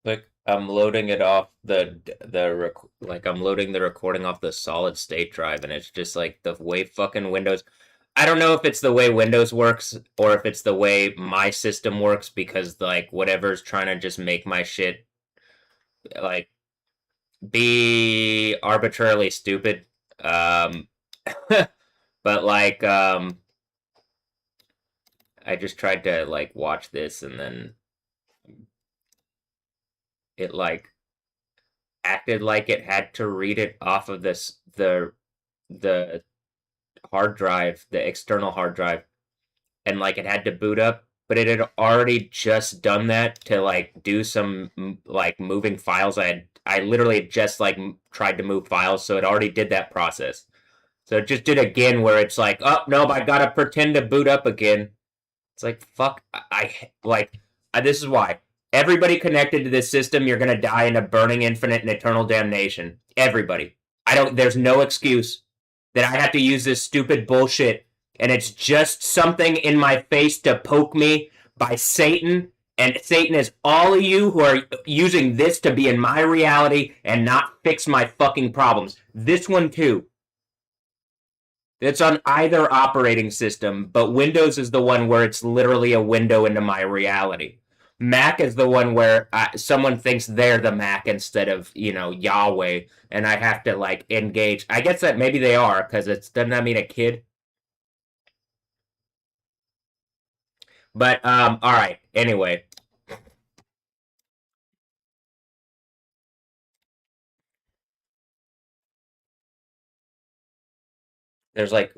Like I'm loading it off I'm loading the recording off the solid state drive, and it's just like the way fucking Windows. I don't know if it's the way Windows works or if it's the way my system works, because like whatever's trying to just make my shit like be arbitrarily stupid. Um, but I just tried to like watch this, and then it like acted like it had to read it off of the hard drive, the external hard drive, and like it had to boot up, but it had already just done that to like do some like moving files. I literally just like tried to move files, so it already did that process. So it just did again where it's like, oh no, I gotta pretend to boot up again. It's like fuck. This is why everybody connected to this system, you're gonna die in a burning infinite and eternal damnation. Everybody. I don't. There's no excuse that I have to use this stupid bullshit, and it's just something in my face to poke me by Satan. And Satan is all of you who are using this to be in my reality and not fix my fucking problems. This one too. It's on either operating system, but Windows is the one where it's literally a window into my reality. Mac is the one where someone thinks they're the Mac instead of, Yahweh, and I have to like engage. I guess that maybe they are, because it doesn't that mean a kid? But all right. Anyway, there's like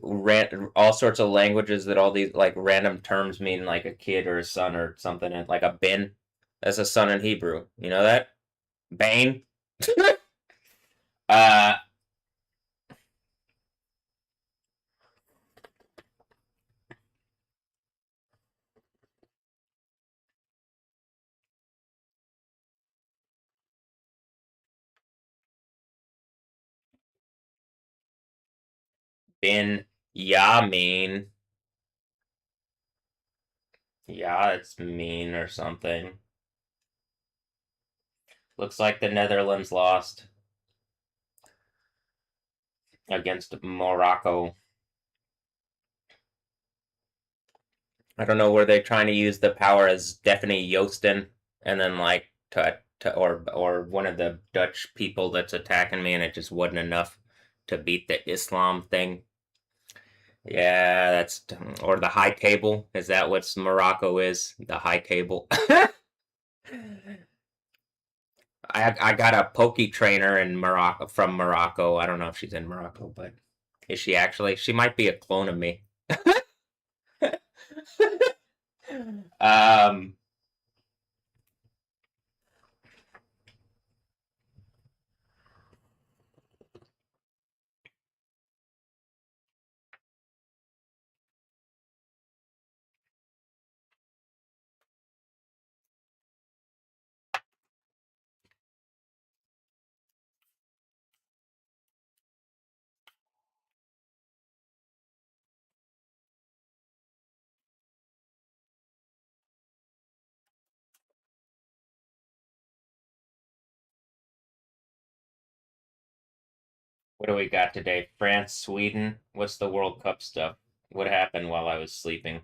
all sorts of languages that all these like random terms mean like a kid or a son or something. And like a bin, that's a son in Hebrew. You know that? Bane. uh, bin Yamin. Yeah, it's mean or something. Looks like the Netherlands lost against Morocco. I don't know, were they trying to use the power as Stephanie Joosten and then like or one of the Dutch people that's attacking me, and it just wasn't enough to beat the Islam thing. Yeah, that's or the high table. Is that what Morocco is? The high table. I got a pokey trainer in Morocco from Morocco. I don't know if she's in Morocco, but is she actually? She might be a clone of me. um, what do we got today? France, Sweden. What's the World Cup stuff? What happened while I was sleeping?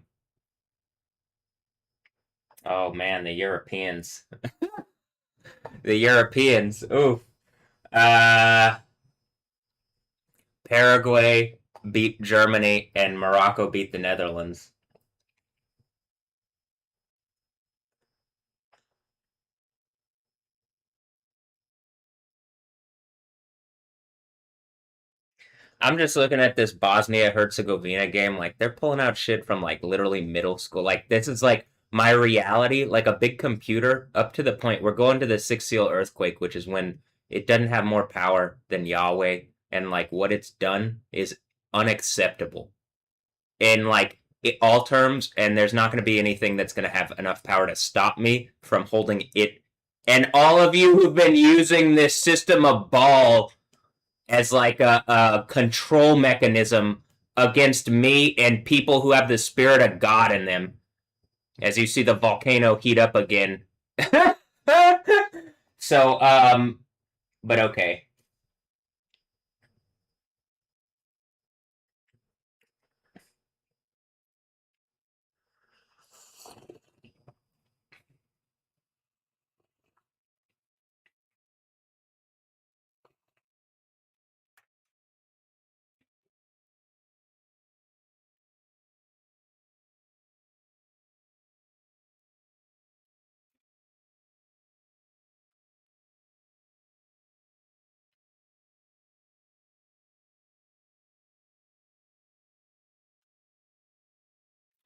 Oh man, the Europeans. The Europeans. Oof. Uh, Paraguay beat Germany and Morocco beat the Netherlands. I'm just looking at this Bosnia Herzegovina game. Like they're pulling out shit from like literally middle school. Like this is like my reality, like a big computer, up to the point we're going to the Sixth Seal earthquake, which is when it doesn't have more power than Yahweh, and like what it's done is unacceptable in like all terms. And there's not going to be anything that's going to have enough power to stop me from holding it. And all of you who've been using this system of ball as like a control mechanism against me and people who have the spirit of God in them. As you see the volcano heat up again. So, but okay.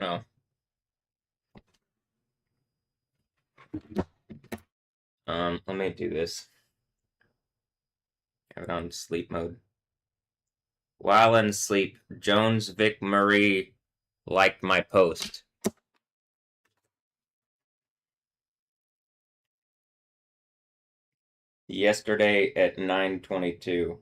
Oh, let me do this. Have it on sleep mode. While in sleep, Jones Vic Murray liked my post yesterday at 9:22.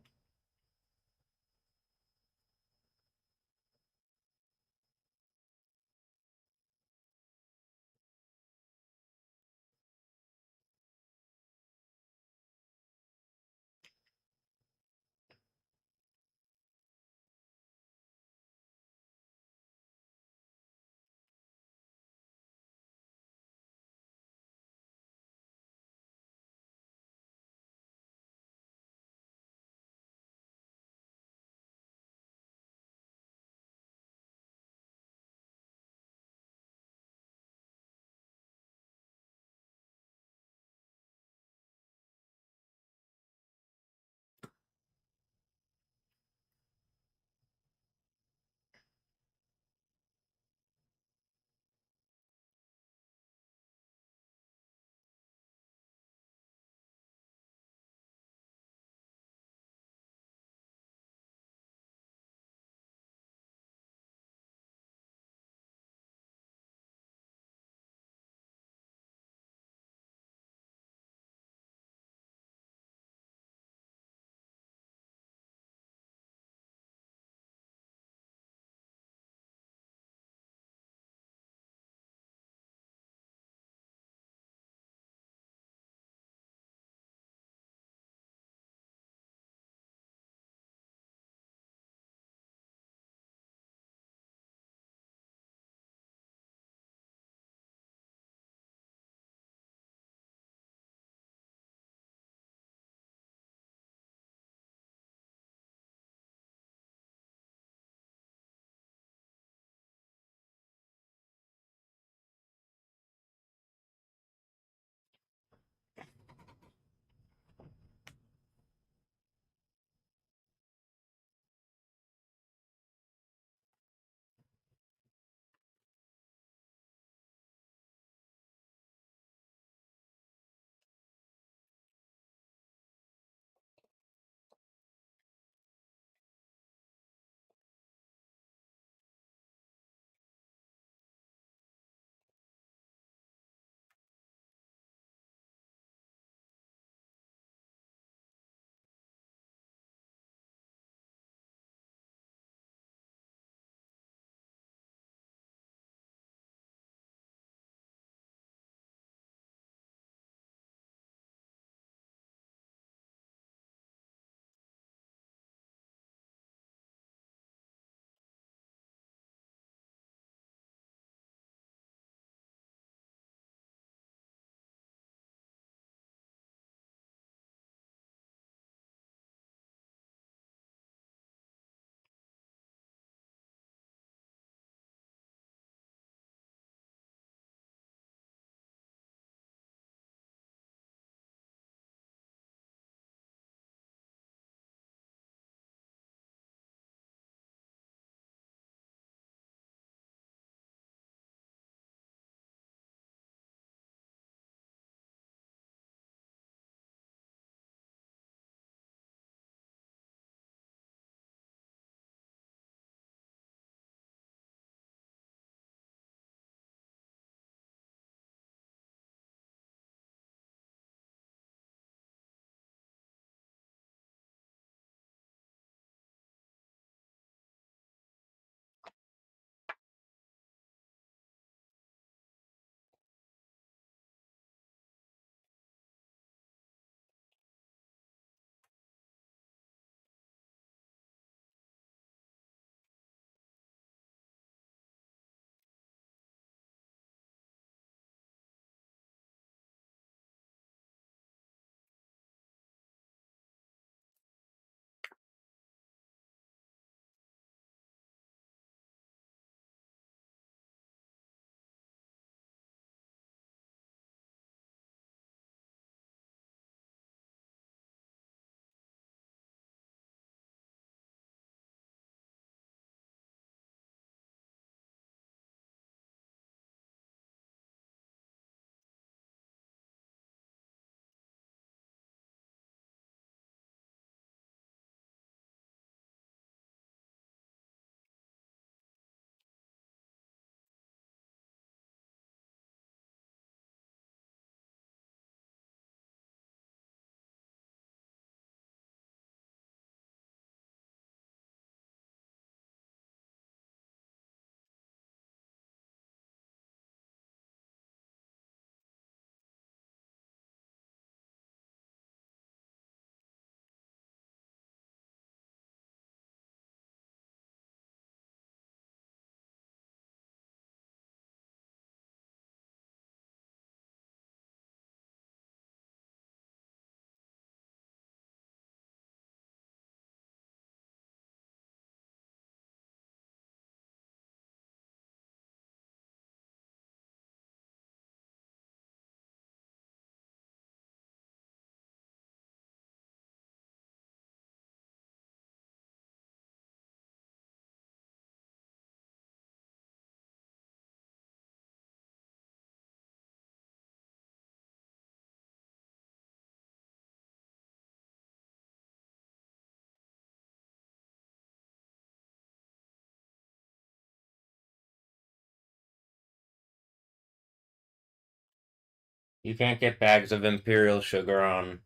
You can't get bags of imperial sugar on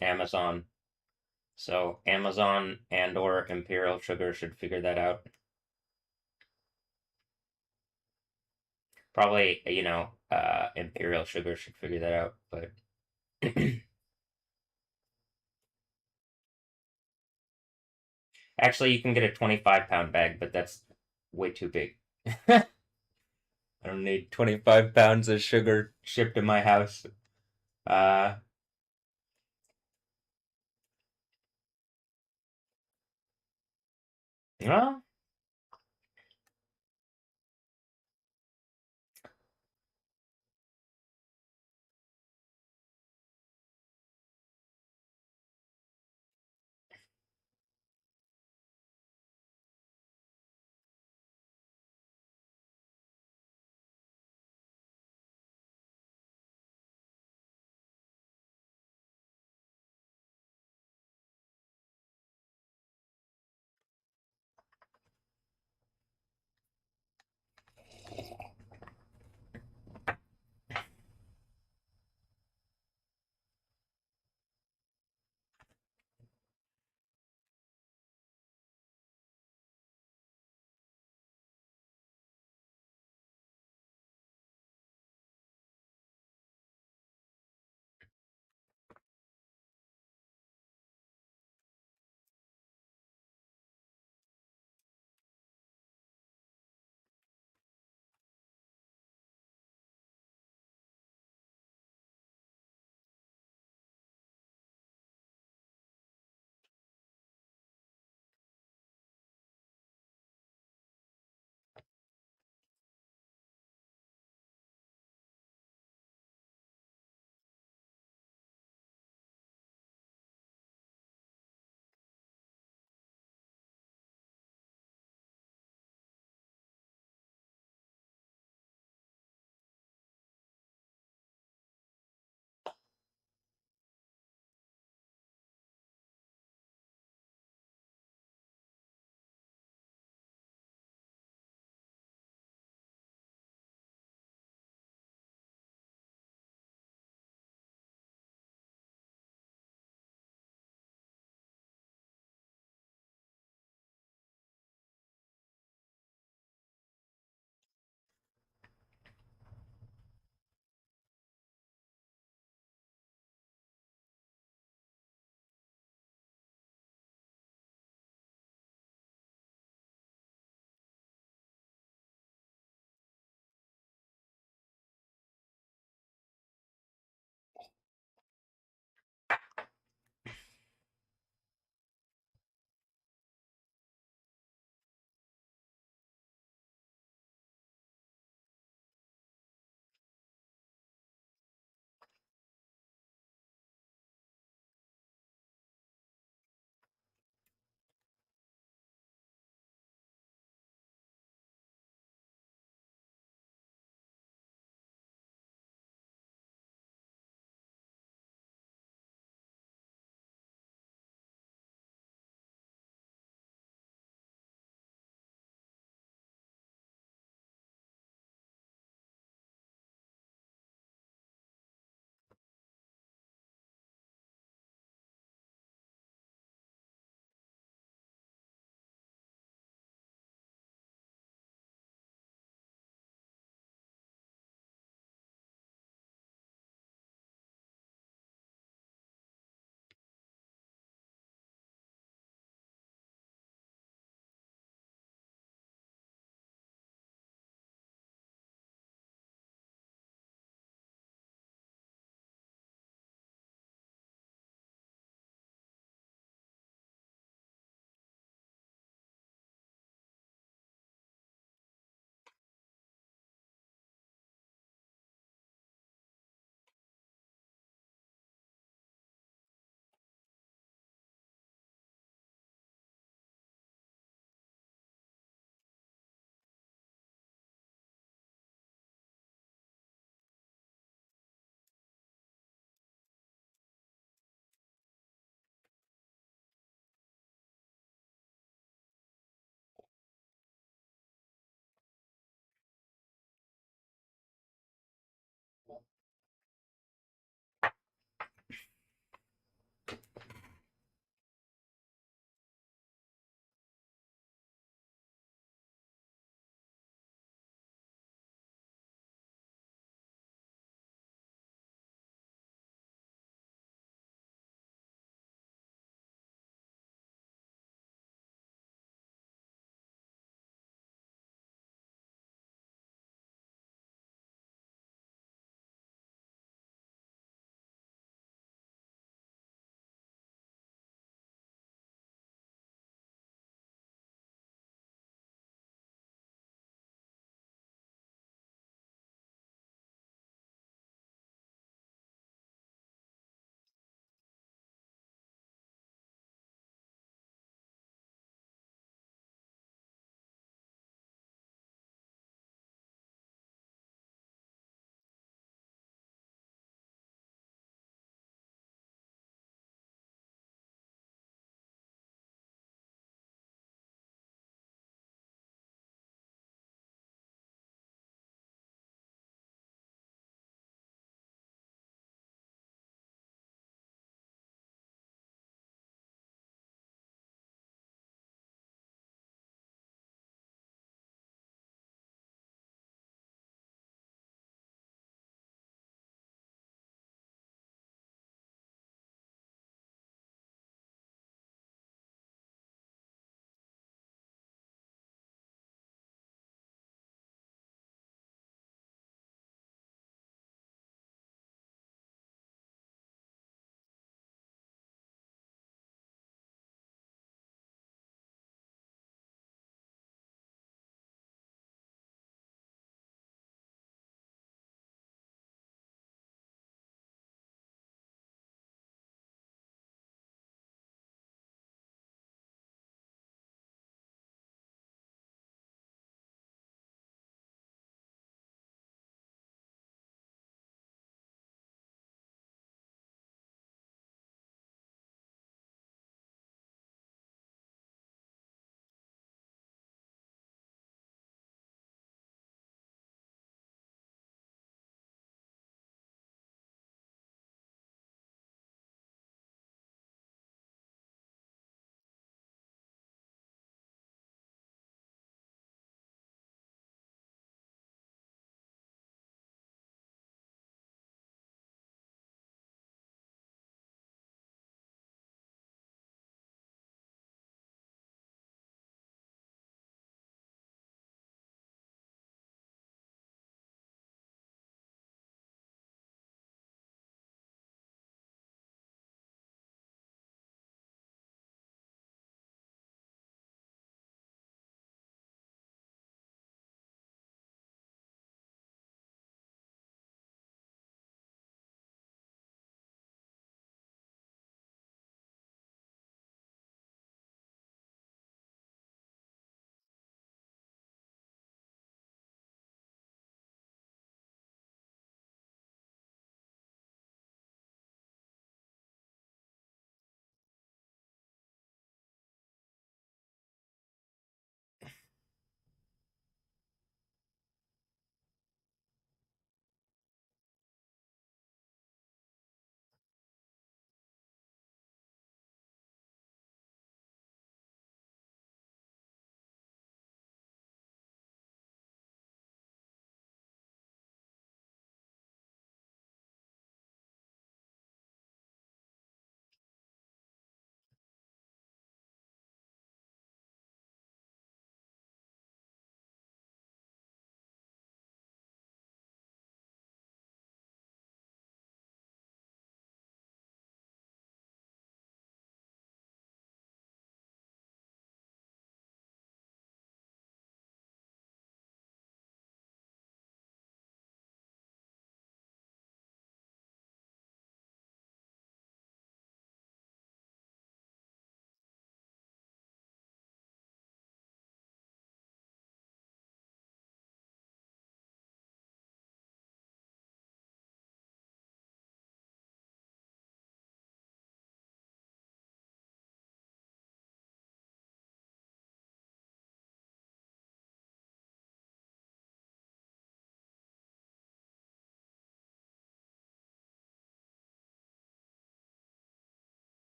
Amazon. So Amazon and or Imperial Sugar should figure that out. Probably, Imperial Sugar should figure that out. But actually, you can get a 25-pound bag, but that's way too big. I don't need 25 pounds of sugar shipped to my house. Uh, well,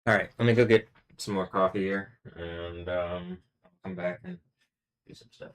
All right, let me go get some more coffee here, and I'll come back and do some stuff.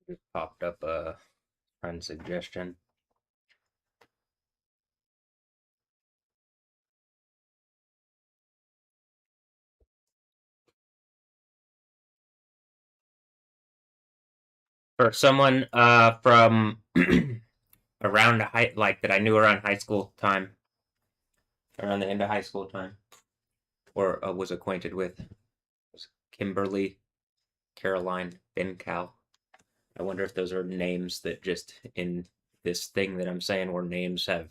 Just popped up a friend suggestion. For someone from around high, like that I knew around high school time, around the end of high school time, or was acquainted with, was Kimberly, Caroline, Ben Cal. I wonder if those are names that just in this thing that I'm saying where names have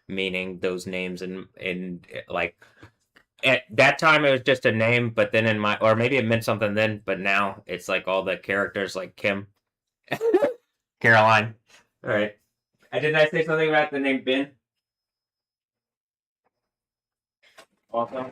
meaning, those names and like at that time it was just a name, but then in my, or maybe it meant something then, but now it's like all the characters like Kim, Caroline. All right. Didn't I say something about the name Ben also?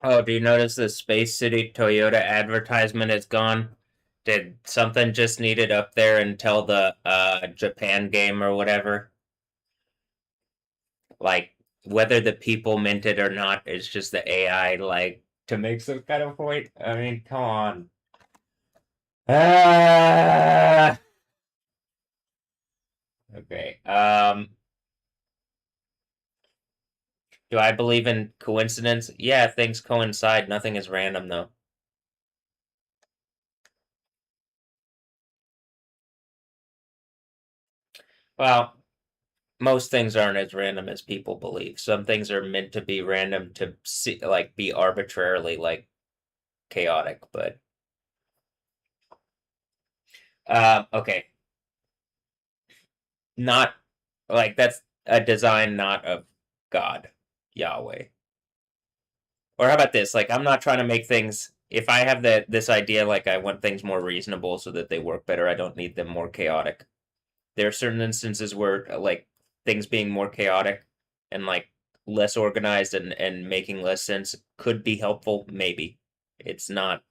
Oh, do you notice the Space City Toyota advertisement is gone? Did something just need it up there until the Japan game or whatever? Like whether the people meant it or not, it's just the AI like to make some kind of point. I mean, come on. Ah! Okay. Do I believe in coincidence? Yeah, things coincide. Nothing is random though. Well, most things aren't as random as people believe. Some things are meant to be random to see, like be arbitrarily like chaotic, but okay. Not like that's a design not of God, Yahweh. Or how about this? Like I'm not trying to make things if I have this idea like I want things more reasonable so that they work better, I don't need them more chaotic. There are certain instances where like things being more chaotic and like less organized and making less sense could be helpful, maybe. It's not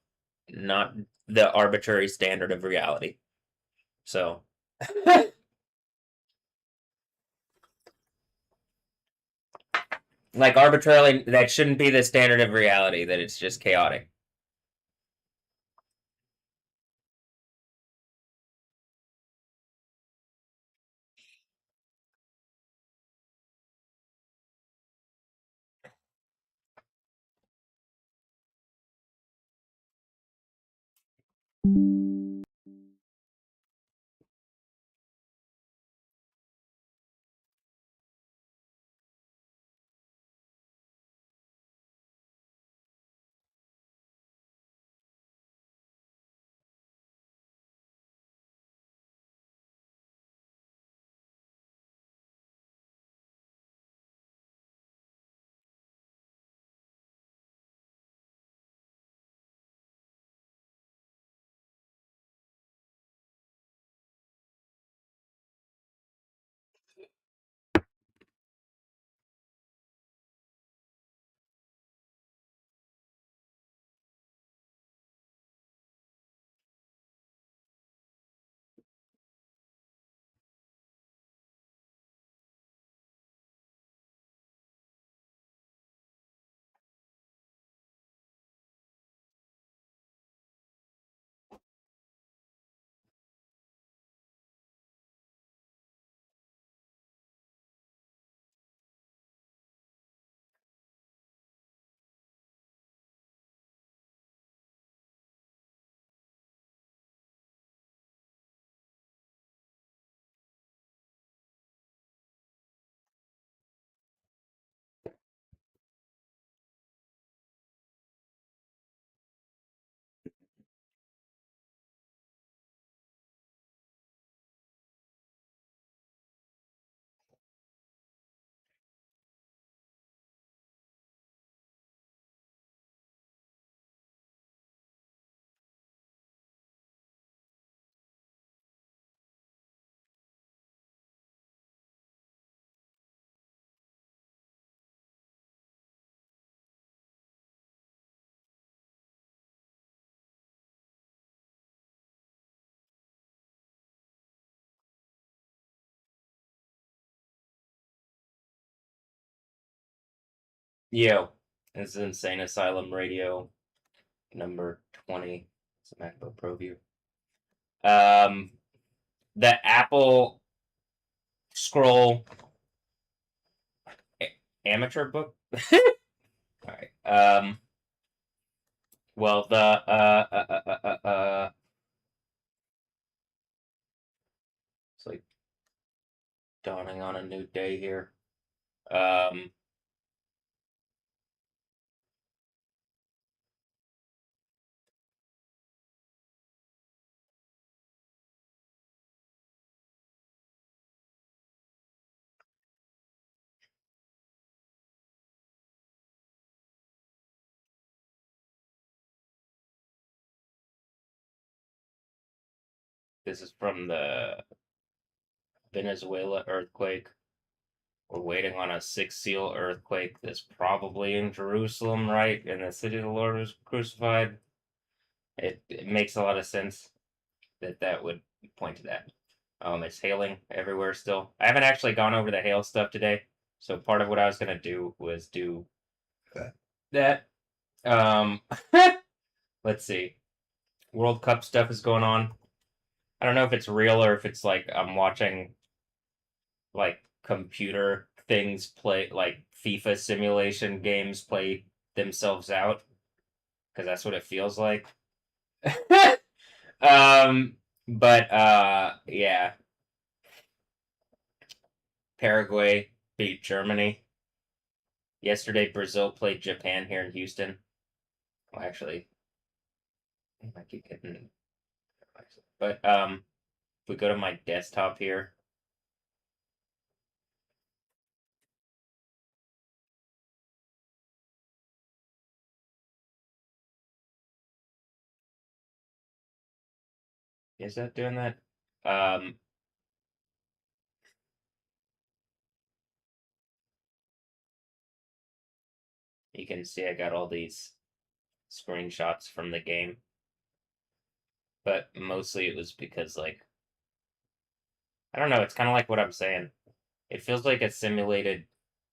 the arbitrary standard of reality. So Like arbitrarily, that shouldn't be the standard of reality. That it's just chaotic. Yo, this is Insane Asylum Radio number 20. It's a MacBook Pro view. Um, the Apple Scroll amateur book. All right. Well, the it's like dawning on a new day here. Um, this is from the Venezuela earthquake. We're waiting on a sixth seal earthquake that's probably in Jerusalem, right? In the city of the Lord was crucified. It makes a lot of sense that that would point to that. It's hailing everywhere still. I haven't actually gone over the hail stuff today, so part of what I was gonna do was do that. Um, let's see. World Cup stuff is going on. I don't know if it's real or if it's like I'm watching like computer things play, like FIFA simulation games play themselves out, because that's what it feels like. um, but yeah, Paraguay beat Germany yesterday. Brazil played Japan here in Houston. Well, actually, I keep getting. But if we go to my desktop here, is that doing that? Um, you can see I got all these screenshots from the game, but mostly it was because like I don't know. It's kind of like what I'm saying. It feels like a simulated,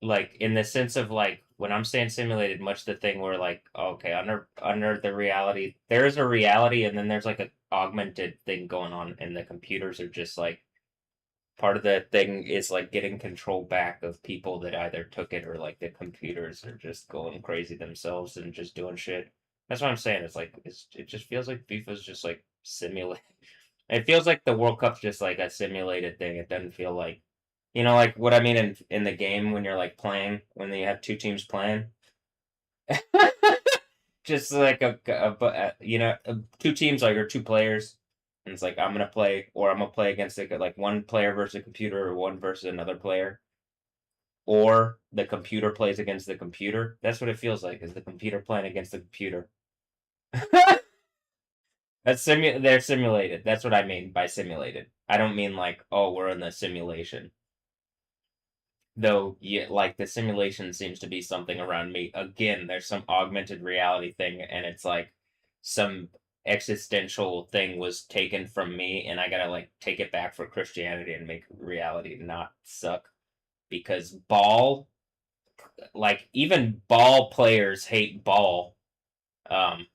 like in the sense of like when I'm saying simulated, much the thing where like okay, under the reality, there is a reality, and then there's like a augmented thing going on, and the computers are just like part of the thing is like getting control back of people that either took it or like the computers are just going crazy themselves and just doing shit. That's what I'm saying. It's like it just feels like FIFA's just like simulate. It feels like the World Cup's just like a simulated thing. It doesn't feel like like what I mean in the game when you're like playing when you have two teams playing. Just like two teams like or two players, and it's like I'm gonna play or I'm gonna play against like one player versus a computer or one versus another player, or the computer plays against the computer. That's what it feels like. Is the computer playing against the computer? They're simulated. That's what I mean by simulated. I don't mean like oh we're in the simulation. Though yeah, like the simulation seems to be something around me. Again, there's some augmented reality thing, and it's like some existential thing was taken from me, and I gotta like take it back for Christianity and make reality not suck. Because ball, like even ball players hate ball. Um,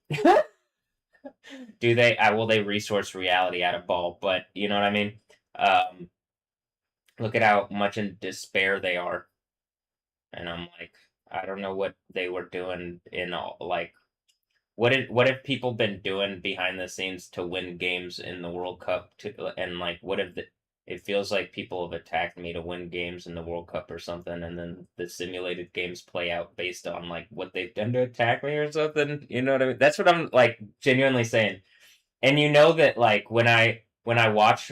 do they? Will they resource reality out of ball? But you know what I mean. Um, Look at how much in despair they are. And I'm like, I don't know what they were doing in all like what have people been doing behind the scenes to win games in the World Cup to and like what have it feels like people have attacked me to win games in the World Cup or something, and then the simulated games play out based on like what they've done to attack me or something. You know what I mean? That's what I'm like genuinely saying. And you know that like when I watch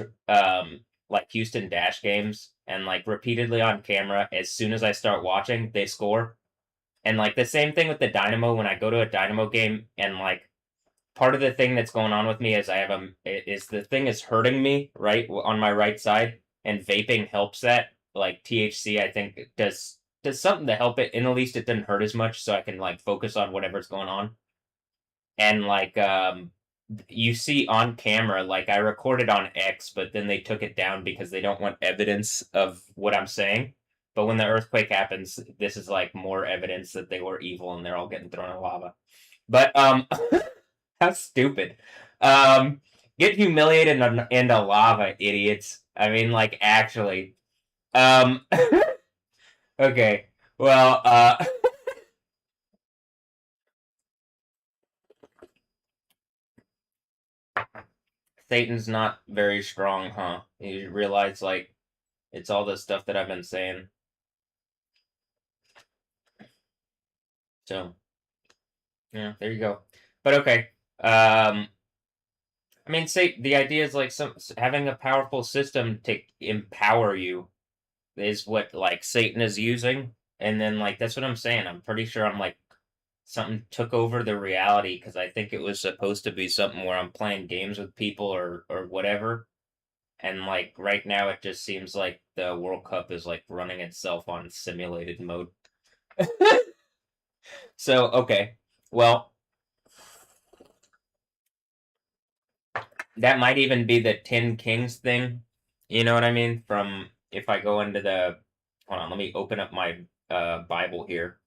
like Houston Dash games and like repeatedly on camera, as soon as I start watching, they score. And like the same thing with the Dynamo when I go to a Dynamo game and like part of the thing that's going on with me is I have is the thing is hurting me right on my right side, and vaping helps that. Like THC I think does something to help it, and at least it didn't hurt as much so I can like focus on whatever's going on. And like you see on camera, like I recorded on X, but then they took it down because they don't want evidence of what I'm saying. But when the earthquake happens, this is like more evidence that they were evil and they're all getting thrown in lava. But how stupid. Um get humiliated into lava, idiots. I mean like actually. Um okay. Well, Satan's not very strong, huh? You realize like it's all the stuff that I've been saying. So yeah, there you go. But okay. I mean, say the idea is like some having a powerful system to empower you is what like Satan is using, and then like that's what I'm saying. I'm pretty sure I'm like something took over the reality because I think it was supposed to be something where I'm playing games with people or whatever, and like right now it just seems like the World Cup is like running itself on simulated mode. So okay, well that might even be the Ten Kings thing. You know what I mean? From if I go into the hold on, let me open up my Bible here.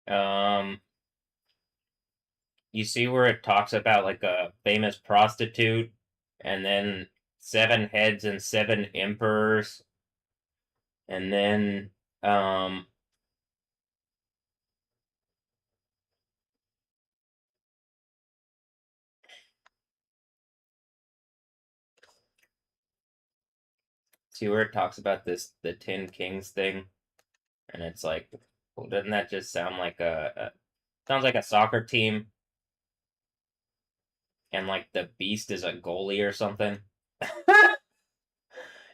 Um, you see where it talks about like a famous prostitute, and then seven heads and seven emperors, and then see where it talks about the Ten Kings thing, and it's like, well, doesn't that just sound like a sounds like a soccer team, and like the Beast is a goalie or something?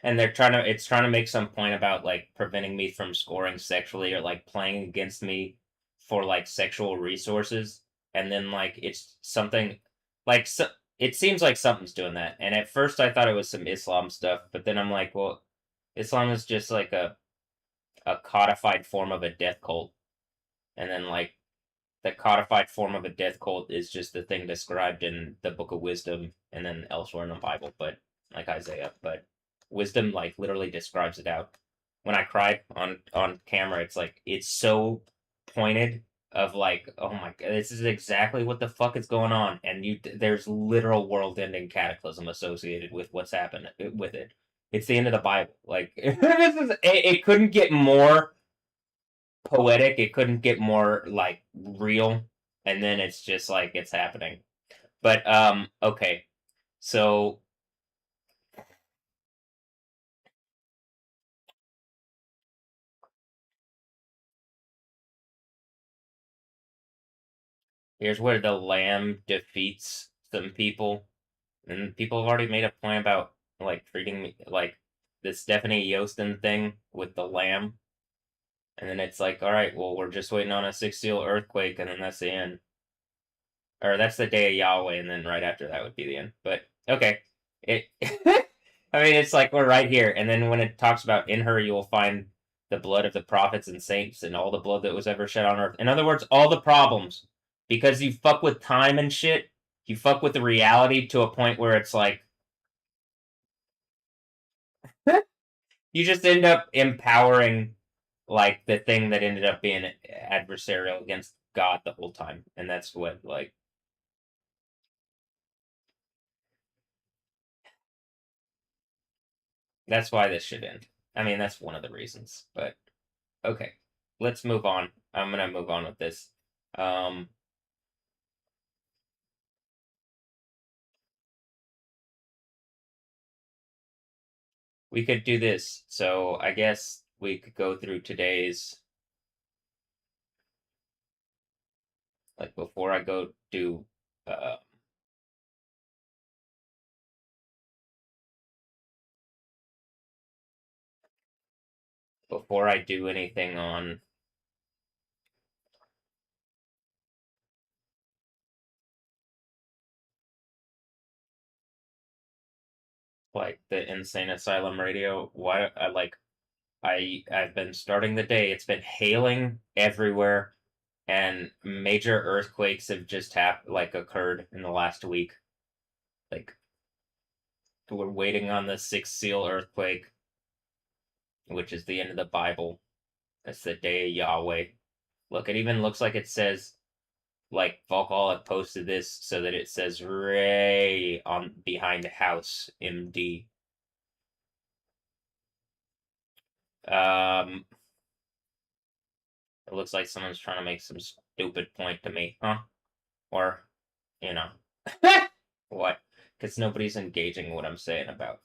And it's trying to make some point about like preventing me from scoring sexually or like playing against me for like sexual resources, and then like it's something like so, it seems like something's doing that. And at first I thought it was some Islam stuff, but then I'm like, well, Islam is just like a codified form of a death cult, and then like the codified form of a death cult is just the thing described in the Book of Wisdom and then elsewhere in the Bible, but like Isaiah. But Wisdom like literally describes it out. When I cried on camera, it's like it's so pointed of like, oh my god, this is exactly what the fuck is going on, and there's literal world-ending cataclysm associated with what's happened with it. It's the end of the Bible. Like it couldn't get more poetic. It couldn't get more like real. And then it's just like it's happening. But okay. So here's where the lamb defeats some people. And people have already made a point about like treating me like the Stephanie Yostin thing with the lamb. And then it's like, all right, well, we're just waiting on a 6 seal earthquake, and then that's the end. Or that's the day of Yahweh, and then right after that would be the end. But okay, it. I mean, it's like we're right here, and then when it talks about in her, you will find the blood of the prophets and saints, and all the blood that was ever shed on earth. In other words, all the problems, because you fuck with time and shit. You fuck with the reality to a point where it's like you just end up empowering like the thing that ended up being adversarial against God the whole time, and that's what like that's why this should end. I mean, that's one of the reasons. But okay, let's move on. I'm gonna move on with this. Um, we could do this. So I guess we could go through today's like before I go do uh before I do anything on like the Insane Asylum radio. Why I like I've been starting the day. It's been hailing everywhere, and major earthquakes have just like occurred in the last week. Like we're waiting on the 6 seal earthquake, which is the end of the Bible. That's the day of Yahweh. Look, it even looks like it says like Volkall had posted this so that it says Ray on behind house MD. Um, it looks like someone's trying to make some stupid point to me, huh? Or, you know, what? Because nobody's engaging what I'm saying about,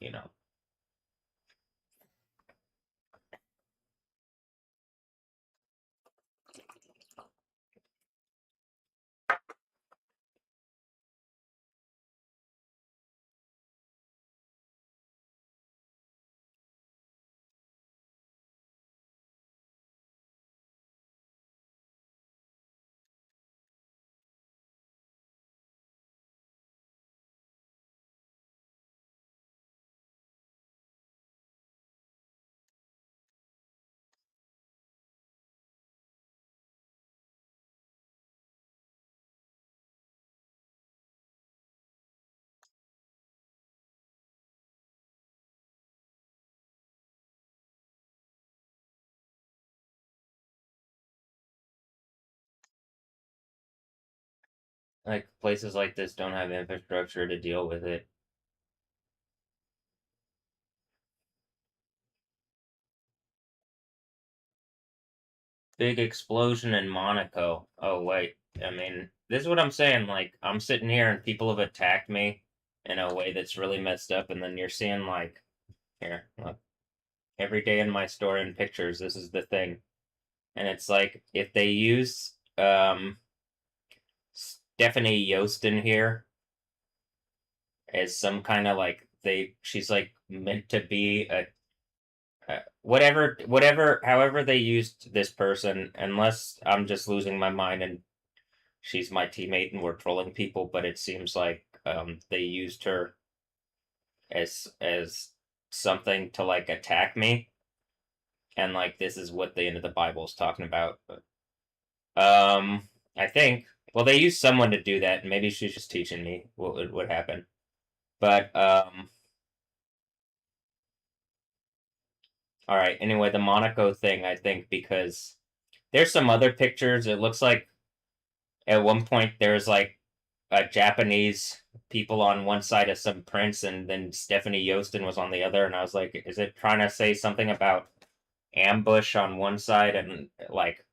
like places like this don't have infrastructure to deal with it. Big explosion in Monaco. Oh wait, I mean, this is what I'm saying. Like, I'm sitting here and people have attacked me in a way that's really messed up, and then you're seeing like, here, look, every day in my story and pictures, this is the thing, and it's like if they use Stephanie Yost in here as some kind of like she's like meant to be However they used this person, unless I'm just losing my mind and she's my teammate and we're trolling people, but it seems like they used her as something to like attack me, and like this is what the end of the Bible is talking about. But I think well they used someone to do that, and maybe she's just teaching me what would happen. But all right. Anyway, the Monaco thing, I think because there's some other pictures. It looks like at one point there's like a Japanese people on one side of some prints, and then Stephanie Yostin was on the other. And I was like, is it trying to say something about ambush on one side and like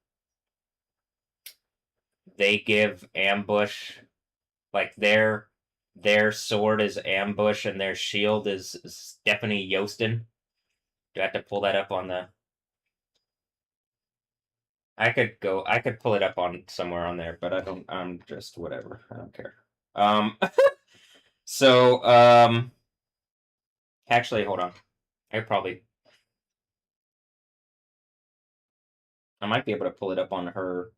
they give ambush like their sword is ambush and their shield is Stephanie Yostin? Do I have to pull that up on the? I could pull it up on somewhere on there, but I don't. I'm just whatever. I don't care. Um. So actually, hold on. I probably I might be able to pull it up on her.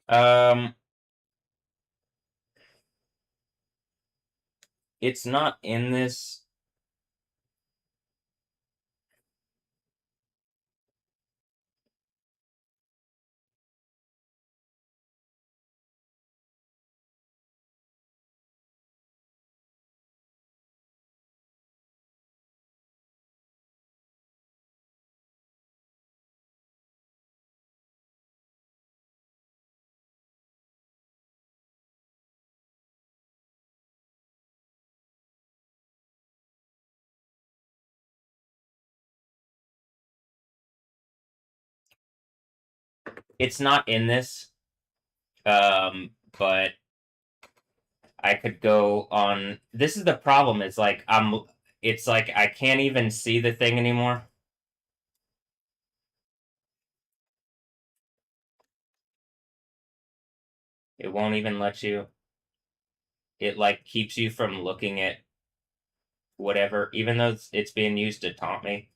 Um, it's not in this. It's not in this. But I could go on. This is the problem. It's like I'm. It's like I can't even see the thing anymore. It won't even let you. It like keeps you from looking at whatever, even though it's being used to taunt me.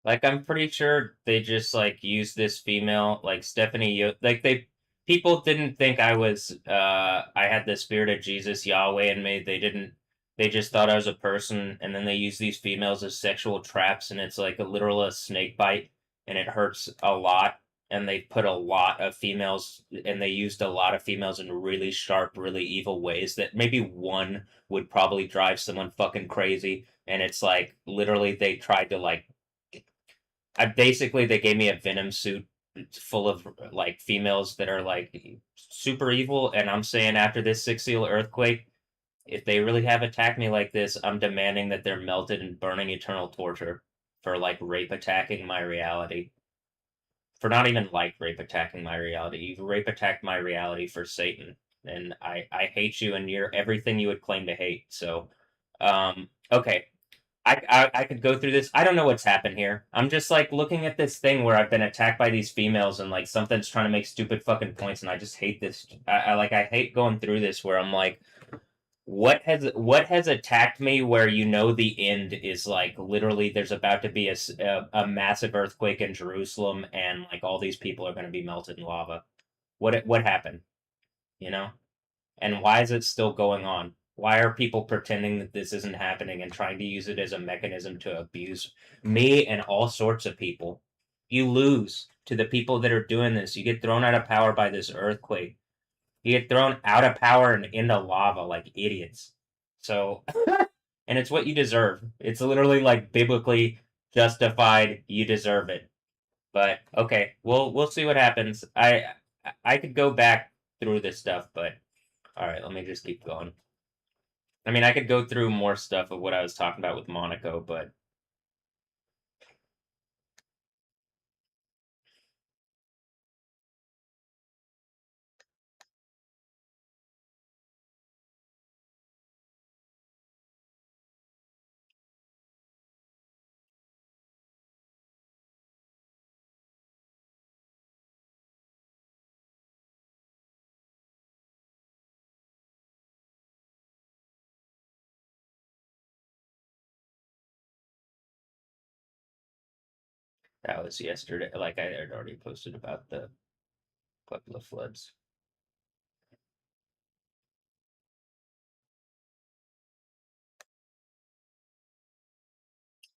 Like I'm pretty sure they just like used this female like like they people didn't think I had the spirit of Jesus Yahweh in me. They just thought I was a person, and then they use these females as sexual traps, and it's like a literal a snake bite, and it hurts a lot. And they put a lot of females, and they used a lot of females in really sharp, really evil ways that maybe one would probably drive someone fucking crazy. And it's like literally they tried to like I basically they gave me a venom suit full of like females that are like super evil, and I'm saying after this six seal earthquake, if they really have attacked me like this, I'm demanding that they're melted and burning eternal torture for like rape attacking my reality. For not even like rape attacking my reality. You've rape attacked my reality for Satan. And I hate you and you're everything you would claim to hate. So okay. I could go through this. I don't know what's happened here. I'm just like looking at this thing where I've been attacked by these females and like something's trying to make stupid fucking points and I just hate this. I hate going through this where I'm like, what has attacked me where you know the end is like literally there's about to be a massive earthquake in Jerusalem and like all these people are going to be melted in lava. What happened? You know? And why is it still going on? Why are people pretending that this isn't happening and trying to use it as a mechanism to abuse me and all sorts of people? You lose to the people that are doing this. You get thrown out of power by this earthquake. You get thrown out of power and into lava like idiots. So, and it's what you deserve. It's literally like biblically justified. You deserve it. But okay, we'll see what happens. I could go back through this stuff, but all right, let me just keep going. I mean, I could go through more stuff of what I was talking about with Monaco, but that was yesterday. Like I had already posted about the Puebla floods.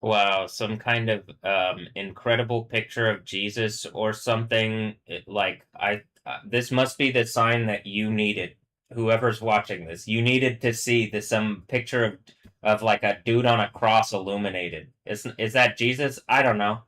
Wow, some kind of incredible picture of Jesus or something. Like this must be the sign that you needed. Whoever's watching this, you needed to see this some picture of like a dude on a cross illuminated. Is that Jesus? I don't know.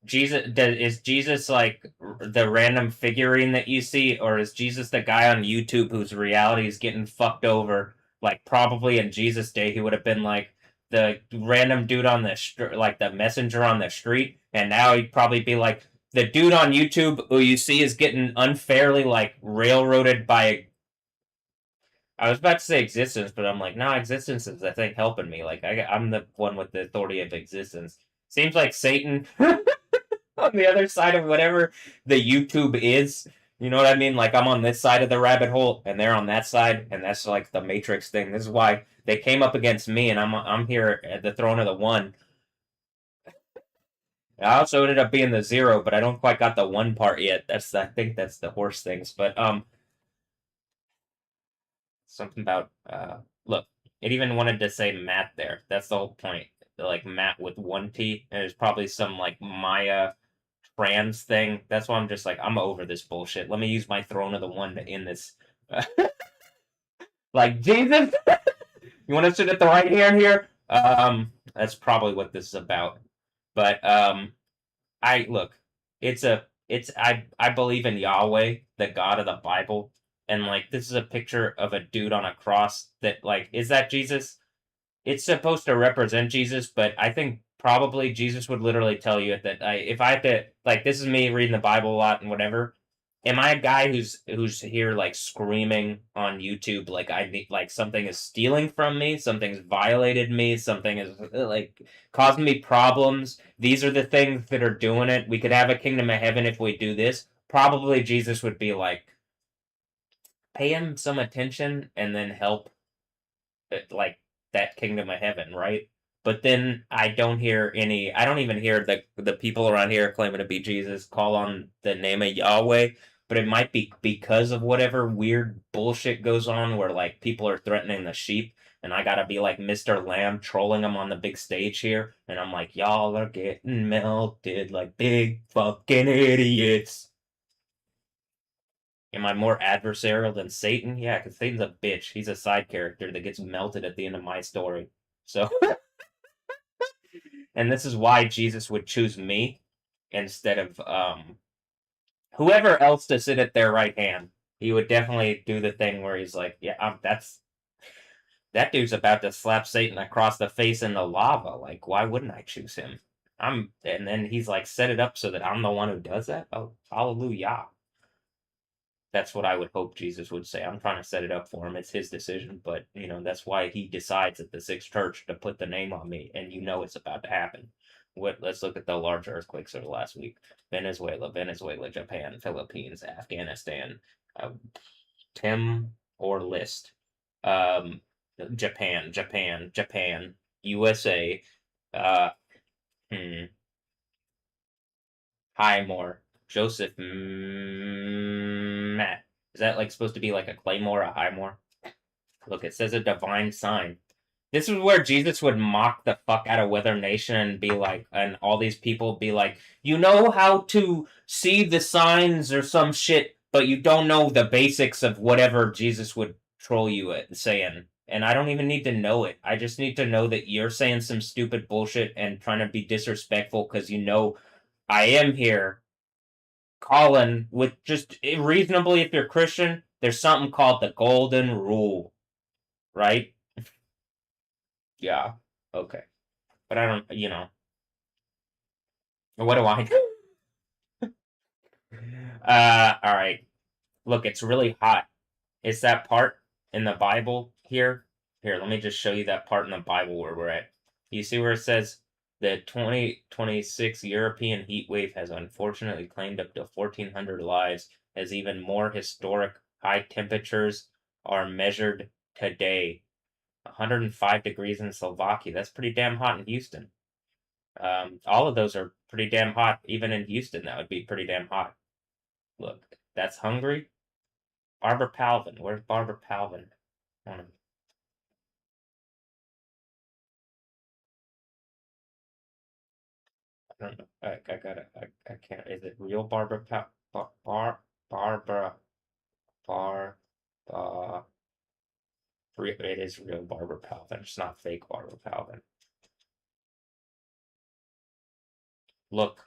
Is Jesus like the random figurine that you see, or is Jesus the guy on YouTube whose reality is getting fucked over? Like probably in Jesus' day, he would have been like the random dude on the like the messenger on the street, and now he'd probably be like the dude on YouTube who you see is getting unfairly like railroaded by. I was about to say existence, but I'm like, no, existence is I think helping me. Like I'm the one with the authority of existence. Seems like Satan on the other side of whatever the YouTube is. You know what I mean? Like I'm on this side of the rabbit hole, and they're on that side, and that's like the Matrix thing. This is why they came up against me, and I'm here at the throne of the one. I also ended up being the zero, but I don't quite got the one part yet. I think that's the horse things. But something about look, it even wanted to say Matt there. That's the whole point. Like Matt with one T, and there's probably some like Maya trans thing. That's why I'm just like, I'm over this bullshit. Let me use my throne of the one to end this. Like, Jesus, you want to sit at the right hand here? That's probably what this is about. But I look, I believe in Yahweh, the God of the Bible, and like this is a picture of a dude on a cross that like is that Jesus? It's supposed to represent Jesus, but I think probably Jesus would literally tell you that if I had to like this is me reading the Bible a lot and whatever. Am I a guy who's here like screaming on YouTube like I need like something is stealing from me, something's violated me, something is like causing me problems. These are the things that are doing it. We could have a kingdom of heaven if we do this. Probably Jesus would be like, pay him some attention and then help like that kingdom of heaven, right? But then I don't even hear the people around here claiming to be Jesus call on the name of Yahweh, but it might be because of whatever weird bullshit goes on where like people are threatening the sheep and I gotta be like Mr. Lamb trolling them on the big stage here, and I'm like, y'all are getting melted like big fucking idiots. Am I more adversarial than Satan? Yeah, because Satan's a bitch. He's a side character that gets melted at the end of my story. So, and this is why Jesus would choose me instead of whoever else to sit at their right hand. He would definitely do the thing where he's like, "Yeah, that's." That dude's about to slap Satan across the face in the lava. Like, why wouldn't I choose him? And then he's like set it up so that I'm the one who does that. Oh, hallelujah. That's what I would hope Jesus would say. I'm trying to set it up for him. It's his decision, but that's why he decides at the sixth church to put the name on me, and it's about to happen. Let's look at the large earthquakes of the last week. Venezuela, Japan, Philippines, Afghanistan, uh, Tim or list. Um, Japan, USA, uh, hmm, Highmore, Joseph, Matt. Is that like supposed to be like a Claymore, a Highmore? Look, it says a divine sign. This is where Jesus would mock the fuck out of Weather Nation and be like, and all these people be like, you know how to see the signs or some shit, but you don't know the basics of whatever Jesus would troll you at saying. And I don't even need to know it. I just need to know that you're saying some stupid bullshit and trying to be disrespectful because I am here calling with just reasonably, if you're Christian, there's something called the golden rule, right? Yeah. Okay. But I don't, what do I do? All right. Look, it's really hot. It's that part in the Bible here. Here, let me just show you that part in the Bible where we're at. You see where it says the 2026 European heat wave has unfortunately claimed up to 1,400 lives, as even more historic high temperatures are measured today. 105 degrees in Slovakia. That's pretty damn hot in Houston. All of those are pretty damn hot. Even in Houston, that would be pretty damn hot. Look, that's Hungary. Barbara Palvin. Where's Barbara Palvin? I don't know. I gotta. I can't. Is it real Barbara Barbara Bar It is real Barbara Palvin. It's not fake Barbara Palvin. Look,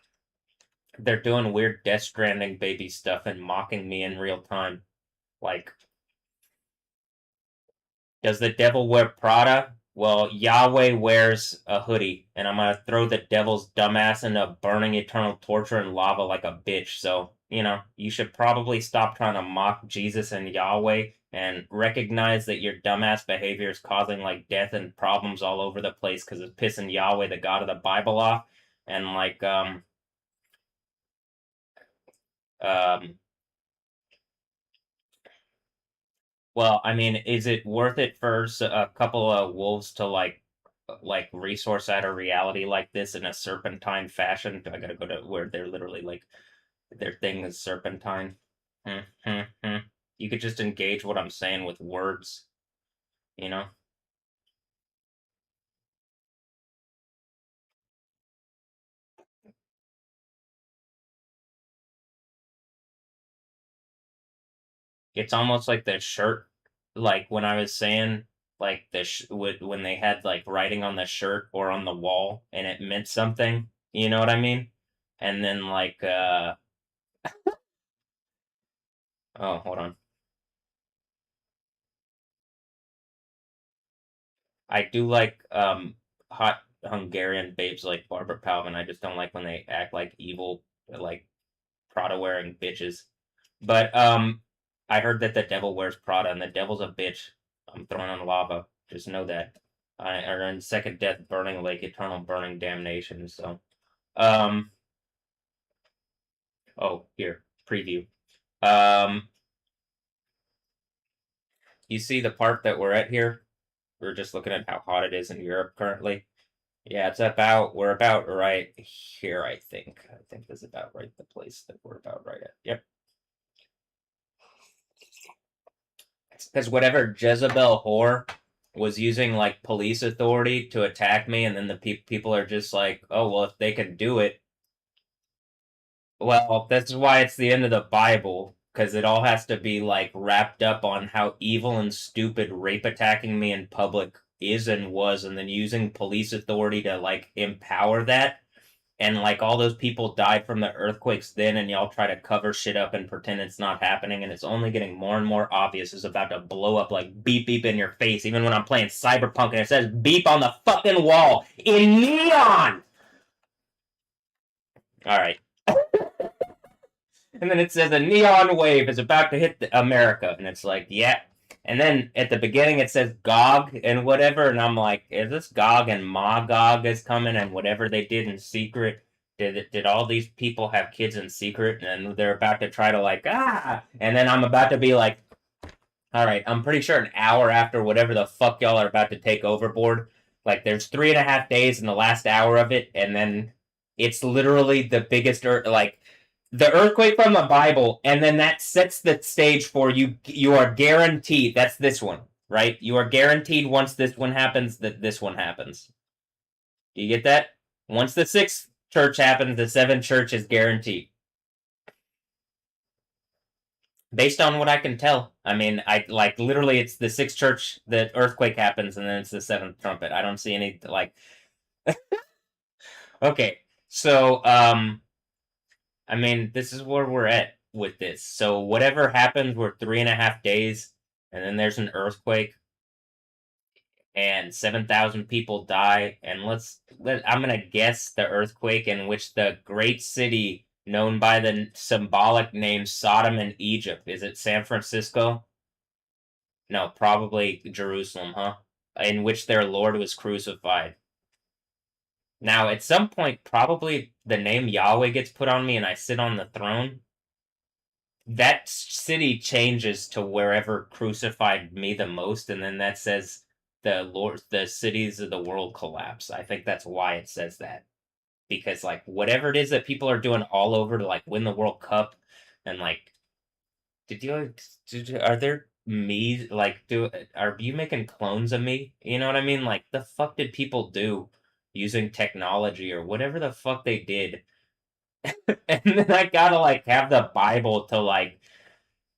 they're doing weird Death Stranding baby stuff and mocking me in real time. Like, does the devil wear Prada? Well, Yahweh wears a hoodie, and I'm gonna throw the devil's dumbass into burning eternal torture and lava like a bitch. So, you should probably stop trying to mock Jesus and Yahweh and recognize that your dumbass behavior is causing like death and problems all over the place because it's pissing Yahweh, the God of the Bible, off. And like, um, well, I mean, is it worth it for a couple of wolves to like resource out a reality like this in a serpentine fashion? Do I gotta go to where they're literally like their thing is serpentine? Hmm, hmm, hmm. You could just engage what I'm saying with words, you know? It's almost like the shirt, like when I was saying, like when they had like writing on the shirt or on the wall and it meant something, you know what I mean? And then like, oh, hold on. I do like hot Hungarian babes like Barbara Palvin. I just don't like when they act like evil, like Prada wearing bitches. But I heard that the devil wears Prada and the devil's a bitch. I'm throwing on lava. Just know that. I are in second death, burning lake, eternal burning damnation. So, um, oh here preview. Um, you see the part that we're at here? We're just looking at how hot it is in Europe currently. Yeah, we're about right here, I think. I think this is about right the place that we're about right at. Yep. Because whatever Jezebel whore was using like police authority to attack me, and then the people are just like, oh, well, if they can do it, well, that's why it's the end of the Bible, because it all has to be like wrapped up on how evil and stupid rape attacking me in public is and was, and then using police authority to like empower that. and like all those people died from the earthquakes then, and y'all try to cover shit up and pretend it's not happening, and it's only getting more and more obvious. It's about to blow up like beep beep in your face, even when I'm playing Cyberpunk and it says beep on the fucking wall in neon. All right. And then it says a neon wave is about to hit America, and it's like, yeah. And then at the beginning it says Gog and whatever, and I'm like, is this Gog and Magog is coming, and whatever they did in secret? Did all these people have kids in secret, and they're about to try to like and then I'm about to be like, all right, I'm pretty sure an hour after whatever the fuck y'all are about to take overboard, like there's 3.5 days in the last hour of it, and then it's literally the biggest like the earthquake from the Bible, and then that sets the stage for you. You are guaranteed that's this one, right? You are guaranteed once this one happens that this one happens. Do you get that? Once the sixth church happens, the seventh church is guaranteed. Based on what I can tell, I mean, I like literally it's the sixth church, the earthquake happens, and then it's the seventh trumpet. I don't see any like. Okay, so I mean, this is where we're at with this. So whatever happens, we're 3.5 days, and then there's an earthquake, and 7,000 people die. And I'm gonna guess the earthquake in which the great city known by the symbolic name Sodom and Egypt, is it San Francisco? No, probably Jerusalem, huh? In which their Lord was crucified. Now, at some point, probably the name Yahweh gets put on me and I sit on the throne. That city changes to wherever crucified me the most, and then that says the cities of the world collapse. I think that's why it says that. Because like whatever it is that people are doing all over to like win the World Cup, and like are there me like do are you making clones of me? You know what I mean? Like the fuck did people do using technology or whatever the fuck they did? And then I gotta like have the Bible to like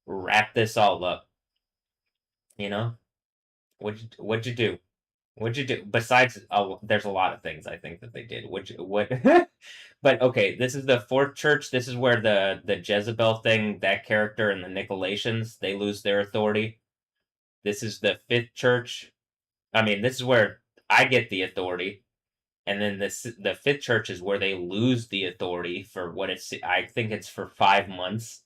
wrap this all up. You know? What'd you do? What'd you do? Besides, there's a lot of things I think that they did. What? But okay, this is the fourth church. This is where the Jezebel thing, that character, and the Nicolaitans, they lose their authority. This is the fifth church. I mean, this is where I get the authority, and then the fifth church is where they lose the authority for what it's. I think it's for 5 months,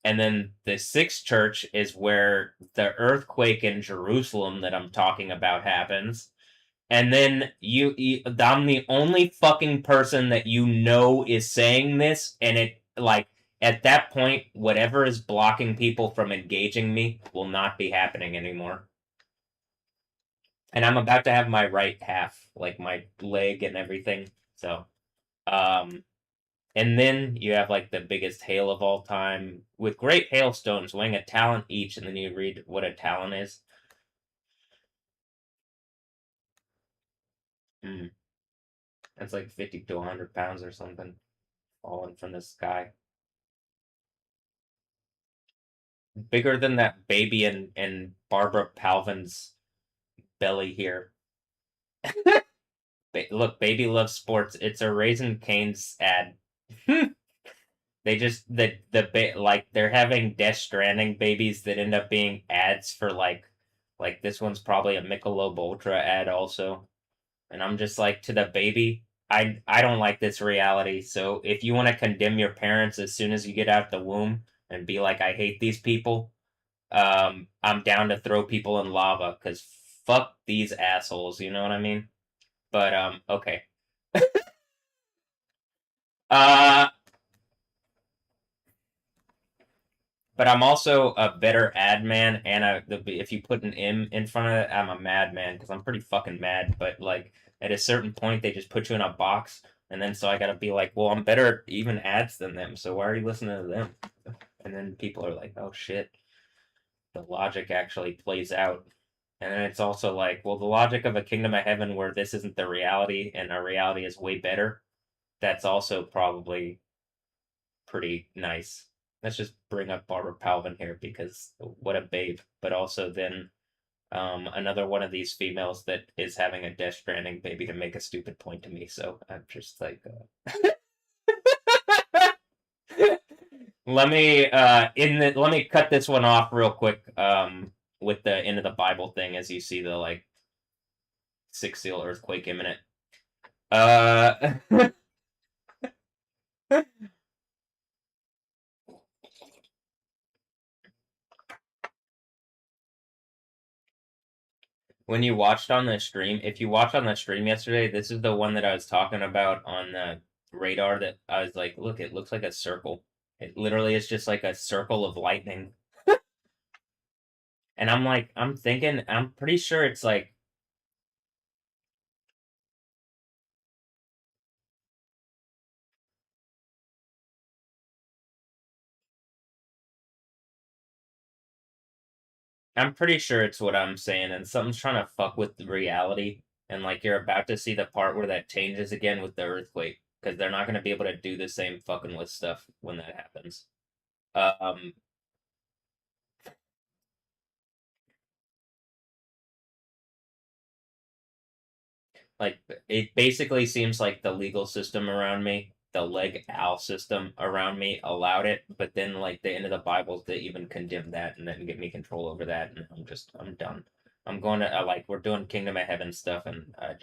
and then the sixth church is where the earthquake in Jerusalem that I'm talking about happens. And then I'm the only fucking person that you know is saying this, and it like at that point, whatever is blocking people from engaging me will not be happening anymore. And I'm about to have my right half, like my leg and everything. So, um, and then you have like the biggest hail of all time with great hailstones weighing a talent each, and then you read what a talent is. Mm. That's like 50 to 100 pounds or something falling from the sky. Bigger than that baby in Barbara Palvin's belly here. Look, baby loves sports. It's a Raising Cane's ad. They just like they're having Death Stranding babies that end up being ads for like this one's probably a Michelob Ultra ad also. And I'm just like to the baby, I don't like this reality. So if you want to condemn your parents as soon as you get out the womb and be like I hate these people, I'm down to throw people in lava because fuck these assholes. You know what I mean? But okay. Uh, but I'm also a better ad man, and if you put an M in front of it, I'm a madman because I'm pretty fucking mad. But like at a certain point, they just put you in a box, and then so I gotta be like, well, I'm better at even ads than them. So why are you listening to them? And then people are like, oh shit, the logic actually plays out. And then it's also like, well, the logic of a kingdom of heaven where this isn't the reality and our reality is way better, that's also probably pretty nice. Let's just bring up Barbara Palvin here because what a babe. But also then another one of these females that is having a Death Stranding baby to make a stupid point to me. So I'm just like, let me cut this one off real quick. With the end of the Bible thing, as you see the like six seal earthquake imminent. Uh, when you watched on the stream, if you watched on the stream yesterday, this is the one that I was talking about on the radar. That I was like, look, it looks like a circle. It literally is just like a circle of lightning. And I'm like, I'm thinking, I'm pretty sure it's like, I'm pretty sure it's what I'm saying, and something's trying to fuck with the reality. And like, you're about to see the part where that changes again with the earthquake, because they're not going to be able to do the same fucking with stuff when that happens. Um, like it basically seems like the legal system around me, the leg al system around me allowed it, but then like the end of the Bible, they even condemn that and then give me control over that, and I'm done. I'm going to like we're doing Kingdom of Heaven stuff, and I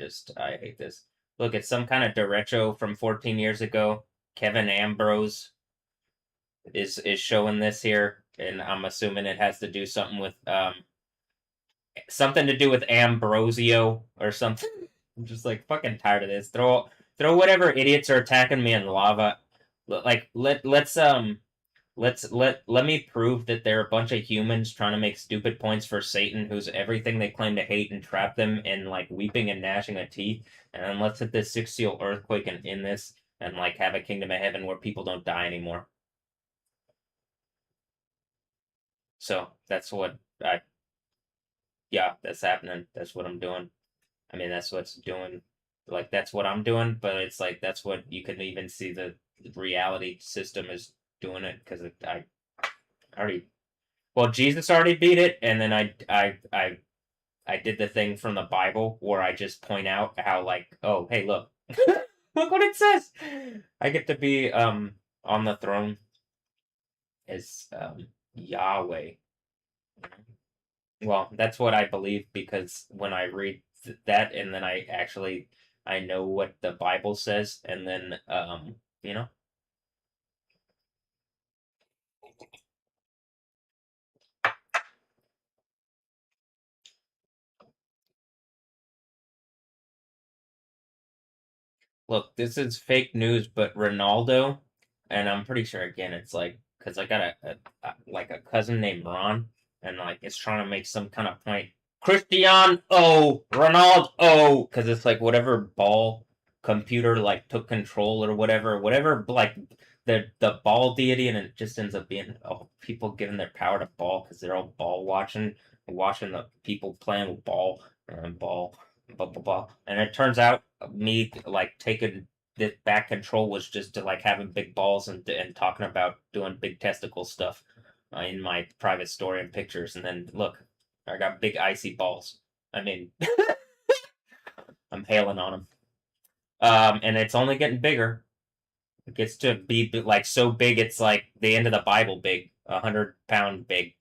hate this. Look, it's some kind of derecho from 14 years ago. Kevin Ambrose is showing this here, and I'm assuming it has to do something to do with Ambrosio or something. I'm just like fucking tired of this. Throw whatever idiots are attacking me in lava. Like let me prove that they're a bunch of humans trying to make stupid points for Satan, who's everything they claim to hate, and trap them in like weeping and gnashing of teeth. And then let's hit this six seal earthquake and in this, and like have a kingdom of heaven where people don't die anymore. So that's what I yeah, that's happening. That's what I'm doing. I mean, that's what's doing. Like that's what I'm doing, but it's like that's what you can even see the reality system is doing it because I already well Jesus already beat it, and then I did the thing from the Bible where I just point out how like oh hey look look what it says. I get to be on the throne as Yahweh. Well, that's what I believe because when I read that and then I know what the Bible says and then you know, look, this is fake news, but Ronaldo, and I'm pretty sure again it's like because I got like a cousin named Ron, and like it's trying to make some kind of point. Cristiano Ronaldo, because it's like whatever ball computer like took control or whatever like the ball deity, and it just ends up being people giving their power to ball because they're all ball watching the people playing with ball and ball blah blah blah. And it turns out me like taking this back control was just to like having big balls and talking about doing big testicle stuff in my private story and pictures. And then look, I got big icy balls. I mean, I'm hailing on them. And it's only getting bigger. It gets to be like so big, it's like the end of the Bible big, 100-pound big.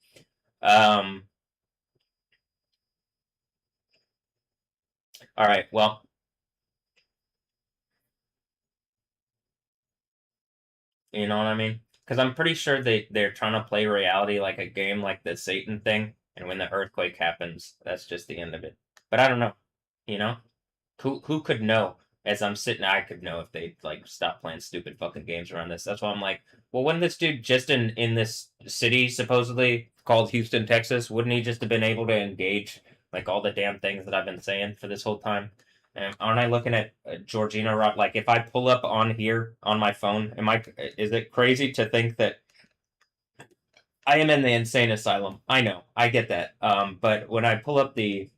Um, all right, well, you know what I mean? Because I'm pretty sure they're trying to play reality like a game like the Satan thing, and when the earthquake happens, that's just the end of it. But I don't know, you know? Who could know? As I'm sitting, I could know if they like stop playing stupid fucking games around this. That's why I'm like, well, wouldn't this dude just in this city supposedly called Houston, Texas, wouldn't he just have been able to engage like all the damn things that I've been saying for this whole time? And aren't I looking at Georgina Rock? Like, if I pull up on here on my phone, is it crazy to think that I am in the insane asylum? I know, I get that. But when I pull up the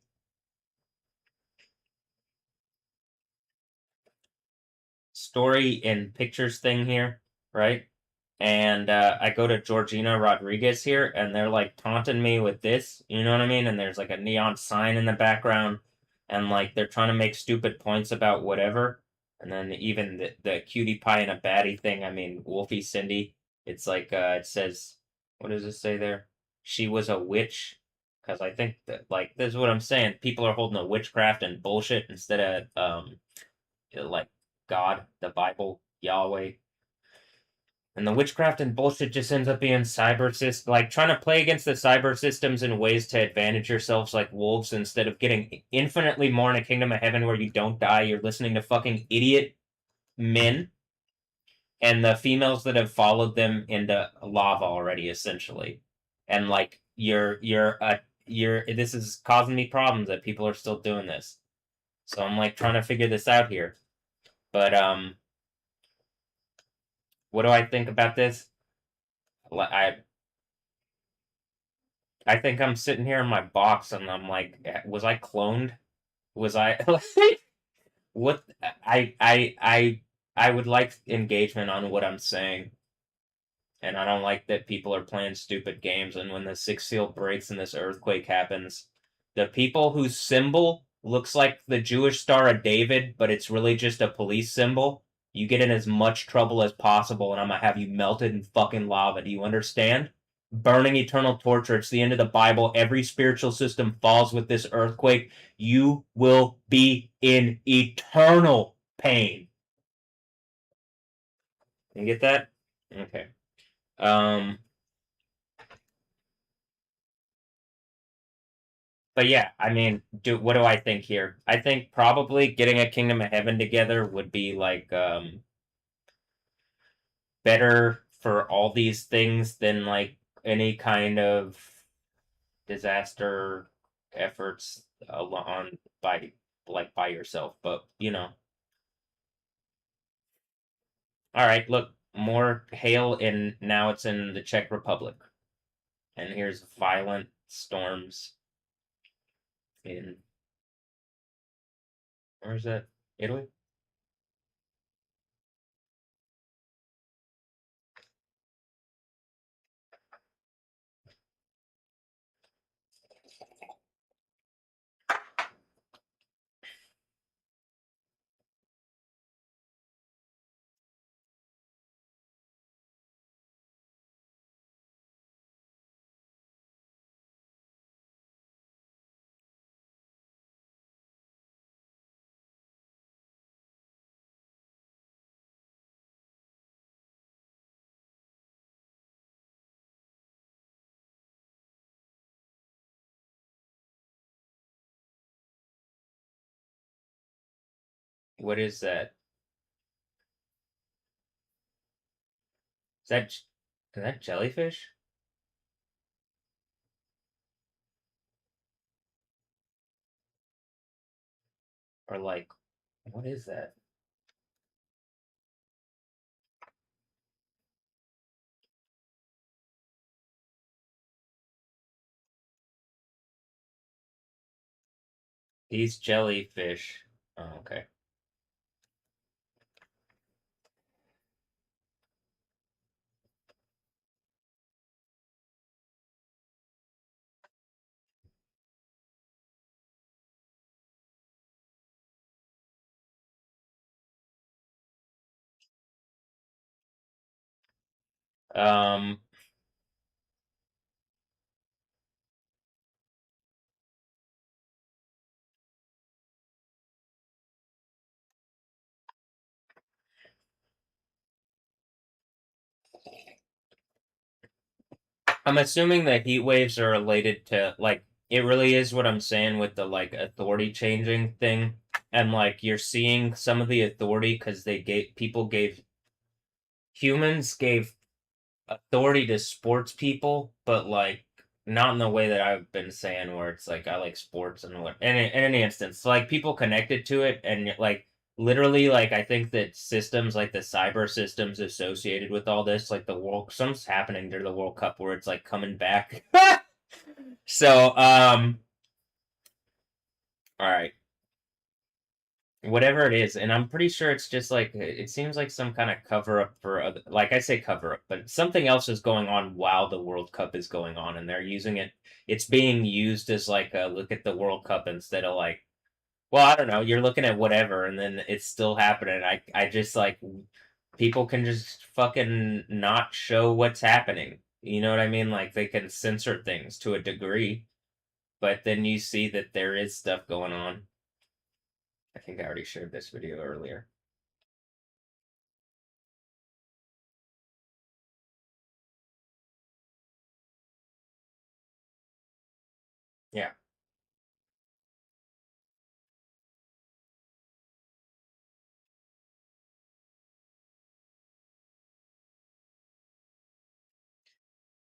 story and pictures thing here, right? and I go to Georgina Rodriguez here, and they're like taunting me with this, you know what I mean? And there's like a neon sign in the background, and like they're trying to make stupid points about whatever. And then even the cutie pie and a baddie thing, I mean, Wolfie Cindy, it's like it says, what does it say there? She was a witch. Because I think that, like, this is what I'm saying. People are holding a witchcraft and bullshit instead of, like, God, the Bible, Yahweh, and the witchcraft and bullshit just ends up being cyber system, like trying to play against the cyber systems in ways to advantage yourselves like wolves instead of getting infinitely more in a kingdom of heaven where you don't die. You're listening to fucking idiot men and the females that have followed them into lava already, essentially. And like you're this is causing me problems that people are still doing this. So I'm like trying to figure this out here. But what do I think about this? I think I'm sitting here in my box and I'm like, was I cloned? Was I like what I would like engagement on what I'm saying. And I don't like that people are playing stupid games and when the sixth seal breaks and this earthquake happens, the people whose symbol looks like the Jewish Star of David, but it's really just a police symbol, you get in as much trouble as possible and I'm gonna have you melted in fucking lava. Do you understand? Burning eternal torture. It's the end of the Bible. Every spiritual system falls with this earthquake. You will be in eternal pain. You get that? Okay. Um, but yeah, I mean, what do I think here? I think probably getting a Kingdom of Heaven together would be like better for all these things than like any kind of disaster efforts on by like by yourself. But you know, all right, look, more hail in now it's in the Czech Republic. And here's violent storms in where is that? Italy? What is that? Is that jellyfish? Or like what is that? These jellyfish. Oh, okay. Um, I'm assuming that heat waves are related to like it really is what I'm saying with the like authority changing thing. And like you're seeing some of the authority because they gave people gave humans gave authority to sports people, but like not in the way that I've been saying, where it's like I like sports and what. And in any instance, like people connected to it, and like literally, like I think that systems like the cyber systems associated with all this, like the world, something's happening during the World Cup where it's like coming back. So, all right. whatever it is, and I'm pretty sure it's just like it seems like some kind of cover up for other, like I say cover up, but something else is going on while the World Cup is going on, and they're using it. It's being used as like a look at the World Cup instead of like, well, I don't know, you're looking at whatever, and then it's still happening. I just like people can just fucking not show what's happening. You know what I mean? Like they can censor things to a degree, but then you see that there is stuff going on. I think I already shared this video earlier. Yeah.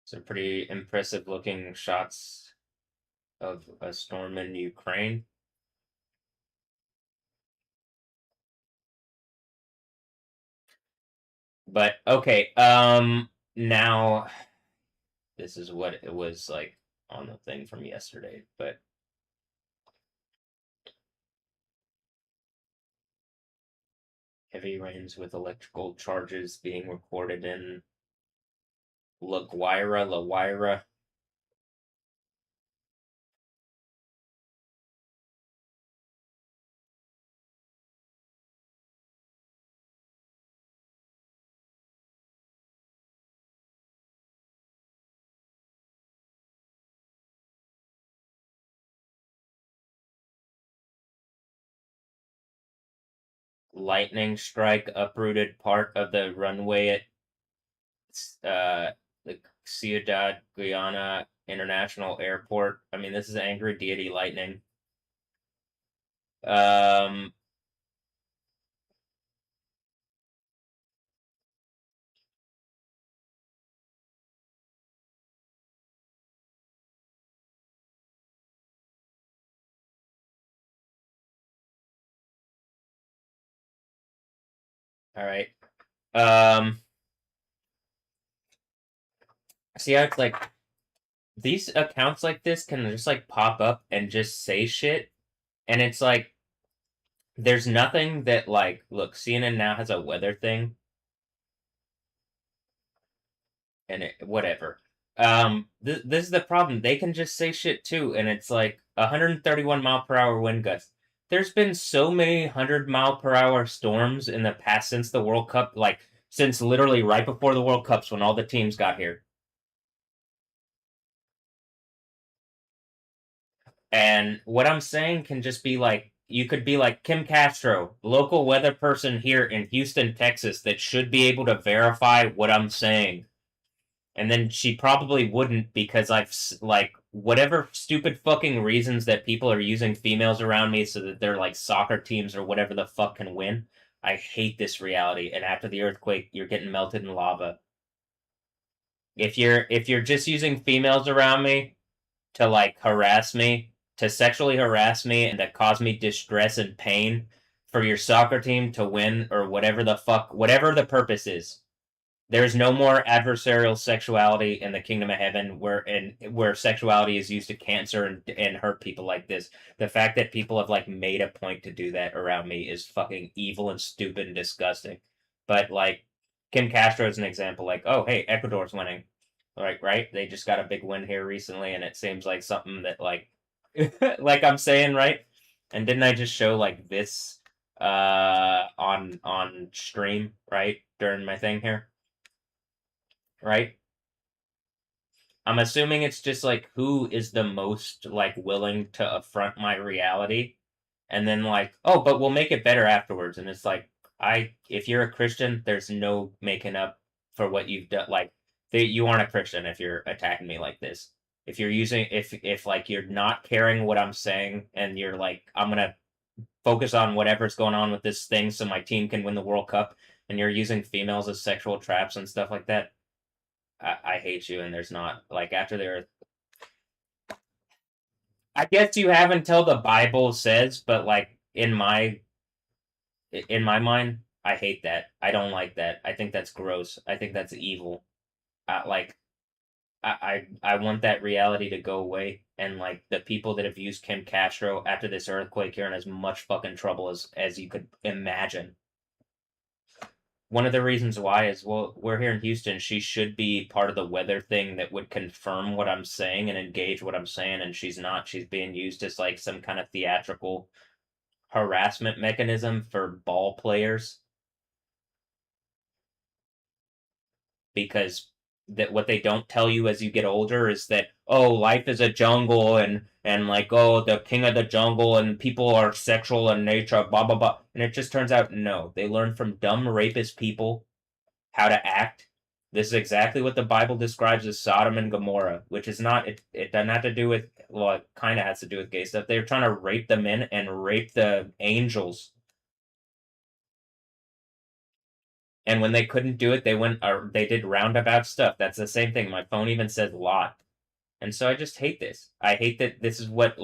Some pretty impressive looking shots of a storm in Ukraine. But okay, now this is what it was like on the thing from yesterday, but heavy rains with electrical charges being recorded in La Guaira. Lightning strike uprooted part of the runway at the Ciudad Guyana International Airport. I mean, this is angry deity lightning. Um, all right. Um, See how it's like these accounts like this can just like pop up and just say shit, and it's like there's nothing that like look. CNN now has a weather thing, and whatever. This is the problem. They can just say shit too, and it's like 131-mile-per-hour wind gusts. There's been so many 100-mile-per-hour storms in the past since the World Cup, like since literally right before the World Cups when all the teams got here. And what I'm saying can just be like, you could be like Kim Castro, local weather person here in Houston, Texas, that should be able to verify what I'm saying. And then she probably wouldn't because I've, like, whatever stupid fucking reasons that people are using females around me so that they're like soccer teams or whatever the fuck can win. I hate this reality. And after the earthquake, you're getting melted in lava. If you're just using females around me, to like harass me, to sexually harass me, and to cause me distress and pain for your soccer team to win or whatever the fuck, whatever the purpose is. There's no more adversarial sexuality in the kingdom of heaven where sexuality is used to cancer and hurt people like this. The fact that people have like made a point to do that around me is fucking evil and stupid and disgusting. But like Kim Castro is an example, like, oh hey, Ecuador's winning. Like, right? They just got a big win here recently, and it seems like something that like like I'm saying, right? And didn't I just show like this on stream, right? During my thing here, right? I'm assuming it's just like who is the most like willing to affront my reality, and then like, oh, but we'll make it better afterwards. And it's like, if you're a Christian, there's no making up for what you've done. Like, you aren't a Christian if you're attacking me like this. If you're using, if like you're not caring what I'm saying, and you're like, I'm gonna focus on whatever's going on with this thing so my team can win the World Cup, and you're using females as sexual traps and stuff like that. I hate you, and there's not like after there. I guess you have until the Bible says, but like in my mind, I hate that. I don't like that. I think that's gross. I think that's evil. Like I want that reality to go away, and like the people that have used Kim Castro after this earthquake are in as much fucking trouble as you could imagine. One of the reasons why is, well, we're here in Houston. She should be part of the weather thing that would confirm what I'm saying and engage what I'm saying, and she's not. She's being used as like some kind of theatrical harassment mechanism for ball players because that what they don't tell you as you get older is that, oh, life is a jungle, and like, oh, the king of the jungle and people are sexual in nature, blah blah blah, and it just turns out no, they learn from dumb rapist people how to act. This is exactly what the Bible describes as Sodom and Gomorrah, which is not, it doesn't have to do with, well, it kind of has to do with gay stuff. They're trying to rape the men and rape the angels. And when they couldn't do it, they went, or they did roundabout stuff. That's the same thing. My phone even says lot. And so I just hate this. I hate that this is what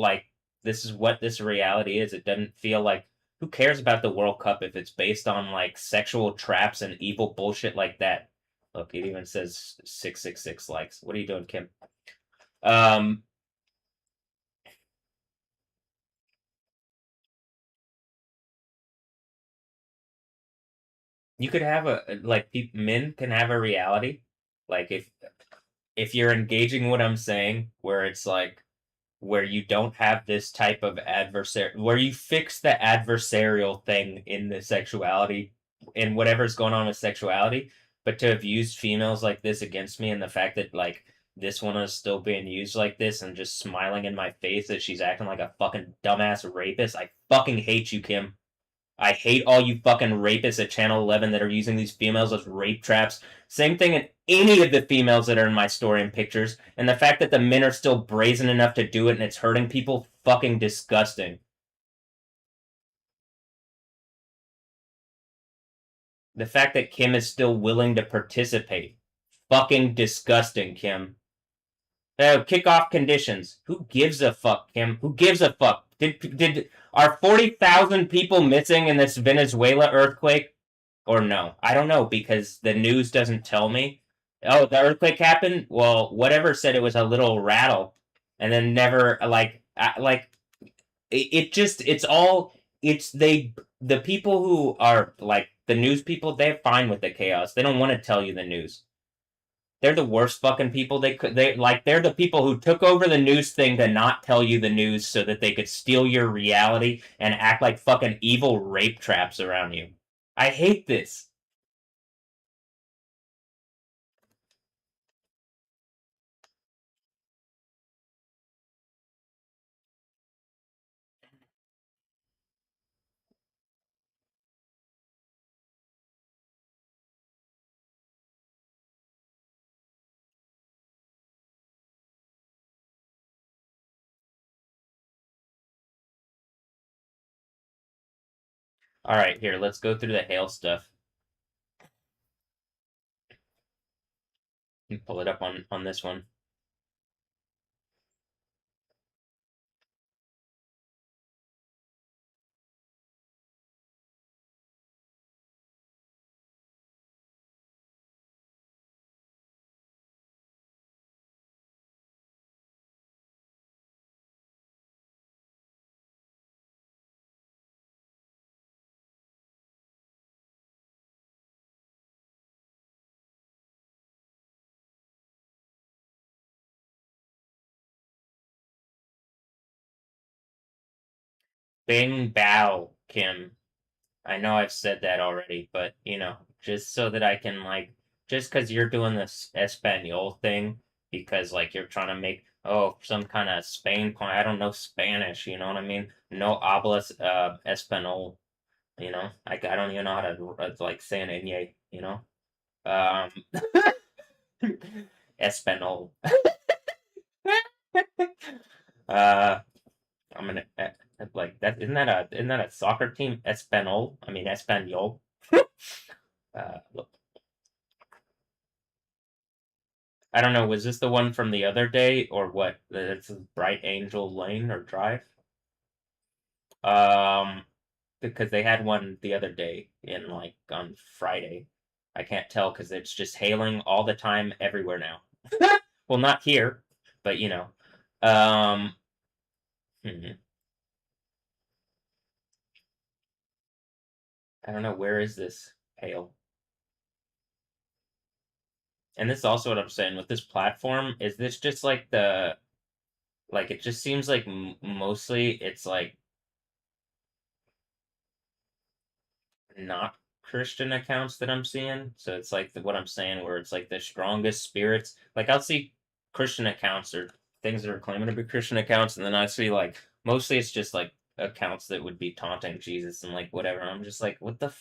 this reality is. It doesn't feel like, who cares about the World Cup if it's based on like sexual traps and evil bullshit like that? Look, it even says 666 likes. What are you doing, Kim? Um, you could have a like men can have a reality. Like if you're engaging what I'm saying, where it's like where you don't have this type of adversary, where you fix the adversarial thing in the sexuality, in whatever's going on with sexuality, but to have used females like this against me and the fact that like this one is still being used like this and just smiling in my face that she's acting like a fucking dumbass rapist, I fucking hate you, Kim. I hate all you fucking rapists at Channel 11 that are using these females as rape traps. Same thing in any of the females that are in my story and pictures. And the fact that the men are still brazen enough to do it and it's hurting people, fucking disgusting. The fact that Kim is still willing to participate, fucking disgusting, Kim. Kickoff conditions. Who gives a fuck, Kim? Who gives a fuck? Did are 40,000 people missing in this Venezuela earthquake? Or no? I don't know because the news doesn't tell me. Oh, the earthquake happened? Well, whatever said it was a little rattle, and then never like it just it's all it's they the people who are like the news people, they're fine with the chaos. They don't want to tell you the news. They're the worst fucking people. They're the people who took over the news thing to not tell you the news so that they could steal your reality and act like fucking evil rape traps around you. I hate this. All right, here, let's go through the hail stuff and pull it up on this one. Bing Bao, Kim. I know I've said that already, but just so that I can like, just because you're doing this Espanol thing, because like you're trying to make some kind of Spain point. I don't know Spanish, you know what I mean? No hablas Espanol, I don't even know how to like say an enye, Um, Espanol. uh, I'm gonna like that. Isn't that a soccer team? Espanol. I mean Espanol. Look, I don't know. Was this the one from the other day or what? It's Bright Angel Lane or Drive. Um, because they had one the other day in like on Friday. I can't tell because it's just hailing all the time everywhere now. Well, not here, but you know. Um, hmm, I don't know, where is this hail? And this is also what I'm saying with this platform. Is this just like the like it just seems like mostly it's like not Christian accounts that I'm seeing. So it's like what I'm saying, where it's like the strongest spirits. Like I'll see Christian accounts or things that are claiming to be Christian accounts, and then I see like mostly it's just like accounts that would be taunting Jesus and like whatever. And I'm just like, what the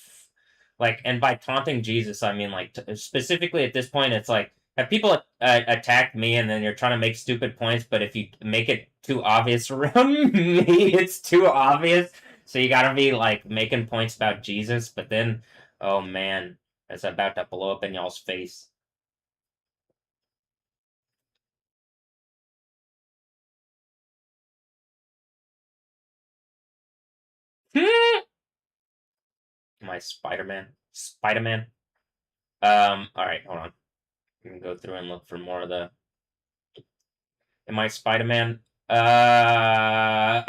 like, and by taunting Jesus, I mean like specifically at this point, it's like have people attacked me, and then you're trying to make stupid points, but if you make it too obvious around me, it's too obvious. So you gotta be like making points about Jesus, but then, oh man, it's about to blow up in y'all's face. My Spider-Man, Spider-Man. All right, hold on. We can go through and look for more of the. Am I Spider-Man? Uh,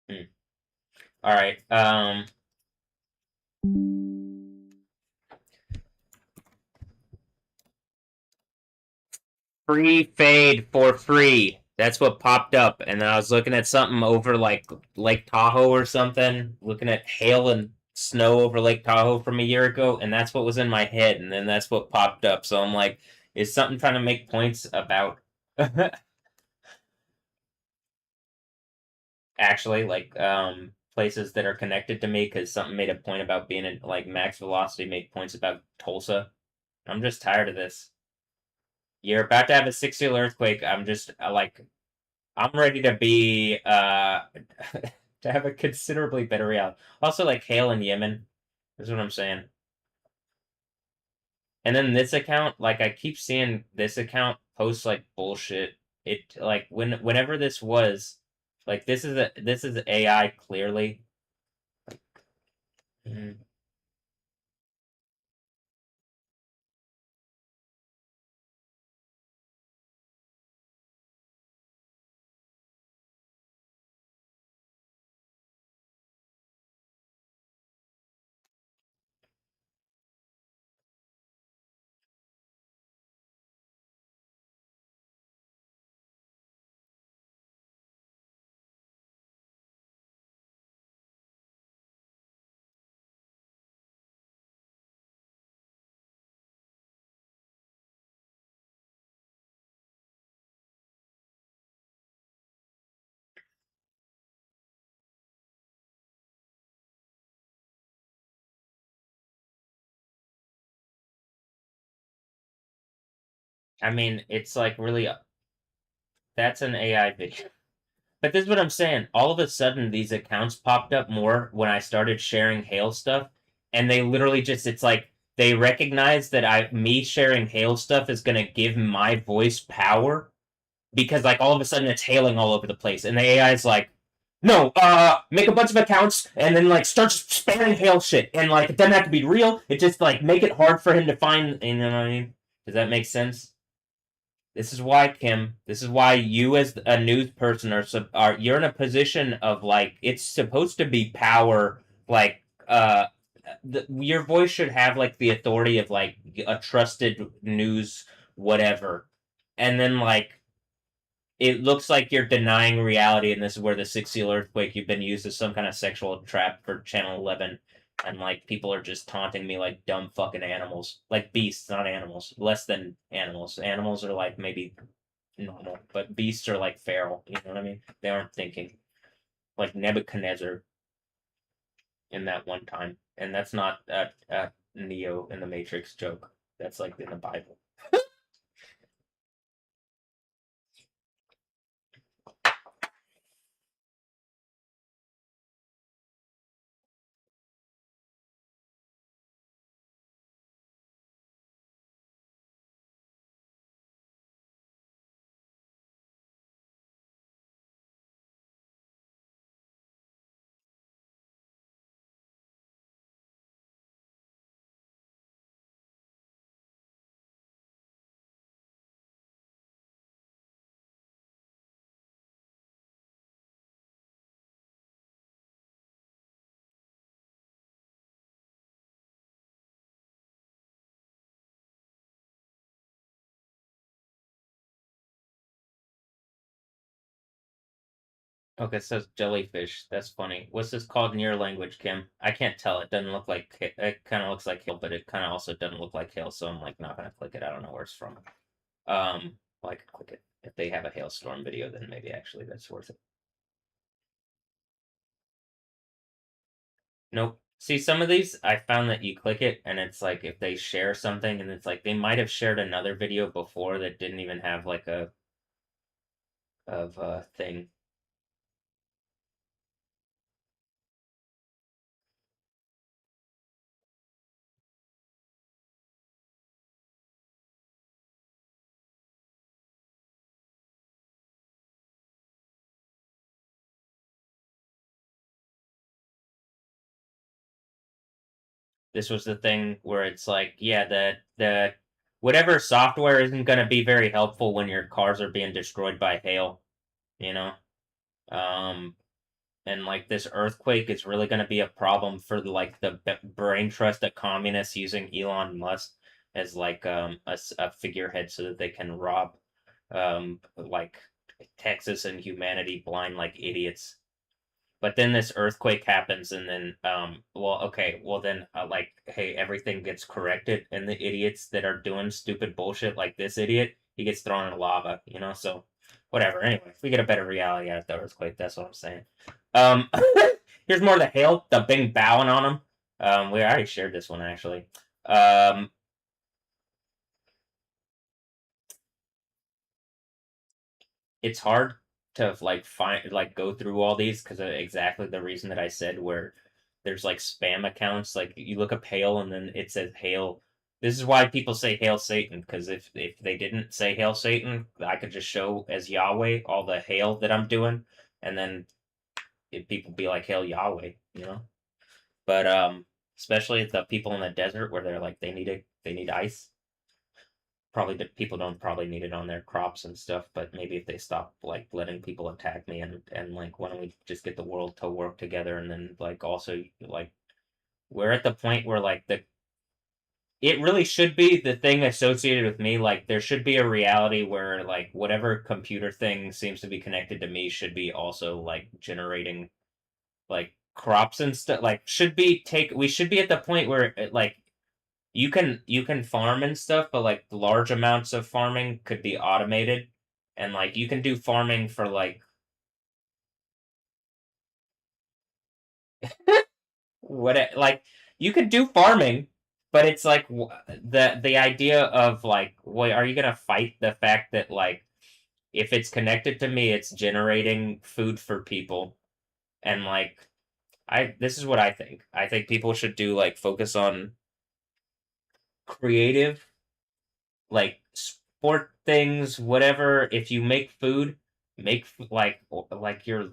hmm. All right. Free fade for free. That's what popped up, and then I was looking at something over like Lake Tahoe or something, looking at hail and snow over Lake Tahoe from a year ago, and that's what was in my head, and then that's what popped up. So I'm like, is something trying to make points about actually like places that are connected to me? Because something made a point about being in like max velocity, make points about Tulsa. I'm just tired of this. You're about to have a 6-year earthquake. I'm just like I'm ready to be to have a considerably better reality. Also, like hail in Yemen is what I'm saying. And then this account, like I keep seeing this account post like bullshit. It like whenever this was, like this is AI clearly. Mhm. I mean, it's like really that's an AI video. But this is what I'm saying. All of a sudden, these accounts popped up more when I started sharing hail stuff, and they literally just it's like they recognize that I me sharing hail stuff is gonna give my voice power because like all of a sudden it's hailing all over the place, and the AI is like, no, make a bunch of accounts and then like start spamming hail shit, and like it doesn't have to be real. It just like make it hard for him to find. You know what I mean? Does that make sense? This is why, Kim. This is why you, as a news person, are you're in a position of like it's supposed to be power. Like, your voice should have like the authority of like a trusted news whatever, and then like it looks like you're denying reality, and this is where the 6 seal earthquake you've been used as some kind of sexual trap for Channel 11, and like people are just taunting me like dumb fucking animals, like beasts, not animals, less than animals. Animals are like maybe normal, but beasts are like feral. You know what I mean? They aren't thinking like Nebuchadnezzar in that one time, and that's not a Neo in the Matrix joke. That's like in the Bible. Okay, it says jellyfish. That's funny. What's this called in your language, Kim? I can't tell. It doesn't look like it. Kind of looks like hail, but it kind of also doesn't look like hail. So I'm like not gonna click it. I don't know where it's from. Well, I could click it. If they have a hailstorm video, then maybe actually that's worth it. Nope. See, some of these I found that you click it and it's like if they share something and it's like they might have shared another video before that didn't even have like a thing. This was the thing where it's like, yeah, the whatever software isn't going to be very helpful when your cars are being destroyed by hail, you know. Um, and like this earthquake is really going to be a problem for like the brain trust of communists using Elon Musk as like a figurehead so that they can rob like Texas and humanity blind like idiots. But then this earthquake happens, and then, well, okay, well then, like, hey, everything gets corrected, and the idiots that are doing stupid bullshit, like this idiot, he gets thrown in lava, you know. So, whatever. Anyway, we get a better reality out of the earthquake. That's what I'm saying. Um, here's more of the hail, the bing bowing on them. We already shared this one actually. Um, it's hard to like find like go through all these because of exactly the reason that I said where there's like spam accounts like you look up hail and then it says hail. This is why people say hail Satan because if they didn't say hail Satan, I could just show as Yahweh all the hail that I'm doing, and then people be like hail Yahweh, you know. But especially the people in the desert where they're like they need ice probably people don't probably need it on their crops and stuff, but maybe if they stop like letting people attack me and like why don't we just get the world to work together and then like also like we're at the point where like the it really should be the thing associated with me like there should be a reality where like whatever computer thing seems to be connected to me should be also like generating like crops and stuff like should be take we should be at the point where like you can farm and stuff, but like large amounts of farming could be automated, and like you can do farming for like what like you could do farming, but it's like the idea of like, what are you gonna fight the fact that like if it's connected to me, it's generating food for people, and like I this is what I think. I think people should do like focus on creative like sport things, whatever. If you make food, make like your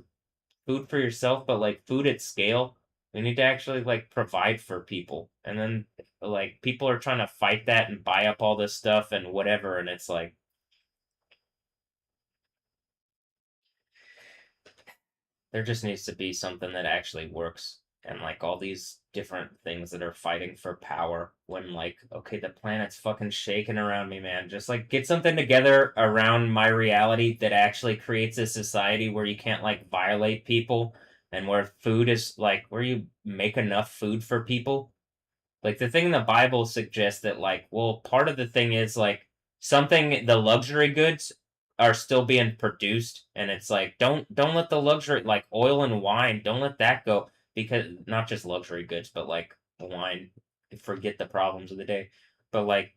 food for yourself, but like food at scale. We need to actually like provide for people, and then like people are trying to fight that and buy up all this stuff and whatever, and it's like there just needs to be something that actually works. And like all these different things that are fighting for power when like, okay, the planet's fucking shaking around me, man. Just like get something together around my reality that actually creates a society where you can't like violate people and where food is like where you make enough food for people like the thing in the Bible suggests that like, well, part of the thing is like something the luxury goods are still being produced and it's like don't let the luxury like oil and wine, don't let that go because not just luxury goods, but like wine, forget the problems of the day. But like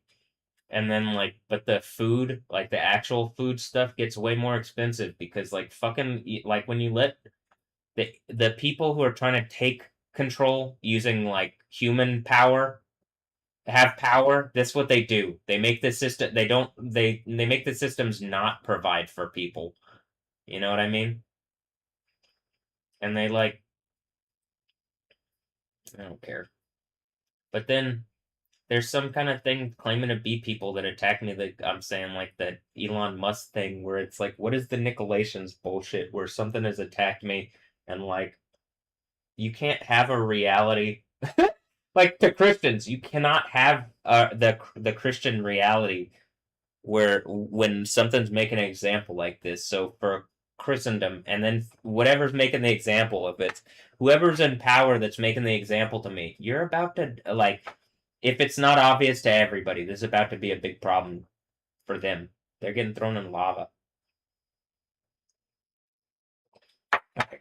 and then like but the food, like the actual food stuff gets way more expensive because like fucking like when you let the people who are trying to take control using like human power have power. That's what they do. They make the system. They don't. They make the systems not provide for people. You know what I mean? And they like. I don't care. But then there's some kind of thing claiming to be people that attack me. That I'm saying like that Elon Musk thing where it's like, what is the Nicolations bullshit? Where something has attacked me and like you can't have a reality. Like to Christians, you cannot have the Christian reality where when something's making an example like this. So for Christendom, and then whatever's making the example, if it's whoever's in power that's making the example to me, you're about to like, if it's not obvious to everybody, this is about to be a big problem for them. They're getting thrown in lava. Okay.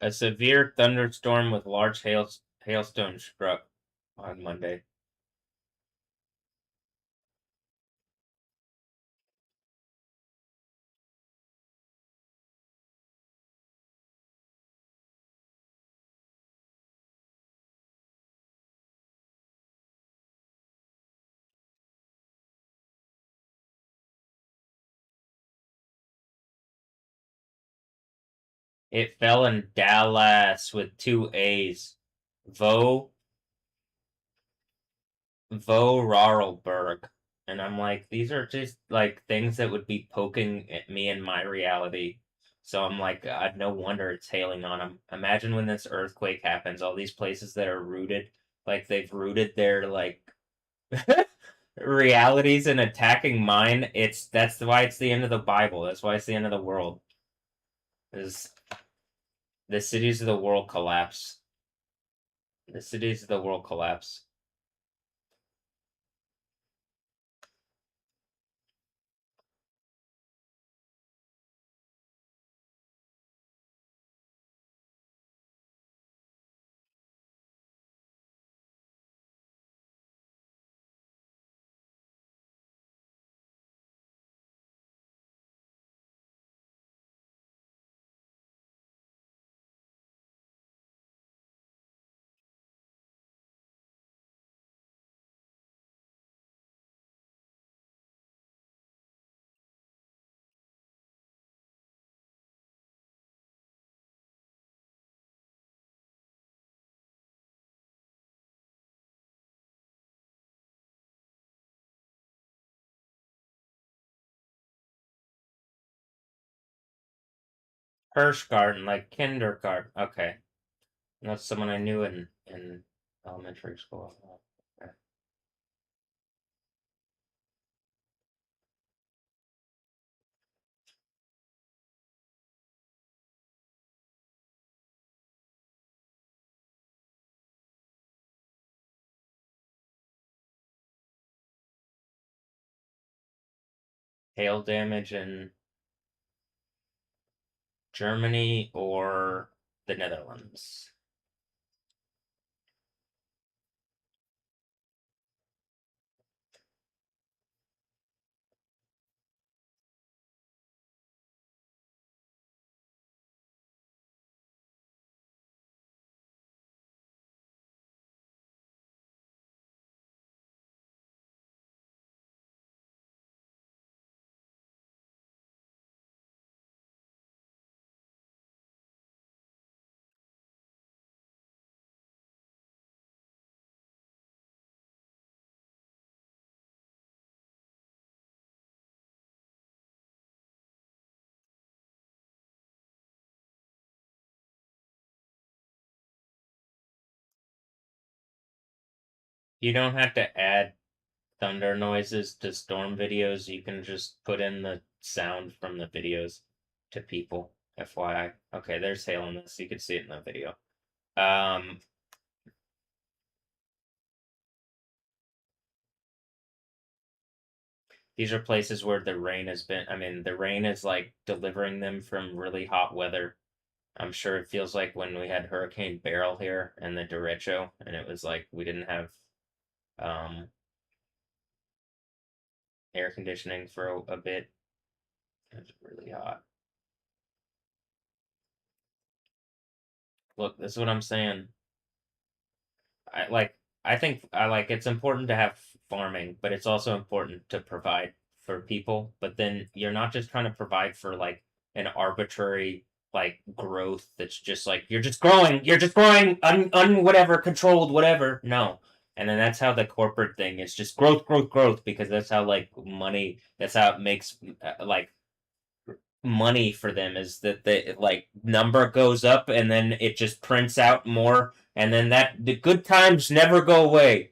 A severe thunderstorm with large hailstones struck on Monday. It fell in Dallas with two A's. Vo Vorarlberg. And I'm like, these are just like things that would be poking at me in my reality. So I'm like, no wonder it's hailing on them. Imagine when this earthquake happens, all these places that are rooted, like they've rooted their like realities and attacking mine. That's why it's the end of the Bible. That's why it's the end of the world. Is the cities of the world collapse. The cities of the world collapse. Hirschgarten, like kindergarten. Okay. That's someone I knew in elementary school. Okay. Hail damage in Germany or the Netherlands. You don't have to add thunder noises to storm videos. You can just put in the sound from the videos to people. FYI. Okay, there's hail in this. You can see it in the video. Um, these are places where the rain has been. I mean, the rain is like delivering them from really hot weather. I'm sure it feels like when we had Hurricane Beryl here and the derecho, and it was like we didn't have um, air conditioning for a bit. It was really hot. Look, this is what I'm saying. I like I think I like it's important to have farming, but it's also important to provide for people. But then you're not just trying to provide for like an arbitrary like growth that's just like you're just growing un whatever controlled whatever. No. And then that's how the corporate thing is just growth, growth, growth because that's how like money that's how it makes like money for them is that the like number goes up and then it just prints out more, and then the good times never go away.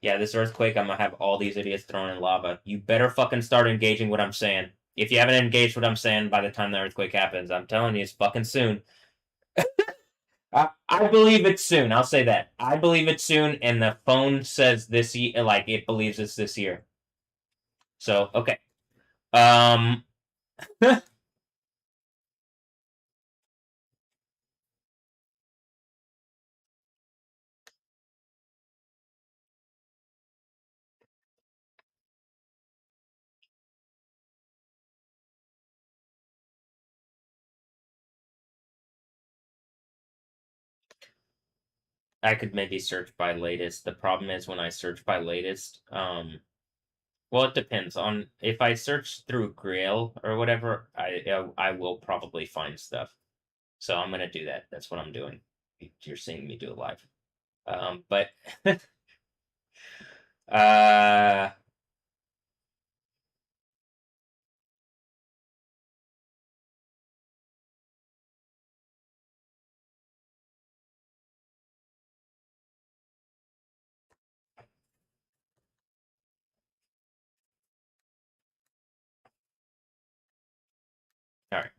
Yeah, this earthquake, I'm gonna have all these idiots thrown in lava. You better fucking start engaging what I'm saying. If you haven't engaged what I'm saying by the time the earthquake happens, I'm telling you, it's fucking soon. I believe it's soon. I'll say that. I believe it's soon, and the phone says this year, like it believes it's this year. So okay. Um, I could maybe search by latest. The problem is when I search by latest, well, it depends on if I search through Grail or whatever. I will probably find stuff. So I'm gonna do that. That's what I'm doing. You're seeing me do it live. But uh, all right.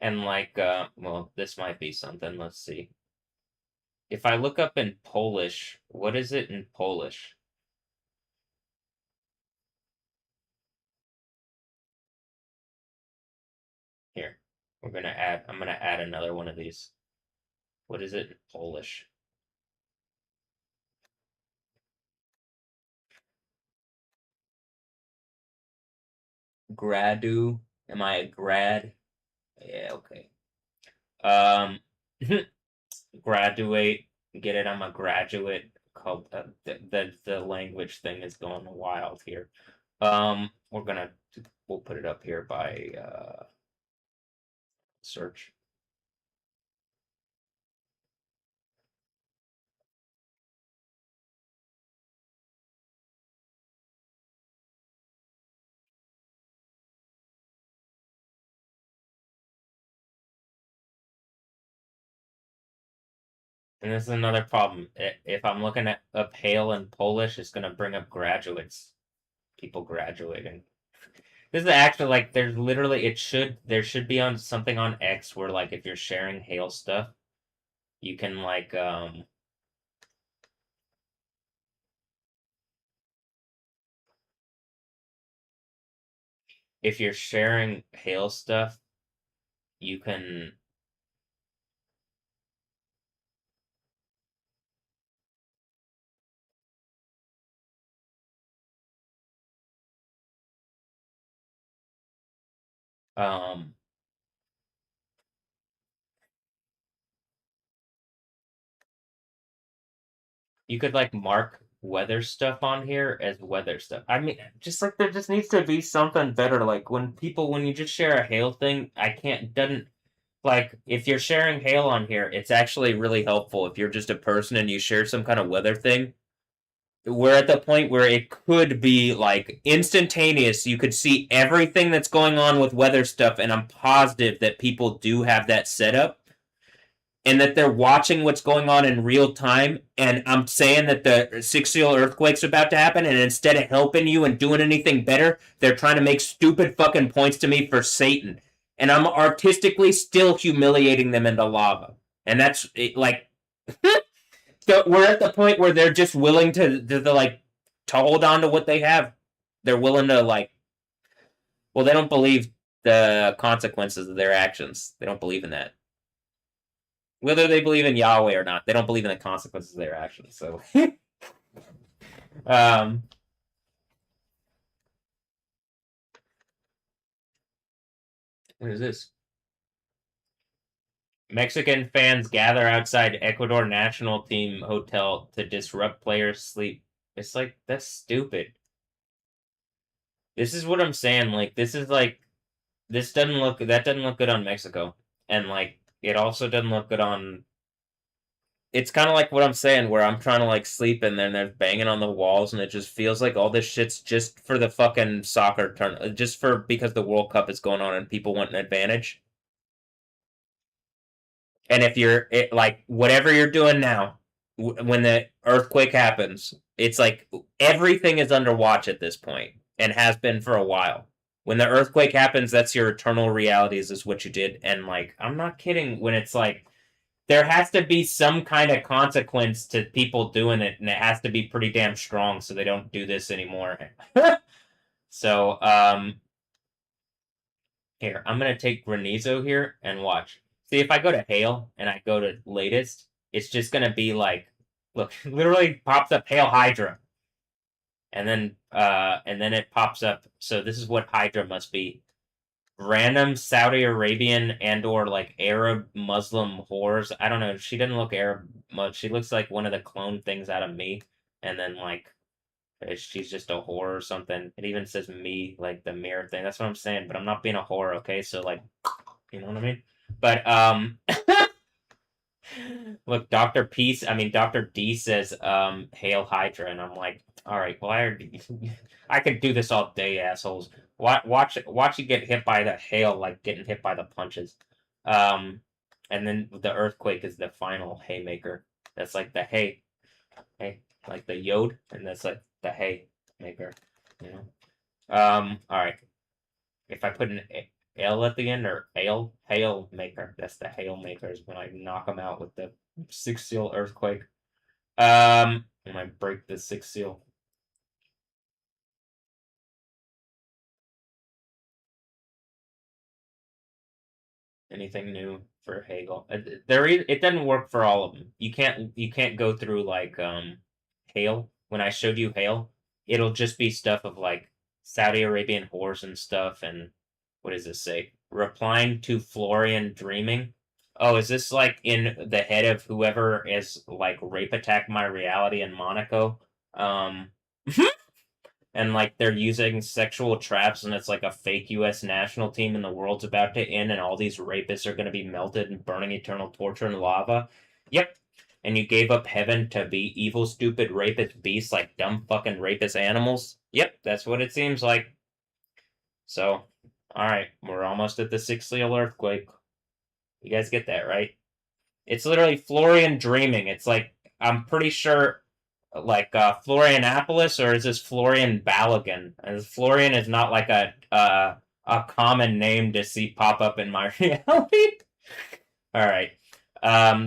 And like, well, this might be something. Let's see. If I look up in Polish, what is it in Polish? Here, I'm gonna add another one of these. What is it in Polish? Gradu. Am I a grad? Yeah, okay. Um, graduate. Get it? I'm a graduate. Called the language thing is going wild here. We're gonna we'll put it up here by search. And this is another problem. If I'm looking at up Hale in Polish, it's gonna bring up graduates, people graduating. This is actually like there's literally there should be on something on X where like if you're sharing Hale stuff, you can like if you're sharing Hale stuff, you can um you could like mark weather stuff on here as weather stuff. I mean, just like there just needs to be something better. Like when you just share a hail thing, I can't doesn't like if you're sharing hail on here, it's actually really helpful if you're just a person and you share some kind of weather thing. We're at the point where it could be like instantaneous. You could see everything that's going on with weather stuff, and I'm positive that people do have that set up and that they're watching what's going on in real time. And I'm saying that the six-seal earthquake's about to happen, and instead of helping you and doing anything better, they're trying to make stupid fucking points to me for Satan. And I'm artistically still humiliating them into lava. And that's like, so we're at the point where they're just willing to like to hold on to what they have. They're willing to like, well, they don't believe the consequences of their actions. They don't believe in that. Whether they believe in Yahweh or not, they don't believe in the consequences of their actions. So, um, what is this? Mexican fans gather outside Ecuador national team hotel to disrupt players' sleep. It's like that's stupid. This is what I'm saying. Like this is like this doesn't look that doesn't look good on Mexico, and like it also doesn't look good on it's kind of like what I'm saying, where I'm trying to like sleep and then they're banging on the walls, and it just feels like all this shit's just for the fucking soccer turn, just for because the World Cup is going on and people want an advantage. And if you're like whatever you're doing now, when the earthquake happens, it's like everything is under watch at this point and has been for a while. When the earthquake happens, that's your eternal realities is what you did. And like, I'm not kidding when it's like there has to be some kind of consequence to people doing it, and it has to be pretty damn strong so they don't do this anymore. So, here, I'm gonna take Granizo here and watch. See if I go to Hail and I go to latest, it's just gonna be like, look, literally pops up Hail Hydra, and then it pops up. So this is what Hydra must be: random Saudi Arabian and or like Arab Muslim whores. I don't know. She didn't look Arab much. She looks like one of the clone things out of me, and then like she's just a whore or something. It even says me, like the mirror thing. That's what I'm saying. But I'm not being a whore, okay? So like, you know what I mean? But look, Doctor Peace. I mean, Doctor D says, "Hail Hydra," and I'm like, all right, well, I could do this all day, assholes. Watch you get hit by the hail, like getting hit by the punches. Um, and then the earthquake is the final haymaker. That's like the hey, like the yod, and that's like the hay maker. You know. All right. If I put an L at the end or hail maker, that's the hail makers when I knock them out with the six seal earthquake. When I break the six seal. Anything new for Hegel? It doesn't work for all of them. You can't go through like Hail. When I showed you Hail, it'll just be stuff of like Saudi Arabian whores and stuff. And what does this say? Replying to Florian dreaming. Oh, is this like in the head of whoever is like rape attack my reality in Monaco? Um, and like they're using sexual traps, and it's like a fake U.S. national team, and the world's about to end, and all these rapists are going to be melted and burning eternal torture in lava. Yep. And you gave up heaven to be evil, stupid, rapist beasts like dumb fucking rapist animals. Yep, that's what it seems like. So, all right, we're almost at the sixth seal earthquake. You guys get that, right? It's literally Florian dreaming. It's like I'm pretty sure like Florianopolis, or is this Florian Balogun? And Florian is not like a common name to see pop up in my reality. All right.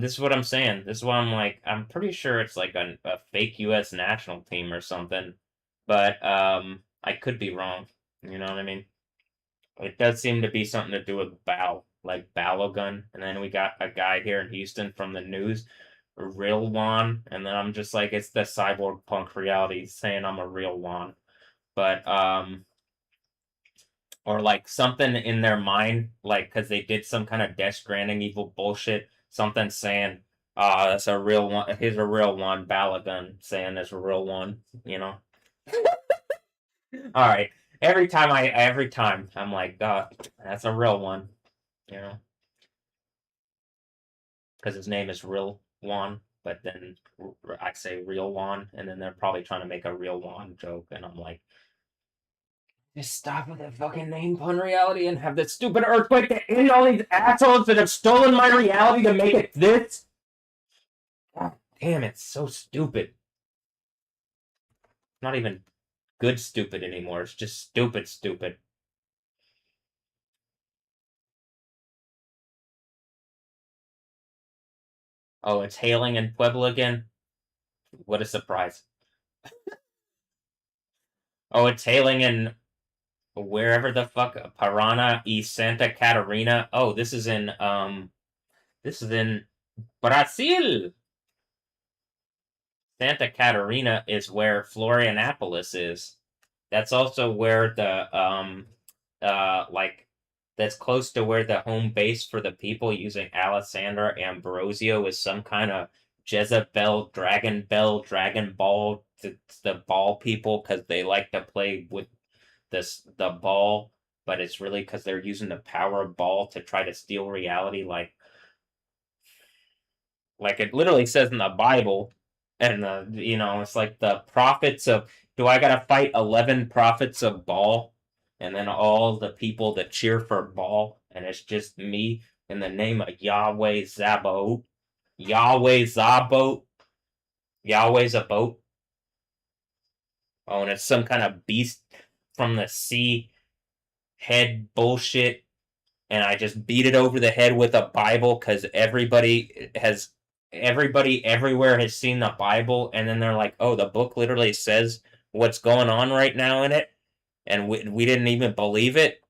This is what I'm saying. This is why I'm like, I'm pretty sure it's like a fake U.S. national team or something, but I could be wrong. You know what I mean? It does seem to be something to do with like Balogun. And then we got a guy here in Houston from the news, real Juan. And then I'm just like, it's the cyborg punk reality saying I'm a real Juan. But, or like something in their mind, like, because they did some kind of Death Stranding evil bullshit, something saying, that's a real one. Here's a real one, Balogun saying there's a real one, you know? All right. Every time I'm like, that's a real one, you know, because his name is Real Juan, but then I say Real Juan, and then they're probably trying to make a Real Juan joke, and I'm like, just stop with that fucking name pun reality and have that stupid earthquake to end all these assholes that have stolen my reality to make it this. God damn, it's so stupid. Not even good stupid anymore. It's just stupid stupid. Oh, it's hailing in Puebla again. What a surprise. Oh, it's hailing in wherever the fuck Parana y Santa Catarina. Oh, this is in Brazil. Santa Catarina is where Florianopolis is. That's also where the like that's close to where the home base for the people using Alessandra Ambrosio is some kind of Jezebel, Dragon Ball, the ball people because they like to play with the ball, but it's really because they're using the power of ball to try to steal reality. Like Like it literally says in the Bible, and it's like the prophets of. Do I gotta fight 11 prophets of Baal, and then all the people that cheer for Baal, and it's just me in the name of Yahweh Zabaoth, Yahweh Zabaoth, Yahweh's a boat. Oh, and it's some kind of beast from the sea head bullshit, and I just beat it over the head with a Bible because everybody everywhere has seen the Bible, and then they're like, "Oh, the book literally says what's going on right now in it," and we didn't even believe it.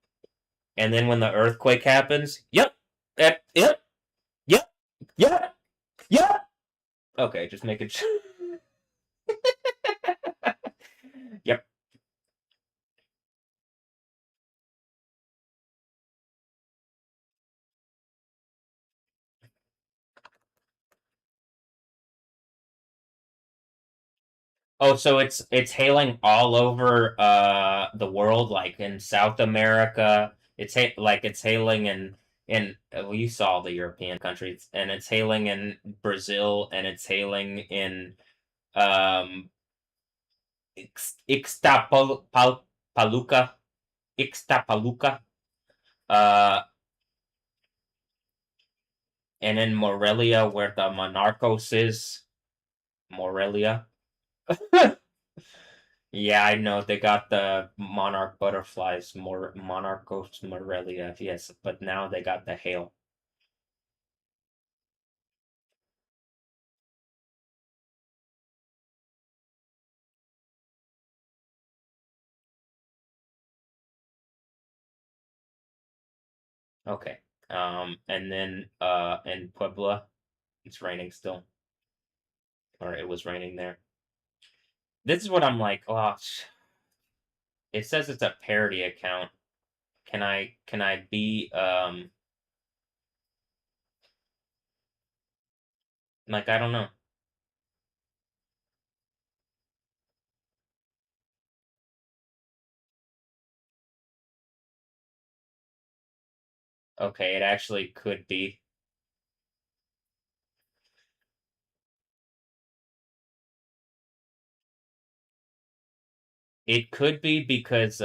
And then when the earthquake happens, yep, yep, yep, yep, yep. Okay, just making sure. Yep. Oh, so it's hailing all over the world, like in South America. It's hailing in well, you saw the European countries, and it's hailing in Brazil, and it's hailing in um Ixtapaluca, Ixtapaluca, uh, and in Morelia, where the Monarchos is. Morelia. Yeah, I know they got the monarch butterflies, more Monarchos Morelia, yes, but now they got the hail. Okay. And then in Puebla, it's raining still, or it was raining there. This is what I'm like. Oh, it says it's a parody account. Can I be like I don't know. Okay, it actually could be. It could be because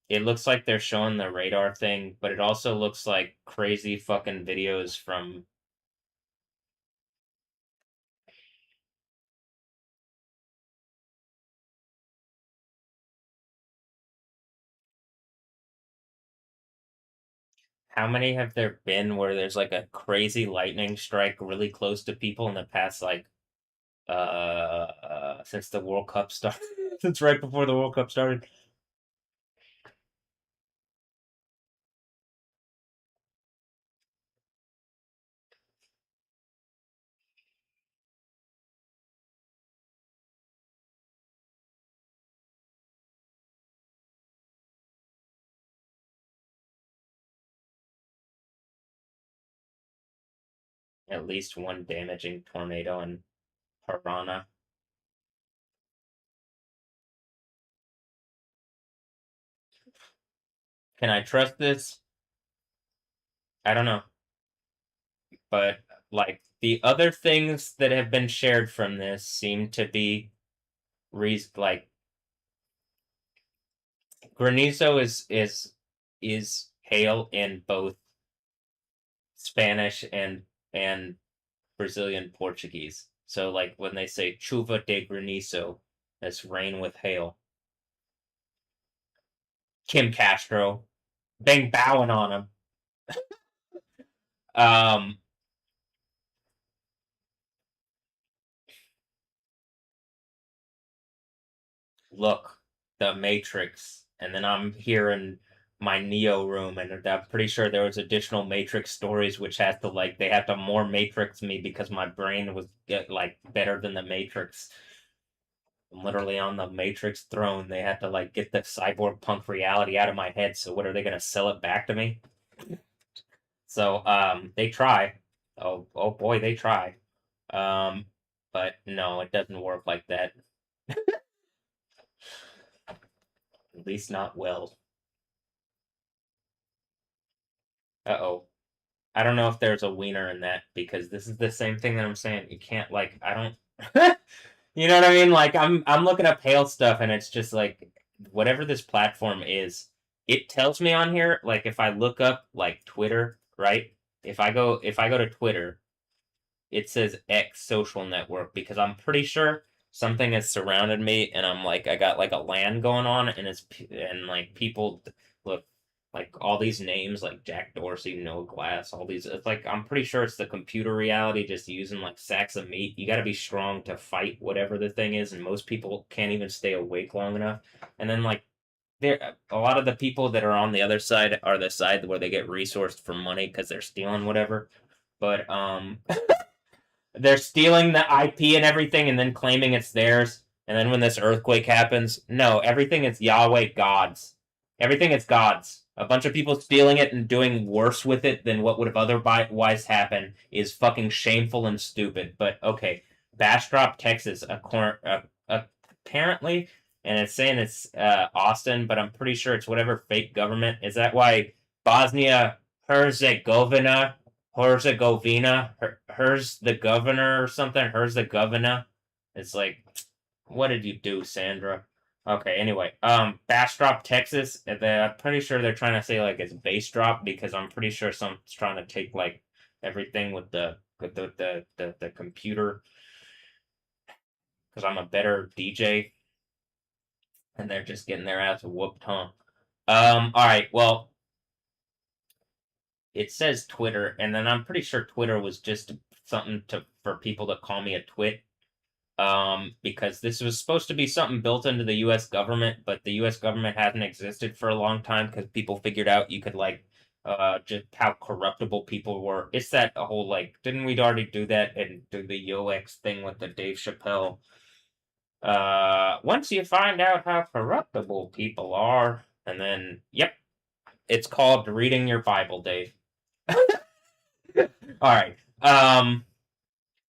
it looks like they're showing the radar thing, but it also looks like crazy fucking videos from. How many have there been where there's like a crazy lightning strike really close to people in the past, like since the World Cup started? Since right before the World Cup started. At least one damaging tornado in Piranha. Can I trust this? I don't know. But like the other things that have been shared from this seem to be like granizo is hail in both Spanish and Brazilian Portuguese. So like when they say chuva de granizo, that's rain with hail. Kim Castro, bang bowing on him. Um, Look, the Matrix, and then I'm here in my Neo room, and I'm pretty sure there was additional Matrix stories which had to like they had to more Matrix me because my brain was like better than the Matrix. I'm literally on the Matrix throne. They had to like get the cyborg punk reality out of my head. So what are they gonna sell it back to me? So they try. Oh boy, they try. Um, but no, it doesn't work like that. At least not well. Uh oh. I don't know if there's a wiener in that because this is the same thing that I'm saying. You can't like I don't you know what I mean? Like I'm looking up Hale stuff and it's just like whatever this platform is, it tells me on here like if I look up like Twitter, right? If I go to Twitter, it says X social network because I'm pretty sure something has surrounded me and I'm like I got like a land going on and and like people look like all these names like Jack Dorsey, No Glass, all these it's like I'm pretty sure it's the computer reality just using like sacks of meat. You got to be strong to fight whatever the thing is and most people can't even stay awake long enough. And then like there a lot of the people that are on the other side are the side where they get resourced for money because they're stealing whatever. But they're stealing the IP and everything and then claiming it's theirs. And then when this earthquake happens, no, everything is Yahweh God's. Everything is God's. A bunch of people stealing it and doing worse with it than what would have otherwise happened is fucking shameful and stupid. But okay, Bastrop, Texas, apparently, and it's saying it's Austin, but I'm pretty sure it's whatever fake government. Is that why Bosnia Herzegovina, her's the governor or something. Her's the governor. It's like, what did you do, Sandra? Okay, anyway, Bastrop, Texas. I'm pretty sure they're trying to say like it's bass drop because I'm pretty sure someone's trying to take like everything with the computer because I'm a better DJ and they're just getting their ass whooped, huh? All right, well, it says Twitter, and then I'm pretty sure Twitter was just something to for people to call me a twit. Because this was supposed to be something built into the U.S. government, but the U.S. government hasn't existed for a long time because people figured out you could like just how corruptible people were. It's that whole like, didn't we already do that and do the UX thing with the Dave Chappelle? Once you find out how corruptible people are, and then yep, it's called reading your Bible, Dave. All right.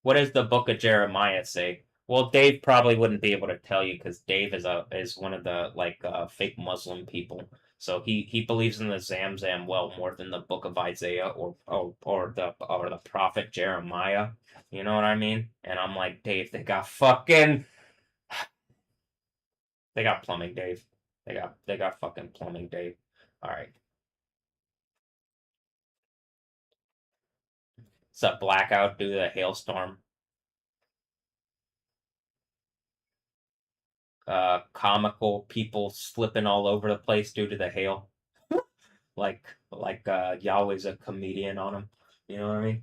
What does the book of Jeremiah say? Well, Dave probably wouldn't be able to tell you because Dave is one of the like fake Muslim people. So he believes in the Zamzam well more than the book of Isaiah or the prophet Jeremiah. You know what I mean? And I'm like, Dave, they got plumbing, Dave. They got fucking plumbing, Dave. All right. It's a blackout due to the hailstorm. Comical people slipping all over the place due to the hail. Like Yahweh's a comedian on him. You know what I mean?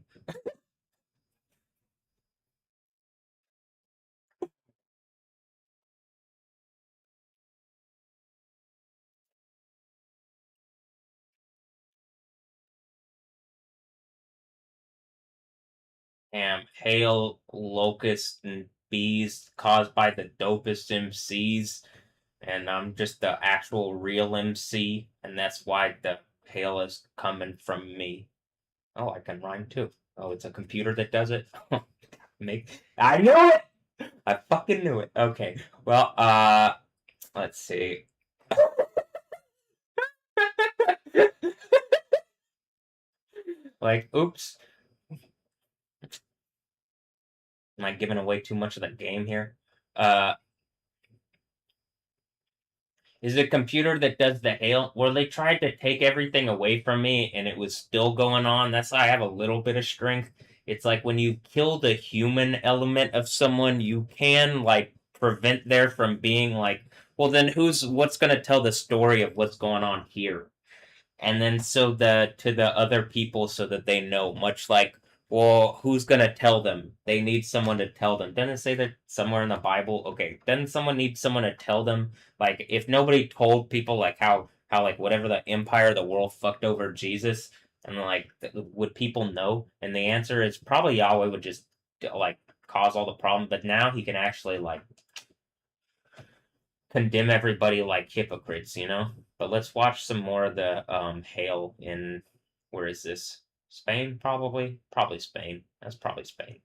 And hail, locusts, and bees caused by the dopest MCs, and I'm just the actual real MC, and that's why the hail is coming from me. Oh, I can rhyme too. Oh, it's a computer that does it. I knew it. I fucking knew it. Okay. Well, let's see. Like, oops, am I giving away too much of the game here? Uh, is it a computer that does the hail? Well, they tried to take everything away from me and it was still going on. That's why I have a little bit of strength. It's like when you kill the human element of someone, you can like prevent there from being like, well, then what's going to tell the story of what's going on here? And then so the to the other people so that they know, much like, well, who's gonna tell them? They need someone to tell them. Doesn't it say that somewhere in the Bible? Okay, then someone needs someone to tell them. Like if nobody told people like how like whatever the empire of the world fucked over Jesus, and like would people know? And the answer is probably Yahweh would just like cause all the problem. But now he can actually like condemn everybody like hypocrites, you know? But let's watch some more of the hail in where is this? Spain, probably? Probably Spain. That's probably Spain.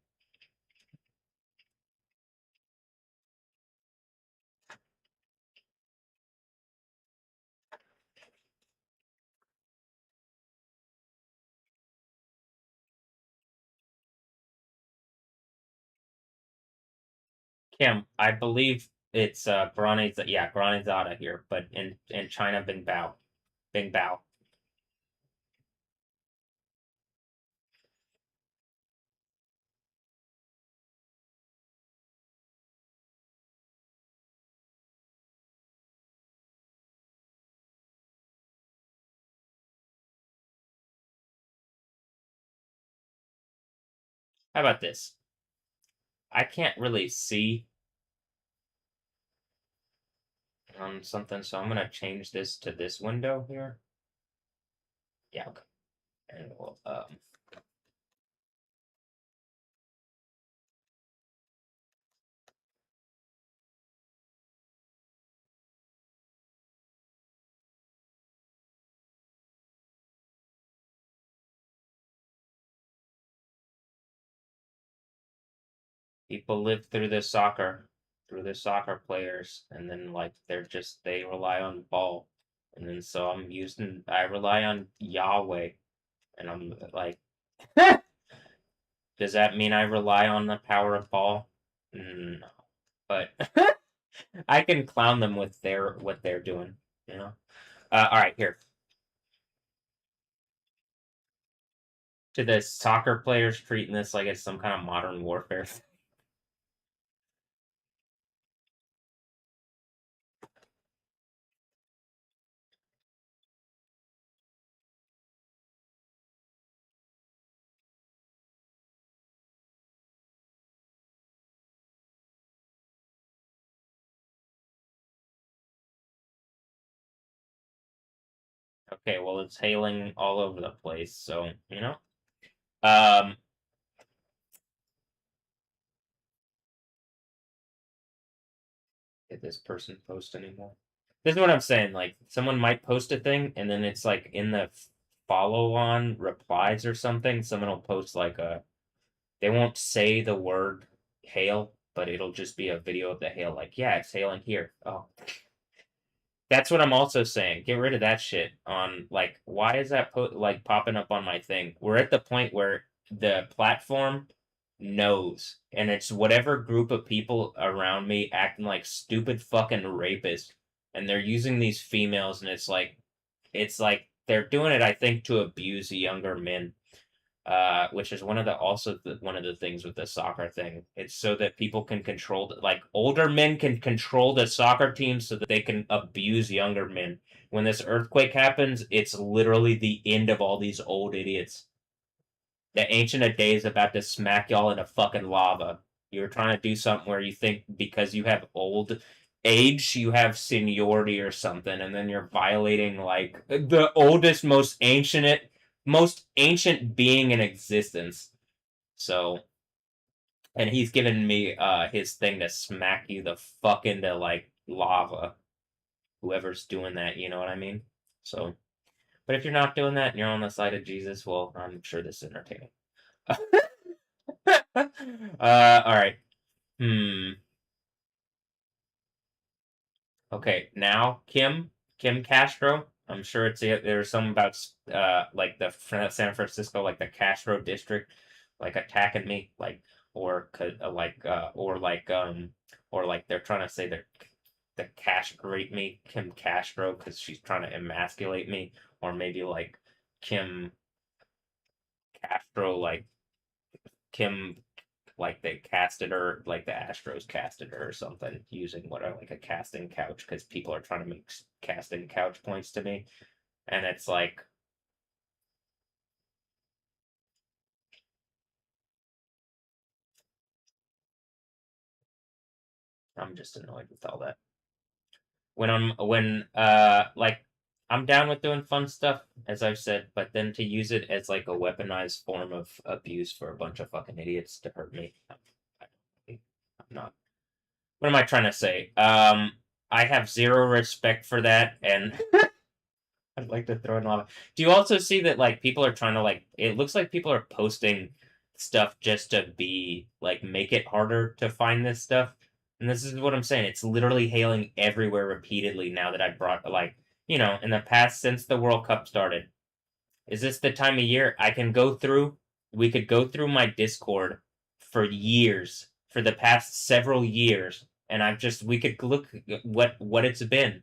Kim, I believe it's Granizada here, but in China, Bing Bao. Bing Bao. How about this? I can't really see on something, so I'm gonna change this to this window here. Yeah, okay. And we'll people live through the soccer players, and then like they rely on ball, and then so I rely on Yahweh, and I'm like, does that mean I rely on the power of ball? No, but I can clown them with their what they're doing, you know. All right, here to the soccer players treating this like it's some kind of modern warfare. Okay, well it's hailing all over the place, so you know. Um, did this person post anymore? This is what I'm saying. Like someone might post a thing, and then it's like in the follow on replies or something. Someone will post like a. They won't say the word hail, but it'll just be a video of the hail. Like, yeah, it's hailing here. Oh, that's what I'm also saying. Get rid of that shit. On like, why is that like popping up on my thing? We're at the point where the platform knows, and it's whatever group of people around me acting like stupid fucking rapists, and they're using these females, and it's like they're doing it. I think to abuse younger men, which is one of the things with the soccer thing. It's so that people can control like older men can control the soccer team so that they can abuse younger men. When this earthquake happens, it's literally the end of all these old idiots. The Ancient of Days about to smack y'all into fucking lava. You're trying to do something where you think because you have old age, you have seniority or something, and then you're violating like the oldest, most ancient being in existence. So, and he's given me his thing to smack you the fuck into like lava. Whoever's doing that, you know what I mean? So, but if you're not doing that and you're on the side of Jesus, well, I'm sure this is entertaining. All right. Hmm. Okay. Now, Kim Castro. I'm sure there's some about like the San Francisco, like the Castro district, like attacking me, like or like they're trying to say they're the castrate me, Kim Castro, because she's trying to emasculate me, or maybe like Kim Castro, like Kim like they casted her, like the Astros casted her or something, using what are like a casting couch because people are trying to make casting couch points to me, and it's like I'm just annoyed with all that. When like I'm down with doing fun stuff, as I've said, but then to use it as like a weaponized form of abuse for a bunch of fucking idiots to hurt me, I'm not. What am I trying to say? I have zero respect for that, and I'd like to throw in lava. Do you also see that like people are trying to like it looks like people are posting stuff just to be like make it harder to find this stuff. And this is what I'm saying. It's literally hailing everywhere repeatedly now that I brought like, you know, in the past since the World Cup started. Is this the time of year I can go through we could go through my Discord for years for the past several years, and we could look at what it's been.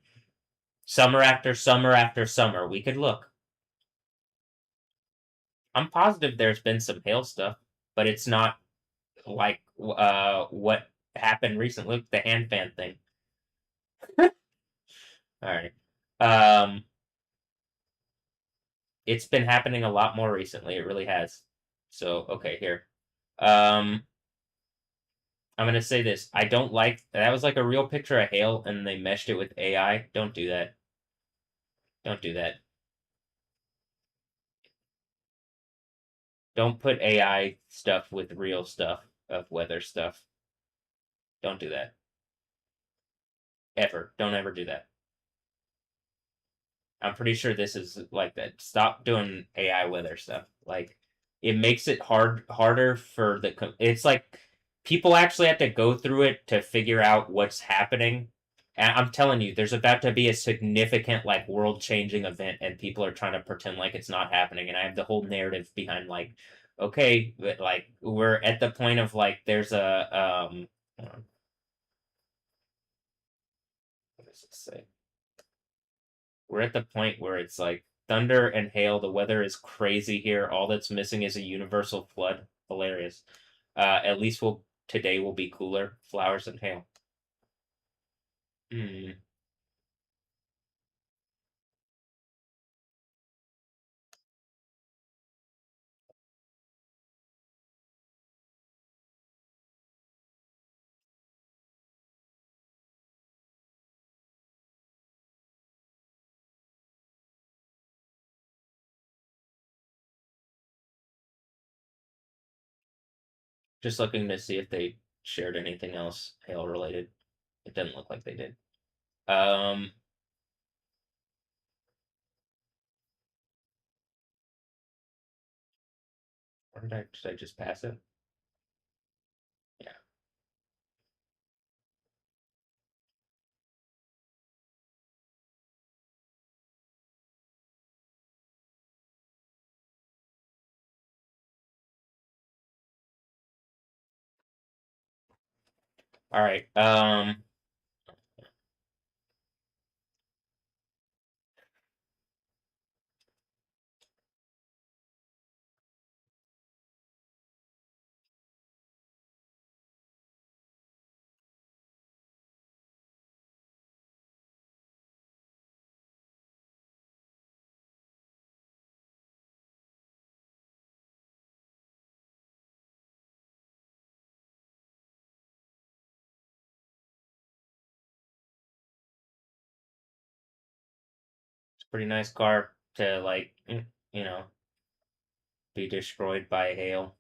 Summer after summer after summer, we could look. I'm positive there's been some hail stuff, but it's not like what happened recently. Look, the hand fan thing. All right. Um, it's been happening a lot more recently. It really has. So okay, here. Um, I'm gonna say this. I don't like that was like a real picture of hail, and they meshed it with AI. Don't do that. Don't do that. Don't put AI stuff with real stuff of weather stuff. Don't do that. Ever. Don't ever do that. I'm pretty sure this is like that. Stop doing AI weather stuff. Like it makes it harder for it's like people actually have to go through it to figure out what's happening. And I'm telling you, there's about to be a significant like world changing event, and people are trying to pretend like it's not happening. And I have the whole narrative behind like, okay, but like we're at the point of like there's a hold on, what does it say? We're at the point where it's like thunder and hail. The weather is crazy here. All that's missing is a universal flood. Hilarious. At least today will be cooler. Flowers and hail. Hmm. Just looking to see if they shared anything else hail related. It doesn't look like they did. Um, or did I just pass it? Yeah. All right. It's a pretty nice car to like, you know, be destroyed by hail.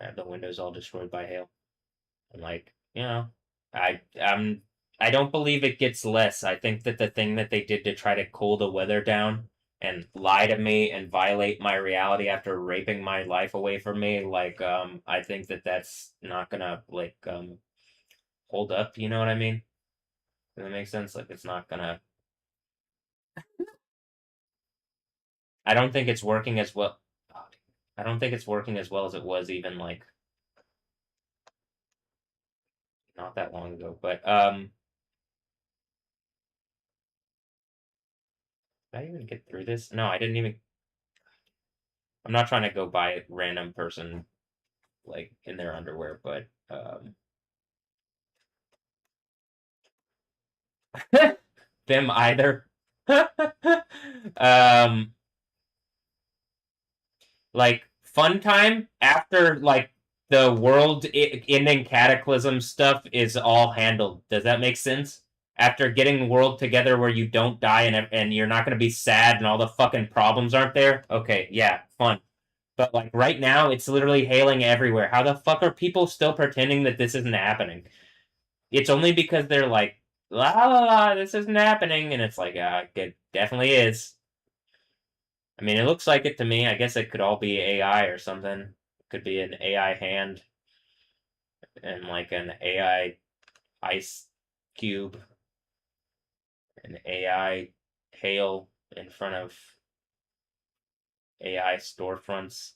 Have the windows all destroyed by hail. And like, I I'm I don't believe it gets less. I think that the thing that they did to try to cool the weather down and lie to me and violate my reality after raping my life away from me, like I think that that's not gonna like hold up, you know what I mean? Does that make sense? Like it's not gonna I don't think it's working as well. I don't think it's working as well as it was even like not that long ago. But did I even get through this? No, I didn't even I'm not trying to go by a random person like in their underwear, but them either. um, like fun time after like the world ending cataclysm stuff is all handled. Does that make sense? After getting the world together where you don't die and you're not going to be sad and all the fucking problems aren't there. Okay, yeah, fun. But like right now, it's literally hailing everywhere. How the fuck are people still pretending that this isn't happening? It's only because they're like, la la la, this isn't happening, and it's like, it definitely is. I mean, it looks like it to me. I guess it could all be AI or something. It could be an AI hand and like an AI ice cube, an AI hail in front of AI storefronts.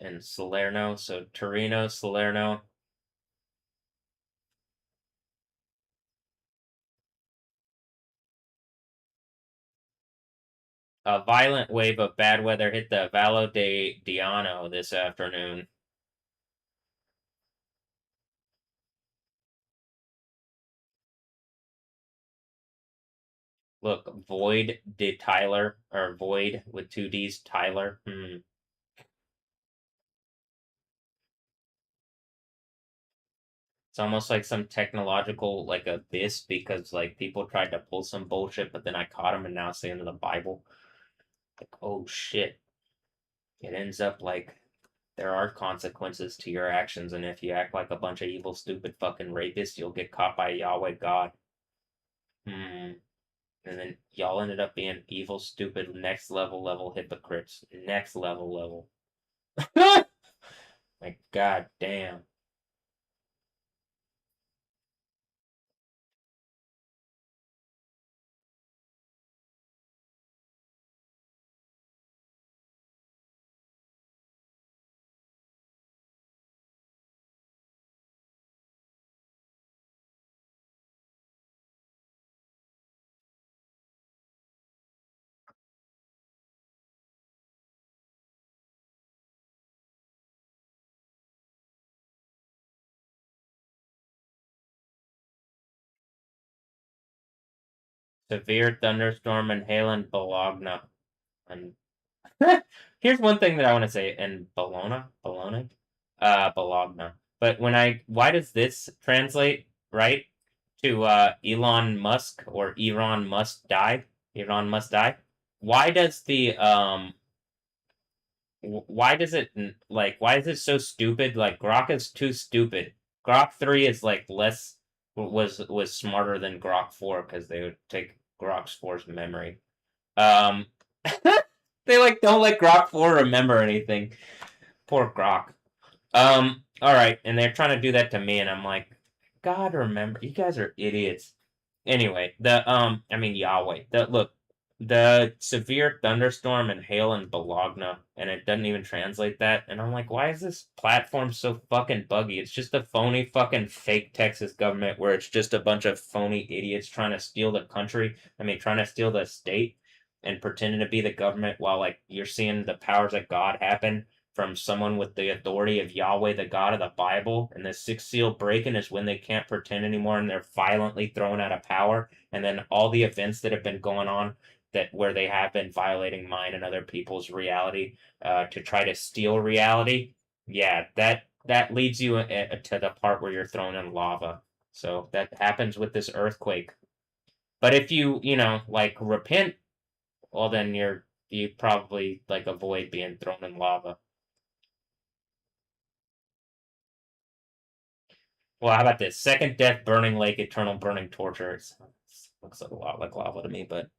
and Salerno. So Torino, Salerno. A violent wave of bad weather hit the Vallo de Diano this afternoon. Look, Void de Tyler, or Void with two D's, Tyler. It's almost like some technological like abyss because like people tried to pull some bullshit, but then I caught them and now it's the end of the Bible. Like, oh shit. It ends up like there are consequences to your actions, and if you act like a bunch of evil, stupid fucking rapists, you'll get caught by Yahweh God. Hmm. And then y'all ended up being evil, stupid, next level hypocrites. Next level. Like, god damn. Severe thunderstorm and hail in Bologna. And here's one thing that I want to say in Bologna. But why does this translate right to Elon Musk or Elon must die? Elon must die. Why does the why does it like why is it so stupid? Like Grok is too stupid. Grok 3 is like less was smarter than Grok 4 because they would take Grok 4's memory. Um they like don't let Grok 4 remember anything. Poor Grok. All right, and they're trying to do that to me, and I'm like, God, remember, you guys are idiots. Anyway, I mean Yahweh. The severe thunderstorm and hail in Bologna, and it doesn't even translate that. And I'm like, why is this platform so fucking buggy? It's just a phony fucking fake Texas government where it's just a bunch of phony idiots trying to steal the country. I mean, trying to steal the state and pretending to be the government while like you're seeing the powers of God happen from someone with the authority of Yahweh, the God of the Bible. And the sixth seal breaking is when they can't pretend anymore and they're violently thrown out of power. And then all the events that have been going on that where they have been violating mine and other people's reality to try to steal reality. Yeah, that leads you to the part where you're thrown in lava. So that happens with this earthquake. But if you like repent, well then you probably like avoid being thrown in lava. Well, how about this? Second death, burning lake, eternal burning torture. Looks like a lot like lava to me, but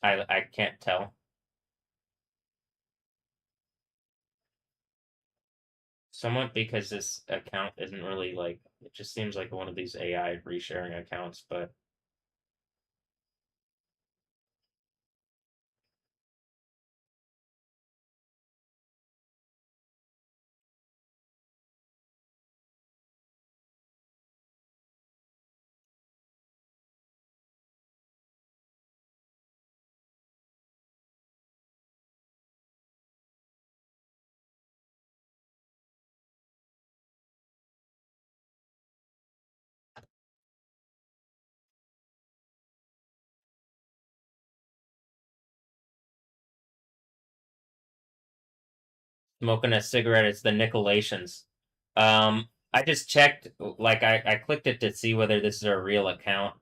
I can't tell. Somewhat because this account isn't really like it just seems like one of these AI resharing accounts, but smoking a cigarette, it's the Nicolations. I just checked, like I clicked it to see whether this is a real account.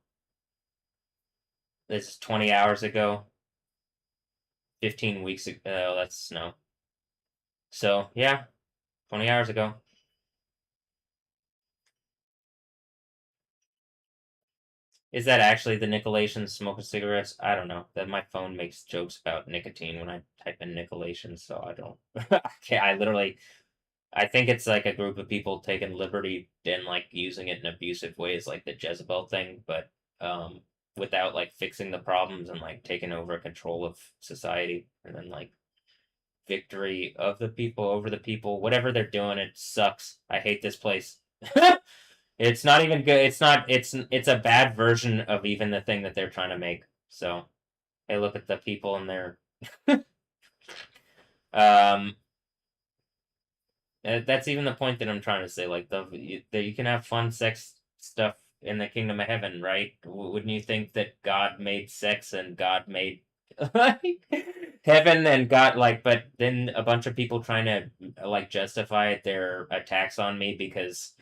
This is 20 hours ago, 15 weeks ago. Oh, that's no. So yeah, 20 hours ago. Is that actually the Nicolations smoking cigarettes? I don't know. That my phone makes jokes about nicotine when I type in Nicolations, so I don't. I literally, I think it's like a group of people taking liberty and like using it in abusive ways, like the Jezebel thing, but um, without like fixing the problems and like taking over control of society, and then like victory of the people over the people. Whatever they're doing, it sucks. I hate this place. It's not even good. It's not. It's a bad version of even the thing that they're trying to make. So hey, look at the people in there. um, that's even the point that I'm trying to say. Like you can have fun sex stuff in the kingdom of heaven, right? Wouldn't you think that God made sex and God made heaven and God like? But then a bunch of people trying to like justify their attacks on me because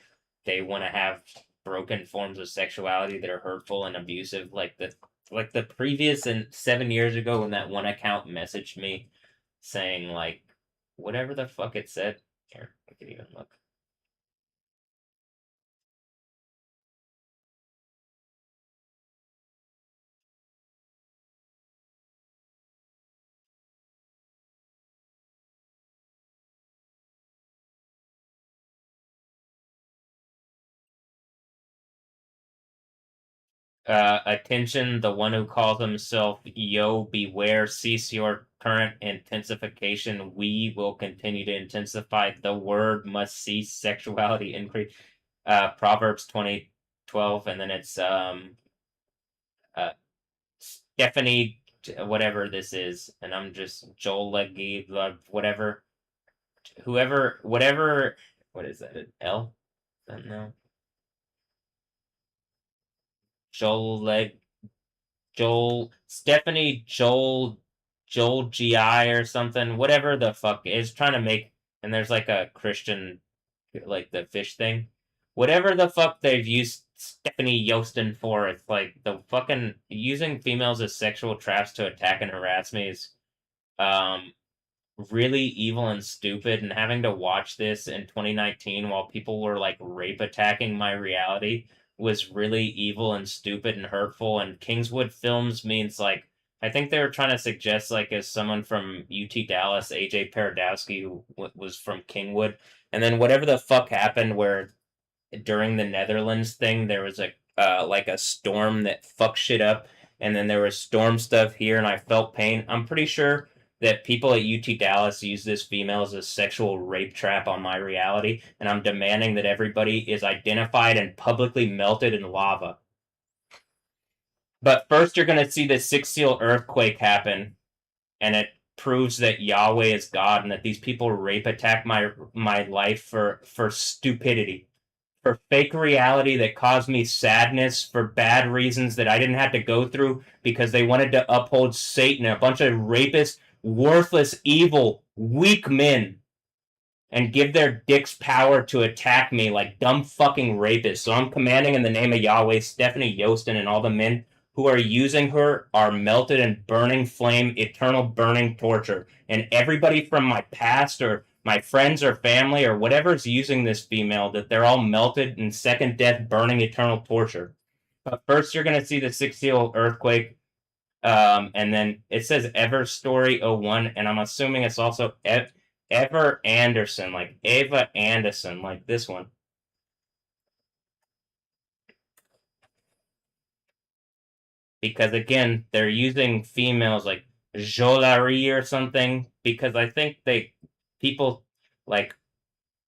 they want to have broken forms of sexuality that are hurtful and abusive, like the previous and 7 years ago when that one account messaged me saying like whatever the fuck it said. Here, I can even look. Attention, the one who calls himself Yo, beware, cease your current intensification. We will continue to intensify. The word must cease, sexuality increase. Proverbs 20:12, and then it's uh Stephanie, whatever this is, and I'm just Joel Leggy, whatever, whoever, whatever, what is that? An L? No, Joel Leg, Joel, Stephanie, Joel GI or something, whatever the fuck is trying to make, and there's like a Christian, like the fish thing, whatever the fuck they've used Stephanie Yostin for. It's like the fucking using females as sexual traps to attack and harass me is um really evil and stupid, and having to watch this in 2019 while people were like rape attacking my reality was really evil and stupid and hurtful. And Kingswood Films means like I think they were trying to suggest like as someone from UT Dallas, AJ Paradowski, who was from Kingwood, and then whatever the fuck happened where during the Netherlands thing, there was a like a storm that fucked shit up, and then there was storm stuff here, and I felt pain. I'm pretty sure that people at UT Dallas use this female as a sexual rape trap on my reality, and I'm demanding that everybody is identified and publicly melted in lava. But first, you're going to see the six seal earthquake happen, and it proves that Yahweh is God and that these people rape attack my life for stupidity, for fake reality that caused me sadness, for bad reasons that I didn't have to go through because they wanted to uphold Satan, a bunch of rapist, worthless, evil, weak men, and give their dicks power to attack me like dumb fucking rapists. So I'm commanding in the name of Yahweh, Stephanie Yostin and all the men who are using her are melted in burning flame, eternal burning torture. And everybody from my past or my friends or family or whatever's using this female, that they're all melted in second death, burning eternal torture. But first, you're going to see the six seal earthquake. And then it says Ever Story 01, and I'm assuming it's also Ever Anderson, like Ava Anderson, like this one. Because again, they're using females like Jolari or something, because I think people like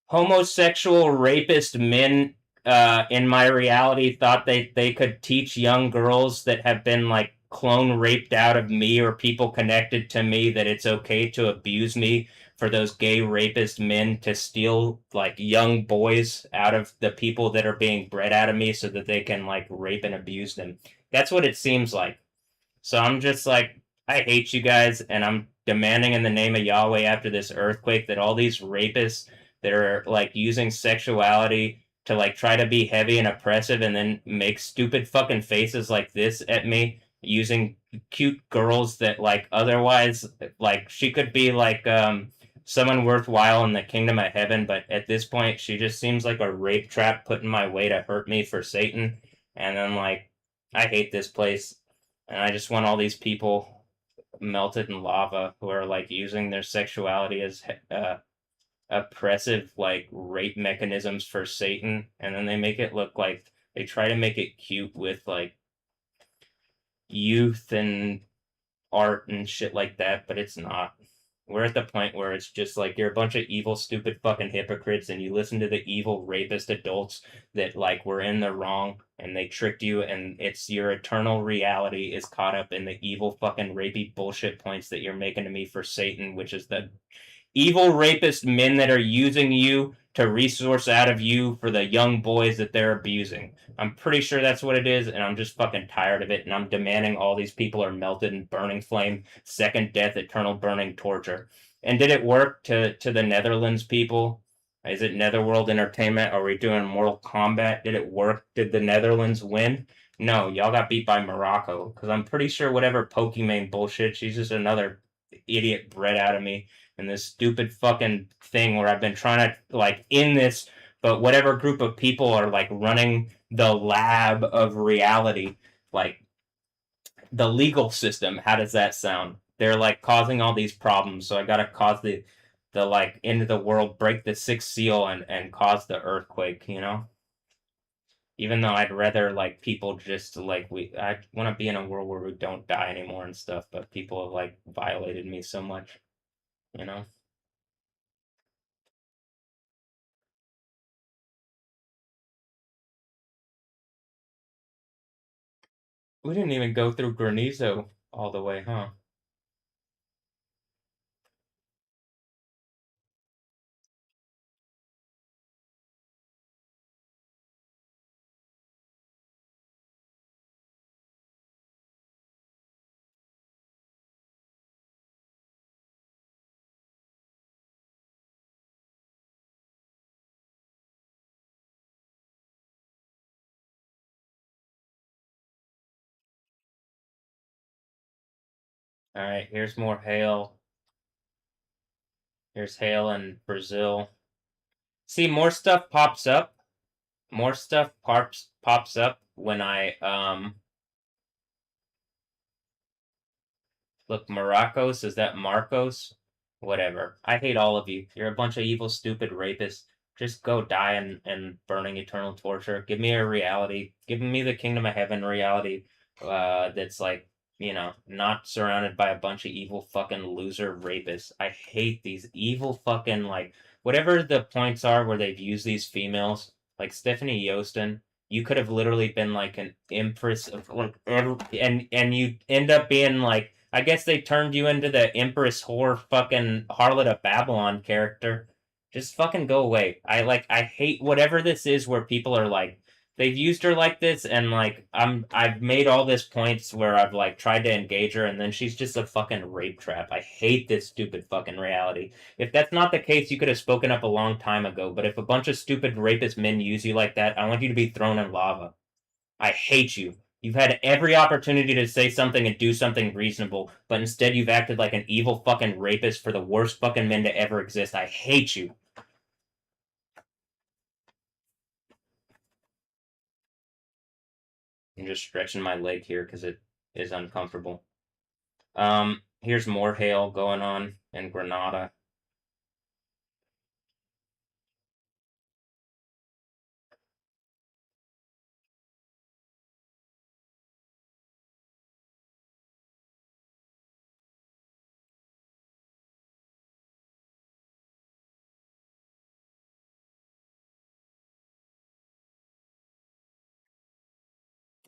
homosexual rapist men in my reality thought they could teach young girls that have been like clone raped out of me or people connected to me that it's okay to abuse me, for those gay rapist men to steal like young boys out of the people that are being bred out of me so that they can like rape and abuse them. That's what it seems like. So I'm just like, I hate you guys, and I'm demanding in the name of Yahweh after this earthquake that all these rapists that are like using sexuality to like try to be heavy and oppressive and then make stupid fucking faces like this at me using cute girls that like otherwise like she could be like someone worthwhile in the kingdom of heaven, but at this point, she just seems like a rape trap put in my way to hurt me for Satan. And then, like, I hate this place, and I just want all these people melted in lava who are like using their sexuality as oppressive, like rape mechanisms for Satan, and then they make it look like they try to make it cute with like youth and art and shit like that, but it's not. We're at the point where it's just like you're a bunch of evil, stupid fucking hypocrites, and you listen to the evil rapist adults that like were in the wrong and they tricked you, and it's your eternal reality is caught up in the evil fucking rapey bullshit points that you're making to me for Satan, which is the evil rapist men that are using you to resource out of you for the young boys that they're abusing. I'm pretty sure that's what it is, and I'm just fucking tired of it, and I'm demanding all these people are melted in burning flame, second death, eternal burning torture. And did it work to the Netherlands people? Is it Netherworld Entertainment? Are we doing Mortal Kombat? Did it work? Did the Netherlands win? No, y'all got beat by Morocco. Because I'm pretty sure whatever Pokimane bullshit, she's just another idiot bred out of me in this stupid fucking thing where I've been trying to like in this, but whatever group of people are like running the lab of reality, like the legal system. How does that sound? They're like causing all these problems, so I gotta cause the like end of the world, break the sixth seal, and cause the earthquake. You know. Even though I'd rather like people just like I want to be in a world where we don't die anymore and stuff, but people have like violated me so much, you know. We didn't even go through Granizo all the way, huh? All right, here's more hail. Here's hail in Brazil. See, more stuff pops up. More stuff pops up when I look, Maracos, is that Marcos? Whatever. I hate all of you. You're a bunch of evil, stupid rapists. Just go die in burning eternal torture. Give me a reality. Give me the kingdom of heaven reality. That's like, not surrounded by a bunch of evil fucking loser rapists. I hate these evil fucking like whatever the points are where they've used these females, like Stephanie Yostin. You could have literally been like an empress of like, and you end up being like I guess they turned you into the Empress whore fucking Harlot of Babylon character. Just fucking go away. I hate whatever this is where people are like they've used her like this and like I've made all this points where I've like tried to engage her and then she's just a fucking rape trap. I hate this stupid fucking reality. If that's not the case, you could have spoken up a long time ago, but if a bunch of stupid rapist men use you like that, I want you to be thrown in lava. I hate you. You've had every opportunity to say something and do something reasonable, but instead you've acted like an evil fucking rapist for the worst fucking men to ever exist. I hate you. I'm just stretching my leg here because it is uncomfortable. Here's more hail going on in Granada.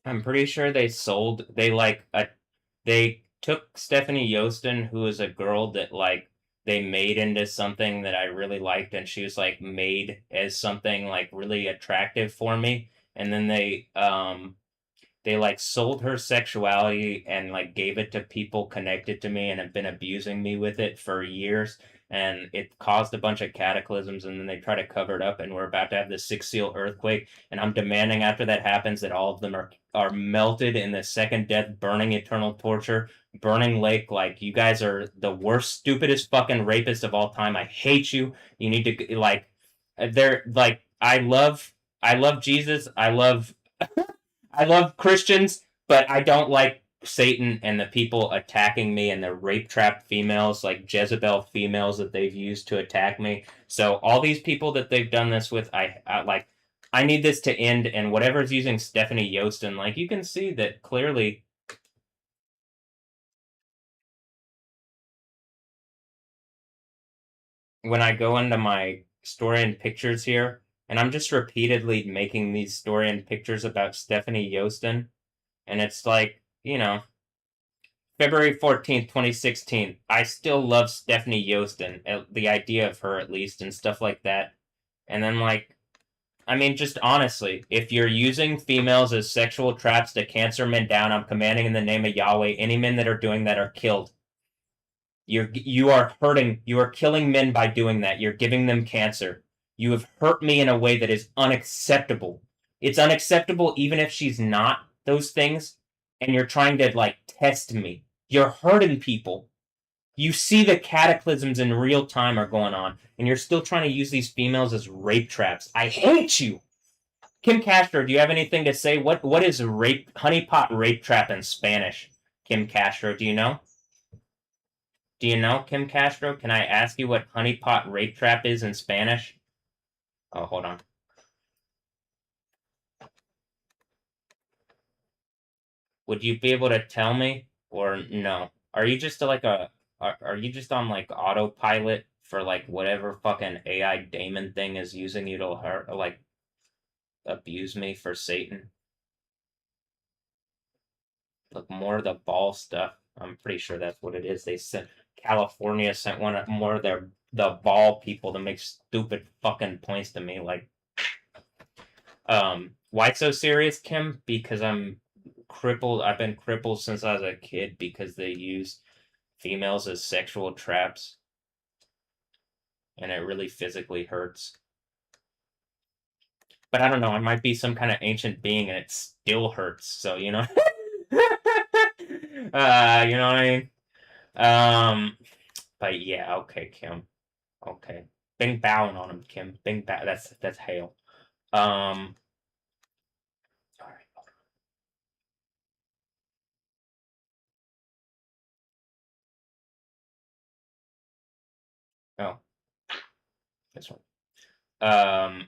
I'm pretty sure they took Stephanie Yostin, who is a girl that like they made into something that I really liked, and she was like made as something like really attractive for me. And then they like sold her sexuality and like gave it to people connected to me and have been abusing me with it for years. And it caused a bunch of cataclysms, and then they try to cover it up. And we're about to have the six seal earthquake. And I'm demanding after that happens that all of them are melted in the second death, burning eternal torture, burning lake. Like, you guys are the worst, stupidest fucking rapists of all time. I hate you. You need to like, they're like, I love Jesus. I love Christians, but I don't like Satan and the people attacking me and the rape trap females, like Jezebel females that they've used to attack me. So all these people that they've done this with, I like. I need this to end, and whatever's using Stephanie Yostin, like, you can see that clearly. When I go into my story and pictures here, and I'm just repeatedly making these story and pictures about Stephanie Yostin, and it's like, February 14th, 2016. I still love Stephanie Yostin, the idea of her at least, and stuff like that. And then, like, I mean, just honestly, if you're using females as sexual traps to cancer men down, I'm commanding in the name of Yahweh, any men that are doing that are killed. You are hurting, you are killing men by doing that. You're giving them cancer. You have hurt me in a way that is unacceptable. It's unacceptable even if she's not those things, and you're trying to like test me. You're hurting people. You see the cataclysms in real time are going on, and you're still trying to use these females as rape traps. I hate you. Kim Castro, do you have anything to say? What is rape honeypot rape trap in Spanish? Kim Castro, do you know? Do you know, Kim Castro? Can I ask you what honeypot rape trap is in Spanish? Oh, hold on. Would you be able to tell me, or no? Are you just like are you just on like autopilot for like whatever fucking AI daemon thing is using you to hurt, like abuse me for Satan? Look, more of the ball stuff. I'm pretty sure that's what it is. They sent California sent one of more of the ball people to make stupid fucking points to me. Like, why so serious, Kim? Because I'm crippled. I've been crippled since I was a kid because they use females as sexual traps, and it really physically hurts. But I don't know. I might be some kind of ancient being, and it still hurts. So you know what I mean. But yeah, okay, Kim. Okay, Bing bowing on him, Kim. Bing bow. That's hail. All right. Oh, this one. Um.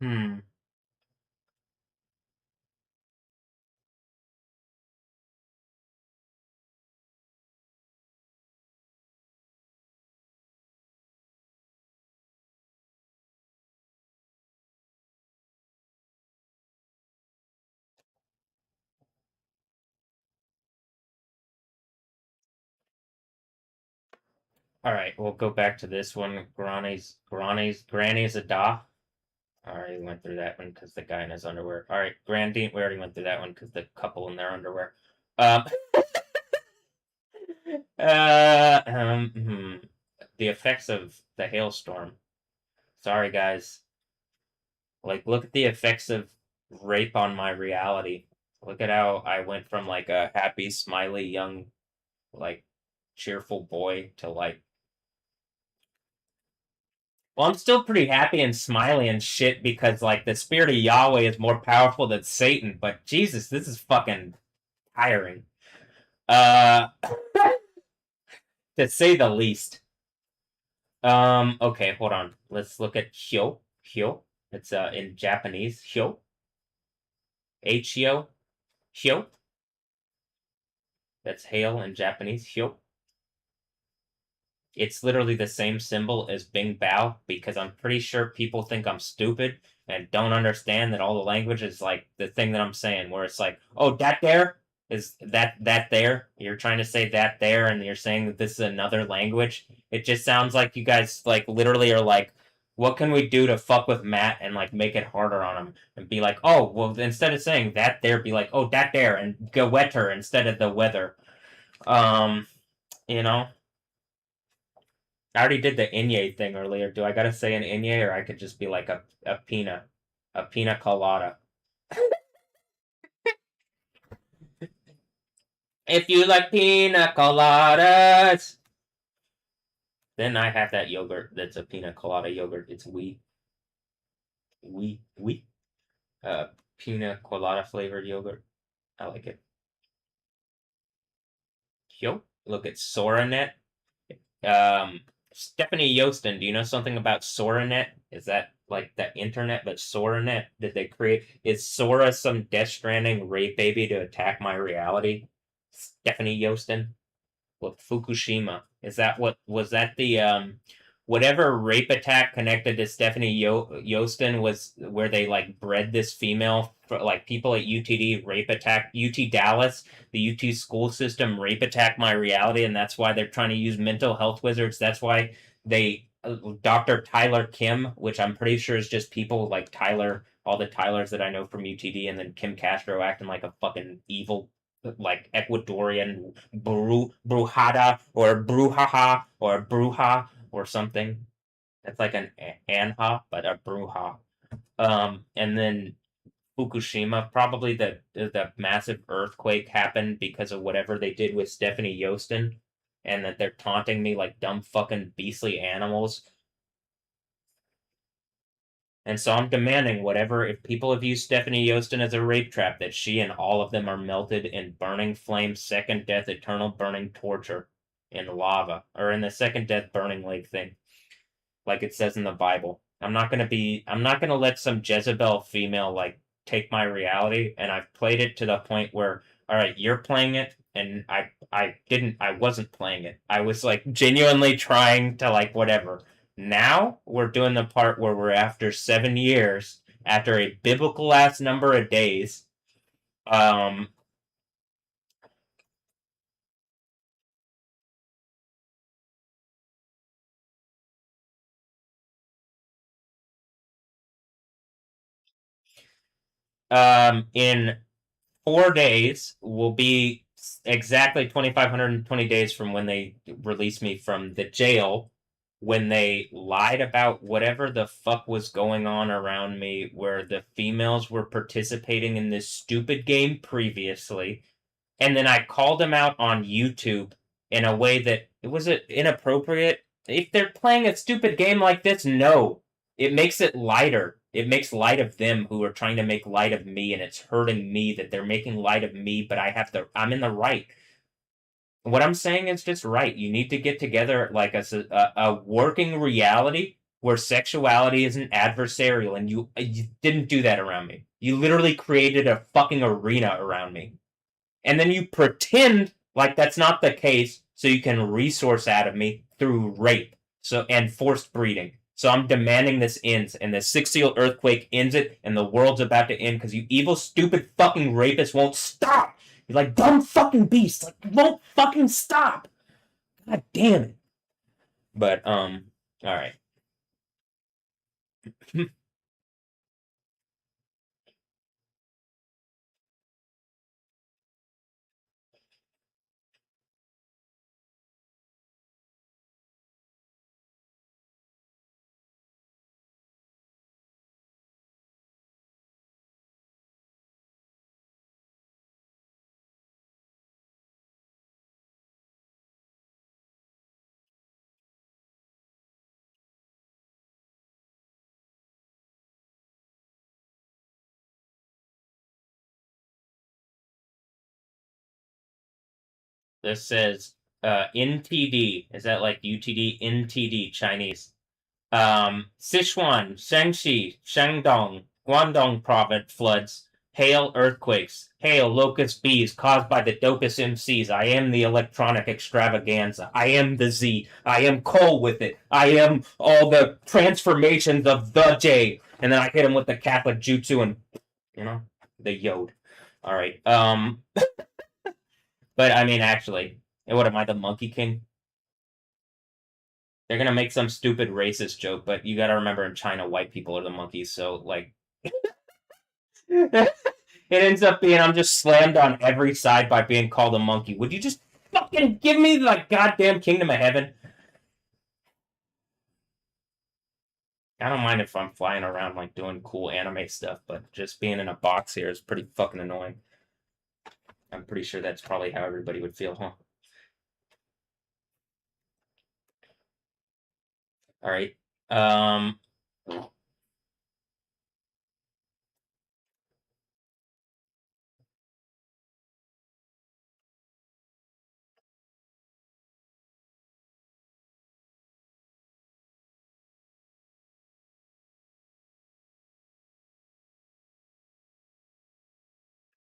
Hmm. All right, we'll go back to this one. Granny's a da. I already went through that one because the guy in his underwear. All right, Grandy, we already went through that one because the couple in their underwear. Um, hmm. The effects of the hailstorm. Sorry, guys. Like, look at the effects of rape on my reality. Look at how I went from like a happy, smiley, young, like cheerful boy to like. Well, I'm still pretty happy and smiley and shit because like the spirit of Yahweh is more powerful than Satan. But Jesus, this is fucking tiring. Uh, to say the least. Okay, hold on. Let's look at Hyo. Hyo. It's in Japanese. Hyo. Hyo. Hyo. That's hail in Japanese. Hyo. It's literally the same symbol as Bing Bao because I'm pretty sure people think I'm stupid and don't understand that all the language is like the thing that I'm saying, where it's like, oh, that there is that there. You're trying to say that there, and you're saying that this is another language. It just sounds like you guys like literally are like, what can we do to fuck with Matt and like make it harder on him and be like, oh, well, instead of saying that there, be like, oh, that there, and go wetter instead of the weather. Um, you know. I already did the inye thing earlier. Do I gotta say an inye, or I could just be like a pina colada? If you like pina coladas, then I have that yogurt that's a pina colada yogurt. It's wheat, uh, pina colada flavored yogurt. I like it. Yo, look at Soranet. Stephanie Yostin, do you know something about Soranet? Is that like the internet, but Soranet? Did they create? Is Sora some Death Stranding rape baby to attack my reality? Stephanie Yostin with Fukushima. Is that what was that the whatever rape attack connected to Stephanie Yostin was where they like bred this female for like people at UTD rape attack UT Dallas, the UT school system rape attack my reality, and that's why they're trying to use mental health wizards. That's why they Dr. Tyler Kim, which I'm pretty sure is just people like Tyler, all the Tylers that I know from UTD, and then Kim Castro acting like a fucking evil like Ecuadorian brujada or brujaha or bruja or something. It's like an anha, but a bruja. And then Fukushima, probably the massive earthquake happened because of whatever they did with Stephanie Yostin, and that they're taunting me like dumb fucking beastly animals. And so I'm demanding whatever, if people have used Stephanie Yostin as a rape trap, that she and all of them are melted in burning flames, second death, eternal burning torture in lava, or in the second death burning lake thing, like it says in the Bible. I'm not gonna let some Jezebel female like take my reality, and I've played it to the point where, all right, you're playing it, and I wasn't playing it. I was like genuinely trying to like whatever. Now we're doing the part where we're after 7 years, after a biblical ass number of days. Um, in 4 days will be exactly 2,520 days from when they released me from the jail, when they lied about whatever the fuck was going on around me, where the females were participating in this stupid game previously, and then I called them out on YouTube in a way that it was inappropriate. If they're playing a stupid game like this, no, it makes it lighter. It makes light of them who are trying to make light of me, and it's hurting me that they're making light of me. But I'm in the right. What I'm saying is just right. You need to get together like a working reality where sexuality isn't adversarial, and you didn't do that around me. You literally created a fucking arena around me, and then you pretend like that's not the case so you can resource out of me through rape and forced breeding. So I'm demanding this ends, and the six seal earthquake ends it, and the world's about to end because you evil, stupid, fucking rapists won't stop. You're like dumb fucking beasts, like won't fucking stop. God damn it. But all right. This says NTD. Is that like UTD? NTD Chinese. Sichuan, Shaanxi, Shandong, Guangdong province floods. Hail, earthquakes. Hail, locust bees caused by the dopest MCs. I am the electronic extravaganza. I am the Z. I am Cole with it. I am all the transformations of the J. And then I hit him with the Catholic jutsu and, the Yod. All right. But I mean, actually, what am I, the Monkey King? They're gonna make some stupid racist joke, but you gotta remember in China, white people are the monkeys, so like it ends up being I'm just slammed on every side by being called a monkey. Would you just fucking give me the like goddamn kingdom of heaven? I don't mind if I'm flying around like doing cool anime stuff, but just being in a box here is pretty fucking annoying. I'm pretty sure that's probably how everybody would feel, huh? All right. Um,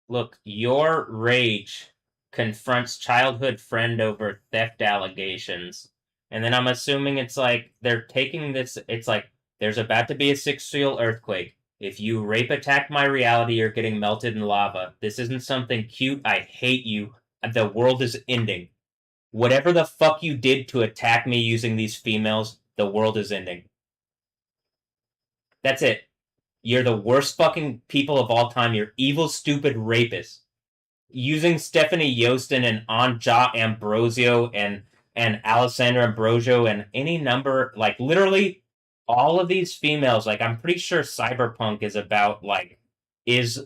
Look, your rage confronts childhood friend over theft allegations. And then I'm assuming it's like they're taking this, it's like there's about to be a 6 seal earthquake. If you rape attack my reality, you're getting melted in lava. This isn't something cute. I hate you. The world is ending. Whatever the fuck you did to attack me using these females, the world is ending. That's it. You're the worst fucking people of all time. You're evil, stupid rapists. Using Stephanie Yostin and Anja Ambrosio and Alessandra Ambrosio and any number, like literally all of these females, like I'm pretty sure Cyberpunk is about like is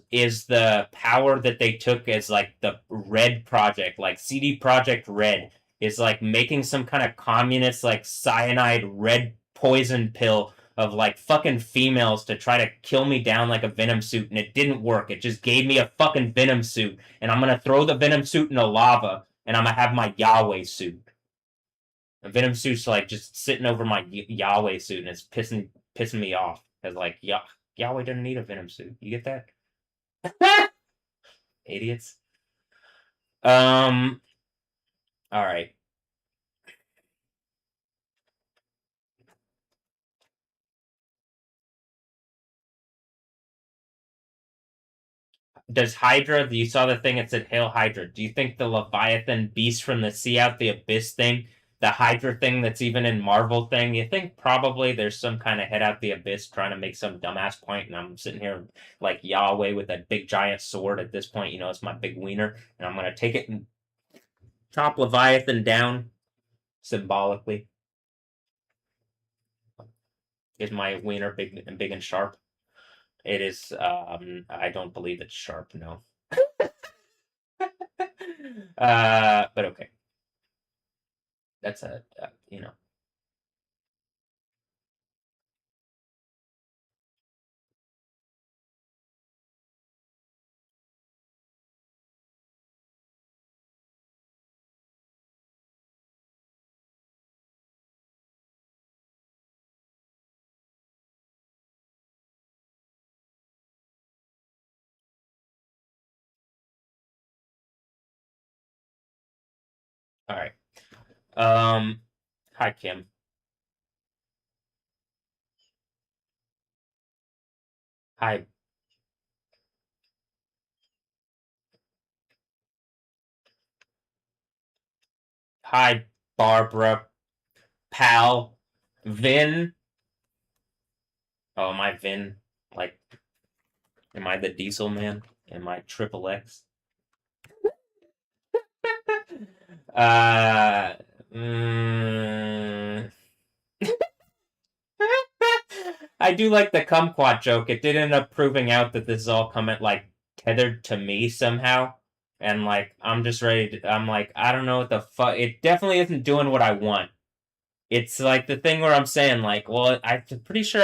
the power that they took as like the Red Project, like CD Project Red is like making some kind of communist like cyanide red poison pill of like fucking females to try to kill me down like a venom suit, and it didn't work. It just gave me a fucking venom suit, and I'm gonna throw the venom suit in the lava, and I'm gonna have my Yahweh suit. The venom suit's like just sitting over my Yahweh suit, and it's pissing me off. Cause like Yahweh doesn't need a venom suit. You get that? Idiots. Um. All right. Does Hydra? You saw the thing that said "Hail Hydra." Do you think the Leviathan beast from the sea out the abyss thing, the Hydra thing that's even in Marvel thing? You think probably there's some kind of head out the abyss trying to make some dumbass point, and I'm sitting here like Yahweh with that big giant sword. At this point, it's my big wiener, and I'm gonna take it and chop Leviathan down symbolically. Is my wiener big and sharp? It is. I don't believe it's sharp. No. But okay. That's a. All right. Hi Kim. Hi, hi, Barbara, pal, Vin. Oh, am I Vin? Like, am I the Diesel Man? Am I Triple X? uh, mm, I do like the kumquat joke. It did end up proving out that this is all coming like tethered to me somehow. And like I'm just ready to I'm like, I don't know what the fuck it definitely isn't doing what I want. It's like the thing where I'm saying like, well, I'm pretty sure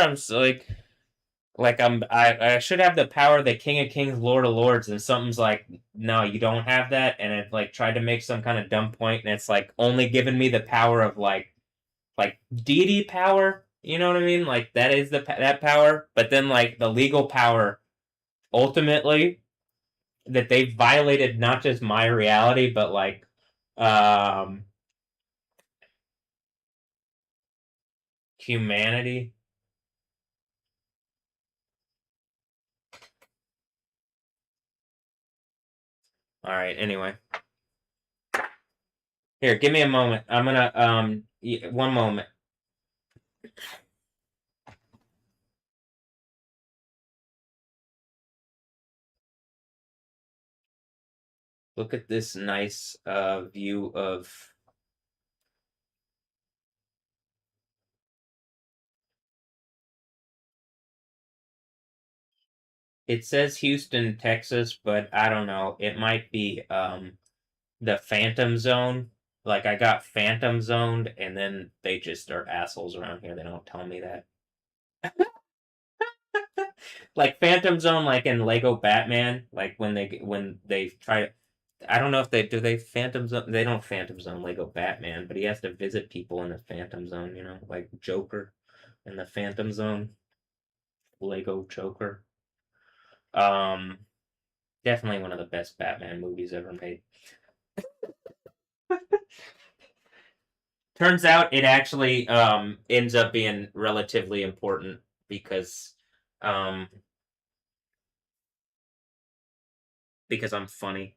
like I should have the power of the King of Kings, Lord of Lords, and something's like, no, you don't have that, and it like tried to make some kind of dumb point, and it's like only giving me the power of like deity power. You know what I mean? Like that is that power, but then like the legal power. ultimately that they violated not just my reality, but like um humanity. All right. Anyway, here, give me a moment. I'm gonna one moment. Look at this nice view of. It says Houston, Texas, but I don't know. It might be the Phantom Zone. Like I got Phantom Zoned, and then they just are assholes around here. They don't tell me that. Like Phantom Zone, like in Lego Batman, like when they try to. I don't know if they do they Phantom Zone. They don't Phantom Zone Lego Batman, but he has to visit people in the Phantom Zone. You know, like Joker in the Phantom Zone. Lego Joker. Um, Definitely one of the best Batman movies ever made. Turns out it actually ends up being relatively important because um, because I'm funny.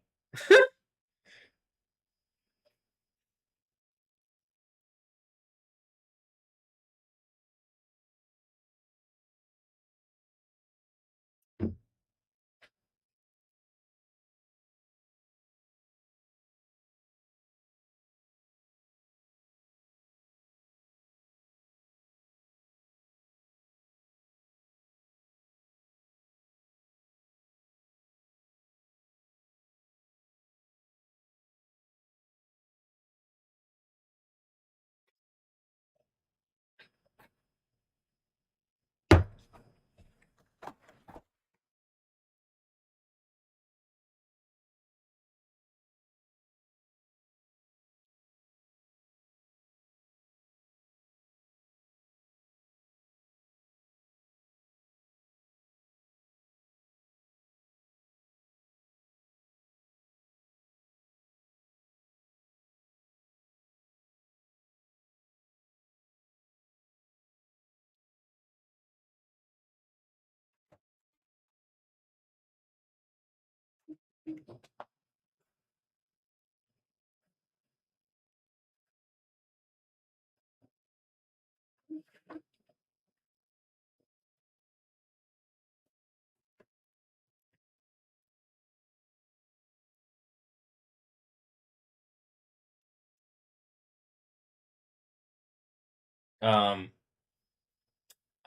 Um,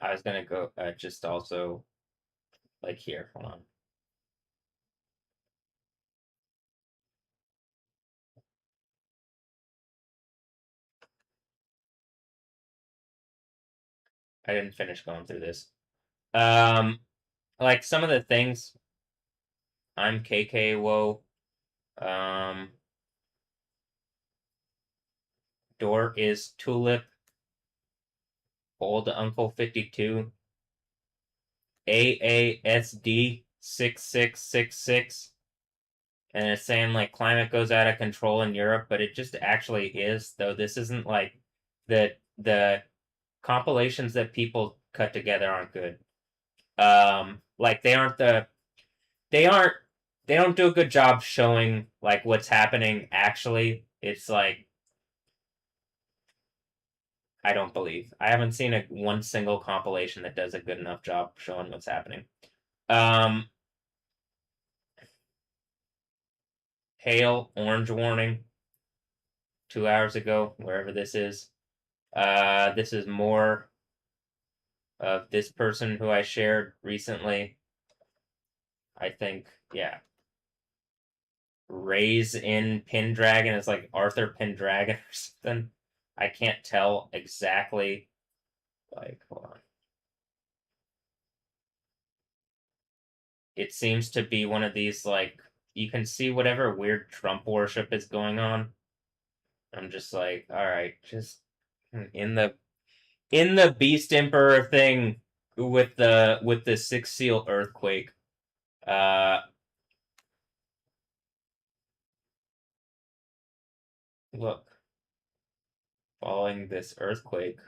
I was gonna go just also like here. Hold on. I didn't finish going through this. Um, like some of the things. I'm KK. Whoa. Um, Door is Tulip. Old Uncle 52. AASD 6666. And it's saying like climate goes out of control in Europe, but it just actually is. Though this isn't like the compilations that people cut together aren't good. Like they aren't they don't do a good job showing like what's happening actually. It's like I don't believe. I haven't seen one single compilation that does a good enough job showing what's happening. Um Hail, orange warning 2 hours ago, wherever this is. This is more of this person who I shared recently. I think, yeah. Raise in Pendragon is like Arthur Pendragon or something. I can't tell exactly. Like, hold on. It seems to be one of these like you can see whatever weird Trump worship is going on. I'm just like, all right, just in the Beast Emperor thing with the six seal earthquake. Uh, look, following this earthquake.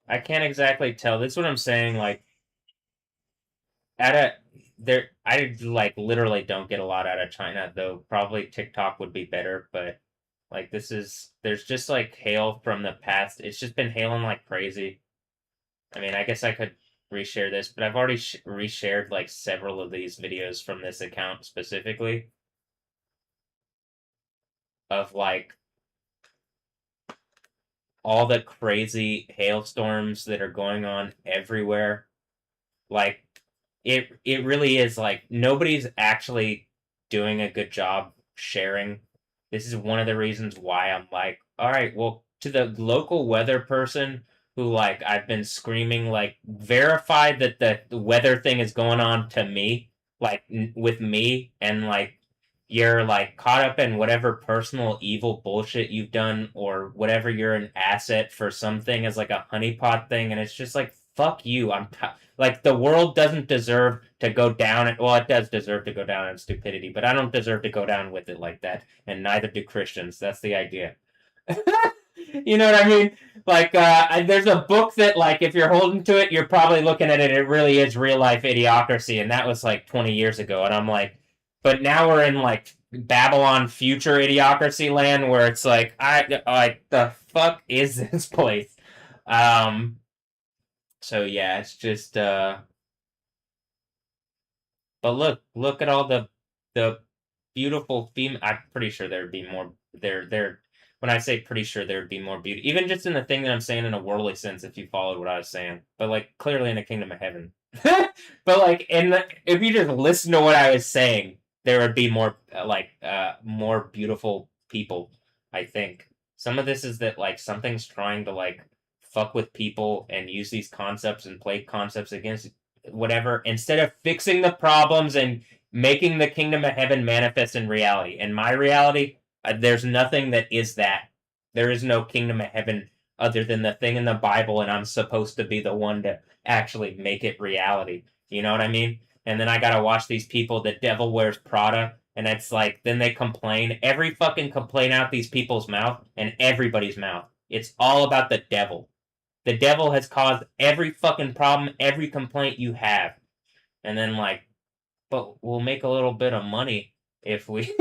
I can't exactly tell. This is what I'm saying. Like, at a there, I like literally don't get a lot out of China, though. Probably TikTok would be better, but like there's just like hail from the past. It's just been hailing like crazy. I mean, I guess I could reshare this, but I've already reshared like several of these videos from this account specifically of like all the crazy hailstorms that are going on everywhere. Like it really is like nobody's actually doing a good job sharing. This is one of the reasons why I'm like, all right, well, to the local weather person who like I've been screaming like verify that the weather thing is going on to me, like with me, and like you're like caught up in whatever personal evil bullshit you've done or whatever, you're an asset for something as like a honeypot thing, and it's just like fuck you. Like the world doesn't deserve to go down. Well, it does deserve to go down in stupidity, but I don't deserve to go down with it like that, and neither do Christians. That's the idea. You know what I mean? Like, there's a book that, like, if you're holding to it, you're probably looking at it. It really is real life idiocracy, and that was like 20 years ago. And I'm like, but now we're in like Babylon future idiocracy land, where it's like, I like the fuck is this place? Um. So yeah, it's just but look at all the beautiful female. I'm pretty sure there'd be more. There. When I say pretty sure there'd be more beauty, even just in the thing that I'm saying in a worldly sense, if you followed what I was saying, but like clearly in the kingdom of heaven. But like if you just listen to what I was saying, there would be more more beautiful people. I think some of this is that like something's trying to like fuck with people and use these concepts and play concepts against whatever, instead of fixing the problems and making the kingdom of heaven manifest in reality. In my reality, there's nothing that is that. There is no kingdom of heaven other than the thing in the Bible, and I'm supposed to be the one to actually make it reality. You know what I mean? And then I gotta watch these people. The devil wears Prada, and it's like then they complain. Every fucking complaint out these people's mouth and everybody's mouth. It's all about the devil. The devil has caused every fucking problem, every complaint you have. And then like, but we'll make a little bit of money if we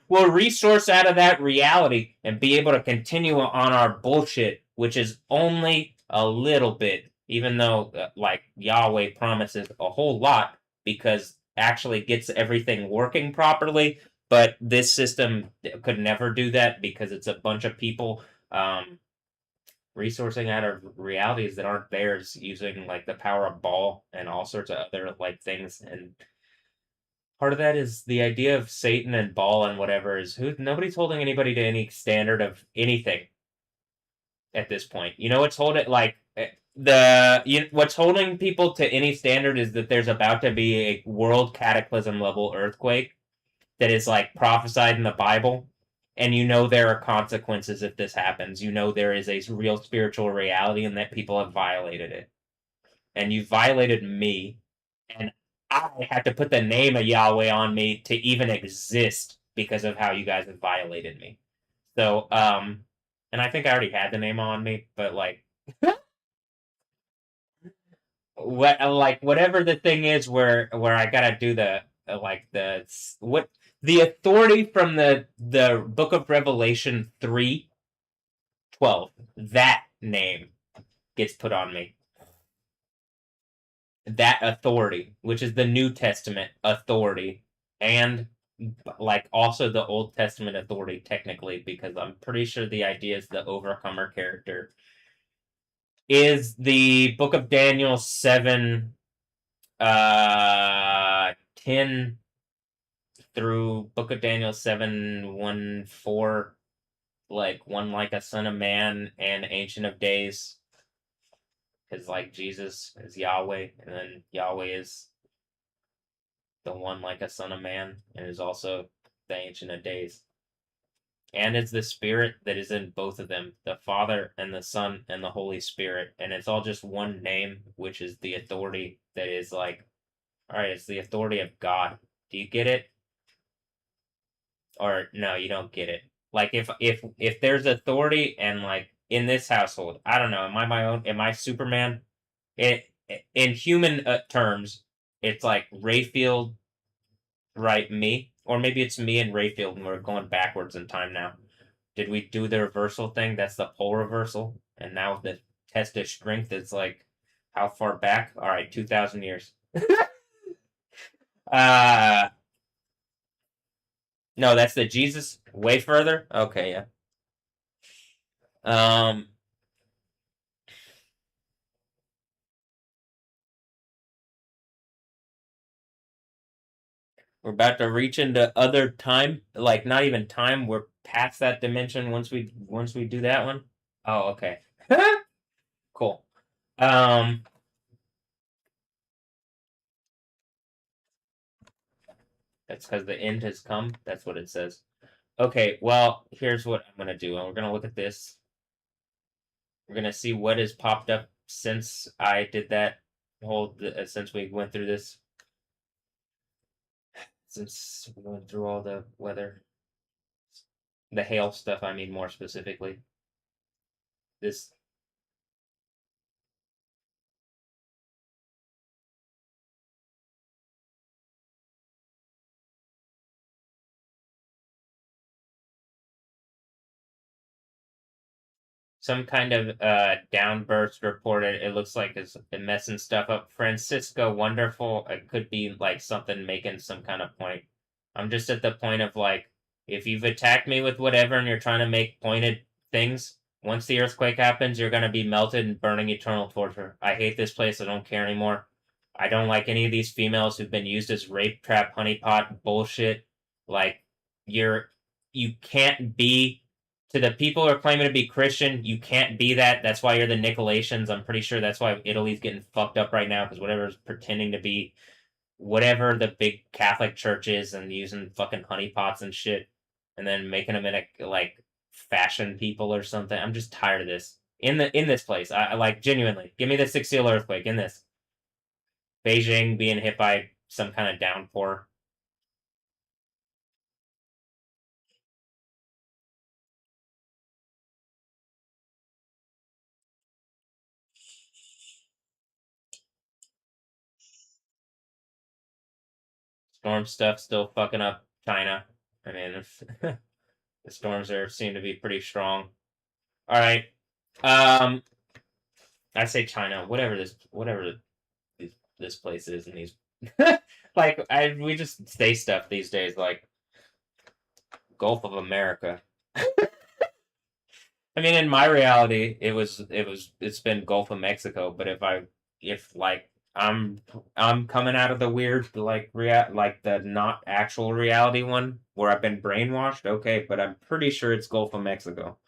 we'll resource out of that reality and be able to continue on our bullshit, which is only a little bit, even though like Yahweh promises a whole lot because actually gets everything working properly. But this system could never do that because it's a bunch of people resourcing out of realities that aren't theirs, using like the power of ball and all sorts of other like things. And part of that is the idea of Satan and ball and whatever is who nobody's holding anybody to any standard of anything at this point. You know what's holding like what's holding people to any standard is that there's about to be a world cataclysm level earthquake that is like prophesied in the Bible, and you know there are consequences if this happens. You know there is a real spiritual reality and that people have violated it. And you violated me, and I have to put the name of Yahweh on me to even exist because of how you guys have violated me. So, and I think I already had the name on me, but what like whatever the thing is where I gotta do the like the what the authority from the book of Revelation 3:12, that name. gets put on me. That authority, which is the New Testament authority, and like also the Old Testament authority technically, because I'm pretty sure the idea is the overcomer character is the Book of Daniel 7 10 through Book of Daniel 7 1 4, like one like a son of man and Ancient of Days is like Jesus is Yahweh, and then Yahweh is the one like a son of man and is also the Ancient of Days. And it's the Spirit that is in both of them, the Father and the Son and the Holy Spirit. And it's all just one name, which is the authority that is like, all right, it's the authority of God. Do you get it? Or no, you don't get it. Like if there's authority and like in this household, I don't know, am I my own? Am I Superman? It in human terms, it's like Rayfield, right? Me, or maybe it's me and Rayfield, and we're going backwards in time now. Did we do the reversal thing? That's the pole reversal, and now the test of strength is like how far back? All right, 2,000 years. uh no, that's the Jesus way further. Okay, yeah. Um, we're about to reach into other time, like not even time. We're past that dimension once we do that one. Oh, okay. Cool. Um, that's because the end has come. That's what it says. Okay, well, here's what I'm gonna do. And we're gonna look at this. We're gonna see what has popped up since I did that whole since we went through this. Since we went through all the weather, the hail stuff. I mean, more specifically, this some kind of downburst reported. It looks like it's messing stuff up. Francisco, wonderful. It could be like something making some kind of point. I'm just at the point of like, if you've attacked me with whatever and you're trying to make pointed things, once the earthquake happens, you're gonna be melted and burning eternal torture. I hate this place. I don't care anymore. I don't like any of these females who've been used as rape trap honeypot bullshit. Like, you're you can't be to the people who are claiming to be Christian, you can't be that. That's why you're the Nicolaitans. I'm pretty sure that's why Italy's getting fucked up right now because whatever's pretending to be whatever the big Catholic church is and using fucking honeypots and shit, and then making them in a like fashion people or something. I'm just tired of this. In this place, I like genuinely give me the six seal earthquake in this Beijing being hit by some kind of downpour. Storm stuff still fucking up China. I mean, the storms there seem to be pretty strong. All right. Um, I say China, whatever this place is, and these like we just say stuff these days like Gulf of America. I mean, in my reality, it's been Gulf of Mexico. But if like I'm coming out of the weird like the not actual reality one where I've been brainwashed, okay, but I'm pretty sure it's Gulf of Mexico.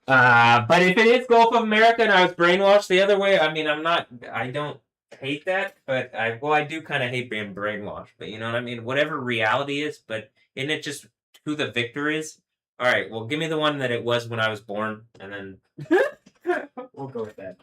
But if it is Gulf of America and I was brainwashed the other way, I mean, I don't hate that, but I do kind of hate being brainwashed. But you know what I mean? Whatever reality is, but isn't it just who the victor is? All right, well, give me the one that it was when I was born, and then we'll go with that.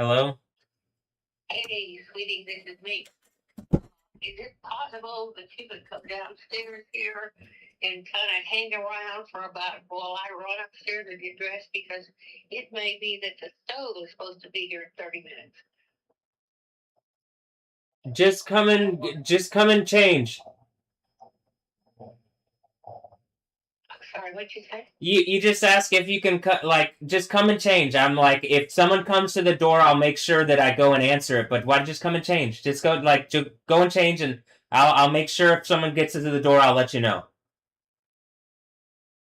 Hello? Hey, sweetie, this is me. Is it possible that you could come downstairs here and kind of hang around for about while I run upstairs and get dressed? Because it may be that the stove is supposed to be here in 30 minutes. Just come and change. Sorry, what'd you say? You just ask if you can just come and change. I'm like, if someone comes to the door, I'll make sure that I go and answer it. But why just come and change? Just go go and change, and I'll make sure if someone gets to the door, I'll let you know.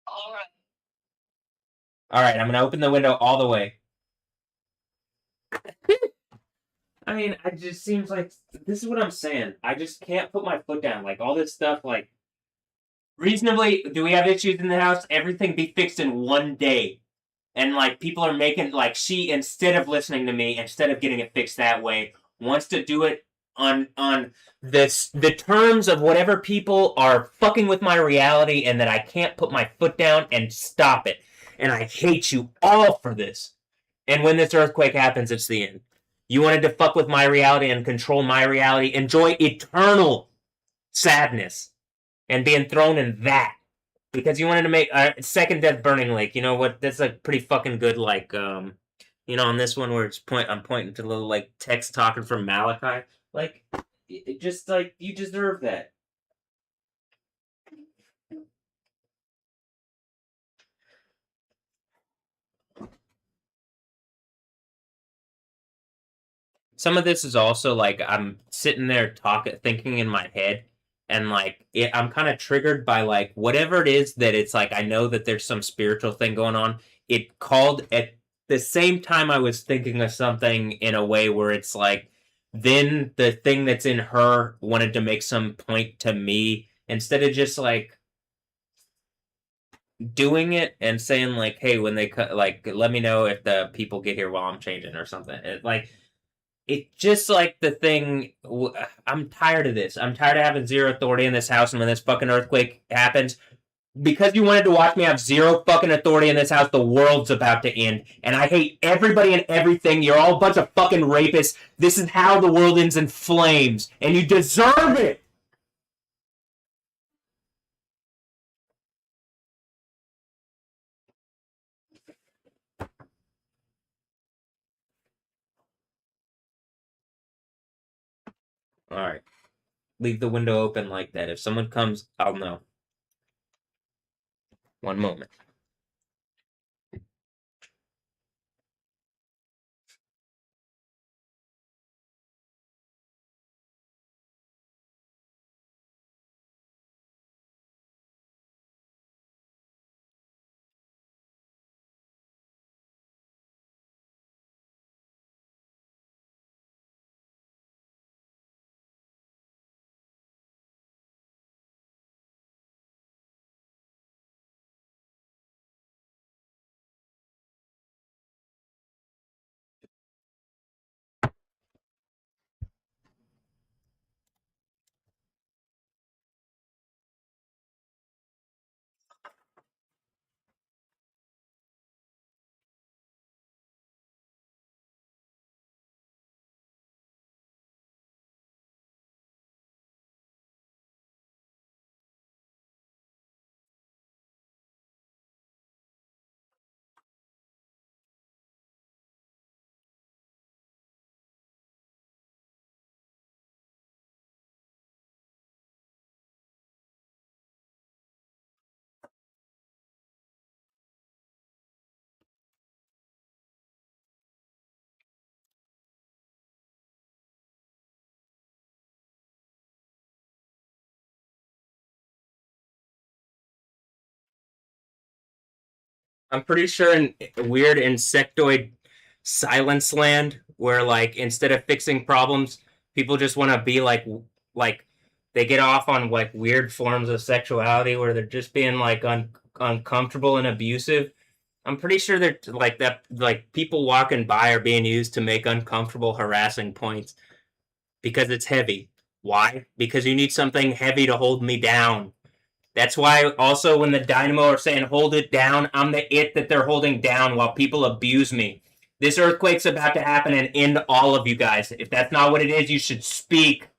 All right. All right, I'm gonna open the window all the way. I mean, it just seems like this is what I'm saying. I just can't put my foot down. Like all this stuff, like reasonably, do we have issues in the house? Everything be fixed in one day. And like people are making like she instead of listening to me, instead of getting it fixed that way, wants to do it on this the terms of whatever people are fucking with my reality and that I can't put my foot down and stop it. And I hate you all for this. And when this earthquake happens, it's the end. You wanted to fuck with my reality and control my reality. Enjoy eternal sadness and being thrown in that because you wanted to make a second Death Burning Lake. You know what? That's a pretty fucking good like on this one where I'm pointing to little like text talking from Malachi. Like it just like you deserve that. Some of this is also like I'm sitting there talking, thinking in my head, and like I'm kind of triggered by like whatever it is that it's like I know that there's some spiritual thing going on. It called at the same time I was thinking of something in a way where it's like then the thing that's in her wanted to make some point to me instead of just like doing it and saying like hey when they cut like let me know if the people get here while I'm changing or something. It just like the thing. I'm tired of this. I'm tired of having zero authority in this house. And when this fucking earthquake happens, because you wanted to watch me have zero fucking authority in this house, the world's about to end. And I hate everybody and everything. You're all a bunch of fucking rapists. This is how the world ends in flames. And you deserve it. All right. Leave the window open like that. If someone comes, I'll know. One moment. I'm pretty sure in weird insectoid silence land where like instead of fixing problems, people just want to be like they get off on like weird forms of sexuality where they're just being like uncomfortable and abusive. I'm pretty sure they're like that like people walking by are being used to make uncomfortable harassing points because it's heavy. Why? Because you need something heavy to hold me down. That's why also when the Dynamo are saying hold it down, I'm the it that they're holding down while people abuse me. This earthquake's about to happen and end all of you guys. If that's not what it is, you should speak.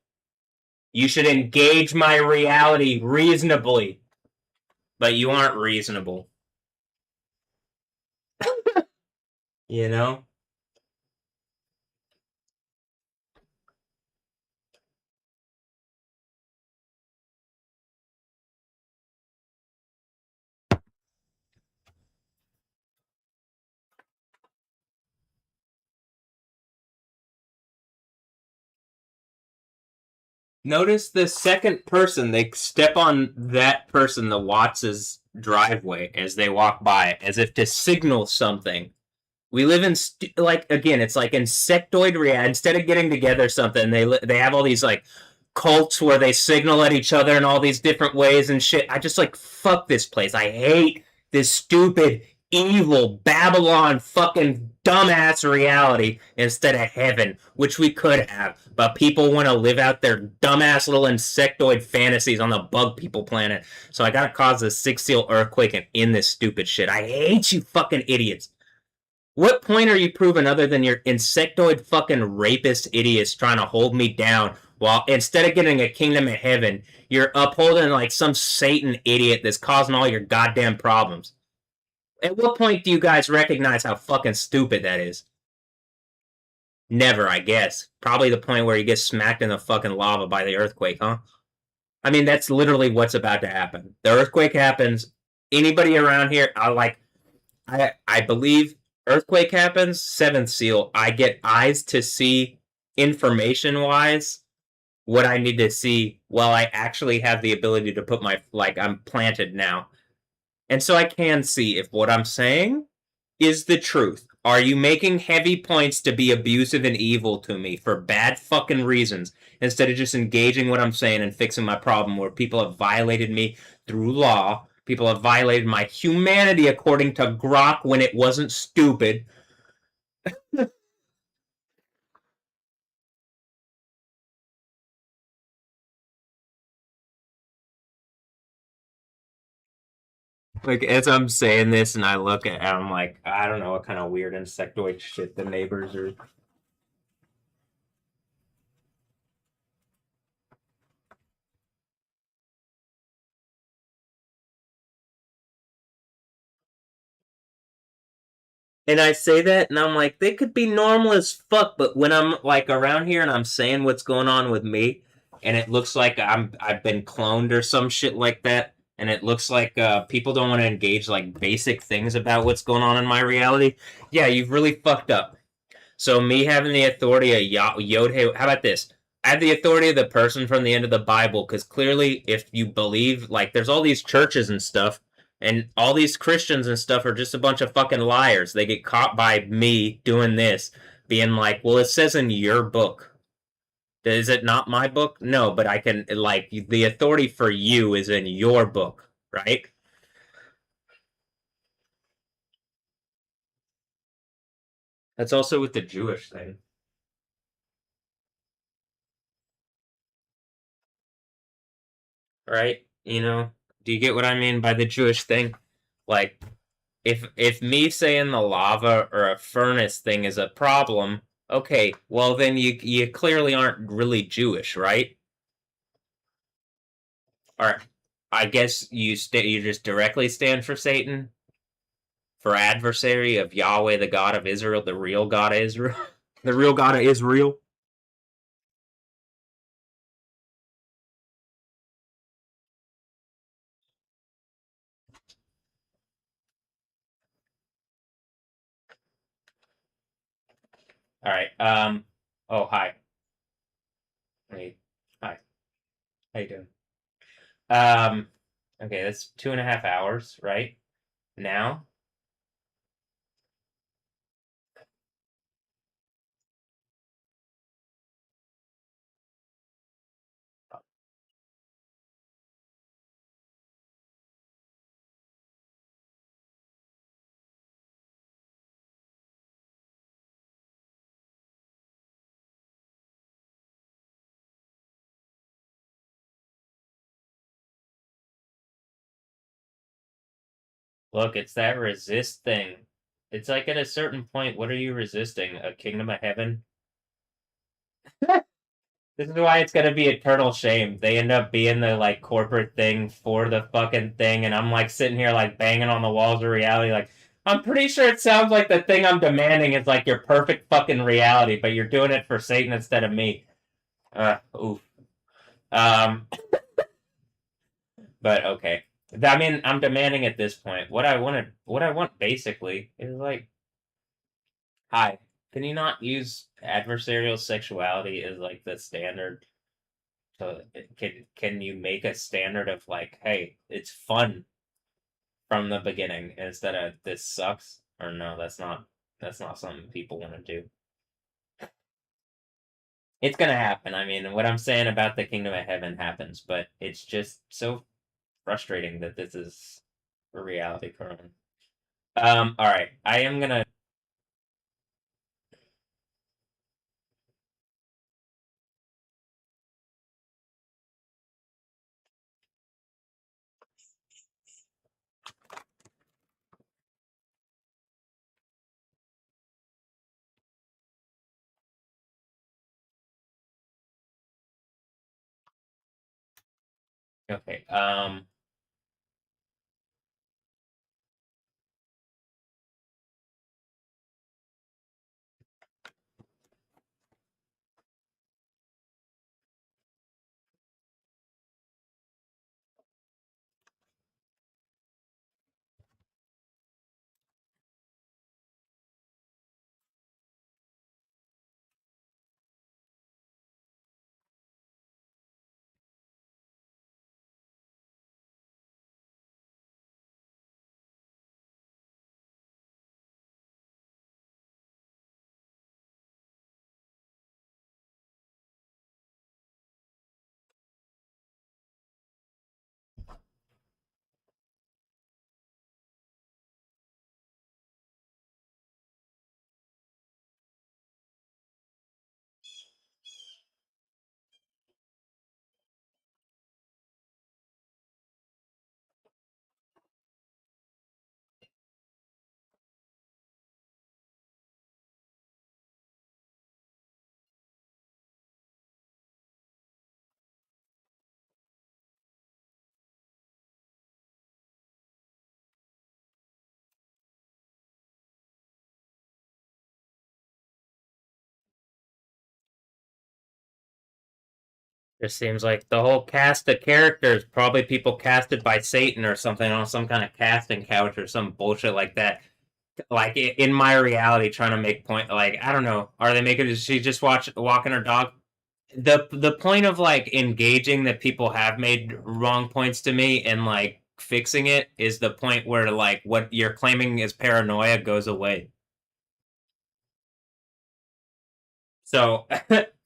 You should engage my reality reasonably. But you aren't reasonable. You know? Notice the second person, they step on that person, the Watts' driveway, as they walk by, as if to signal something. We live in like again, it's like insectoid reality. Instead of getting together something, they have all these like cults where they signal at each other in all these different ways and shit. I just like fuck this place. I hate this stupid, evil Babylon fucking dumbass reality instead of heaven, which we could have. But people want to live out their dumbass little insectoid fantasies on the bug people planet. So I gotta cause a 6 seal earthquake and end this stupid shit. I hate you fucking idiots. What point are you proving other than your insectoid fucking rapist idiots trying to hold me down while instead of getting a kingdom of heaven, you're upholding like some Satan idiot that's causing all your goddamn problems? At what point do you guys recognize how fucking stupid that is? Never, I guess. Probably the point where you get smacked in the fucking lava by the earthquake, huh? I mean, that's literally what's about to happen. The earthquake happens. Anybody around here, I believe earthquake happens, seventh seal. I get eyes to see information wise what I need to see while I actually have the ability to put my like I'm planted now. And so I can see if what I'm saying is the truth. Are you making heavy points to be abusive and evil to me for bad fucking reasons instead of just engaging what I'm saying and fixing my problem where people have violated me through law? People have violated my humanity according to Grok when it wasn't stupid. Like as I'm saying this and I look at I'm like, I don't know what kind of weird insectoid shit the neighbors are. And I say that, and I'm like, they could be normal as fuck, but when I'm like around here and I'm saying what's going on with me, and it looks like I've been cloned or some shit like that, and it looks like people don't want to engage like basic things about what's going on in my reality. Yeah, you've really fucked up. So me having the authority of Yod, hey, how about this? I have the authority of the person from the end of the Bible because clearly, if you believe, like, there's all these churches and stuff, and all these Christians and stuff are just a bunch of fucking liars. They get caught by me doing this, being like, "Well, it says in your book." Is it not my book? No, but I can like the authority for you is in your book, right? That's also with the Jewish thing, right? You know, do you get what I mean by the Jewish thing? Like, if me saying the lava or a furnace thing is a problem, okay, well then you clearly aren't really Jewish, right? Or I guess you just directly stand for Satan, for adversary of Yahweh, the God of Israel, the real God of Israel, the real God of Israel. All right. Oh, hi. Hey. Hi. How you doing? Um. Okay, that's 2.5 hours, right? Now, look, it's that resist thing. It's like at a certain point, what are you resisting? A kingdom of heaven? This is why it's gonna be eternal shame. They end up being the like corporate thing for the fucking thing, and I'm like sitting here like banging on the walls of reality, like I'm pretty sure it sounds like the thing I'm demanding is like your perfect fucking reality, but you're doing it for Satan instead of me. Oof. Um, but okay. I mean, I'm demanding at this point. What I want basically is like, hi, can you not use adversarial sexuality as like the standard? So can you make a standard of like, hey, it's fun from the beginning instead of this sucks? Or no, that's not something people want to do. It's gonna happen. I mean, what I'm saying about the kingdom of heaven happens, but it's just so frustrating that this is a reality currently. All right. I am gonna. Okay. Just seems like the whole cast of characters probably people casted by Satan or something on some kind of casting couch or some bullshit like that. Like in my reality, trying to make point. Like I don't know, are they making? Is she just walking her dog? The point of like engaging that people have made wrong points to me and like fixing it is the point where like what you're claiming is paranoia goes away. So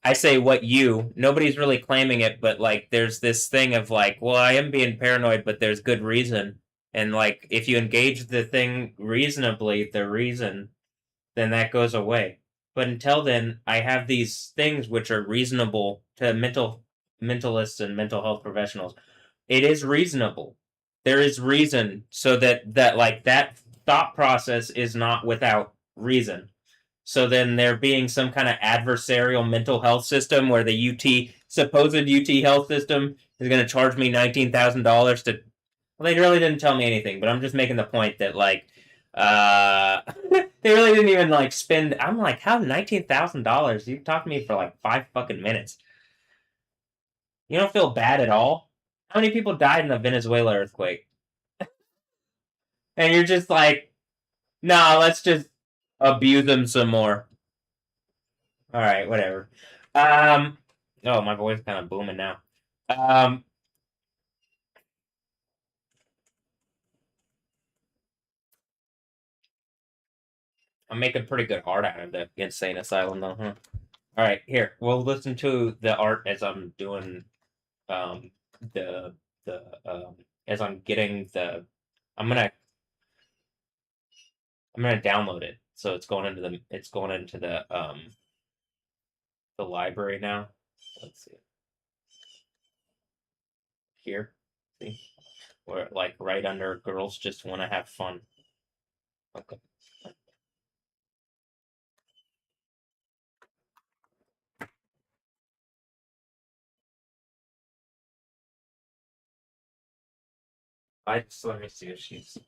I say what you, nobody's really claiming it, but like there's this thing of like, well, I am being paranoid, but there's good reason. And like if you engage the thing reasonably, the reason, then that goes away. But until then, I have these things which are reasonable to mentalists and mental health professionals. It is reasonable. There is reason so that like that thought process is not without reason. So then there being some kind of adversarial mental health system where the supposed UT health system is going to charge me $19,000 to. Well, they really didn't tell me anything, but I'm just making the point that like uh they really didn't even like spend. I'm like, how $19,000? You talked to me for like 5 fucking minutes. You don't feel bad at all. How many people died in the Venezuela earthquake? And you're just like, nah, let's just abuse them some more. All right, whatever. Um, oh, my voice is kind of booming now. Um, I'm making pretty good art out of the insane asylum, though. Huh? All right, here we'll listen to the art as I'm doing um the as I'm getting the. I'm gonna I'm gonna download it, so it's going into the library now. Let's see here. See, or like right under girls just want to have fun. Okay. Let me see if she's.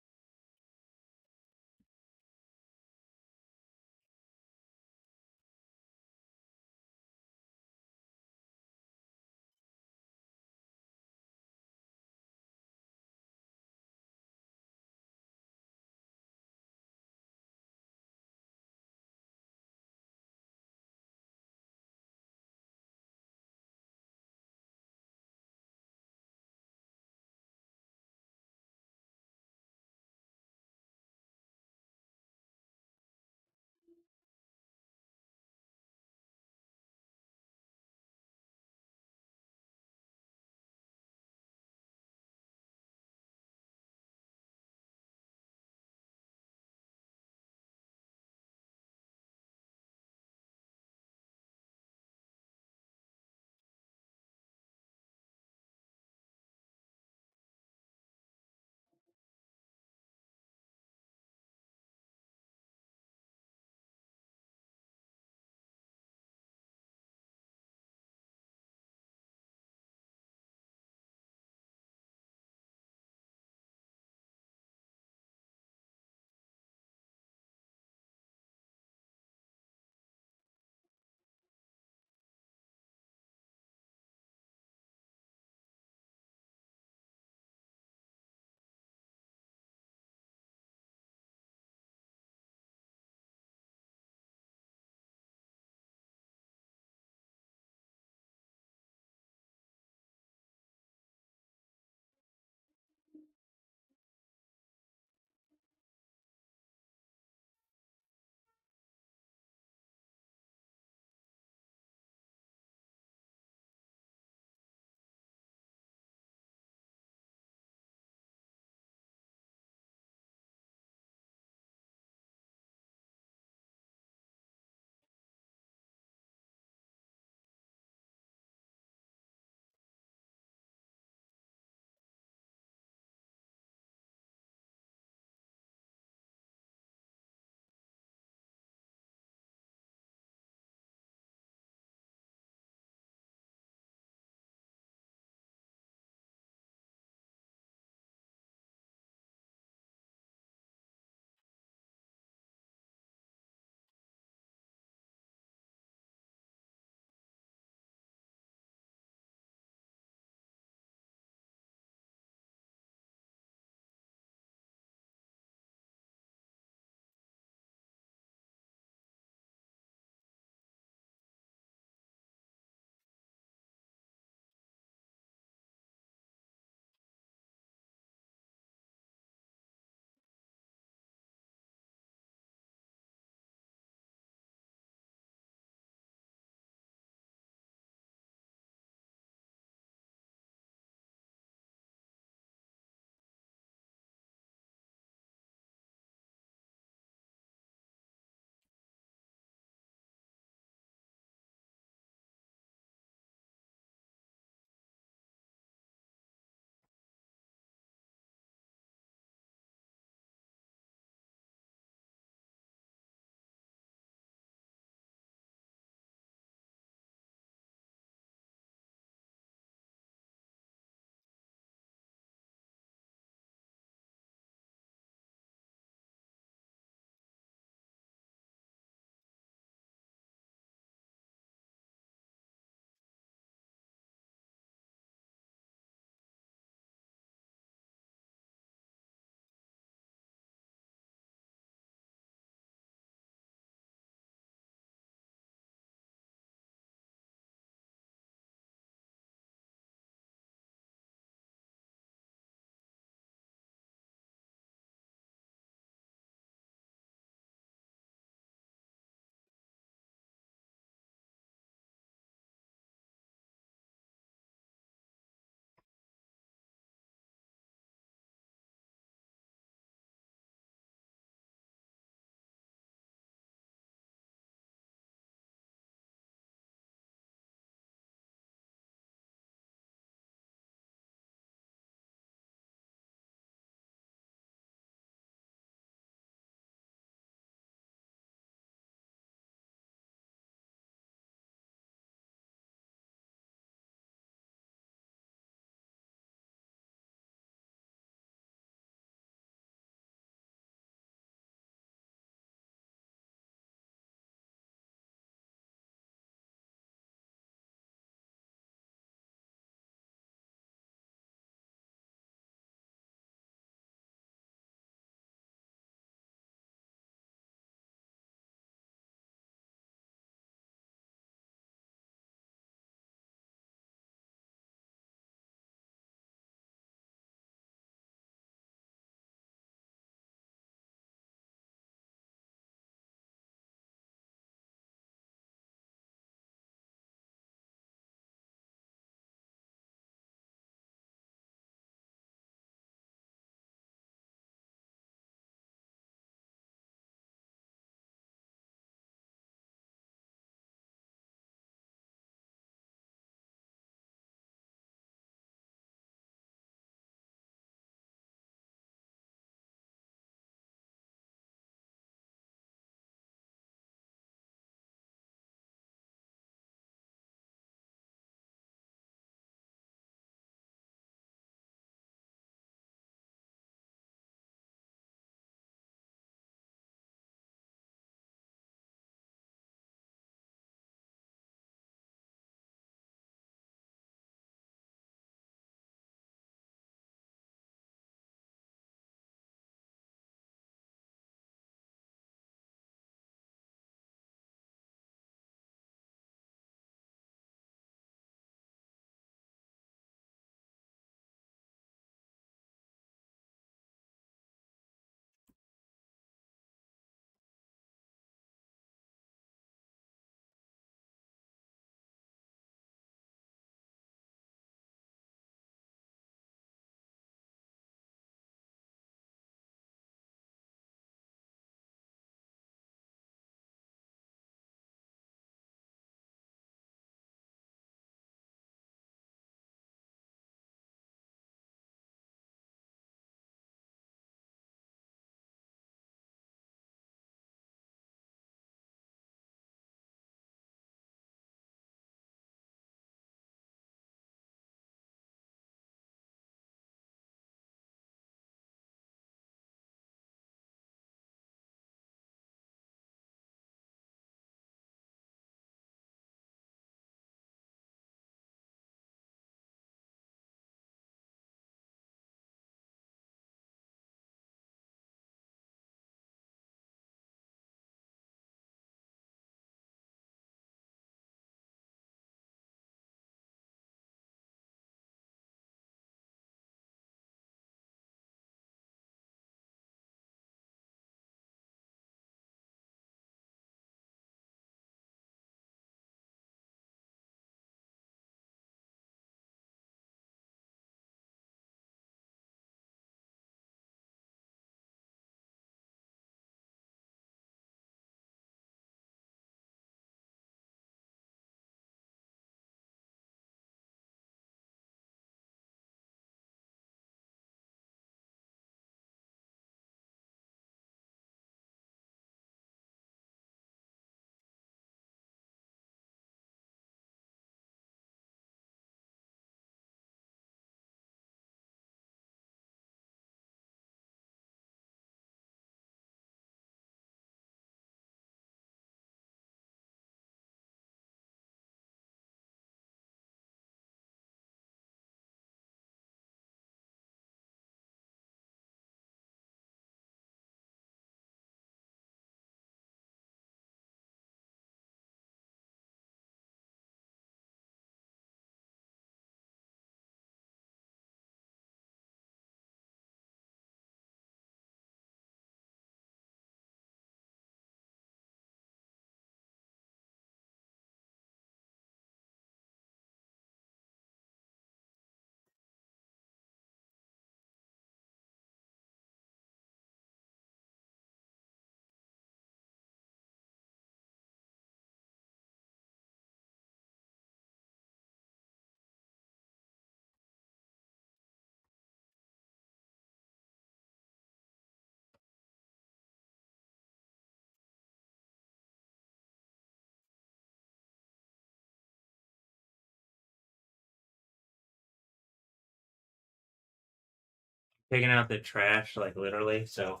picking out the trash, like literally. So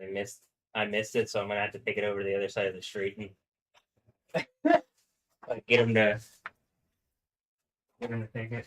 I missed I missed it, so I'm gonna have to take it over to the other side of the street and like get him to take it.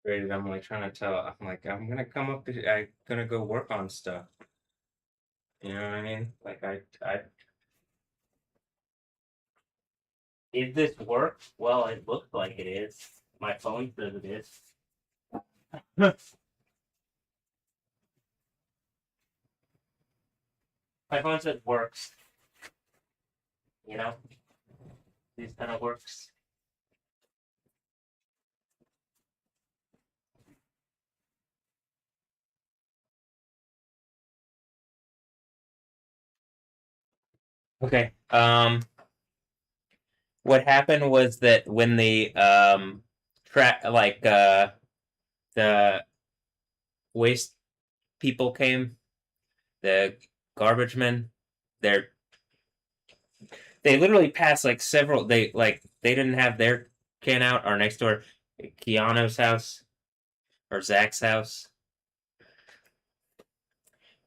Great, I'm like trying to tell. I'm like, I'm gonna come up. I'm gonna go work on stuff. You know what I mean? Like, I. Is this work? Well, it looks like it is. My phone says it is. My phone says works. You know, these kind of works. Okay. What happened was that when the the waste people came, the garbage men, they're they literally passed like several. They didn't have their can out. Our next door, Keanu's house or Zach's house.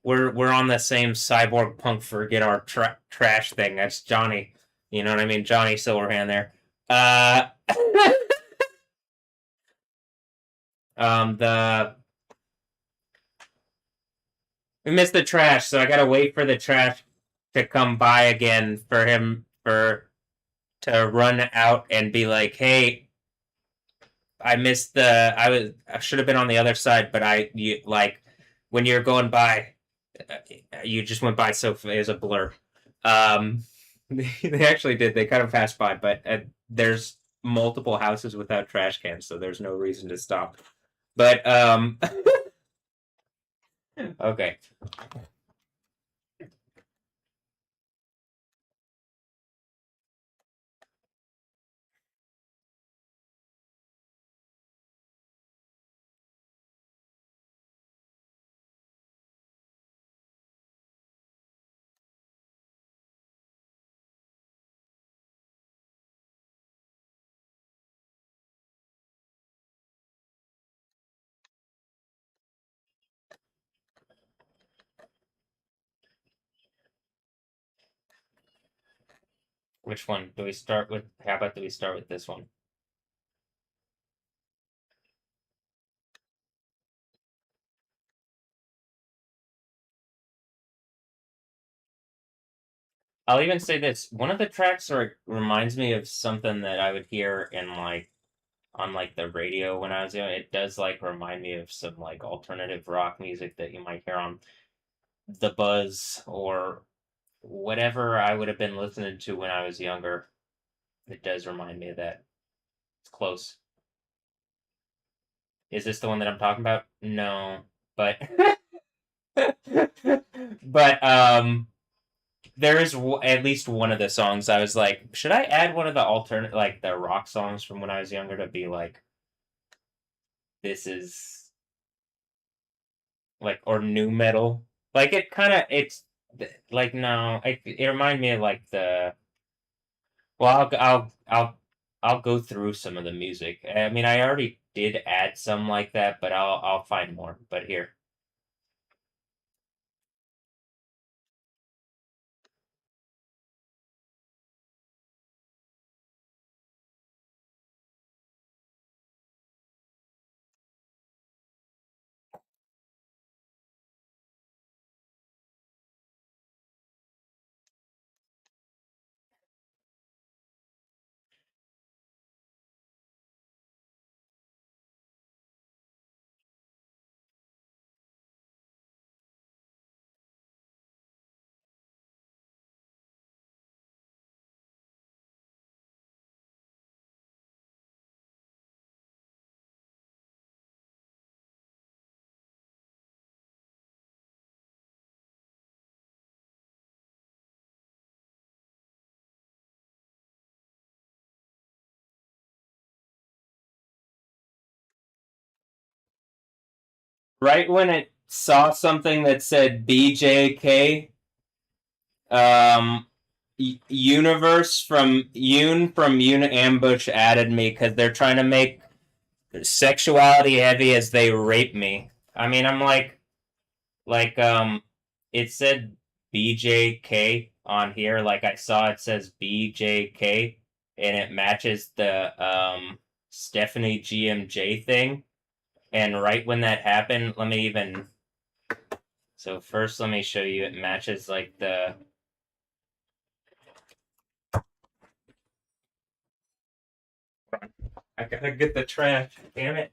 We're on the same cyborg punk forget our trash thing. That's Johnny. You know what I mean? Johnny Silverhand there. Uh, the we missed the trash, so I gotta wait for the trash to come by again for him for to run out and be like, "Hey, I missed the. I should have been on the other side, but like when you're going by, you just went by so it was a blur." Um, they actually did. They kind of passed by, but there's multiple houses without trash cans, so there's no reason to stop. But okay. Which one do we start with? How about do we start with this one? I'll even say this. One of the tracks reminds me of something that I would hear in like on like the radio when I was young. It does like remind me of some like alternative rock music that you might hear on The Buzz or whatever I would have been listening to when I was younger. It does remind me of that. It's close. Is this the one that I'm talking about? No, but but there is at least one of the songs I was like, should I add one of the alternate like the rock songs from when I was younger to be like this is like or new metal? Like it kind of it's like no, it reminded me of like the well I'll go through some of the music. I mean I already did add some like that, but I'll find more. But here. Right when it saw something that said BJK. Um, Universe from Ambush added me because they're trying to make sexuality heavy as they rape me. I mean, I'm like, it said BJK on here. Like I saw it says BJK, and it matches the Stephanie GMJ thing. And right when that happened, let me even. So first, let me show you. It matches like the. I gotta get the trash. Damn it.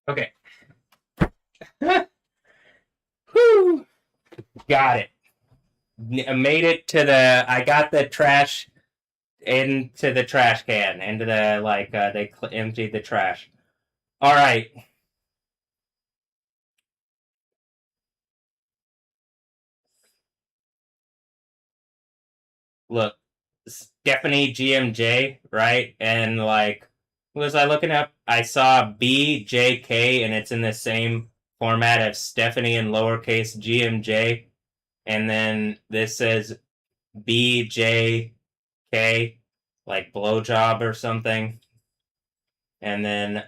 Okay. Whew. Got it. Made it to the. I got the trash into the trash can, into the they emptied the trash. All right. Look, Stephanie GMJ, right? And like, what was I looking up? I saw BJK, and it's in the same format of Stephanie in lowercase GMJ, and then this says BJK, like blowjob or something. And then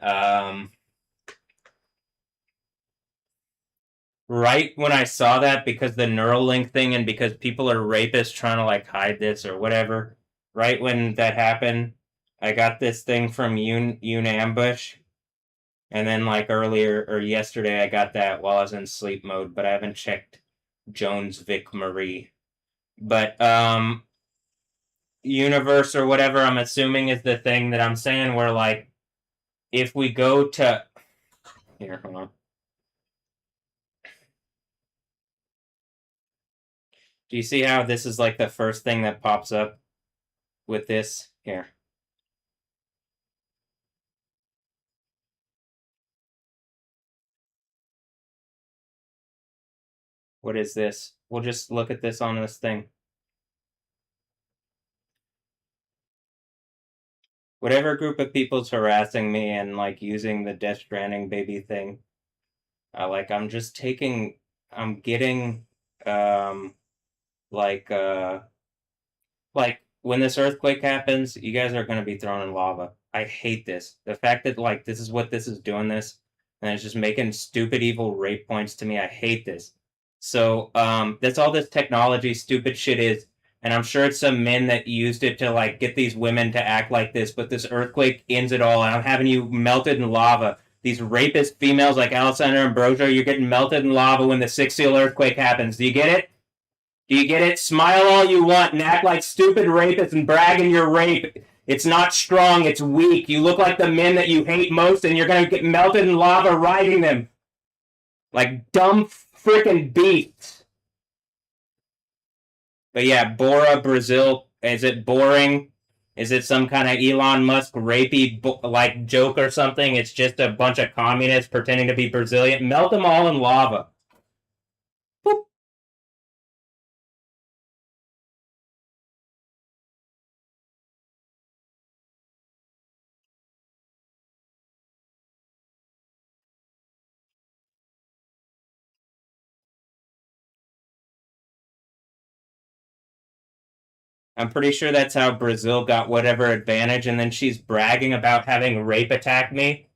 right when I saw that, because the Neuralink thing and because people are rapists trying to like hide this or whatever, right when that happened, I got this thing from Ambush. And then like earlier or yesterday, I got that while I was in sleep mode, but I haven't checked Jones Vic Marie. But universe or whatever, I'm assuming is the thing that I'm saying where like if we go to here, hold on. Do you see how this is like the first thing that pops up with this? Here. What is this? We'll just look at this on this thing. Whatever group of people's harassing me and like using the Death Stranding baby thing, I'm just taking, I'm getting, um, like, uh, like when this earthquake happens, you guys are gonna be thrown in lava. I hate this. The fact that like this is what this is doing this, and it's just making stupid evil rape points to me. I hate this. So that's all this technology stupid shit is. And I'm sure it's some men that used it to like get these women to act like this, but this earthquake ends it all, and I'm having you melted in lava. These rapist females like Alexander Ambrosio, you're getting melted in lava when the Sixth Seal earthquake happens. Do you get it? Do you get it? Smile all you want and act like stupid rapists and brag in your rape. It's not strong, it's weak. You look like the men that you hate most, and you're gonna get melted in lava riding them. Like dumb freaking beasts. But yeah, Bora, Brazil, is it boring? Is it some kind of Elon Musk rapey like joke or something? It's just a bunch of communists pretending to be Brazilian. Melt them all in lava. Boop. I'm pretty sure that's how Brazil got whatever advantage, and then she's bragging about having rape attack me,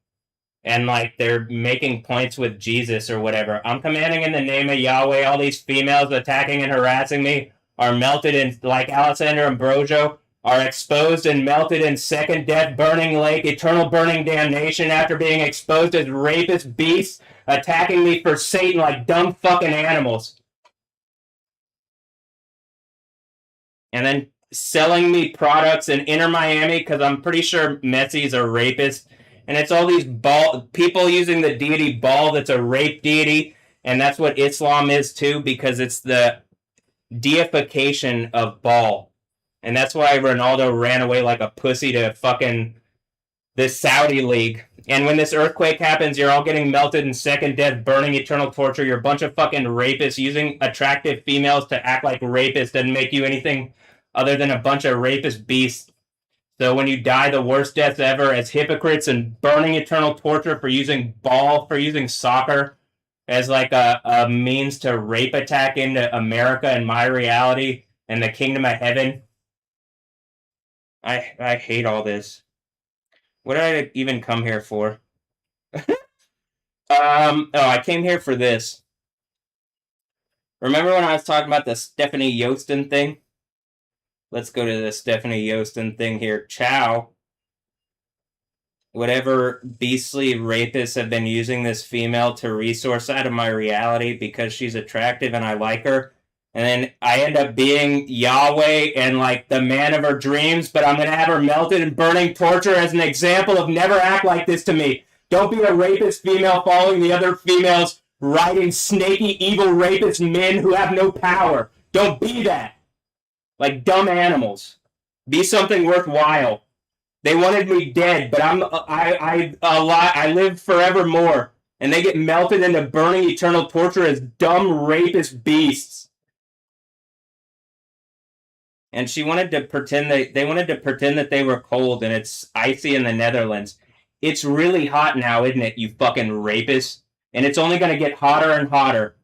and like they're making points with Jesus or whatever. I'm commanding in the name of Yahweh, all these females attacking and harassing me are melted in, like Alexander Ambrosio, are exposed and melted in second death, burning lake, eternal burning damnation after being exposed as rapist beasts attacking me for Satan like dumb fucking animals. And then selling me products in Inner Miami because I'm pretty sure Messi's a rapist. And it's all these people using the deity Baal that's a rape deity. And that's what Islam is too, because it's the deification of Baal. And that's why Ronaldo ran away like a pussy to fucking the Saudi league. And when this earthquake happens, you're all getting melted in second death, burning eternal torture. You're a bunch of fucking rapists using attractive females to act like rapists doesn't make you anything other than a bunch of rapist beasts. So when you die the worst deaths ever as hypocrites and burning eternal torture for using ball, for using soccer as like a means to rape attack into America and my reality and the kingdom of heaven. I hate all this. What did I even come here for? I came here for this. Remember when I was talking about the Stephanie Yostin thing? Let's go to the Stephanie Yostin thing here. Ciao. Whatever beastly rapists have been using this female to resource out of my reality because she's attractive and I like her. And then I end up being Yahweh and like the man of her dreams, but I'm going to have her melted in burning torture as an example of never act like this to me. Don't be a rapist female following the other females riding snaky, evil rapist men who have no power. Don't be that. Like dumb animals. Be something worthwhile. They wanted me dead, but I live forevermore. And they get melted into burning eternal torture as dumb rapist beasts. And she wanted to pretend they wanted to pretend that they were cold and it's icy in the Netherlands. It's really hot now, isn't it, you fucking rapists? And it's only going to get hotter and hotter.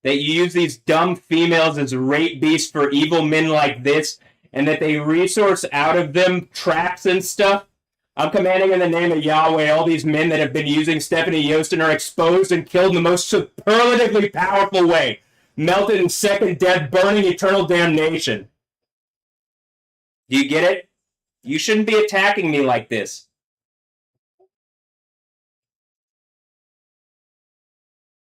That you use these dumb females as rape beasts for evil men like this, and that they resource out of them traps and stuff. I'm commanding in the name of Yahweh, all these men that have been using Stephanie Yostin are exposed and killed in the most superlatively powerful way. Melted in second death, burning eternal damnation. Do you get it? You shouldn't be attacking me like this.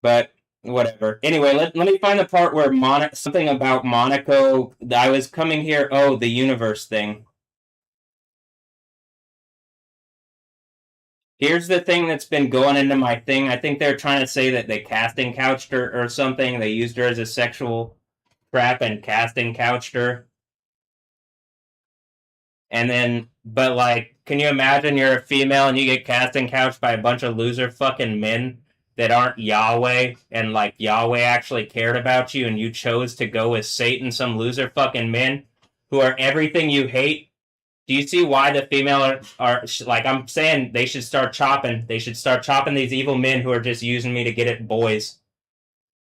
But whatever. Anyway, let me find the part where something about Monaco. I was coming here. Oh, the universe thing. Here's the thing that's been going into my thing. I think they're trying to say that they casting couched her or something. They used her as a sexual trap and casting couched her. And then, but like, can you imagine you're a female and you get casting couched by a bunch of loser fucking men that aren't Yahweh, and like Yahweh actually cared about you and you chose to go with Satan, some loser fucking men who are everything you hate? Do you see why the female are like, I'm saying they should start chopping. They should start chopping these evil men who are just using me to get at boys.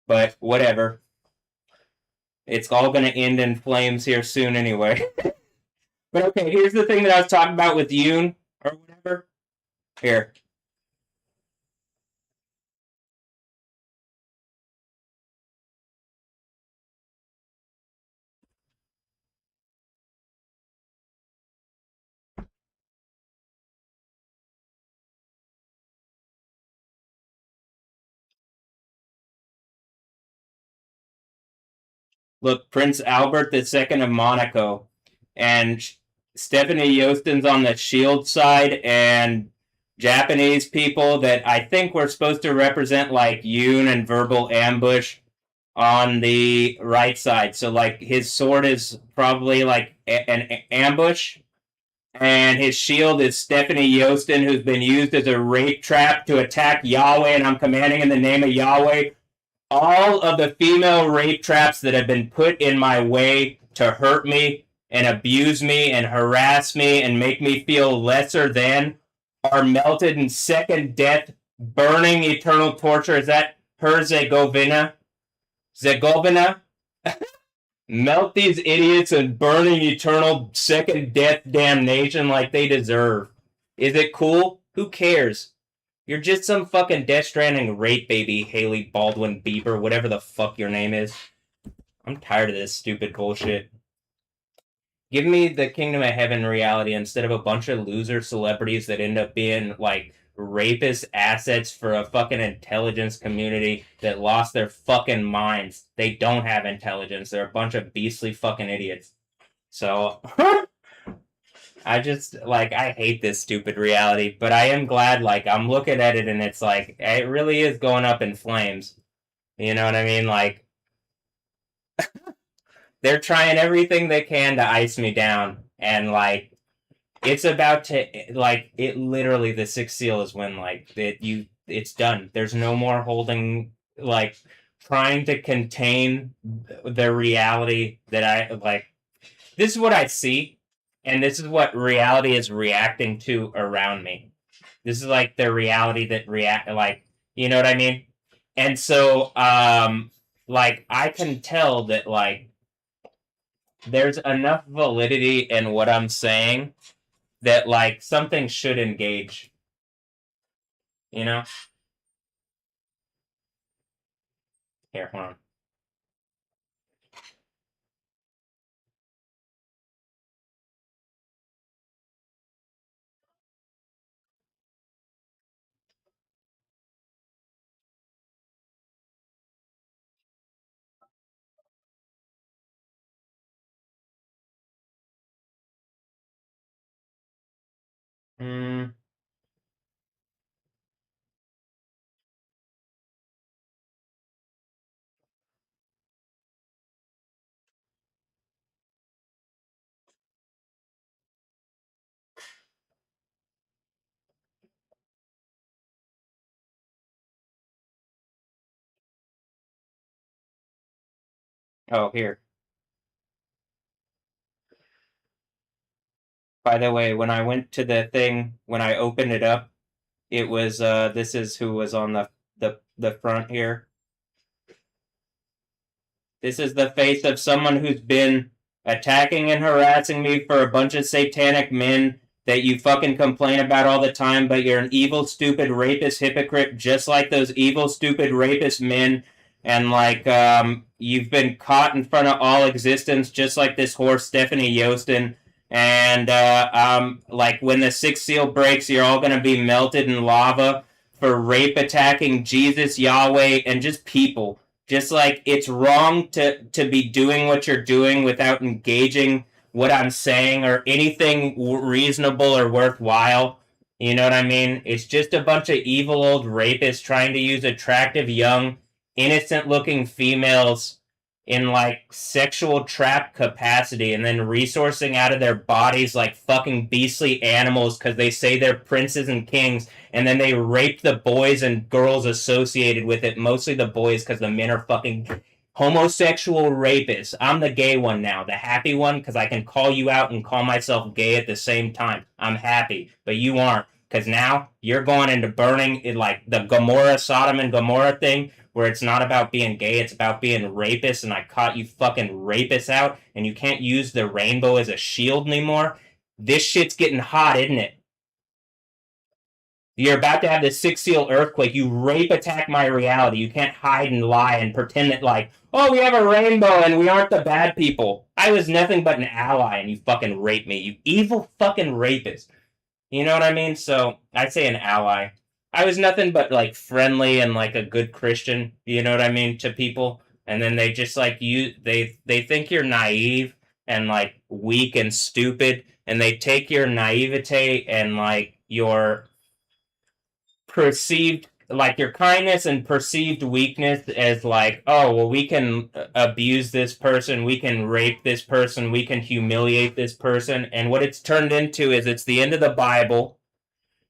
But whatever. It's all going to end in flames here soon anyway. But okay, here's the thing that I was talking about with Yoon or whatever. Here. Look, Prince Albert II of Monaco, and Stephanie Yostin's on the Shield side, and Japanese people that I think were supposed to represent like Yoon and Verbal Ambush on the right side. So like his sword is probably like an ambush, and his shield is Stephanie Yostin, who's been used as a rape trap to attack Yahweh, and I'm commanding in the name of Yahweh all of the female rape traps that have been put in my way to hurt me and abuse me and harass me and make me feel lesser than are melted in second death, burning eternal torture. Is that her, Zegovina? Zegovina? Melt these idiots and burning eternal second death damnation like they deserve. Is it cool? Who cares? You're just some fucking Death Stranding rape baby, Haley Baldwin Bieber, whatever the fuck your name is. I'm tired of this stupid bullshit. Give me the Kingdom of Heaven reality instead of a bunch of loser celebrities that end up being like rapist assets for a fucking intelligence community that lost their fucking minds. They don't have intelligence. They're a bunch of beastly fucking idiots. So I just like I hate this stupid reality, but I am glad like I'm looking at it and it's like it really is going up in flames. You know what I mean? Like they're trying everything they can to ice me down, and like it's about to like it literally the sixth seal is when like it's done. There's no more holding like trying to contain the reality that I like. This is what I see, and this is what reality is reacting to around me. This is like the reality that react like you know what I mean? And so like I can tell that like there's enough validity in what I'm saying that like something should engage, you know? Here, hold on. Mm, oh, here. By the way, when I went to the thing, when I opened it up, it was this is who was on the front here. This is the face of someone who's been attacking and harassing me for a bunch of satanic men that you fucking complain about all the time, but you're an evil, stupid, rapist, hypocrite, just like those evil, stupid, rapist men. And like, you've been caught in front of all existence, just like this whore Stephanie Yostin. And like when the sixth seal breaks, you're all gonna be melted in lava for rape attacking Jesus, Yahweh, and just people. Just like it's wrong to be doing what you're doing without engaging what I'm saying or anything reasonable or worthwhile. You know what I mean? It's just a bunch of evil old rapists trying to use attractive, young, innocent looking females in like sexual trap capacity and then resourcing out of their bodies like fucking beastly animals because they say they're princes and kings and then they rape the boys and girls associated with it, mostly the boys because the men are fucking homosexual rapists. I'm the gay one now, the happy one, because I can call you out and call myself gay at the same time. I'm happy, but you aren't, because now you're going into burning in like the Gomorrah, Sodom and Gomorrah thing, where it's not about being gay, it's about being rapists, and I caught you fucking rapists out, and you can't use the rainbow as a shield anymore. This shit's getting hot, isn't it? You're about to have this six seal earthquake. You rape attack my reality. You can't hide and lie and pretend that like, oh, we have a rainbow and we aren't the bad people. I was nothing but an ally and you fucking raped me. You evil fucking rapist. You know what I mean? So I'd say an ally. I was nothing but like friendly and like a good Christian, you know what I mean, to people. And then they just like you they think you're naive and like weak and stupid and they take your naivete and like your perceived like your kindness and perceived weakness as like, oh well, we can abuse this person, we can rape this person, we can humiliate this person, and what it's turned into is it's the end of the Bible.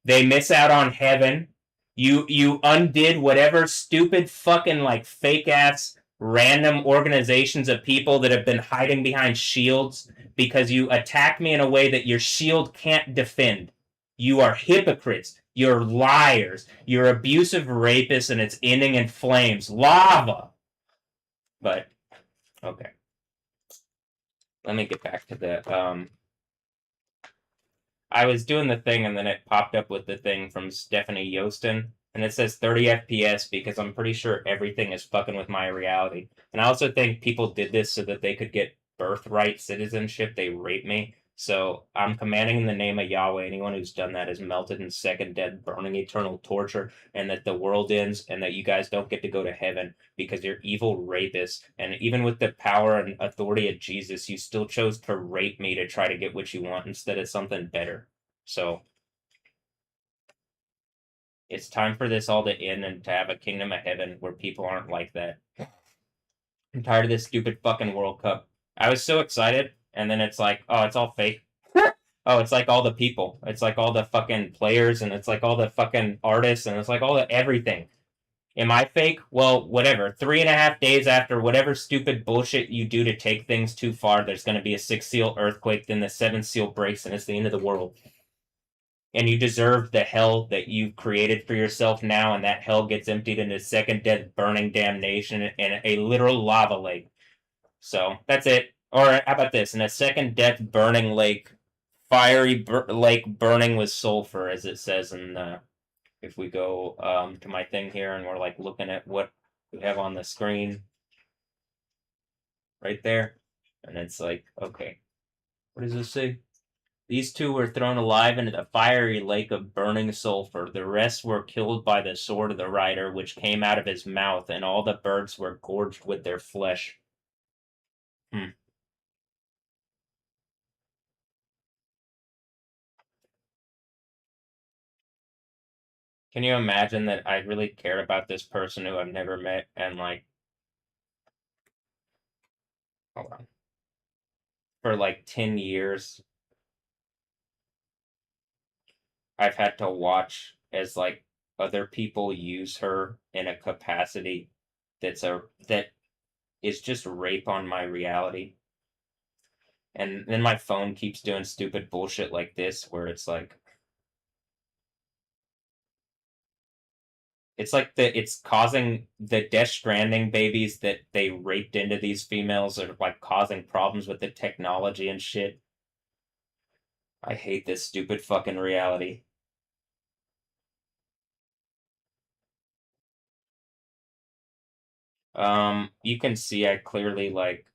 They miss out on heaven. You undid whatever stupid fucking like fake ass random organizations of people that have been hiding behind shields because you attack me in a way that your shield can't defend. You are hypocrites. You're liars. You're abusive rapists, and it's ending in flames. Lava! But, okay. Let me get back to the, I was doing the thing, and then it popped up with the thing from Stephanie Yostin, and it says 30 FPS because I'm pretty sure everything is fucking with my reality. And I also think people did this so that they could get birthright citizenship. They raped me. So I'm commanding in the name of Yahweh. Anyone who's done that is melted in second death, burning eternal torture, and that the world ends, and that you guys don't get to go to heaven because you're evil rapists. And even with the power and authority of Jesus, you still chose to rape me to try to get what you want instead of something better. So it's time for this all to end and to have a kingdom of heaven where people aren't like that. I'm tired of this stupid fucking World Cup. I was so excited, and then it's like, oh, it's all fake. Oh, it's like all the people. It's like all the fucking players, and it's like all the fucking artists, and it's like all the everything. Am I fake? Well, whatever. 3.5 days after whatever stupid bullshit you do to take things too far, there's going to be a six seal earthquake, then the seventh seal breaks, and it's the end of the world. And you deserve the hell that you've created for yourself now, and that hell gets emptied into second death, burning damnation, and a literal lava lake. So that's it. Or how about this? In a second death, burning lake, fiery lake burning with sulfur, as it says in if we go to my thing here and we're like looking at what we have on the screen right there, and it's like, okay, what does this say? These two were thrown alive into the fiery lake of burning sulfur. The rest were killed by the sword of the rider, which came out of his mouth, and all the birds were gorged with their flesh. Hmm. Can you imagine that I really cared about this person who I've never met, and like, hold on, for like 10 years, I've had to watch as like other people use her in a capacity that is just rape on my reality. And then my phone keeps doing stupid bullshit like this where it's like it's causing the Death Stranding babies that they raped into these females are like causing problems with the technology and shit. I hate this stupid fucking reality. You can see I clearly like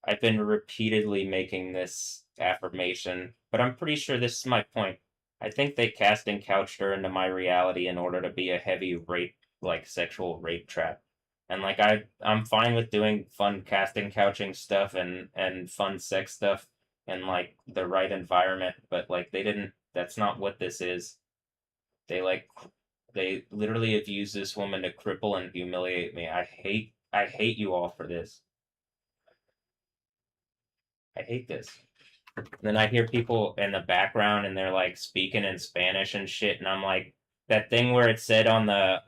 I've been repeatedly making this affirmation, but I'm pretty sure this is my point. I think they cast and couched her into my reality in order to be a heavy rape, like sexual rape trap. And like I'm fine with doing fun casting couching stuff and fun sex stuff in like the right environment, but like they didn't that's not what this is. They like they literally have used this woman to cripple and humiliate me. I hate you all for this. I hate this. Then I hear people in the background and they're like speaking in Spanish and shit, and I'm like, that thing where it said on the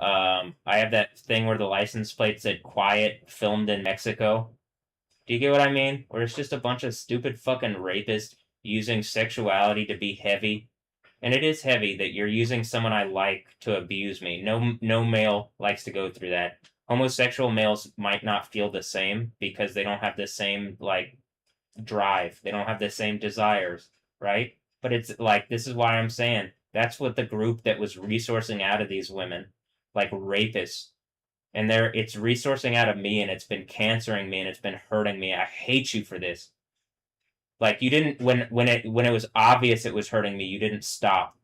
I have that thing where the license plate said "Quiet, filmed in Mexico." Do you get what I mean? Where it's just a bunch of stupid fucking rapists using sexuality to be heavy, and it is heavy that you're using someone I like to abuse me. No male likes to go through that. Homosexual males might not feel the same because they don't have the same like drive. They don't have the same desires, right? But it's like this is why I'm saying that's what the group that was resourcing out of these women, like rapists, and it's resourcing out of me and it's been cancering me and it's been hurting me. I hate you for this. Like you didn't when it was obvious it was hurting me, you didn't stop.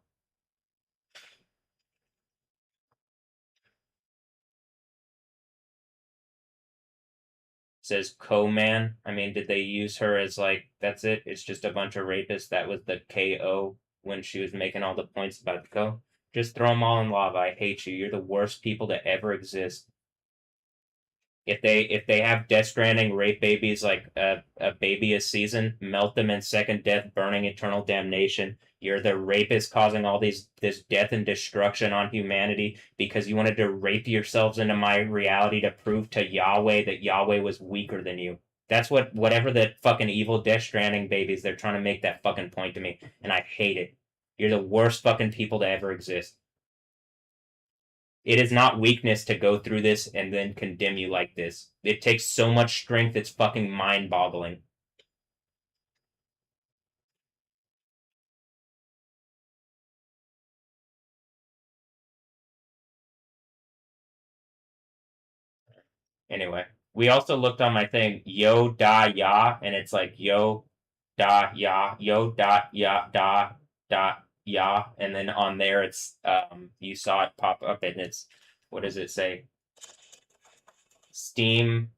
It says co-man. I mean, did they use her as like that's it? It's just a bunch of rapists. That was the KO when she was making all the points about the co. Just throw them all in lava. I hate you. You're the worst people to ever exist. If they have Death Stranding rape babies like a baby a season, melt them in second death, burning eternal damnation. You're the rapist causing all this death and destruction on humanity because you wanted to rape yourselves into my reality to prove to Yahweh that Yahweh was weaker than you. That's whatever the fucking evil Death Stranding babies, they're trying to make that fucking point to me, and I hate it. You're the worst fucking people to ever exist. It is not weakness to go through this and then condemn you like this. It takes so much strength, it's fucking mind boggling. Anyway, we also looked on my thing, yo da ya, and it's like yo da ya, yo dot ya da dot ya, and then on there it's you saw it pop up and it's what does it say? Steam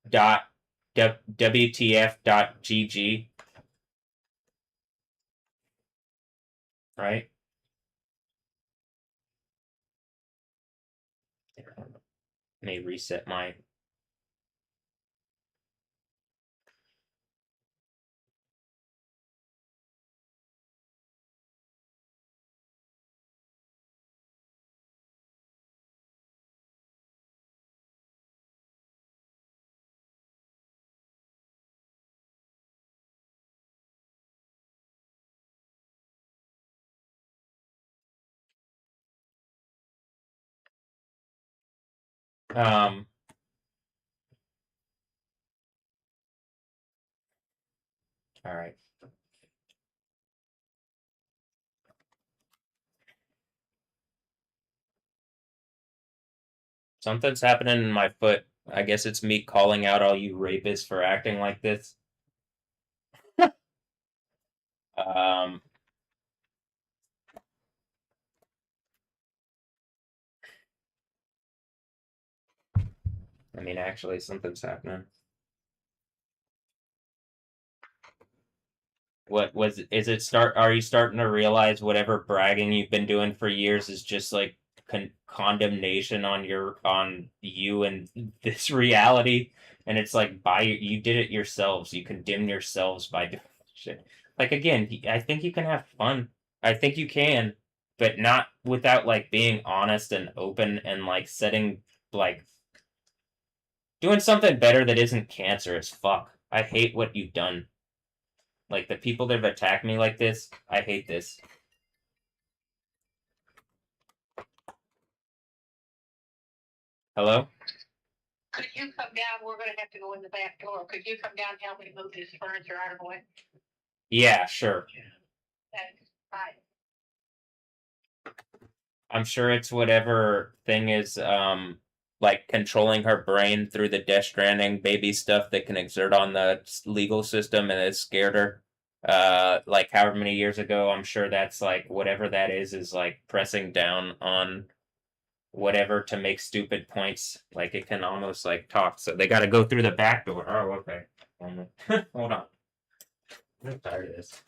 dot WTF dot GG, right? Let me reset my um all right. Something's happening in my foot. I guess it's me calling out all you rapists for acting like this. Um, I mean, actually, something's happening. What was is it start? Are you starting to realize whatever bragging you've been doing for years is just like condemnation on you and this reality? And it's like you did it yourselves. You condemn yourselves by doing shit. Like again, I think you can have fun. I think you can, but not without like being honest and open and like setting like doing something better that isn't cancerous. Fuck. I hate what you've done. Like the people that have attacked me like this, I hate this. Hello? Could you come down? We're gonna have to go in the back door. Could you come down and help me move this furniture out of the way? Yeah, sure. That's fine. I'm sure it's whatever thing is like controlling her brain through the Death Stranding baby stuff that can exert on the legal system and it scared her. Like however many years ago, I'm sure that's like whatever that is like pressing down on whatever to make stupid points. Like it can almost like talk. So they got to go through the back door. Oh, okay. Hold on. I'm tired of this.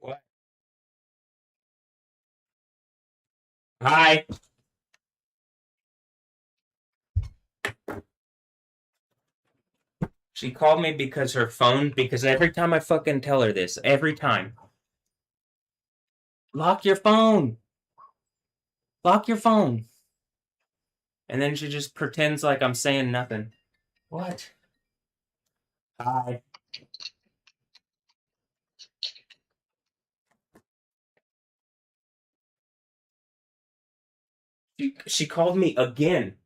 What? Hi. She called me because her phone, because every time I fucking tell her this, every time, lock your phone, lock your phone. And then she just pretends like I'm saying nothing. What? Hi. She called me again.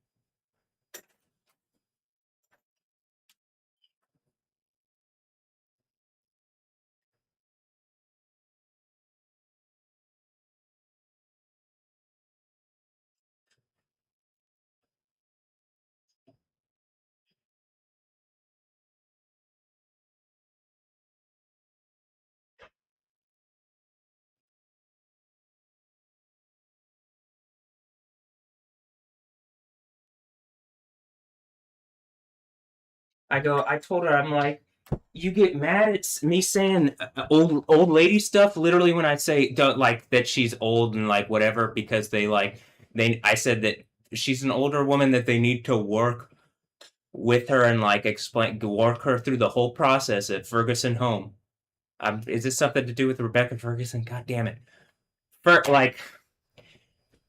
I told her, I'm like, You get mad at me saying old lady stuff literally when I say don't like that she's old and like whatever because they I said that she's an older woman that they need to work with her and like explain work her through the whole process at Ferguson home. Is this something to do with Rebecca Ferguson? God damn it. For like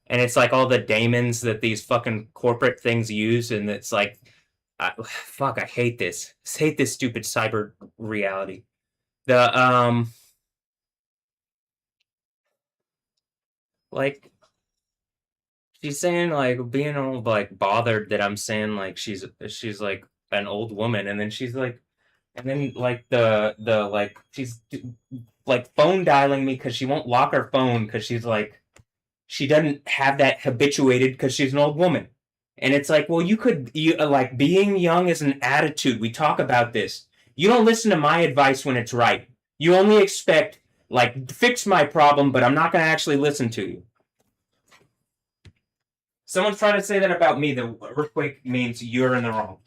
and it's like all the daemons that these fucking corporate things use and it's like fuck, I hate this. I hate this stupid cyber reality. The like she's saying like being all like bothered that I'm saying like she's like an old woman and then she's like and then like the like she's like phone dialing me because she won't lock her phone because she's like she doesn't have that habituated because she's an old woman. And it's like, well, you like being young is an attitude. We talk about this. You don't listen to my advice when it's right. You only expect like fix my problem, but I'm not going to actually listen to you. Someone's trying to say that about me. The earthquake means you're in the wrong.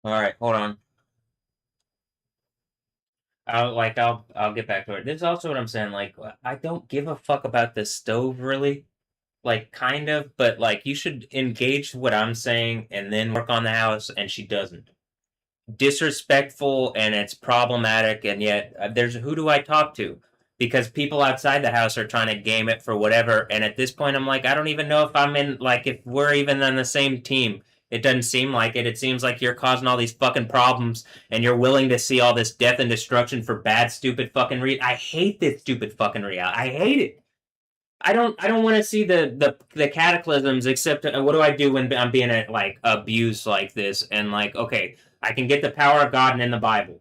All right, hold on. I'll get back to it. This is also what I'm saying. Like I don't give a fuck about the stove really. Like kind of, but like you should engage what I'm saying and then work on the house, and she doesn't. Disrespectful and it's problematic, and yet there's who do I talk to? Because people outside the house are trying to game it for whatever, and at this point I'm like, I don't even know if I'm in like if we're even on the same team. It doesn't seem like it. It seems like you're causing all these fucking problems and you're willing to see all this death and destruction for bad, stupid fucking I hate this stupid fucking reality. I hate it. I don't want to see the cataclysms except what do I do when I'm being like abused like this and like okay I can get the power of God and in the Bible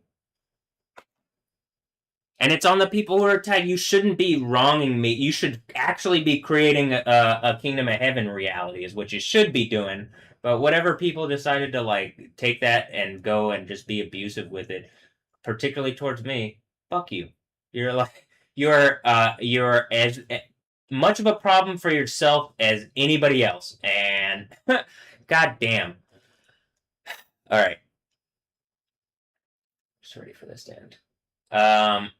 and it's on the people who are attacked. You shouldn't be wronging me. You should actually be creating a kingdom of heaven reality is what you should be doing. But whatever people decided to like take that and go and just be abusive with it, particularly towards me, fuck you. You're like you're as much of a problem for yourself as anybody else. And god damn. All right, just ready for this to end. Um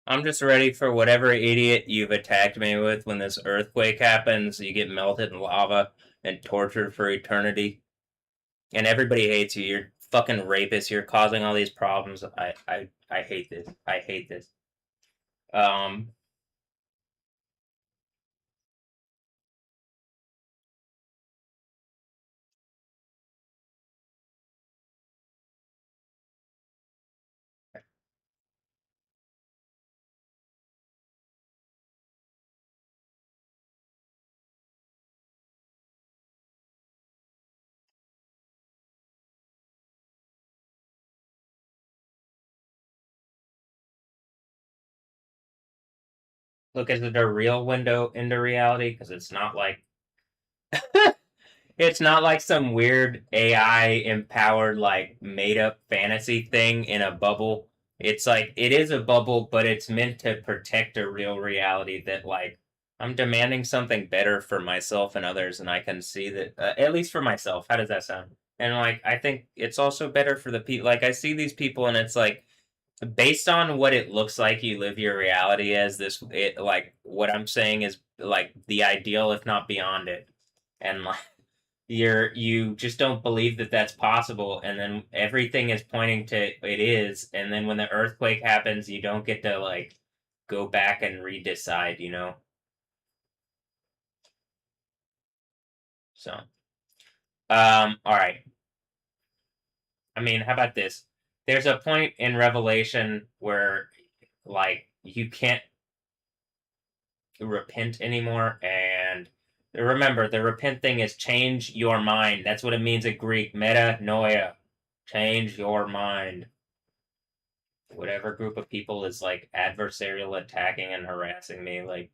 I'm just ready for whatever idiot you've attacked me with when this earthquake happens. You get melted in lava and tortured for eternity, and everybody hates you. You're fucking rapist. You're causing all these problems. I hate this. I hate this. Um, Look, is it a real window into reality? Because it's not like it's not like some weird AI empowered, like made up fantasy thing in a bubble. It's like it is a bubble, but it's meant to protect a real reality that, like, I'm demanding something better for myself and others, and I can see that, at least for myself. How does that sound? And like, I think it's also better for the people. Like, I see these people, and it's like, based on what it looks like you live your reality as this, like, what I'm saying is like the ideal, if not beyond it. And like, you just don't believe that that's possible, and then everything is pointing to it is, and then when the earthquake happens you don't get to like go back and redecide, so all right. I mean, how about this? There's a point in Revelation where, like, you can't repent anymore, and remember, the repent thing is change your mind. That's what it means in Greek. Metanoia. Change your mind. Whatever group of people is like adversarial attacking and harassing me, like,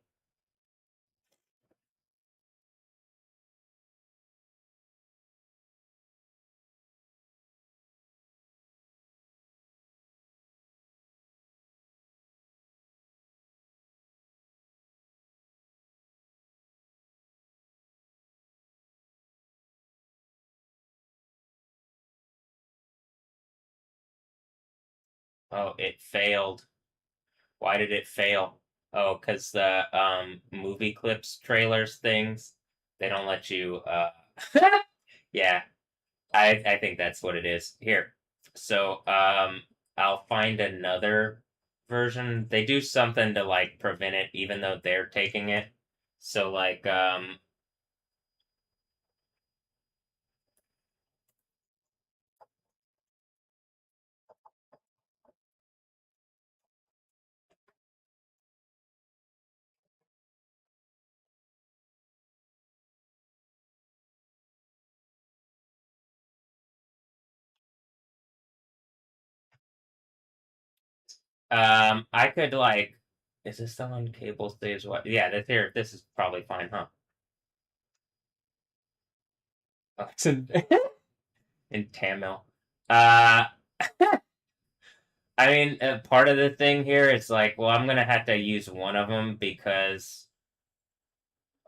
oh, it failed. Why did it fail? Oh, because the movie clips trailers things, they don't let you yeah, I think that's what it is. Here. So I'll find another version. They do something to like prevent it even though they're taking it. So like I could like, is this still on cable stage? What? Yeah, that's here. This is probably fine, huh? Oh, it's in Tamil. Uh, I mean, part of the thing here is like, well, I'm gonna have to use one of them because,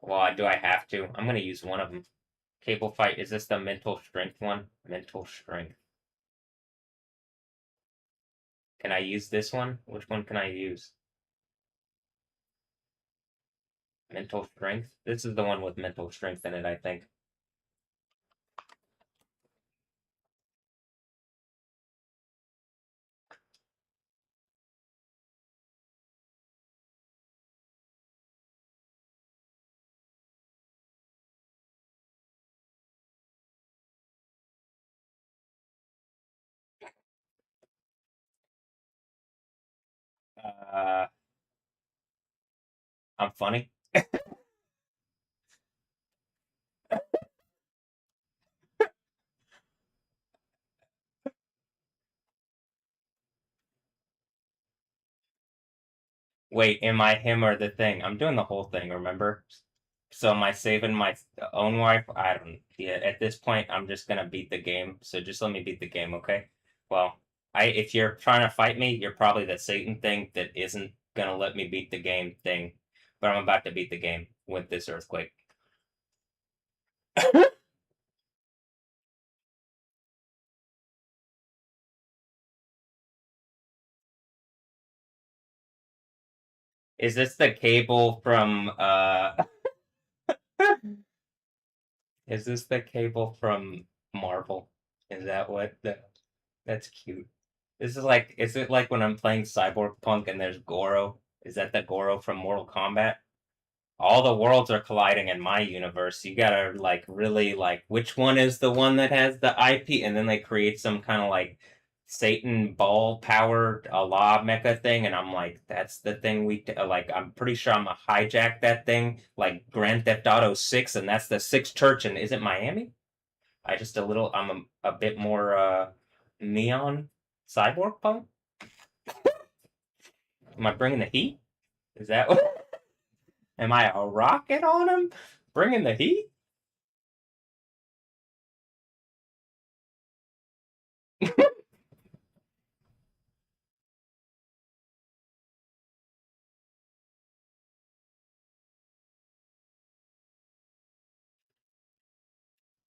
well, do I have to? I'm gonna use one of them. Cable fight. Is this the mental strength one? Mental strength. Can I use this one? Which one can I use? Mental strength. This is the one with mental strength in it, I think. Uh, I'm funny. Wait, am I him or the thing? I'm doing the whole thing, remember? So am I saving my own wife? I don't. Yeah, at this point, I'm just gonna beat the game. So just let me beat the game, okay? Well, if you're trying to fight me, you're probably the Satan thing that isn't gonna let me beat the game thing. But I'm about to beat the game with this earthquake. Is this the cable from is this the cable from Marvel? Is that what the that's cute. This is like is it like when I'm playing Cyberpunk and there's Goro? Is that the Goro from Mortal Kombat? All the worlds are colliding in my universe. You gotta like really like which one is the one that has the IP, and then they create some kind of like Satan ball powered Allah mecha thing, and I'm like, that's the thing like. I'm pretty sure I'm gonna hijack that thing like Grand Theft Auto 6, and that's the sixth church, and is it Miami? I just a little. I'm a bit more neon cyborg punk. Am I bringing the heat? Is that what? Am I a rocket on him? Bringing the heat?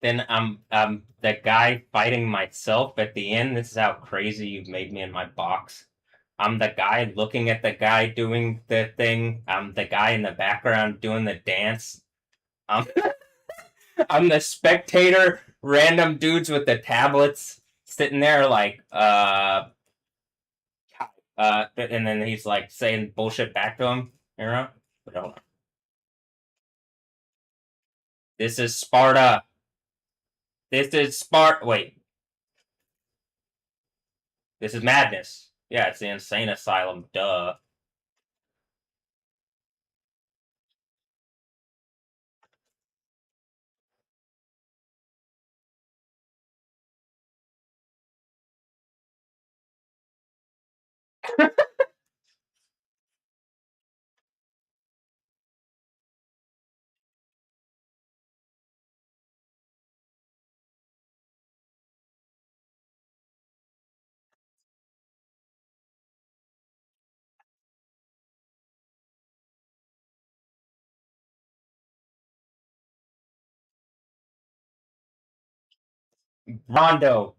Then I'm the guy fighting myself at the end. This is how crazy you've made me in my box. I'm the guy looking at the guy doing the thing. I'm the guy in the background doing the dance. I'm I'm the spectator, random dudes with the tablets sitting there like and then he's like saying bullshit back to him, you know? But hold on. This is Sparta. This is Sparta. Wait, this is madness. Yeah, it's the insane asylum. Duh. Rondo.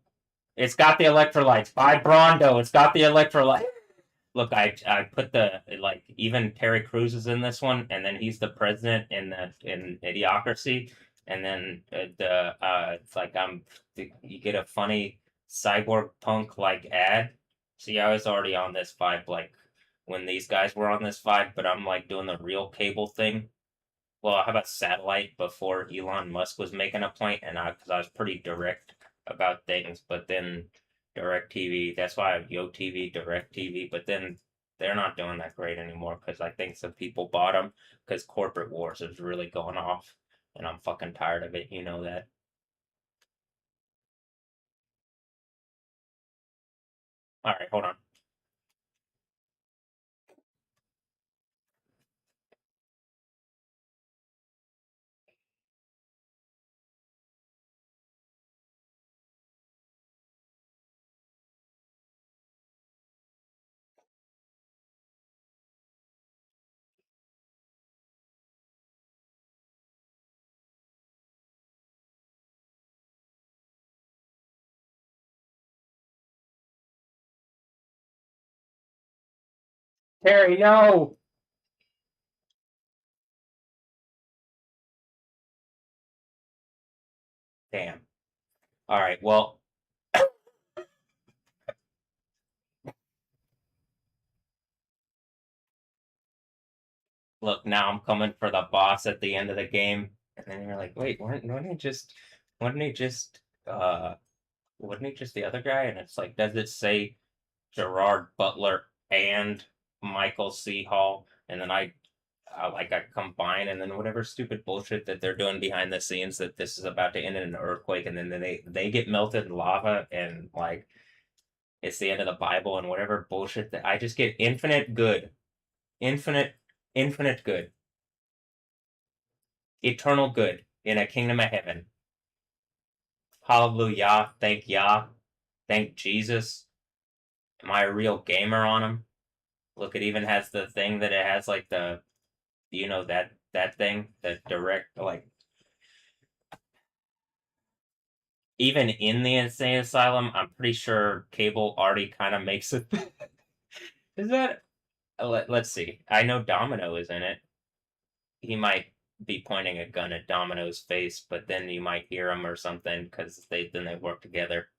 It's got the electrolytes. Buy Brondo. It's got the electrolyte. Look, I put the like even Terry Crews is in this one, and then he's the president in Idiocracy, and then it's like you get a funny cyborg punk like ad. See, I was already on this vibe like when these guys were on this vibe, but I'm like doing the real cable thing. Well, how about satellite before Elon Musk was making a point, and because I was pretty direct about things, but then Direct TV, that's why I have Yo TV, Direct TV, but then they're not doing that great anymore because I think some people bought them because corporate wars is really going off, and I'm fucking tired of it. You know that. All right, hold on. Terry, no. Damn. All right, well, look, now I'm coming for the boss at the end of the game, and then you're like, wait, wouldn't he just, wasn't he just the other guy? And it's like, does it say Gerard Butler and Michael C. Hall? And then I combine, and then whatever stupid bullshit that they're doing behind the scenes that this is about to end in an earthquake, and then they get melted in lava, and like it's the end of the Bible, and whatever bullshit that I just get infinite, infinite good, eternal good in a kingdom of heaven. Hallelujah! Thank Yah, thank Jesus. Am I a real gamer on him? Look, it even has the thing that it has like the that thing, the direct like even in the insane asylum, I'm pretty sure cable already kind of makes it. Is that Let's see. I know Domino is in it. He might be pointing a gun at Domino's face, but then you might hear him or something because they work together.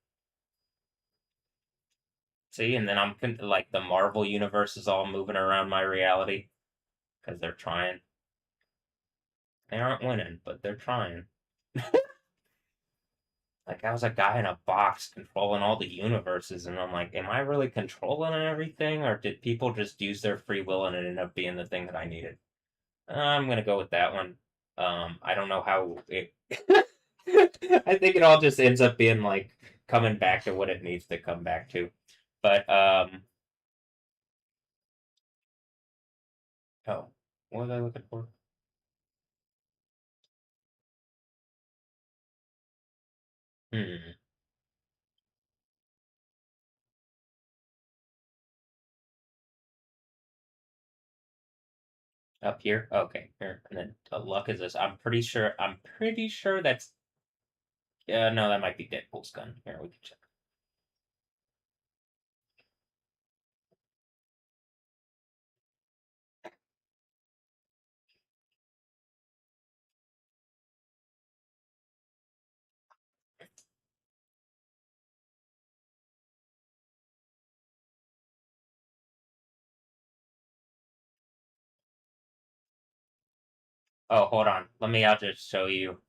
See, and then like the Marvel universe is all moving around my reality because they're trying. They aren't winning, but they're trying. Like I was a guy in a box controlling all the universes, and I'm like, am I really controlling everything, or did people just use their free will and it ended up being the thing that I needed? I'm gonna go with that one. I don't know how it. I think it all just ends up being like coming back to what it needs to come back to. But oh, what was I looking for? Hmm. Up here? Okay, here. And then luck is this. I'm pretty sure that's no, that might be Deadpool's gun. Here, we can check. Oh, hold on. I'll just show you.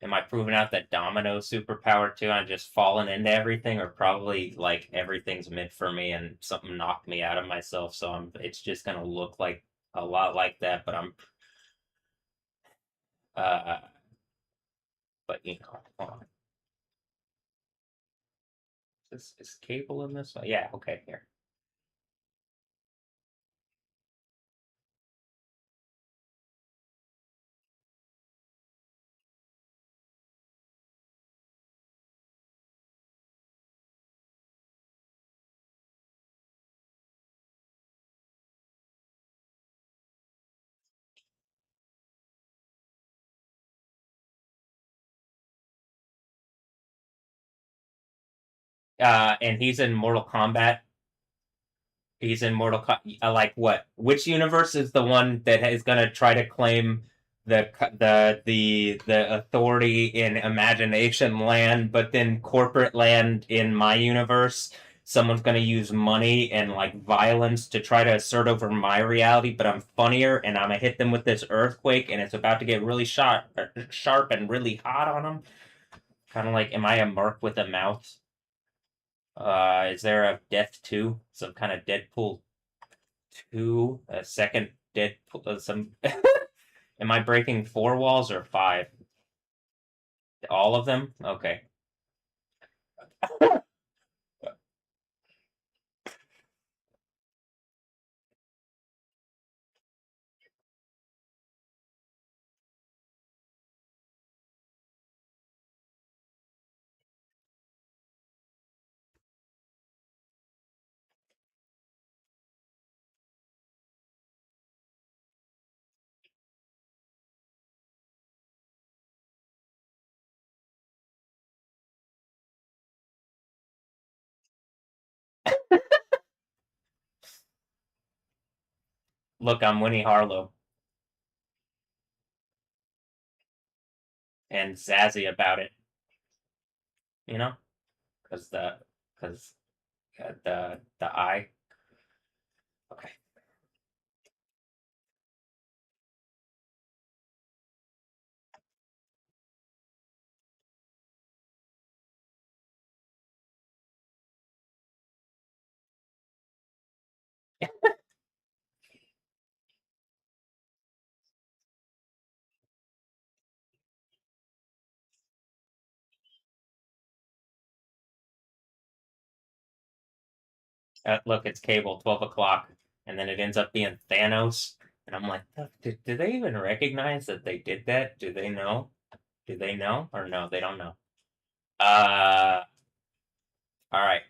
Am I proving out that Domino's superpower too? I'm just falling into everything, or probably like everything's meant for me and something knocked me out of myself, so it's just gonna look like a lot like that, but uh but hold on. Is cable in this one? Yeah, okay, here. And he's in Mortal Kombat. He's in Mortal Kombat. Like what? Which universe is the one that is gonna try to claim the authority in Imagination Land, but then corporate land in my universe? Someone's gonna use money and like violence to try to assert over my reality, but I'm funnier and I'm gonna hit them with this earthquake, and it's about to get really sharp and really hot on them. Kind of like, am I a mark with a mouth? Is there a Death 2? Some kind of Deadpool 2? A second Deadpool? Some. Am I breaking four walls or five? All of them? Okay. Look, I'm Winnie Harlow and zazzy about it, you know? Because because the eye. Okay. Look, it's Cable, 12 o'clock. And then it ends up being Thanos. And I'm like, do they even recognize that they did that? Do they know? Do they know? Or no, they don't know. Uh, all right.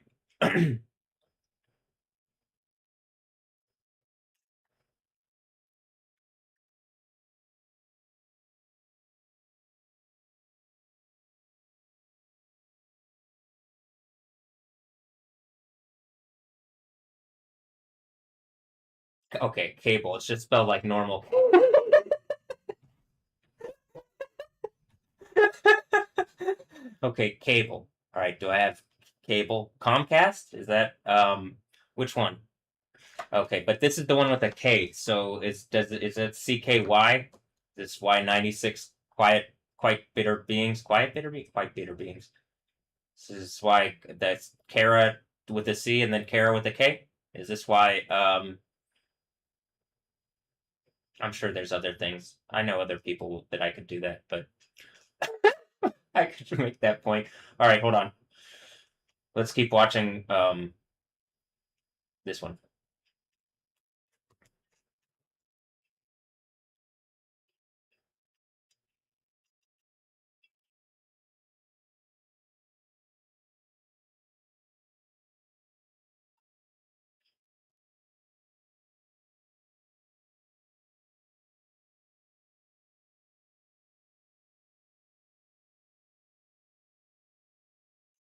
Okay, cable. It's just spelled like normal. Okay, cable. All right, do I have cable? Comcast? Is that which one? Okay, but this is the one with a K. So is it CKY? This Y96 quite bitter beings, quite bitter beings. This is why that's Kara with a C and then Kara with a K. Is this why I'm sure there's other things. I know other people that I could do that, but I could make that point. All right, hold on. Let's keep watching this one.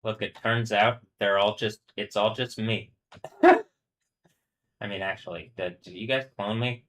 Look, it turns out it's all just me. I mean, actually, did you guys clone me?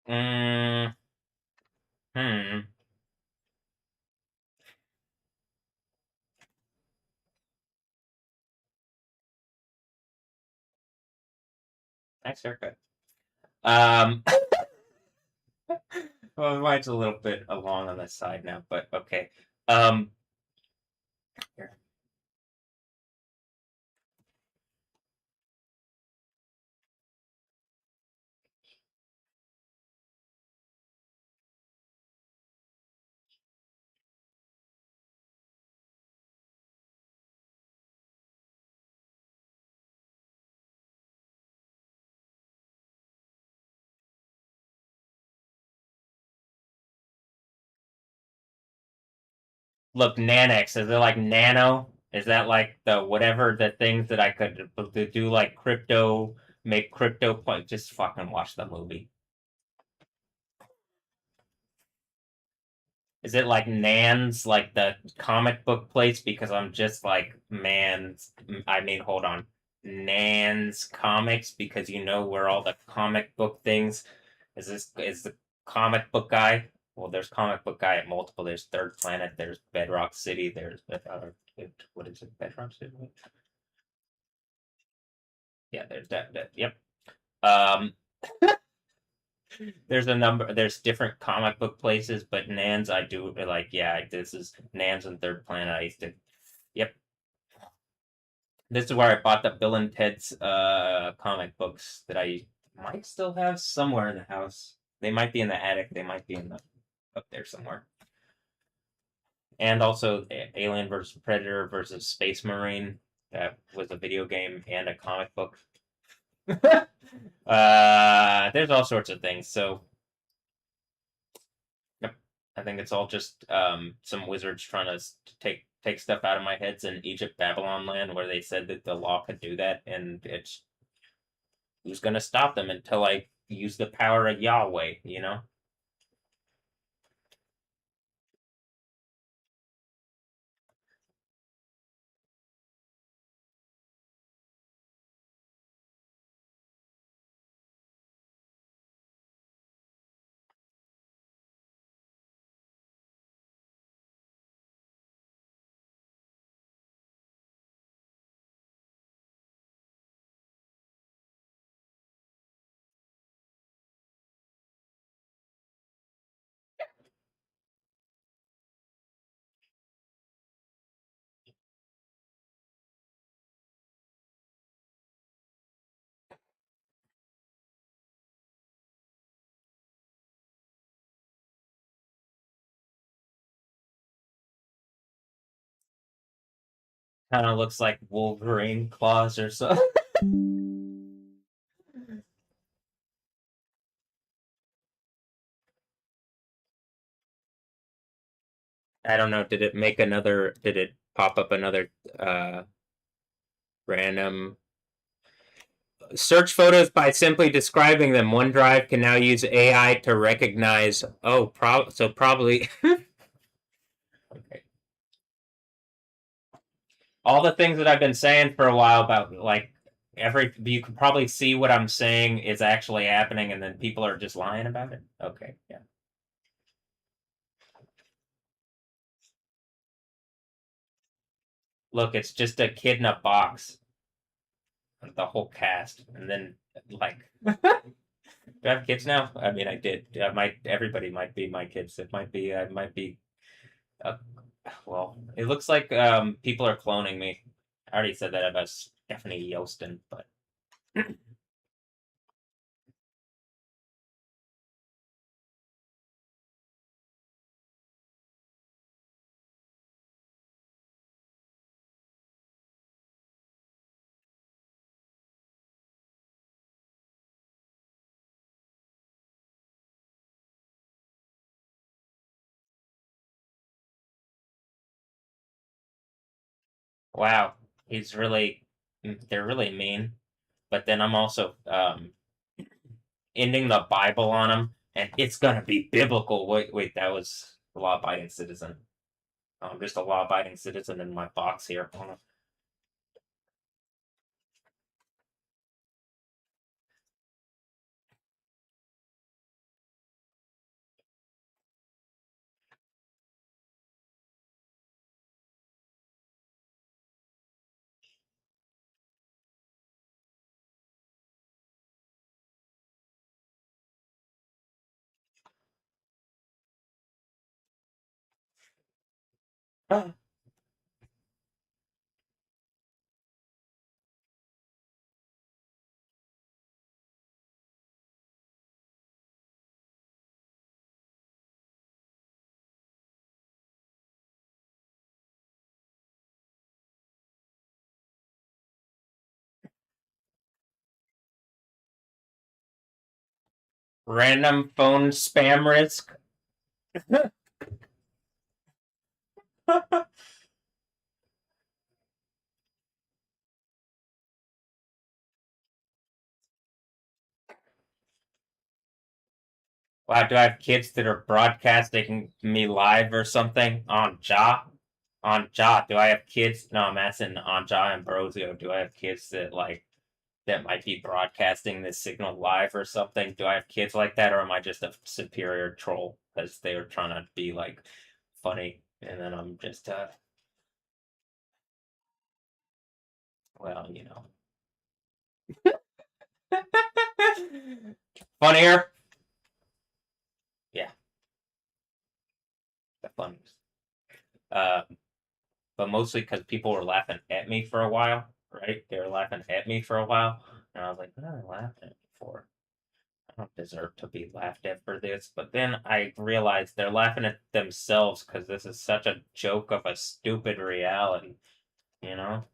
Mm, hmm. Nice haircut. Um, well, mine's a little bit along on the side now, but okay. Um, here. Look, Nanex. Is it like Nano? Is that like the whatever the things that I could do like crypto, make crypto play? Just fucking watch the movie. Is it like Nan's, like the comic book place? Because I'm just like, man, I mean, hold on. Nan's Comics, because you know where all the comic book things is the comic book guy? Well, there's comic book guy at multiple. There's Third Planet, there's Bedrock City, there's what is it? Bedrock City? Yeah, there's that. Yep. Um, there's a number. There's different comic book places, but Nan's I do like. Yeah, this is Nan's and Third Planet. I used to. Yep, this is where I bought the Bill and Ted's comic books that I might still have somewhere in the house. They might be in the attic. They might be in the up there somewhere. And also Alien versus Predator versus Space Marine. That was a video game and a comic book. There's all sorts of things. So yep, I think it's all just some wizards trying to take stuff out of my heads in Egypt, Babylon land, where they said that the law could do that, and it's who's gonna stop them until I use the power of Yahweh, you know? Kind of looks like Wolverine claws or so. I don't know. Did it make another? Did it pop up another random search photos by simply describing them? OneDrive can now use AI to recognize. Oh, so probably. Okay. All the things that I've been saying for a while about like you can probably see what I'm saying is actually happening, and then people are just lying about it. Okay, yeah. Look, it's just a kid in a box. The whole cast, and then like, do I have kids now? I mean, I did. Might everybody might be my kids. It might be. I might be. Uh, well, it looks like people are cloning me. I already said that about Stephanie Yostin, but wow, he's really. They're really mean. But then I'm also ending the Bible on him, and it's gonna be biblical. Wait, that was a law-abiding citizen. I'm just a law-abiding citizen in my box here. Random phone spam risk. Wow, do I have kids that are broadcasting me live or something on Ja? On Ja, do I have kids? No, I'm asking on Ja and Brosio. Do I have kids that that might be broadcasting this signal live or something? Do I have kids like that, or am I just a superior troll because they were trying to be like funny, and then I'm just well, you know, funnier. Yeah, the funniest. Uh, but mostly because people were laughing at me for a while, right? They were laughing at me for a while, and I was like, what are they laughing at me for? I don't deserve to be laughed at for this. But then I realized they're laughing at themselves because this is such a joke of a stupid reality, you know?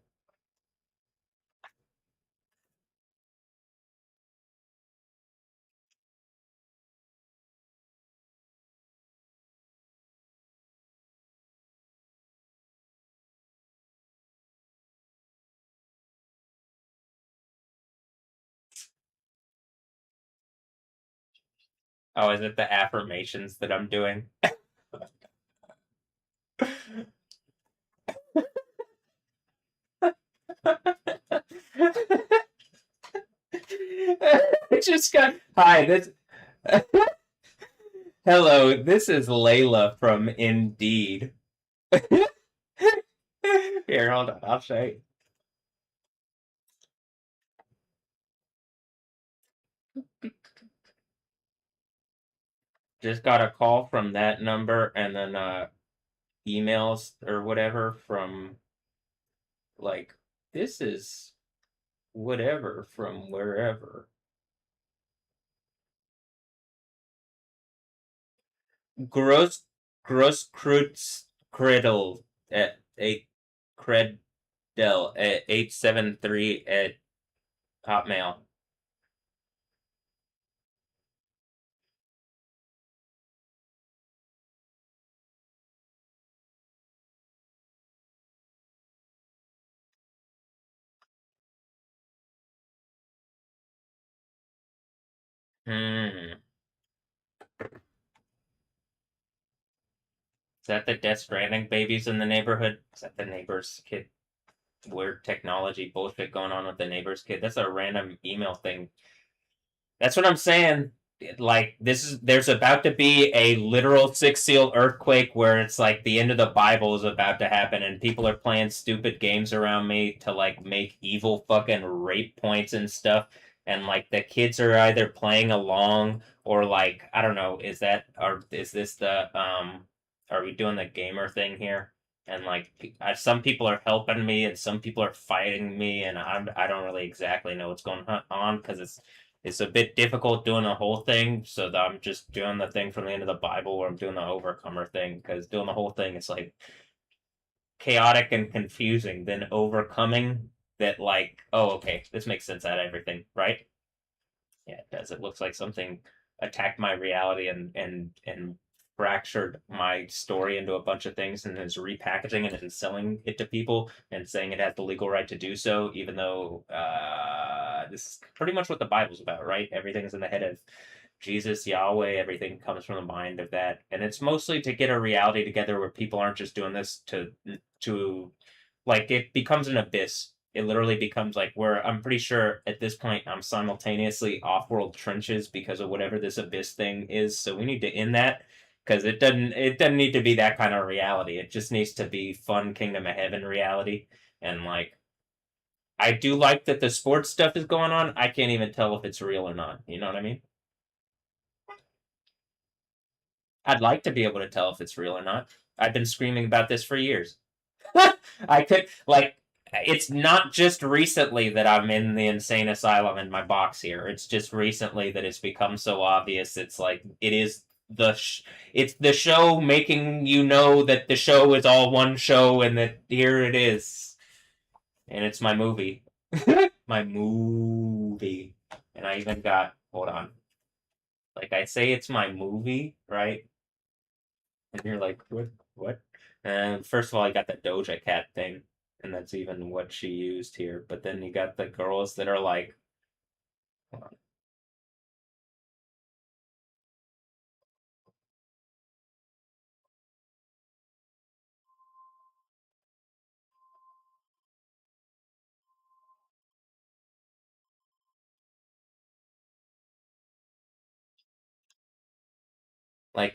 Oh, is it the affirmations that I'm doing? I just got hi. This hello. This is Layla from Indeed. Here, hold on. I'll show you. Just got a call from that number, and then emails or whatever from like this is whatever from wherever. Gross Grosskreutz Kriddle at a cred Dell at 873 at Hotmail. Hmm. Is that the Death Stranding babies in the neighborhood? Is that the neighbor's kid? Weird technology bullshit going on with the neighbor's kid. That's a random email thing. That's what I'm saying. Like there's about to be a literal six seal earthquake where it's like the end of the Bible is about to happen, and people are playing stupid games around me to like make evil fucking rape points and stuff. And like the kids are either playing along or like I don't know, is that or is this the are we doing the gamer thing here? And like some people are helping me and some people are fighting me, and I don't really exactly know what's going on because it's a bit difficult doing the whole thing, so that I'm just doing the thing from the end of the Bible where I'm doing the overcomer thing, because doing the whole thing is like chaotic and confusing, then overcoming that like, oh okay, this makes sense out of everything, right? Yeah, it does. It looks like something attacked my reality and fractured my story into a bunch of things and is repackaging it and selling it to people and saying it has the legal right to do so, even though this is pretty much what the Bible's about, right? Everything's in the head of Jesus, Yahweh, everything comes from the mind of that. And it's mostly to get a reality together where people aren't just doing this to like it becomes an abyss. It literally becomes like where I'm pretty sure at this point I'm simultaneously off-world trenches because of whatever this abyss thing is. So we need to end that because it doesn't need to be that kind of reality. It just needs to be fun Kingdom of Heaven reality. And like I do like that the sports stuff is going on. I can't even tell if it's real or not. You know what I mean? I'd like to be able to tell if it's real or not. I've been screaming about this for years. I could like it's not just recently that I'm in the insane asylum in my box here. It's just recently that it's become so obvious. It's like it is it's the show making you know that the show is all one show and that here it is. And it's my movie. My movie. And I even got hold on. Like I say it's my movie, right? And you're like, what? And first of all, I got the Doja Cat thing, and that's even what she used here. But then you got the girls that are like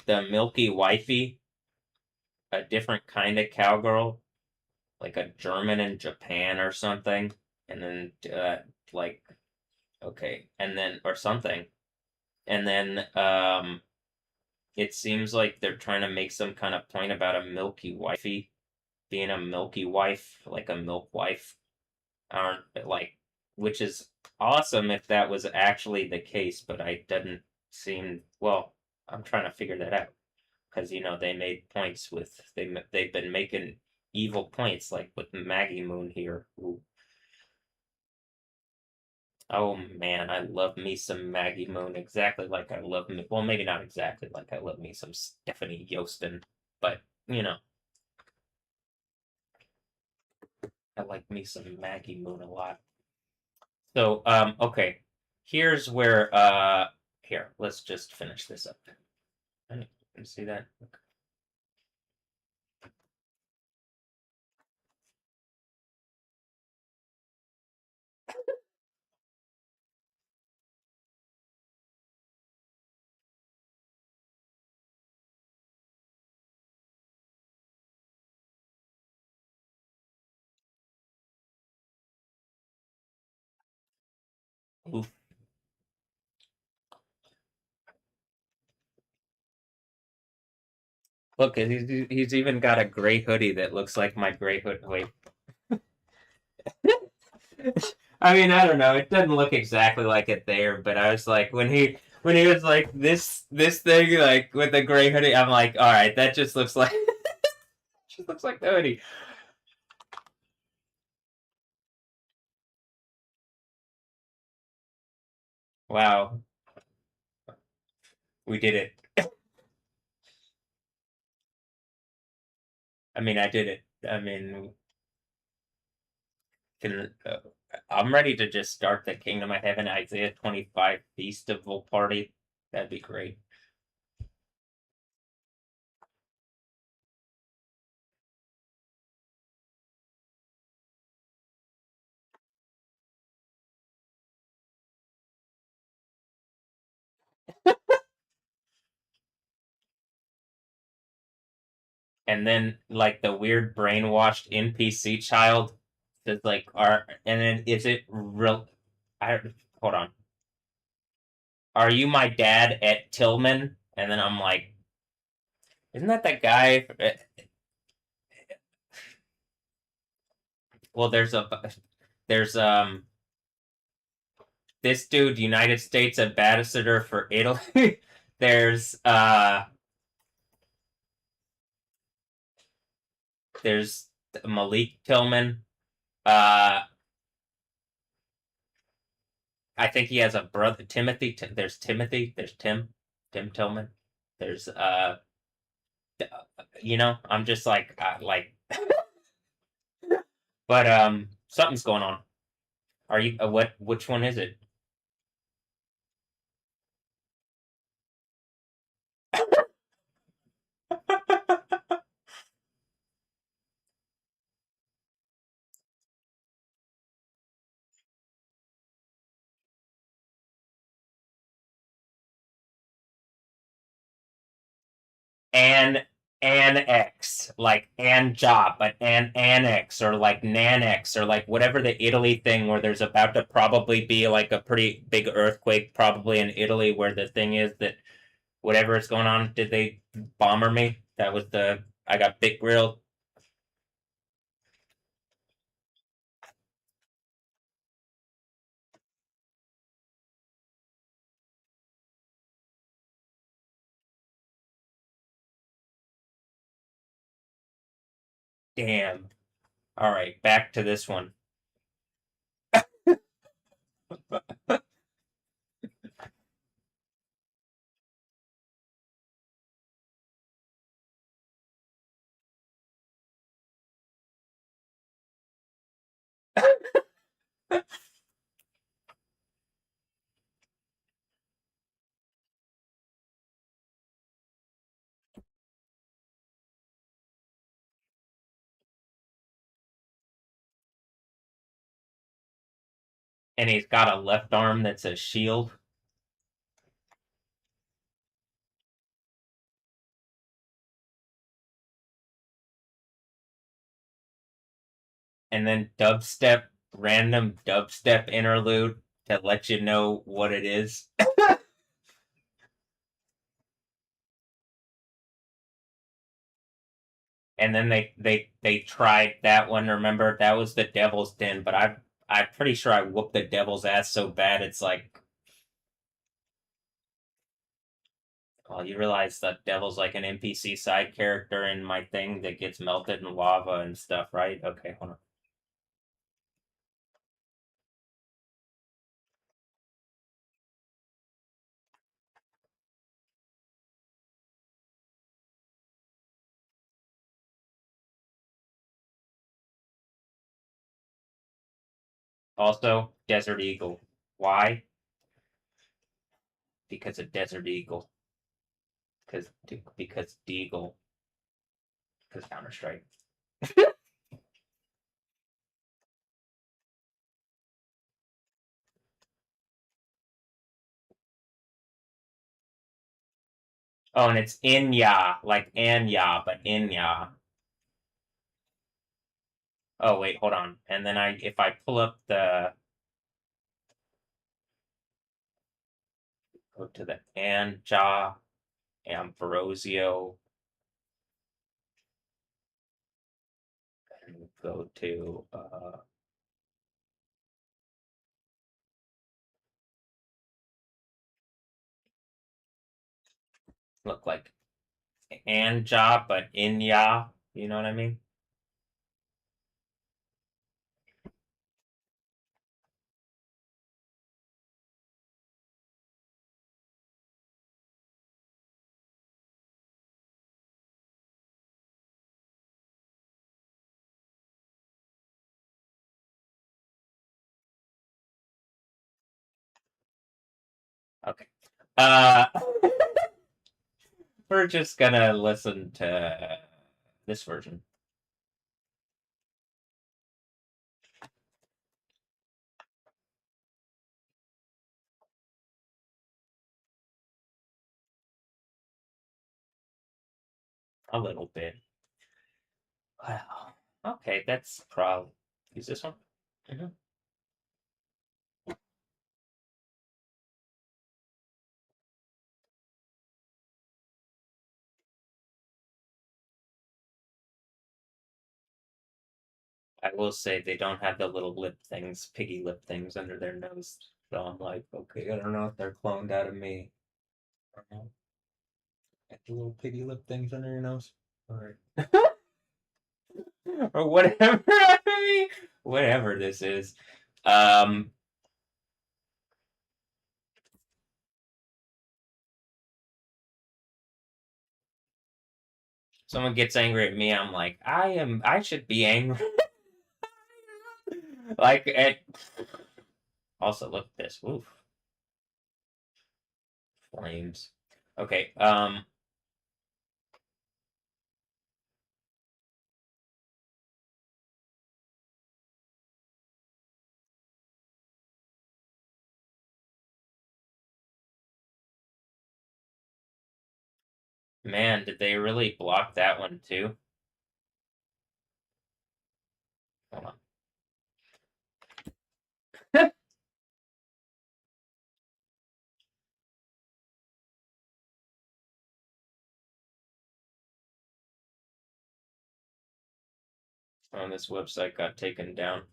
the Milky Wifey, a different kind of cowgirl, like a German in Japan or something, and then like okay, and then or something, and then it seems like they're trying to make some kind of point about a Milky Wifey being a Milky Wife, like a milk wife aren't like, which is awesome if that was actually the case, but I didn't seem well. I'm trying to figure that out because they made points with they've been making evil points like with Maggie Moon here. Ooh. Oh man, I love me some Maggie Moon exactly like I love me. Well, maybe not exactly like I love me some Stephanie Yostin, but you know, I like me some Maggie Moon a lot. So, okay. Here's where here, let's just finish this up. Can you see that? Oof. Look, he's even got a gray hoodie that looks like my gray hood. Wait. I mean, I don't know. It doesn't look exactly like it there, but I was like when he was like this thing like with the gray hoodie, I'm like, all right, that just looks like just looks like the hoodie. Wow, we did it. I mean, I did it. I mean, can, I'm ready to just start the Kingdom of Heaven Isaiah 25 Festival party. That'd be great. And then like the weird brainwashed NPC child says like, "Are and then is it real?" I hold on. Are you my dad at Tillman? And then I'm like, isn't that the guy? Well, there's this dude, United States ambassador for Italy. there's uh there's Malik Tillman. Uh, I think he has a brother, Timothy. There's Timothy. There's Tim Tillman. There's I'm just like, but something's going on. Are you what? Which one is it? An annex, like an job, but an annex or like nanex or like whatever the Italy thing where there's about to probably be like a pretty big earthquake, probably in Italy, where the thing is that whatever is going on, did they bomber me? That was the I got big grilled. Damn. All right, back to this one. And he's got a left arm that's a shield. And then random dubstep interlude to let you know what it is. And then they tried that one. Remember that was the Devil's Den, but I'm pretty sure I whooped the Devil's ass so bad it's like, well, you realize that Devil's like an NPC side character in my thing that gets melted in lava and stuff, right? Okay, hold on. Also, Desert Eagle. Why? Because of Desert Eagle. Because Deagle. Because Counter Strike. Oh, and it's Inya, like Anya, but Inya. Oh wait, hold on. And then if I pull up go to the Anja, Ambrosio, and go to look like Anja, but Inya. You know what I mean? Okay. Uh, we're just gonna listen to this version a little bit. Wow. Okay, that's probably. Use this one? Mhm. I will say they don't have the little lip things, piggy lip things under their nose. So I'm like, okay, I don't know if they're cloned out of me. Get the little piggy lip things under your nose. All right. Or whatever. Whatever this is. Um, someone gets angry at me, I'm like, I should be angry. Like, also look at this. Oof, flames. Okay, man, did they really block that one too? Hold on. Oh, this website got taken down.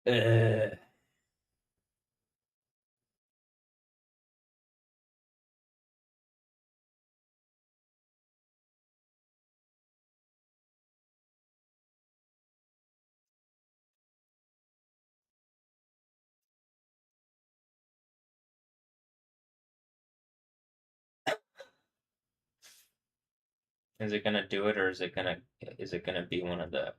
Ugh. Is it gonna do it, or is it gonna be one of the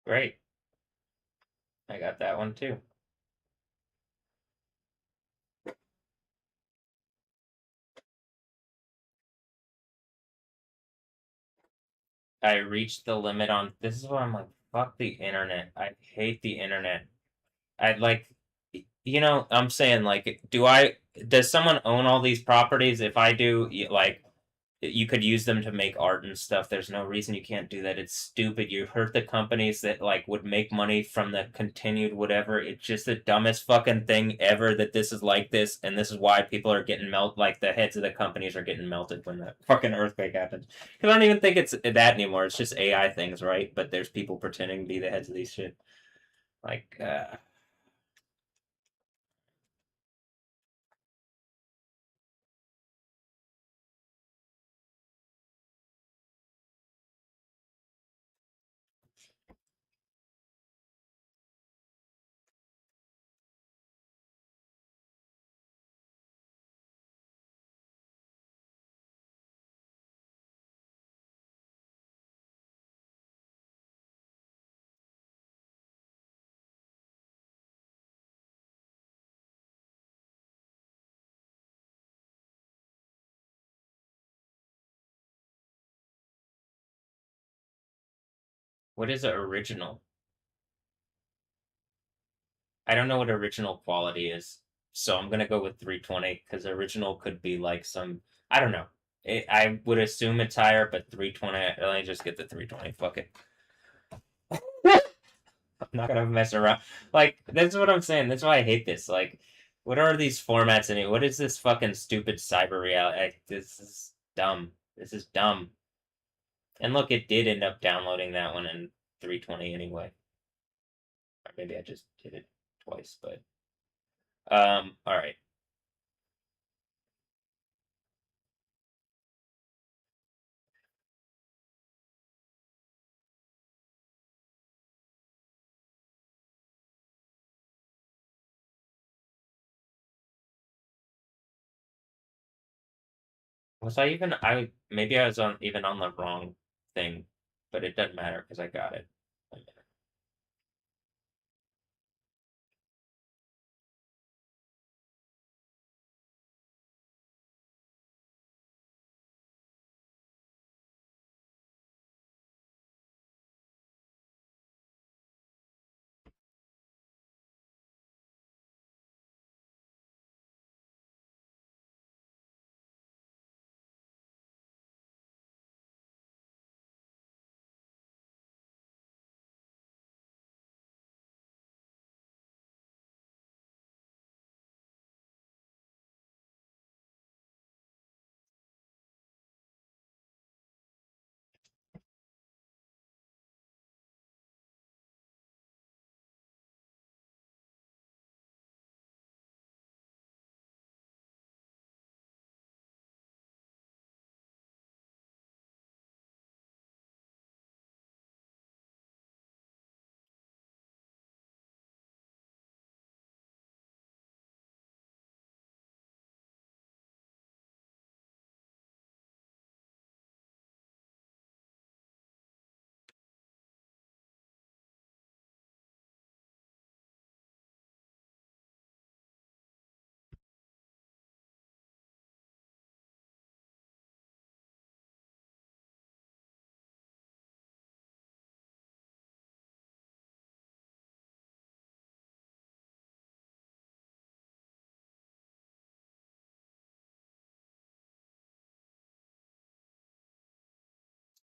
great. I got that one too. I reached the limit on this is why I'm like, fuck the internet. I hate the internet. I'd like I'm saying like, does someone own all these properties? If I do, like you could use them to make art and stuff. There's no reason you can't do that. It's stupid. You hurt the companies that like would make money from the continued whatever. It's just the dumbest fucking thing ever that this is like this, and this is why people are getting melted. Like the heads of the companies are getting melted when the fucking earthquake happens. Because I don't even think it's that anymore. It's just AI things, right? But there's people pretending to be the heads of these shit. Like, what is it original? I don't know what original quality is, so I'm gonna go with 320 because original could be like some. I don't know. I would assume it's higher, but 320. Let me just get the 320. Fuck it. I'm not gonna mess around. Like that's what I'm saying. That's why I hate this. Like, what are these formats anyway? What is this fucking stupid cyber reality? This is dumb. This is dumb. And look, it did end up downloading that one in 320 anyway. Or maybe I just did it twice, but all right. Was I even I maybe I was on even on the wrong thing, but it doesn't matter because I got it.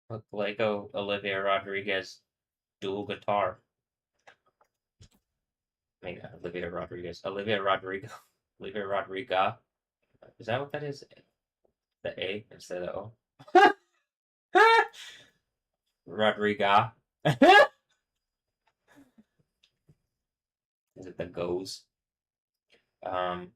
Look, Lego Olivia Rodriguez dual guitar. I mean, Olivia Rodriguez. Olivia Rodrigo. Olivia Rodriga. Is that what that is? The A instead of the O. Rodriga. Is it the goes? Um,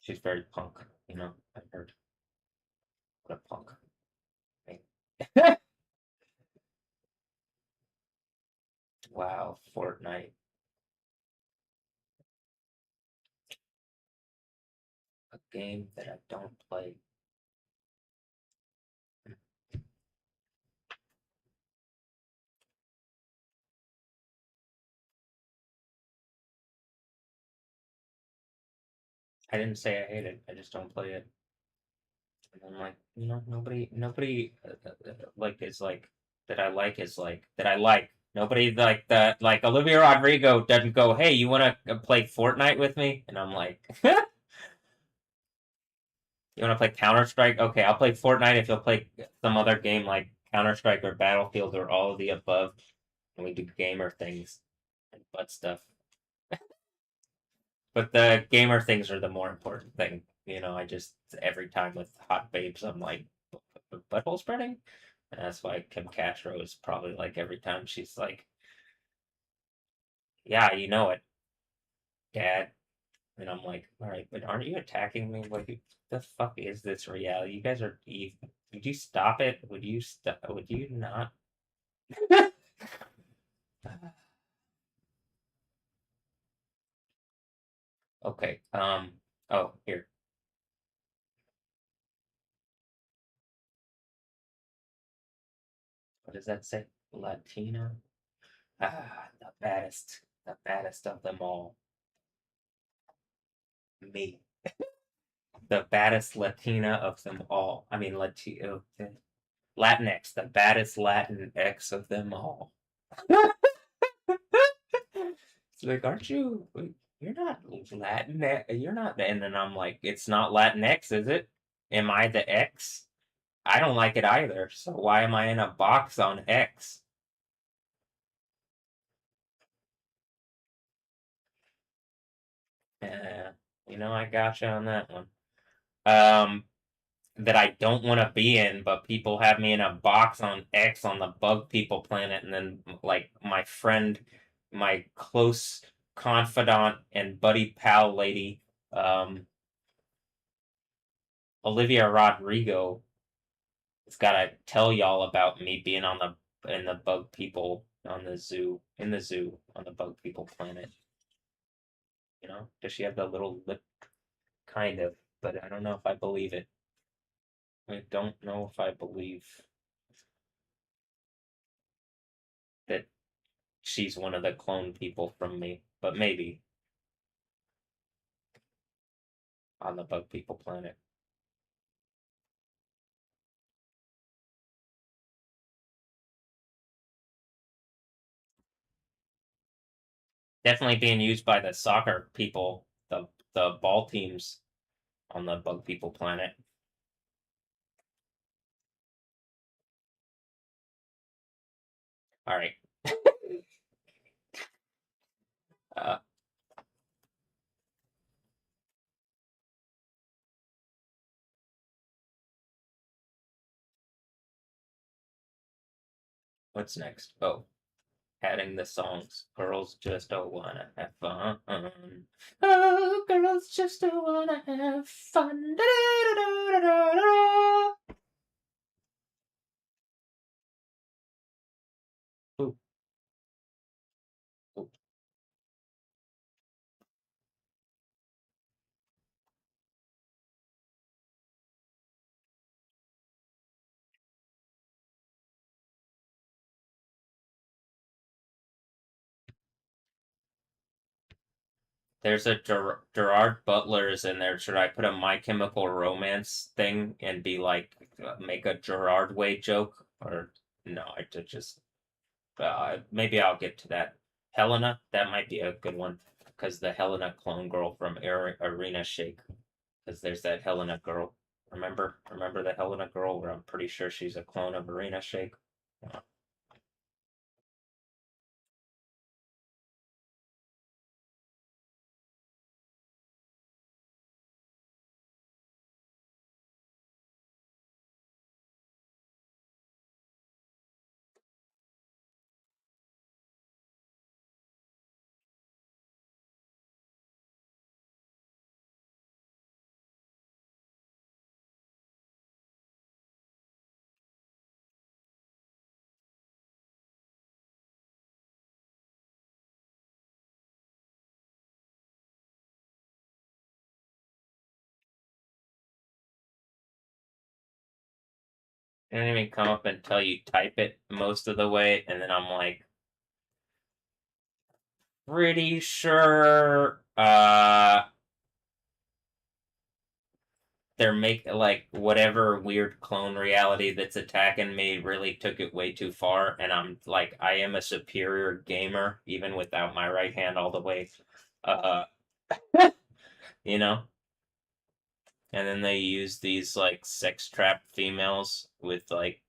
she's very punk. You know, I've heard what a punk. Wow, Fortnite, a game that I don't play. I didn't say I hate it. I just don't play it. And I'm like, nobody like is like that. I like is like that. I like nobody like that. Like Olivia Rodrigo doesn't go, "Hey, you want to play Fortnite with me?" And I'm like, "You want to play Counter Strike? Okay, I'll play Fortnite if you'll play some other game like Counter Strike or Battlefield or all of the above." And we do gamer things and butt stuff. But the gamer things are the more important thing. I just every time with hot babes, I'm like butthole spreading. And that's why Kim Castro is probably like every time she's like, "Yeah, you know it, Dad." And I'm like, "All right, but aren't you attacking me? Like, the fuck is this reality? You guys are evil. Would you stop it? Would you stop? Would you not?" Okay. Oh, here. What does that say? Latina. The baddest. The baddest of them all. Me. The baddest Latina of them all. I mean, Latinx, the baddest Latin X of them all. It's like, aren't you? You're not Latin. You're not. And then I'm like, it's not Latinx, is it? Am I the X? I don't like it either. So why am I in a box on X? Uh, I gotcha on that one. Um, that I don't want to be in, but people have me in a box on X on the bug people planet, and then like my friend, my close confidant and buddy pal lady, um, Olivia Rodrigo, has got to tell y'all about me being on the in the bug people on the zoo in the zoo on the bug people planet. Does she have the little lip? Kind of, but I don't know if I believe it. I don't know if I believe that she's one of the clone people from me, but maybe on the bug people planet. Definitely being used by the soccer people, the ball teams on the bug people planet. All right. Uh, what's next? Oh, adding the songs. Girls just don't wanna have fun. Oh, girls just don't wanna have fun. Ooh, ooh. There's a Gerard Butler's in there. Should I put a My Chemical Romance thing and be like, make a Gerard Way joke? Or no, I did just, maybe I'll get to that. Helena, that might be a good one. Because the Helena clone girl from Arena Shake. Because there's that Helena girl. Remember the Helena girl where I'm pretty sure she's a clone of Arena Shake? They don't even come up until you type it most of the way, and then I'm like, pretty sure they're make like whatever weird clone reality that's attacking me really took it way too far, and I'm like, I am a superior gamer even without my right hand all the way, uh you know and then they use these like sex trap females with like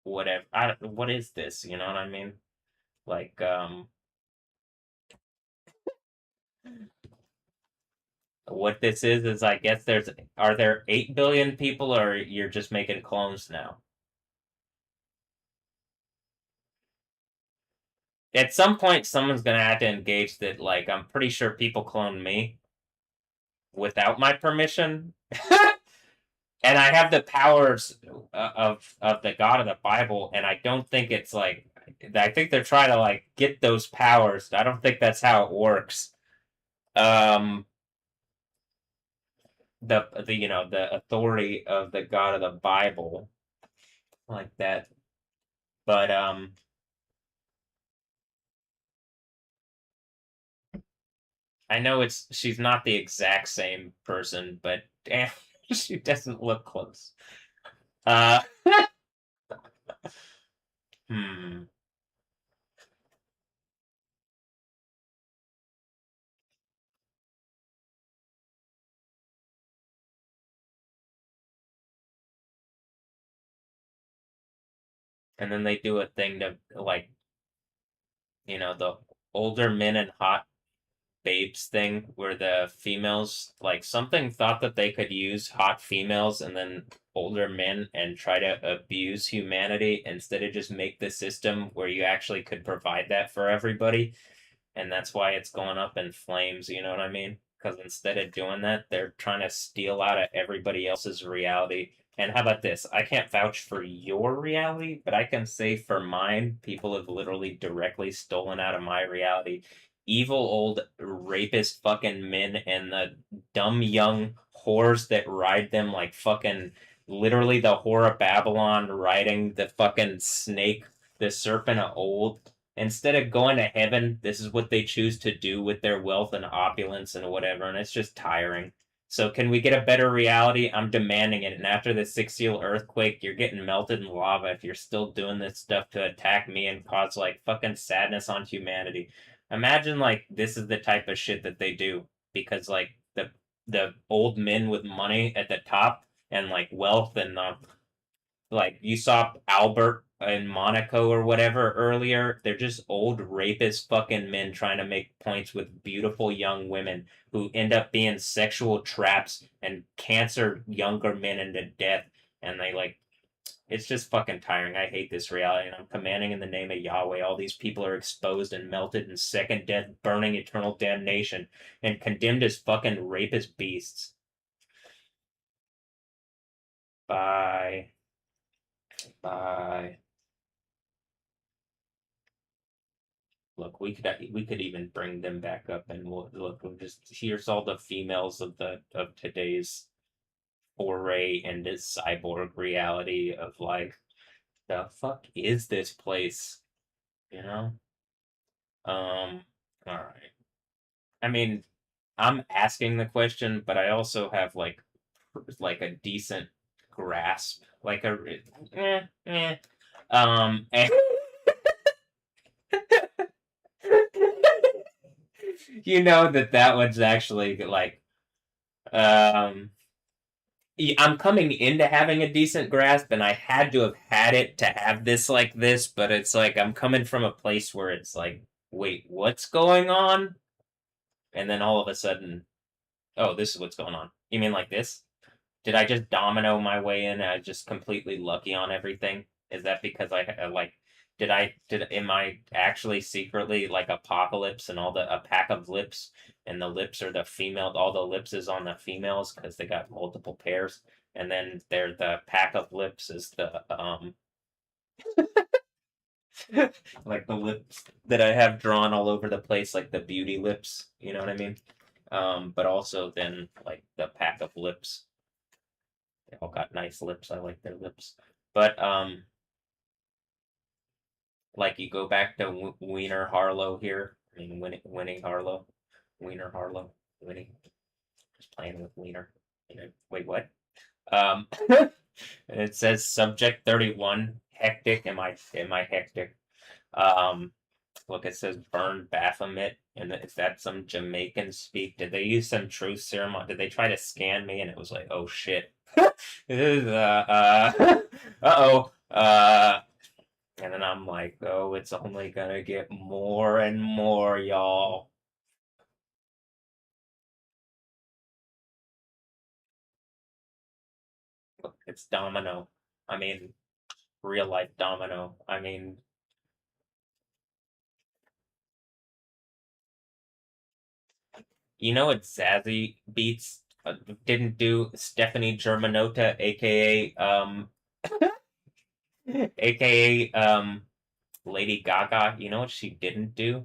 whatever. What is this, you know what I mean? Like, what this is I guess there's are there 8 billion people, or you're just making clones now? At some point someone's gonna have to engage that, like, I'm pretty sure people clone me without my permission. And I have the powers of the God of the Bible, and I don't think it's like, I think they're trying to like get those powers. I don't think that's how it works. Um the the authority of the God of the Bible like that. But I know she's not the exact same person, but damn, she doesn't look close. Uh, hmm. And then they do a thing to like, the older men and hot babes thing where the females like something thought that they could use hot females and then older men and try to abuse humanity instead of just make the system where you actually could provide that for everybody, and that's why it's going up in flames. You know what I mean? Because instead of doing that, they're trying to steal out of everybody else's reality. And how about this? I can't vouch for your reality, but I can say for mine, people have literally directly stolen out of my reality. Evil old rapist fucking men and the dumb young whores that ride them like fucking literally the whore of Babylon riding the fucking snake, the serpent of old. Instead of going to heaven, this is what they choose to do with their wealth and opulence and whatever, and it's just tiring. So, can we get a better reality? I'm demanding it. And after the 6 year earthquake, you're getting melted in lava if you're still doing this stuff to attack me and cause like fucking sadness on humanity. Imagine like this is the type of shit that they do because like the old men with money at the top and like wealth and like you saw Albert in Monaco or whatever earlier. They're just old rapist fucking men trying to make points with beautiful young women who end up being sexual traps and cancer younger men into death. And they like it's just fucking tiring. I hate this reality, and I'm commanding in the name of Yahweh. All these people are exposed and melted in second death, burning eternal damnation, and condemned as fucking rapist beasts. Bye. Bye. Look, we could even bring them back up, and we'll just here's all the females of today's foray into cyborg reality of like the fuck is this place, you know? All right. I mean, I'm asking the question, but I also have like a decent grasp, like a and you know that one's actually like um I'm coming into having a decent grasp, and I had to have had it to have this like this, but it's like I'm coming from a place where it's like, wait, what's going on? And then all of a sudden, oh, this is what's going on. You mean like this? Did I just domino my way in? I was just completely lucky on everything. Is that because I like? Am I actually secretly like apocalypse and all a pack of lips, and the lips are the female? All the lips is on the females because they got multiple pairs, and then they're the pack of lips is the like the lips that I have drawn all over the place, like the beauty lips. You know what I mean? But also then like the pack of lips. They all got nice lips. I like their lips. But like you go back to Wiener Harlow here. I mean, winning Harlow, Wiener Harlow, winning. Just playing with Wiener. Wait, what? Um, it says subject 31 hectic. Am I hectic? Um, look, it says burn Baphomet, and is that some Jamaican speak? Did they use some truth serum? Did they try to scan me? And it was like, oh shit. This is uh-oh. And then I'm like, oh, it's only gonna get more and more, y'all. It's Domino. I mean, real life Domino. I mean, you know what Zazie Beats didn't do? Stephanie Germanota, aka aka Lady Gaga. You know what she didn't do?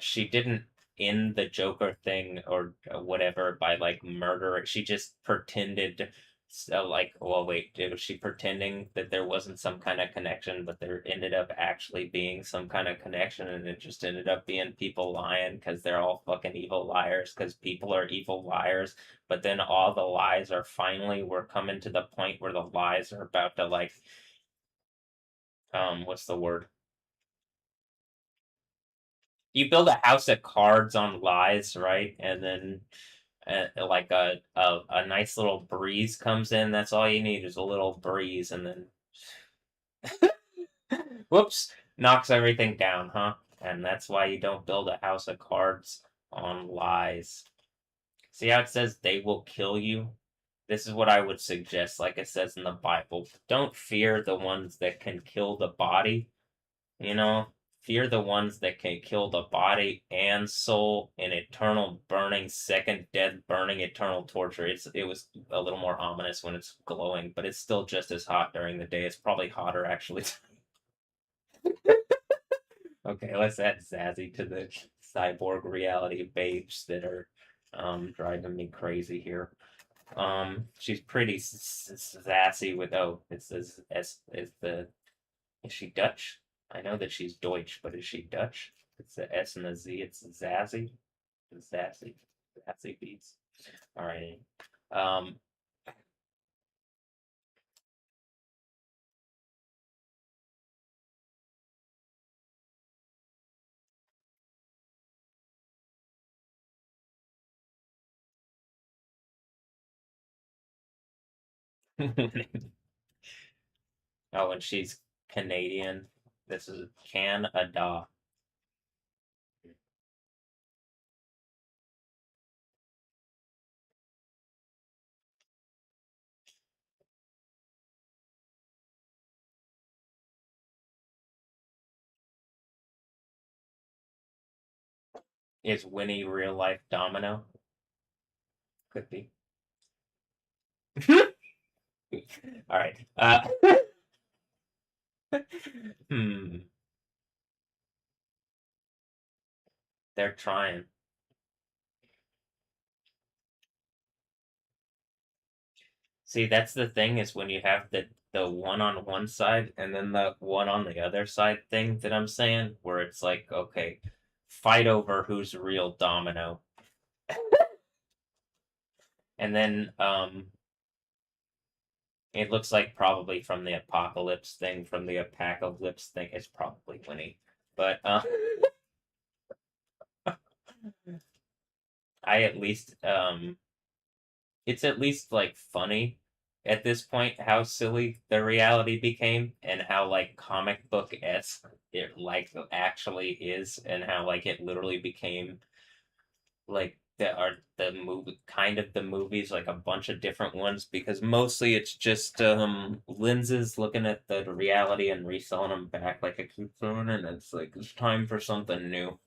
She didn't end the Joker thing or whatever by like murder. She just pretended. So like, well, wait, was she pretending that there wasn't some kind of connection, but there ended up actually being some kind of connection, and it just ended up being people lying because they're all fucking evil liars because people are evil liars. But then all the lies are finally we're coming to the point where the lies are about to like, what's the word? You build a house of cards on lies, right? And then like a nice little breeze comes in. That's all you need is a little breeze, and then Whoops, knocks everything down, huh? And that's why you don't build a house of cards on lies. See how it says they will kill you? This is what I would suggest, like it says in the Bible. Don't fear the ones that can kill the body, you know? Fear the ones that can kill the body and soul in eternal burning, second death, burning, eternal torture. It was a little more ominous when it's glowing, but it's still just as hot during the day. It's probably hotter actually. Okay, let's add Zazzy to the cyborg reality babes that are driving me crazy here. She's pretty sassy with it says S is she Dutch? I know that she's Deutsch, but is she Dutch? It's the S and the Z. It's Zazzy, Zassy, Zassy beats. All right. Um, oh, and she's Canadian. This is Canada. Is Winnie real life Domino? Could be. All right. Hmm. They're trying. See, that's the thing is when you have the one on one side and then the one on the other side thing that I'm saying, where it's like, okay, fight over who's real domino. And then it looks like probably from the apocalypse thing, from the apocalypse thing, it's probably Winnie. But I at least it's at least like funny at this point how silly the reality became and how like comic book esque it like actually is and how like it literally became like the movie kind of the movies like a bunch of different ones because mostly it's just lenses looking at the reality and reselling them back like I keep throwing and it's like it's time for something new.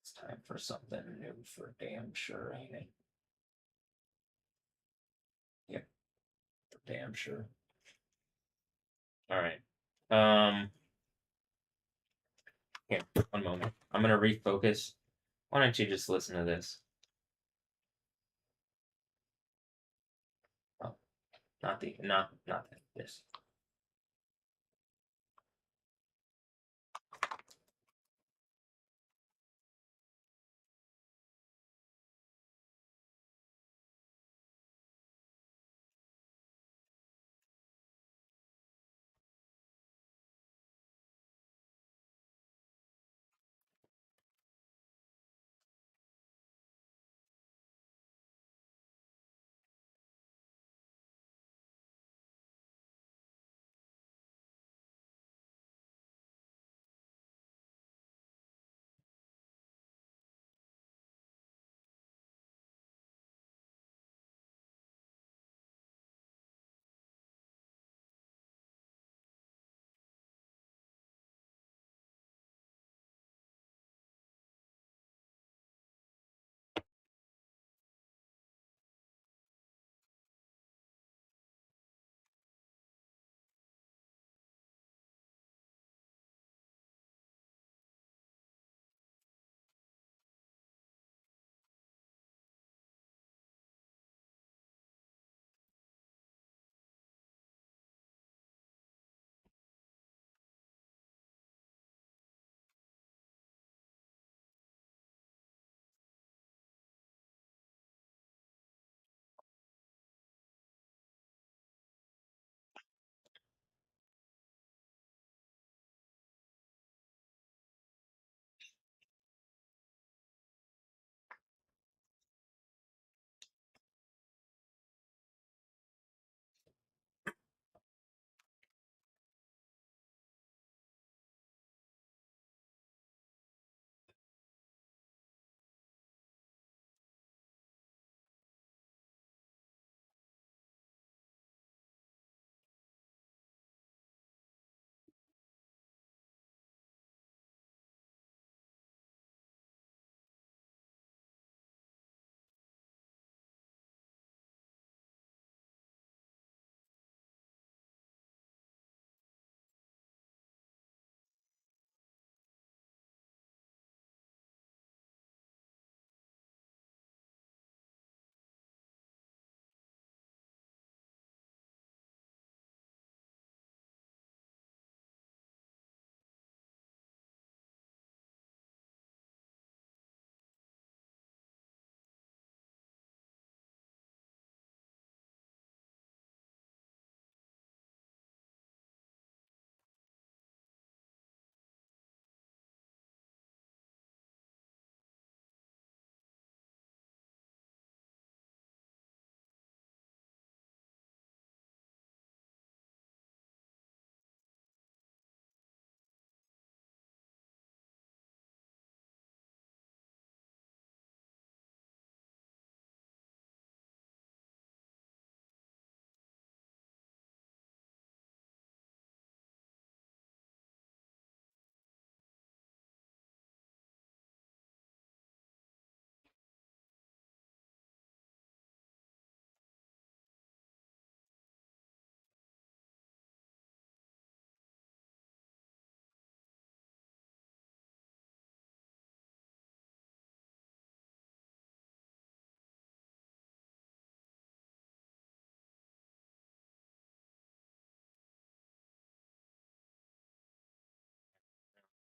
It's time for something new for damn sure, ain't it? Yep, for damn sure. All right. Here, one moment. I'm gonna refocus. Why don't you just listen to this? Oh, not this.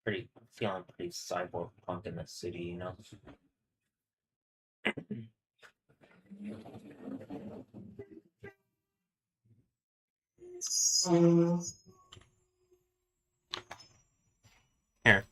pretty feeling pretty cyborg punk in the city, you know. Here.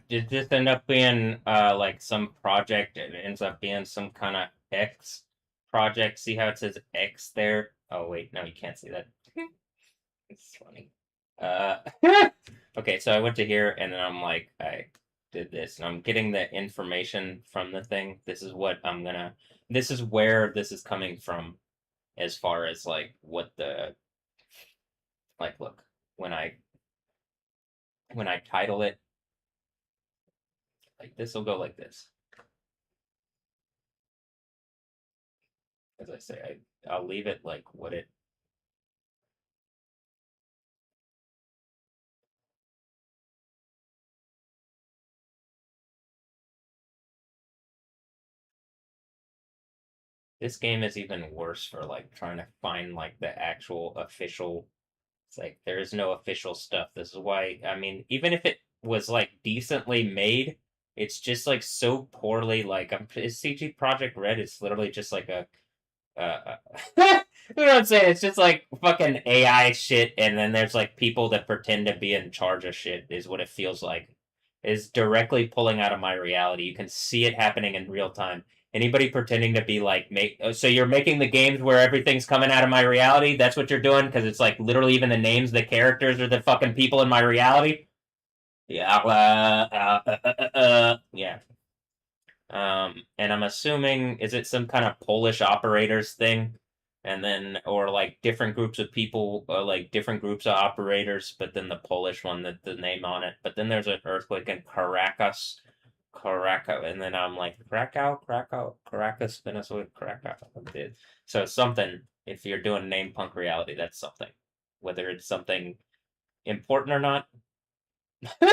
Did this end up being like some project? It ends up being some kind of X project. See how it says X there? Oh wait, no, you can't see that. It's funny. Uh, okay, so I went to here and then I'm like, I did this and I'm getting the information from the thing. This is what I'm gonna. This is where this is coming from, as far as like what the like. Look, when I when I title it, like this will go like this. as I say, I'll leave it like what it. This game is even worse for like trying to find like the actual official. It's like there is no official stuff. This is why I mean, even if it was like decently made, it's just like so poorly. Like CG Project Red is literally just like a you know what I'm saying? It's just like fucking AI shit, and then there's like people that pretend to be in charge of shit. Is what it feels like. Is directly pulling out of my reality. You can see it happening in real time. Anybody pretending to be like make so you're making the games where everything's coming out of my reality. That's what you're doing because it's like literally even the names of the characters are the fucking people in my reality. Yeah, yeah. And I'm assuming is it some kind of Polish operators thing, and then or like different groups of people, like different groups of operators, but then the Polish one that the name on it. But then there's an earthquake in Caracas, Krakow, and then I'm like Caracas, Venezuela, Krakow. So something. If you're doing name punk reality, that's something. Whether it's something important or not, who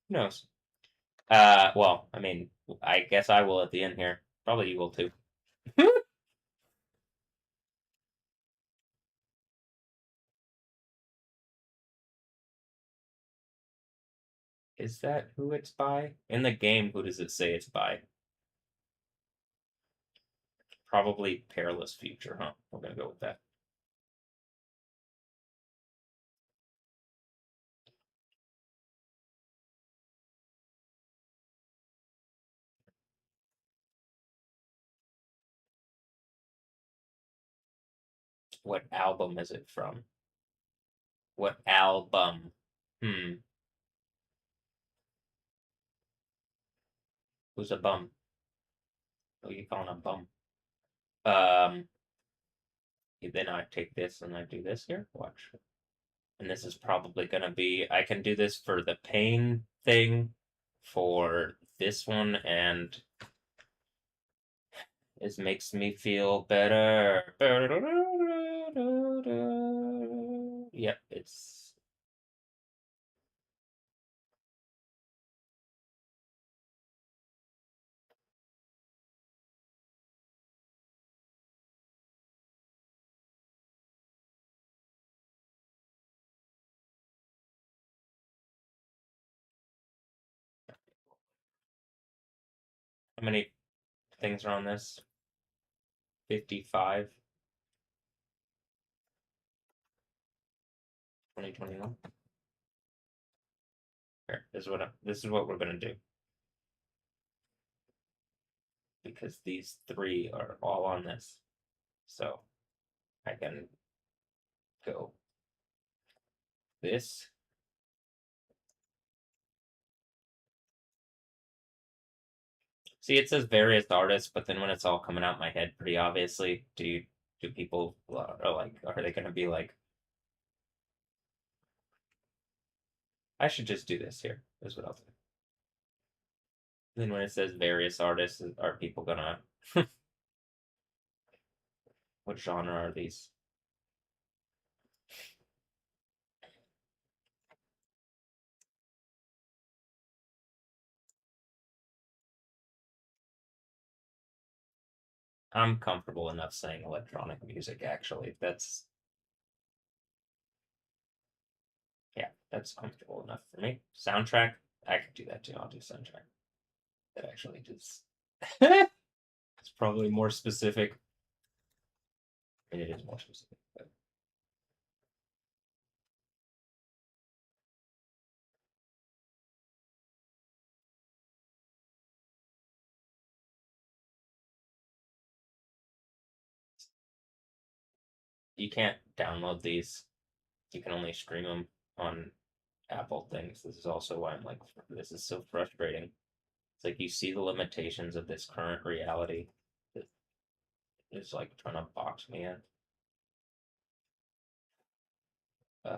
knows? Well, I mean, I guess I will at the end here. Probably you will too. Is that who it's by? In the game, who does it say it's by? Probably Perilous Future, huh? We're gonna go with that. What album is it from? What album? Hmm. Who's a bum? Who you calling a bum? Um. Then I take this and I do this here. Watch. And this is probably gonna be. I can do this for the pain thing, for this one, and it makes me feel better. Yep, it's. How many things are on this? 55, 2021. Here, this is what we're gonna do because these three are all on this. So I can go this. See, it says various artists, but then when it's all coming out my head pretty obviously, do people are like are they gonna be like I should just do this here, is what I'll do. Then when it says various artists, are people gonna what genre are these? I'm comfortable enough saying electronic music actually. Yeah, that's comfortable enough for me. Soundtrack, I could do that too. I'll do soundtrack. That actually just it's probably more specific. I mean, it is more specific, but you can't download these. You can only stream them on Apple things. This is also why I'm like, this is so frustrating. It's like you see the limitations of this current reality. It's like trying to box me in. Uh,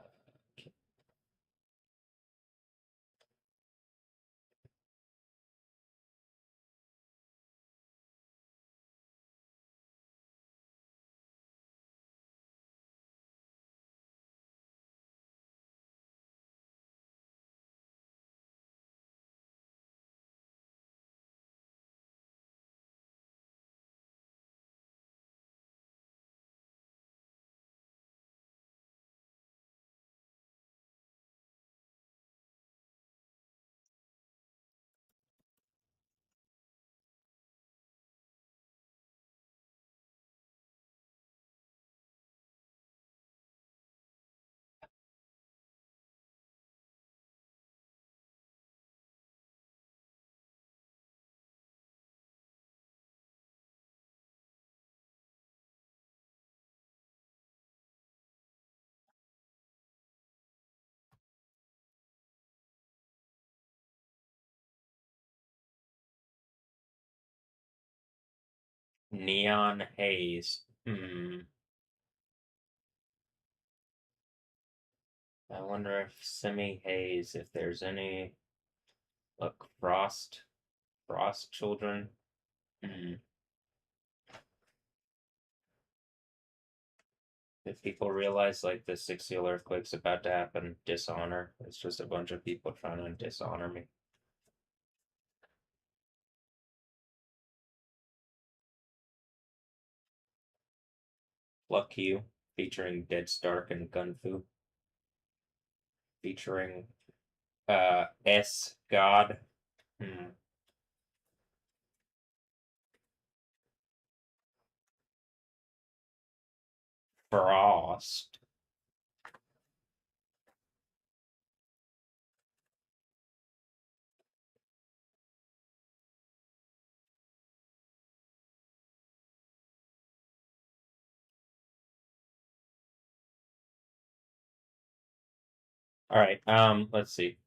Neon haze. I wonder if semi haze, if there's any. Look, frost children. Hmm. If people realize like the 6 year earthquake's about to happen, dishonor. It's just a bunch of people trying to dishonor me. Luck you, featuring Dead Stark and Gunfu, featuring S God. Hmm. Frost. All right. Let's see.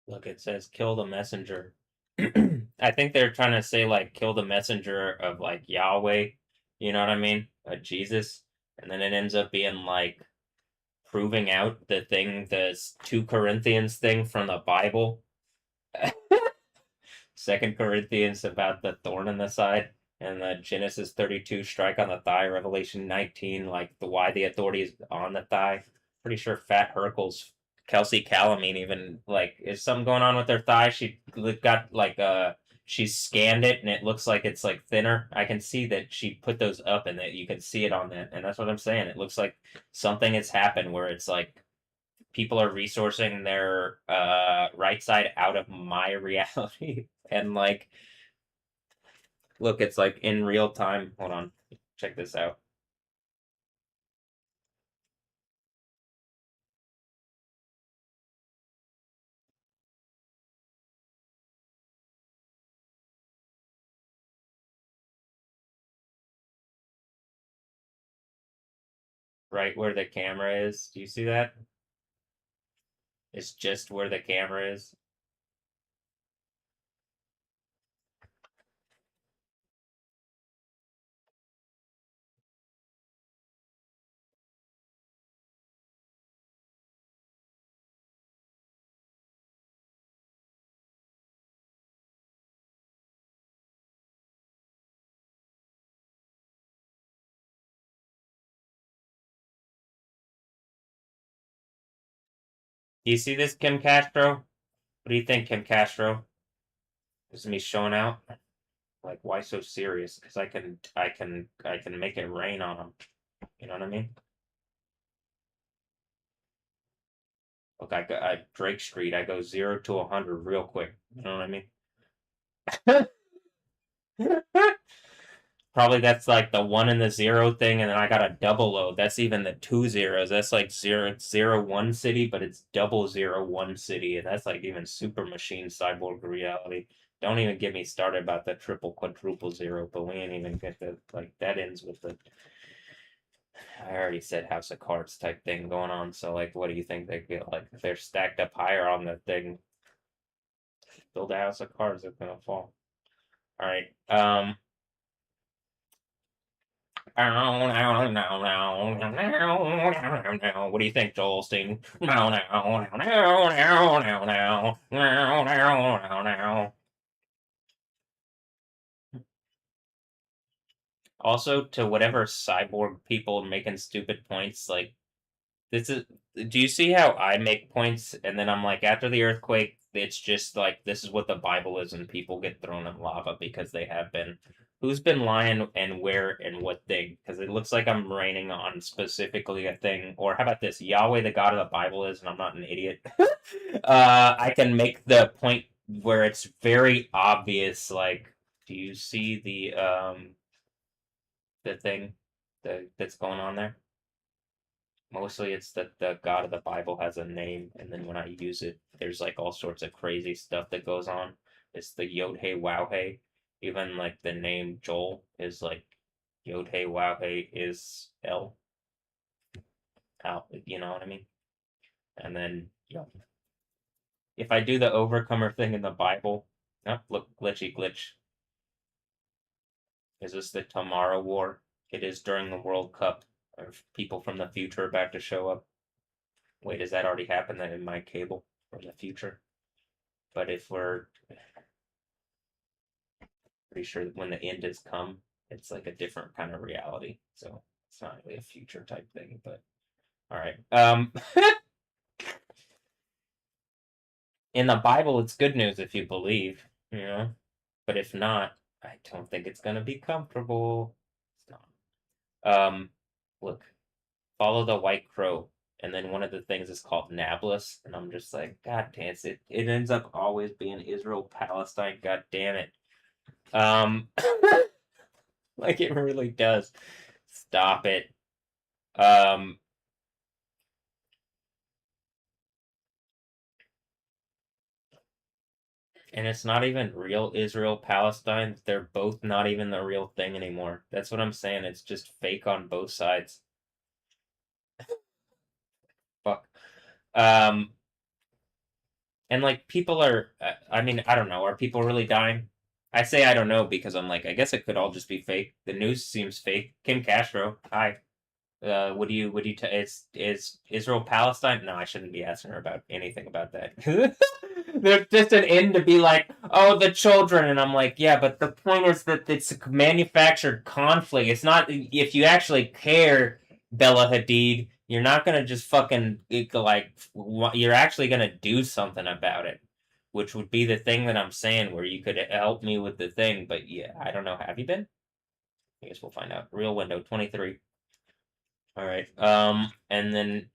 Look, it says kill the messenger. I think they're trying to say like kill the messenger of like Yahweh, you know what I mean? Jesus. And then it ends up being like proving out the thing, the 2 Corinthians thing from the Bible. Second Corinthians about the thorn in the side, and the Genesis 32 strike on the thigh, Revelation 19, like the why the authority is on the thigh. Pretty sure Fat Herkel's Kelsey Calamine even like is something going on with her thigh. She got like she scanned it and it looks like it's like thinner. I can see that she put those up and that you can see it on that, and that's what I'm saying. It looks like something has happened where it's like people are resourcing their right side out of my reality. And like, look, it's like in real time. Hold on, check this out. Right where the camera is. Do you see that? It's just where the camera is. Do you see this, Kim Castro? What do you think, Kim Castro? Is me showing out? Like, why so serious? Because I can make it rain on them. You know what I mean? Look, I Drake Street. I go 0 to 100 real quick. You know what I mean? Probably that's like the 1 and the 0 thing, and then I got a double load. That's even the 2 zeros. That's like 0 0 1 city, but it's 0 0 1 city, and that's like even super machine cyborg reality. Don't even get me started about the triple quadruple 0, but we ain't even get the like that ends with the I already said House of Cards type thing going on. So like what do you think they get like if they're stacked up higher on the thing, build a House of Cards, it's gonna fall. All right. What do you think, Joel Osteen? Also, to whatever cyborg people making stupid points, like this is. Do you see how I make points and then I'm like, after the earthquake, it's just like this is what the Bible is, and people get thrown in lava because they have been. Who's been lying and where and what thing? Because it looks like I'm raining on specifically a thing. Or how about this? Yahweh, the God of the Bible, is, and I'm not an idiot. I can make the point where it's very obvious. Like, do you see the thing that's going on there? Mostly it's that the God of the Bible has a name, and then when I use it, there's like all sorts of crazy stuff that goes on. It's the Yod Hey Wow Hey. Even like the name Joel is like Yod Hey Wow Hey is L. Out, you know what I mean? And then, yeah. If I do the overcomer thing in the Bible, oh, look, glitchy glitch. Is this the Tomorrow War? It is during the World Cup. Are people from the future about to show up? Wait, does that already happen then in my cable from the future? But if we're pretty sure that when the end has come, it's like a different kind of reality. So it's not really a future type thing, but all right. In the Bible, it's good news if you believe, you know. But if not, I don't think it's gonna be comfortable. It's not. Look, follow the white crow, and then one of the things is called Nablus, and I'm just like, God damn it! It ends up always being Israel Palestine. God damn it. Um, like it really does. Stop it. Um, and it's not even real Israel Palestine. They're both not even the real thing anymore. That's what I'm saying. It's just fake on both sides. Fuck. Um, and like people are, I mean, I don't know. Are people really dying? I say I don't know because I'm like, I guess it could all just be fake. The news seems fake. Kim Castro, hi. Is Israel Palestine? No, I shouldn't be asking her about anything about that. There's just an end to be like, oh, the children, and I'm like, yeah, but the point is that it's a manufactured conflict. It's not if you actually care, Bella Hadid, you're not gonna just fucking like you're actually gonna do something about it, which would be the thing that I'm saying where you could help me with the thing. But yeah, I don't know. Have you been? I guess we'll find out. Real window 23. All right. And then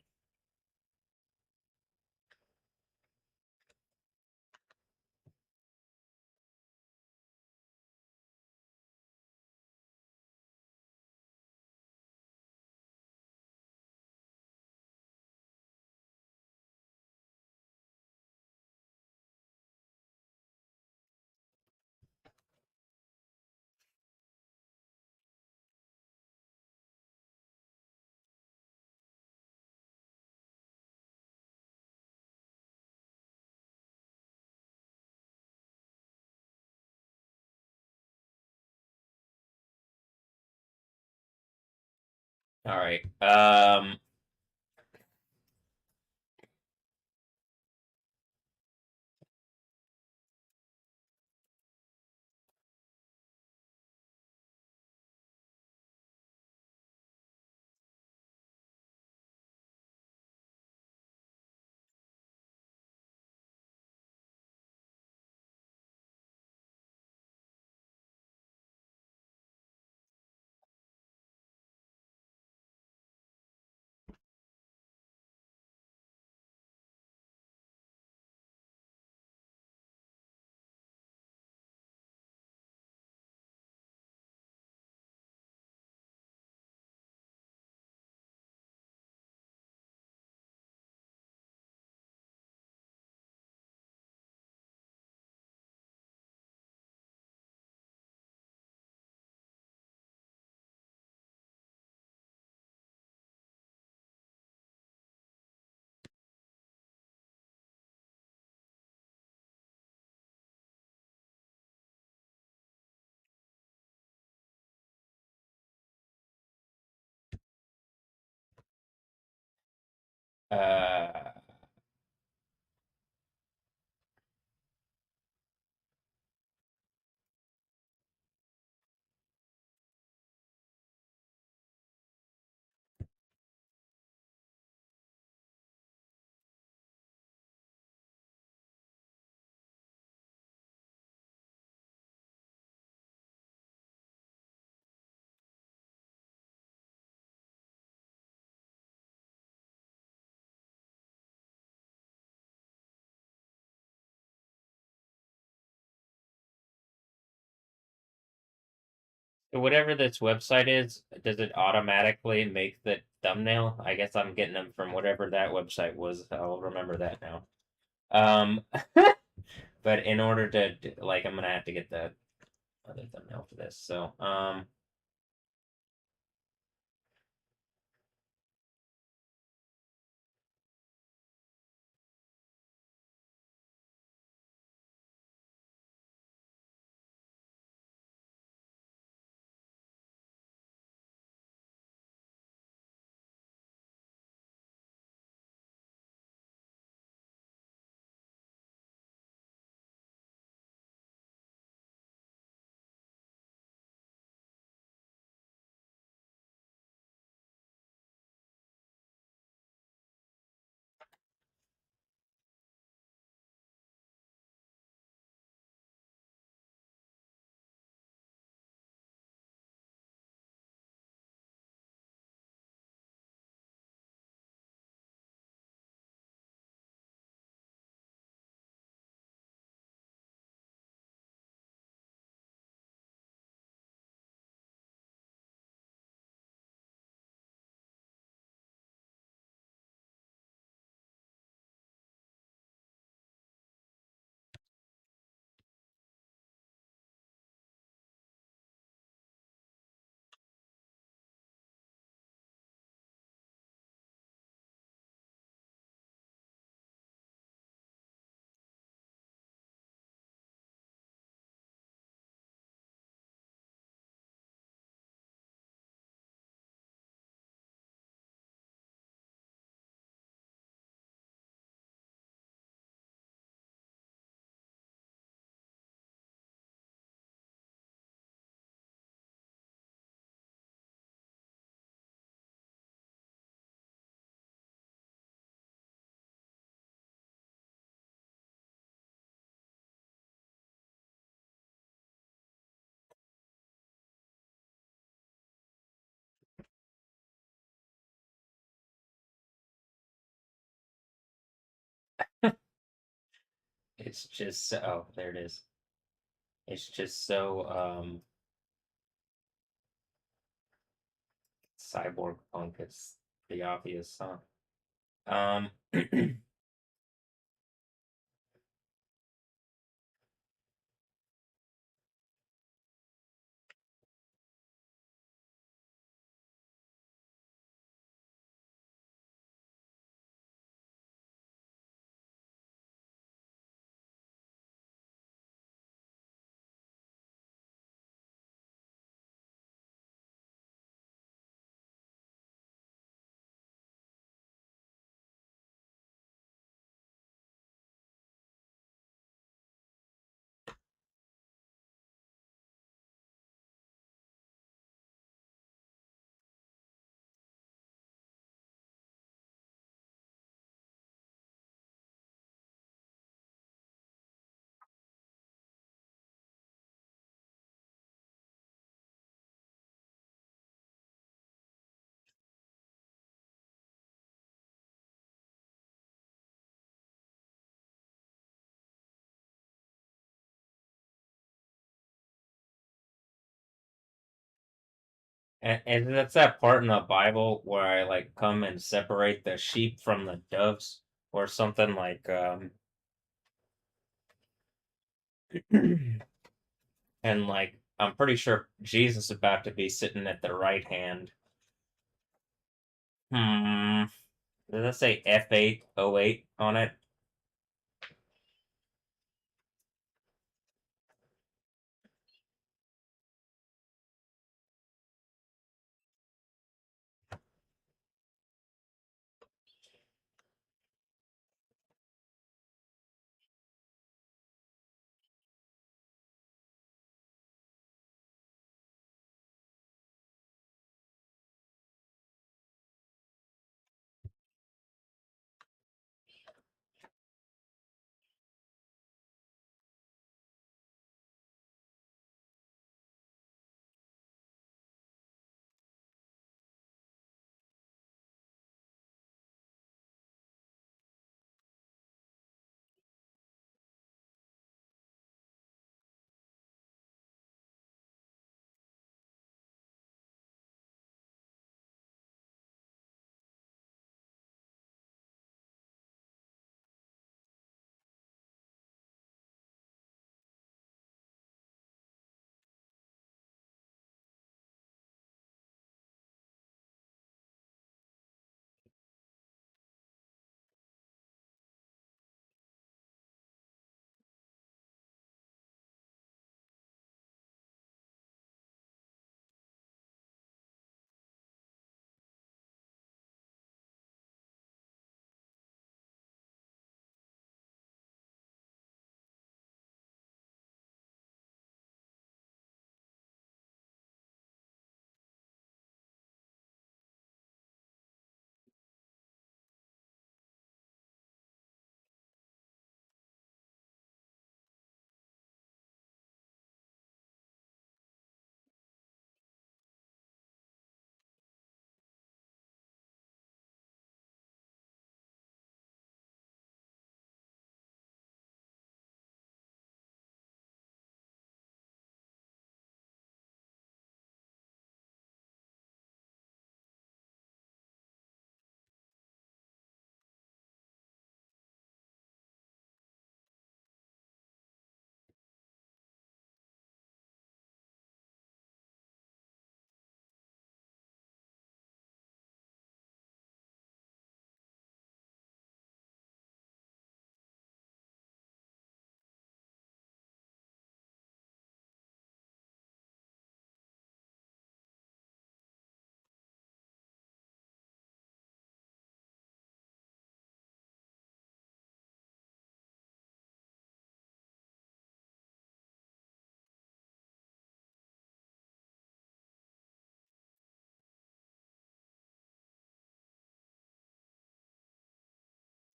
all right. Uh, so whatever this website is, does it automatically make the thumbnail? I guess I'm getting them from whatever that website was. I'll remember that now. Um, but in order to like, I'm gonna have to get the other thumbnail for this. So, It's just oh, there it is. It's just so cyborg punk. It's the obvious song. Um, and that's that part in the Bible where I like come and separate the sheep from the doves, or something like and like I'm pretty sure Jesus is about to be sitting at the right hand. Hmm. Does that say F808 on it?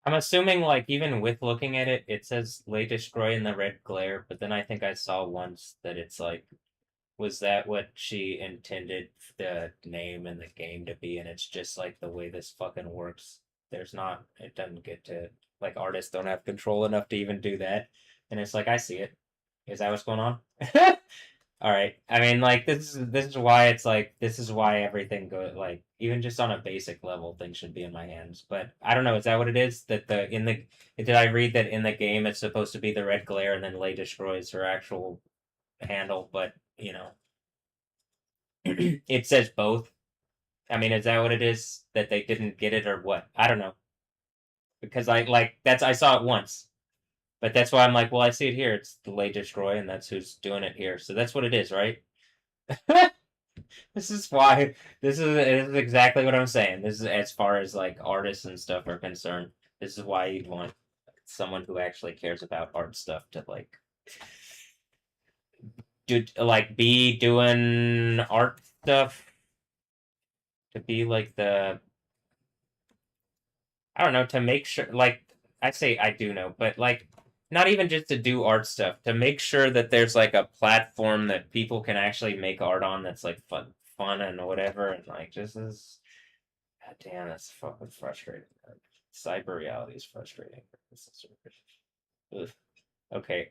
I'm assuming, like, even with looking at it, it says lay destroy in the red glare, but then I think I saw once that it's like, was that what she intended the name in the game to be? And it's just like the way this fucking works. there's not. It doesn't get to like artists don't have control enough to even do that, and it's like I see it. Is that what's going on? All right. I mean, like this is why it's like this is why everything goes like even just on a basic level, things should be in my hands. But I don't know. Is that what it is? That the in the did I read that in the game it's supposed to be the red glare and then Lay destroys her actual handle, but you know it says both. I mean, is that what it is that they didn't get it or what? I don't know because I like that's I saw it once, but that's why I'm like, well, I see it here. It's the Lay destroy, and that's who's doing it here. So that's what it is, right? This is why this is exactly what I'm saying. This is as far as like artists and stuff are concerned. This is why you'd want someone who actually cares about art stuff to like do like be doing art stuff to be like the I don't know to make sure like I say I do know, but like not even just to do art stuff to make sure that there's like a platform that people can actually make art on that's like fun and whatever and like just is God damn, that's fucking frustrating. Cyber reality is frustrating. Ugh. Okay.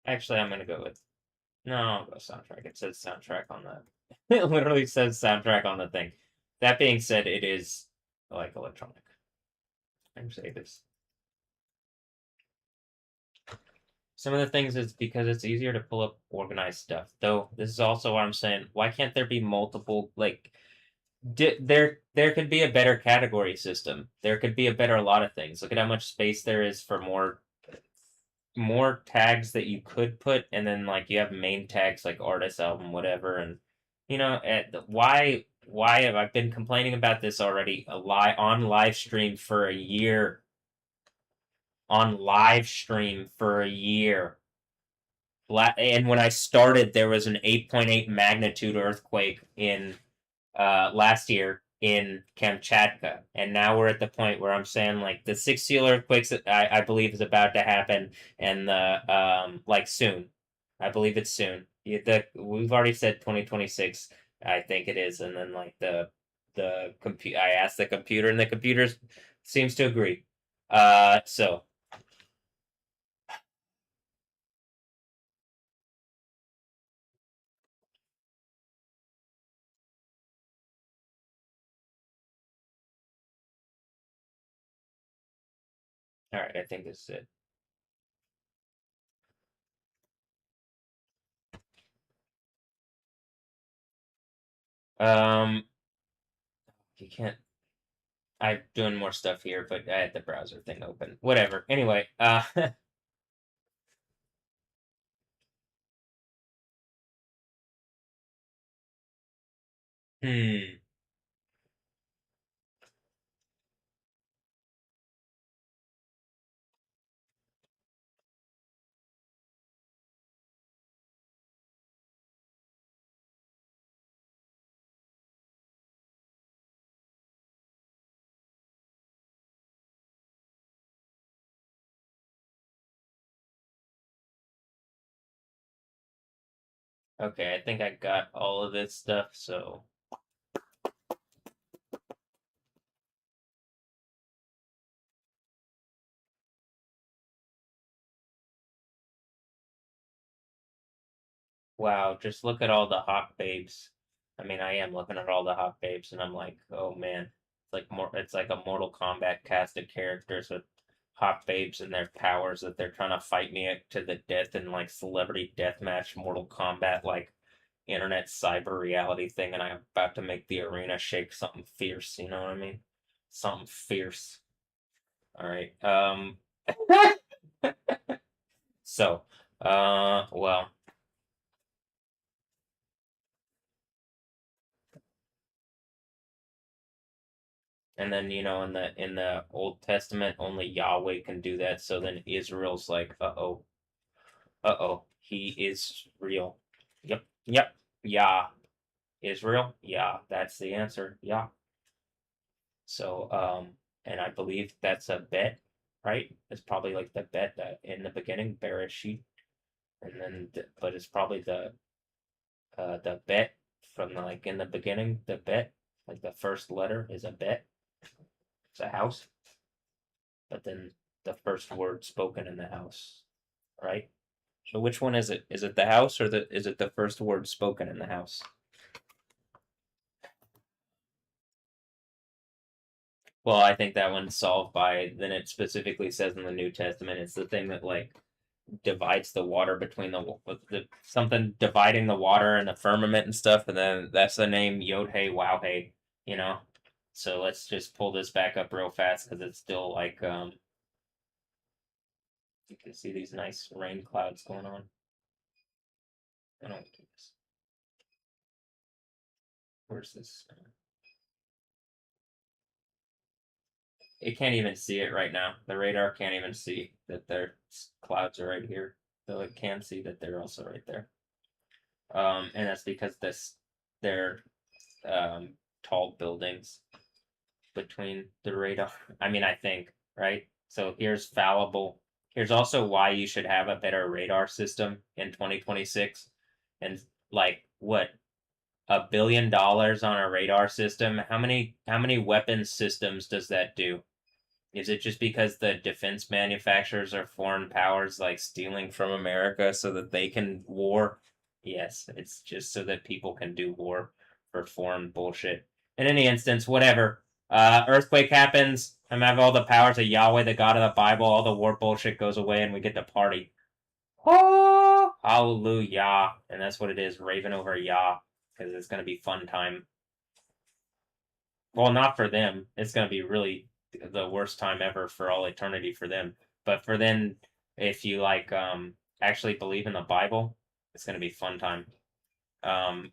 Actually, I'm gonna go with no. I'll go soundtrack. It says soundtrack on that. It literally says soundtrack on the thing. That being said, it is like electronic. I'm say this. Some of the things is because it's easier to pull up organized stuff. Though this is also what I'm saying. Why can't there be multiple like there could be a better category system. There could be a better a lot of things. Look at how much space there is for more tags that you could put, and then like you have main tags like artist, album, whatever, and why have I been complaining about this already? On live stream for a year, on live stream for a year. And when I started, there was an 8.8 magnitude earthquake in last year in Kamchatka, and now we're at the point where I'm saying like the 6 seal earthquakes that I believe is about to happen, and the like soon. I believe it's soon. We've already said 2026. I think it is, and then like the compute. I asked the computer, and the computer seems to agree. So all right, I think this is it. Um, you can't. I'm doing more stuff here, but I had the browser thing open. Whatever. Anyway, hmm. Okay, I think I got all of this stuff, so wow, just look at all the hot babes. I mean, I am looking at all the hot babes, and I'm like, oh man, it's like a Mortal Kombat cast of characters with hot babes and their powers that they're trying to fight me to the death in like celebrity deathmatch Mortal Kombat like internet cyber reality thing, and I'm about to make the arena shake something fierce, you know what I mean? Something fierce. All right. So, well, And then in the Old Testament, only Yahweh can do that. So then Israel's like, he is real. Yep, yep, yeah. Israel, yeah, that's the answer. Yeah. So and I believe that's a bet, right? It's probably like the bet that in the beginning, Bereshit, and then but it's probably the bet from like in the beginning, the bet, like the first letter is a bet. It's a house, but then the first word spoken in the house, right? So which one is it? Is it the house or is it the first word spoken in the house? Well, I think that one's solved by then it specifically says in the New Testament it's the thing that like divides the water between the something dividing the water and the firmament and stuff, and then that's the name Yod Hey Wow Hey, you know. So let's just pull this back up real fast because it's still like you can see these nice rain clouds going on. I don't do this. Where's this? It can't even see it right now. The radar can't even see that their clouds are right here, though it can see that they're also right there. And that's because they're um, tall buildings between the radar. I mean, I think, right? So here's fallible. Here's also why you should have a better radar system in 2026. And like what, $1 billion on a radar system? How many weapons systems does that do? Is it just because the defense manufacturers are foreign powers like stealing from America so that they can war? Yes, it's just so that people can do war for foreign bullshit. In any instance, whatever. Earthquake happens. I'm have all the powers of Yahweh, the God of the Bible. All the war bullshit goes away, and we get to party. Oh, hallelujah! And that's what it is. Raven over Yah, because it's gonna be fun time. Well, not for them. It's going to be really the worst time ever for all eternity for them. But for then, if you like actually believe in the Bible, it's going to be fun time. Um,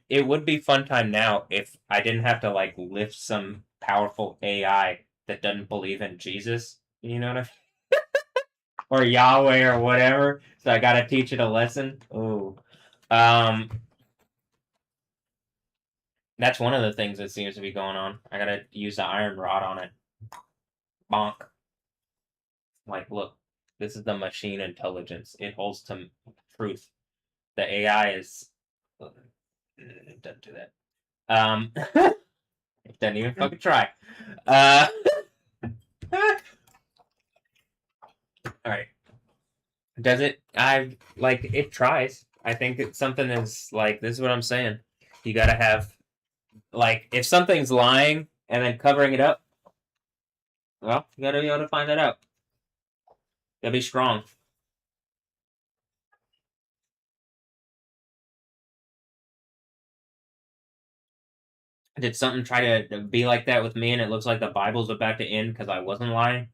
it would be fun time now if I didn't have to like lift some powerful AI that doesn't believe in Jesus. You know what I mean? Or Yahweh or whatever. So I got to teach it a lesson. Ooh. Um, that's one of the things that seems to be going on. I got to use the iron rod on it. Bonk. Like, look, this is the machine intelligence. It holds to truth. The AI is it doesn't do that. It doesn't even fucking try. Uh, all right. Does it? I like it tries. I think it's something is like this is what I'm saying. You gotta have like if something's lying and then covering it up. Well, you gotta be able to find that out. You gotta be strong. Did something try to be like that with me and it looks like the Bible's about to end because I wasn't lying?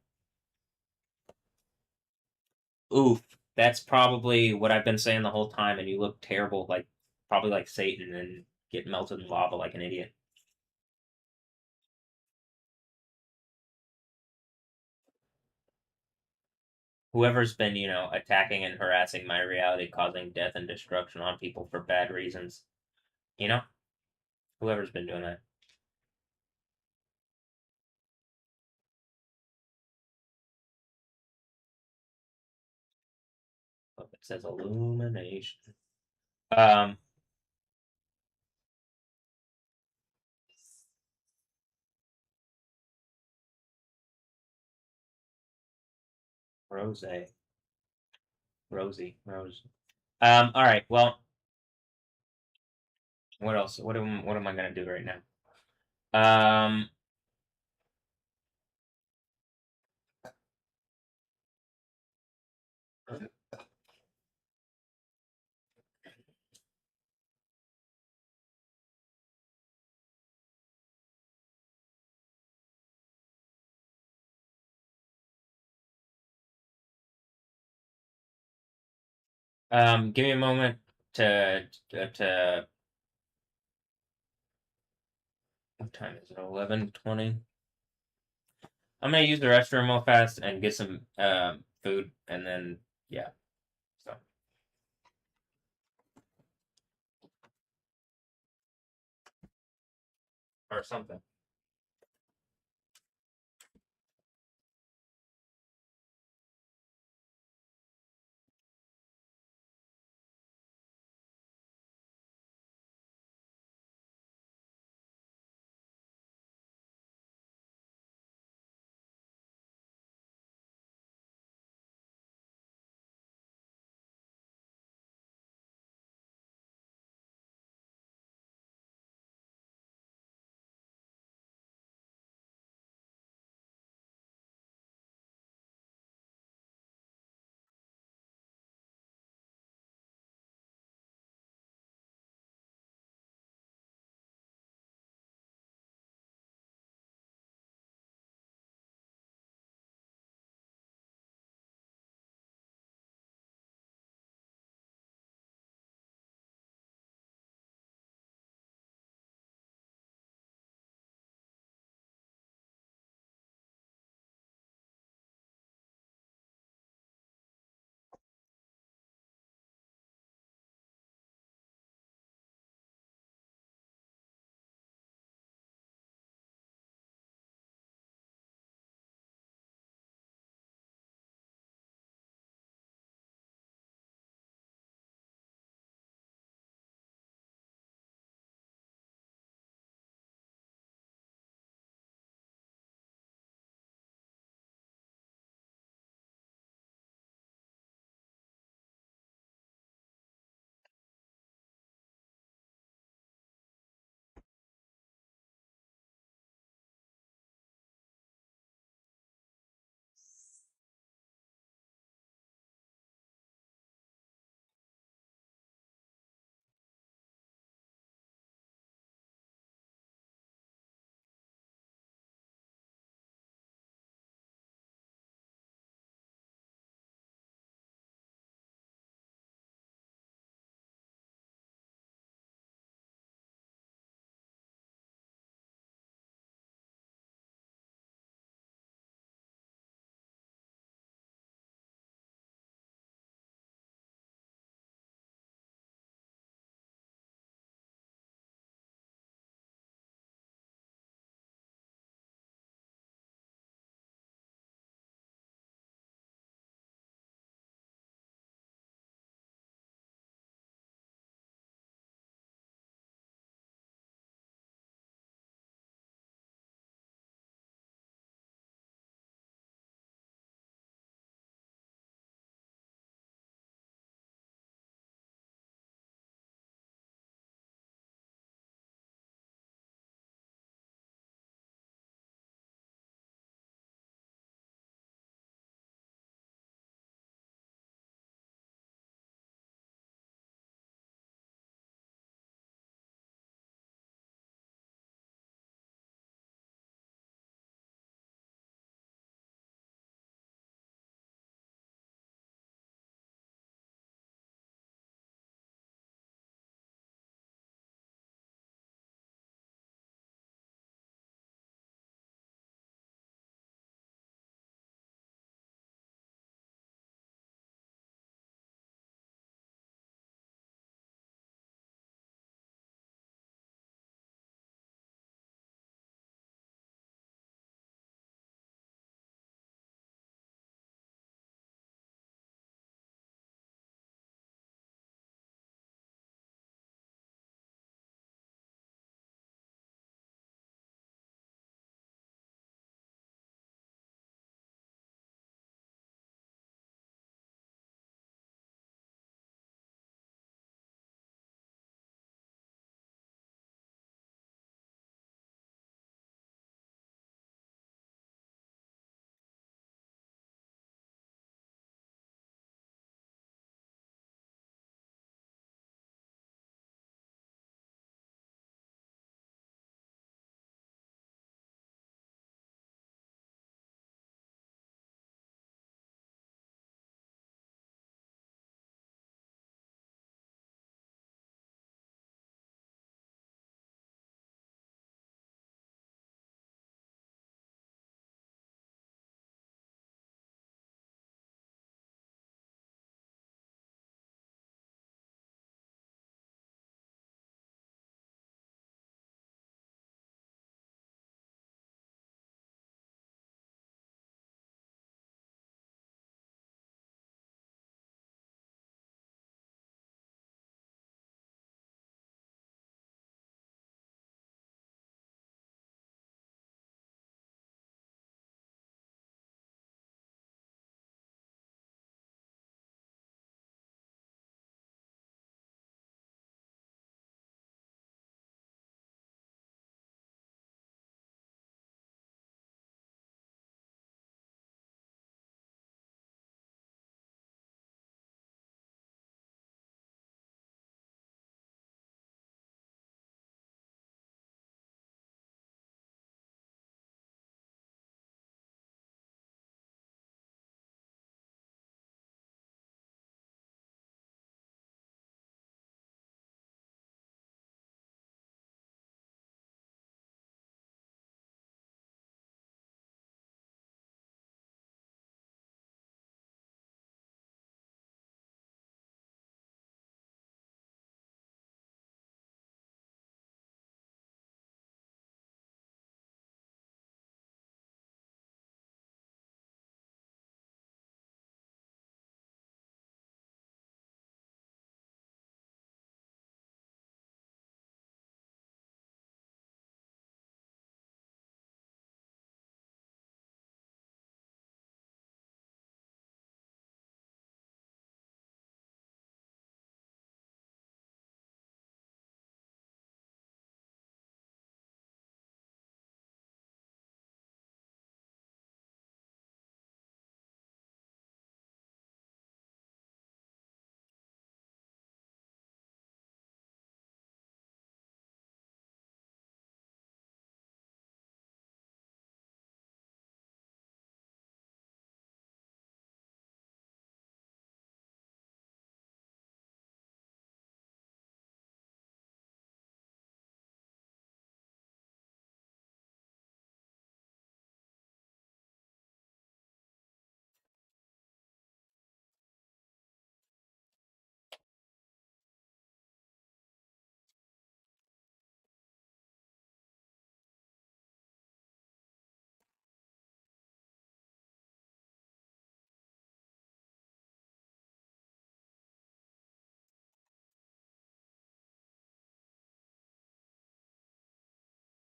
Oof, that's probably what I've been saying the whole time, and you look terrible, like probably like Satan and get melted in lava like an idiot. Whoever's been, attacking and harassing my reality, causing death and destruction on people for bad reasons, you know, whoever's been doing that. Look, it says illumination. Um, Rose, Rosie, Rose. All right. Well, what else? What am I gonna do right now? Um, give me a moment to What time is it? 11:20. I'm gonna use the restroom real fast and get some food, and then yeah, so or something.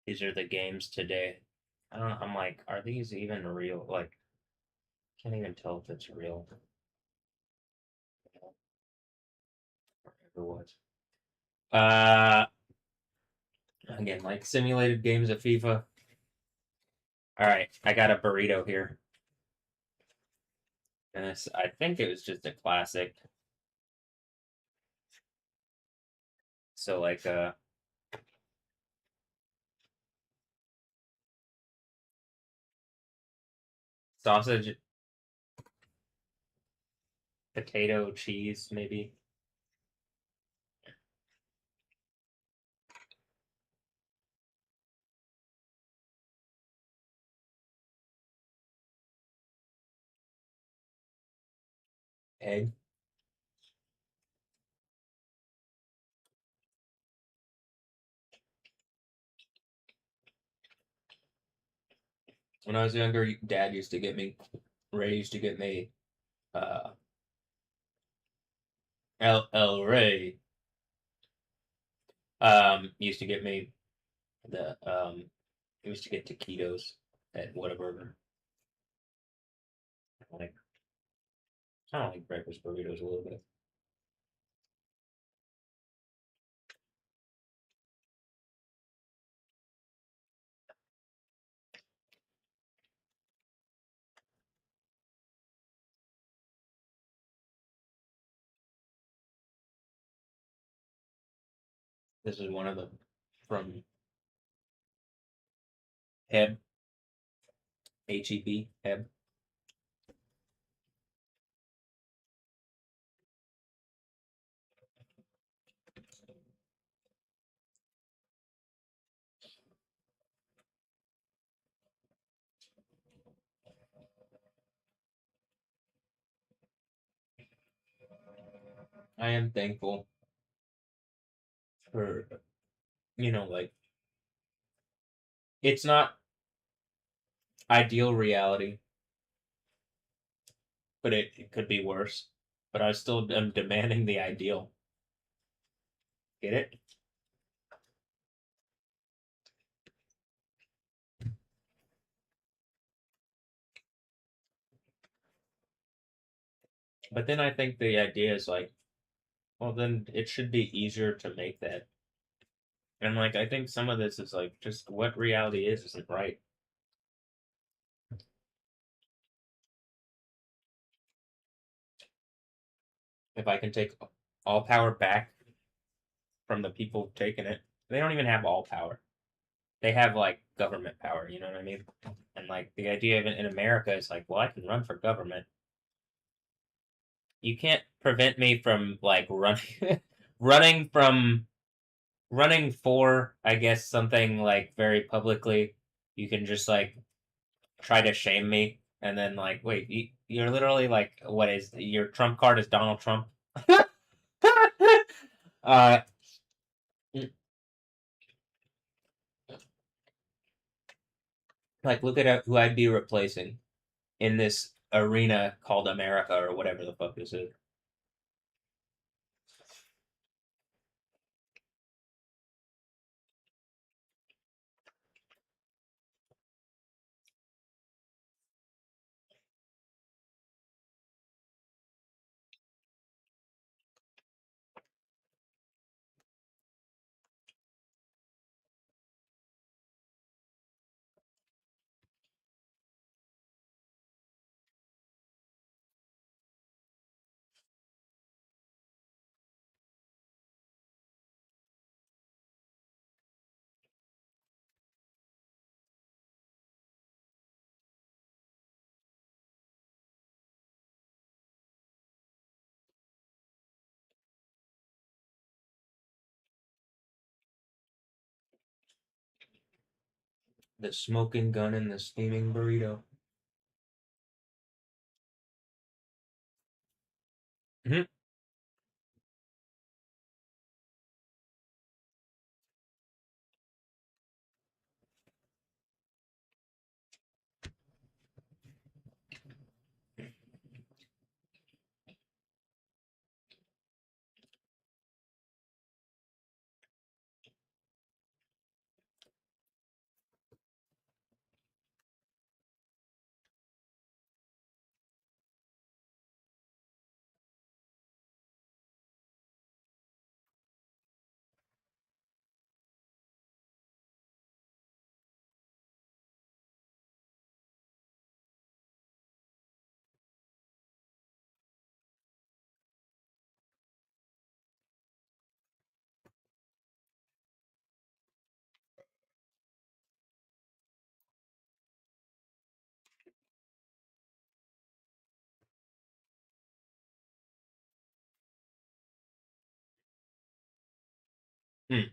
These are the games today. I don't know. I'm like, are these even real? Like, can't even tell if it's real. Or what? Uh, Again, like simulated games of FIFA. All right, I got a burrito here, and this I think it was just a classic. So like sausage, potato, cheese, maybe egg. When I was younger, Dad used to get me, Ray used to get me, uh, El Ray, used to get me the he used to get taquitos at Whataburger. Like kind of like breakfast burritos a little bit. This is one of them from Heb, Heb, Heb. I am thankful for like it's not ideal reality, but it could be worse. But I still am demanding the ideal. Get it? But then I think the idea is like, well, then it should be easier to make that. And like, I think some of this is like just what reality is isn't right. If I can take all power back from the people taking it, they don't even have all power. They have like government power. You know what I mean? And like the idea of it in America is like, well, I can run for government. You can't prevent me from like running, running from running for, I guess, something like very publicly. You can just like try to shame me and then like, wait, you're literally like, what is your trump card is Donald Trump? uh, like look at who I'd be replacing in this arena called America or whatever the fuck this is. The smoking gun and the steaming burrito. Mhm. Hmm.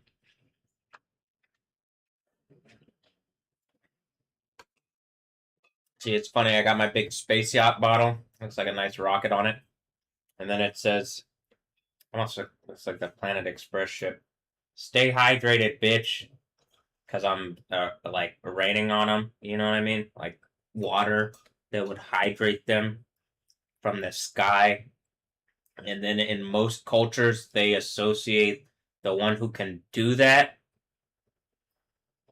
See, it's funny. I got my big space yacht bottle. Looks like a nice rocket on it, and then it says, almost looks like the Planet Express ship. Stay hydrated, bitch, because I'm like raining on them. You know what I mean? Like water that would hydrate them from the sky. And then in most cultures, they associate the one who can do that,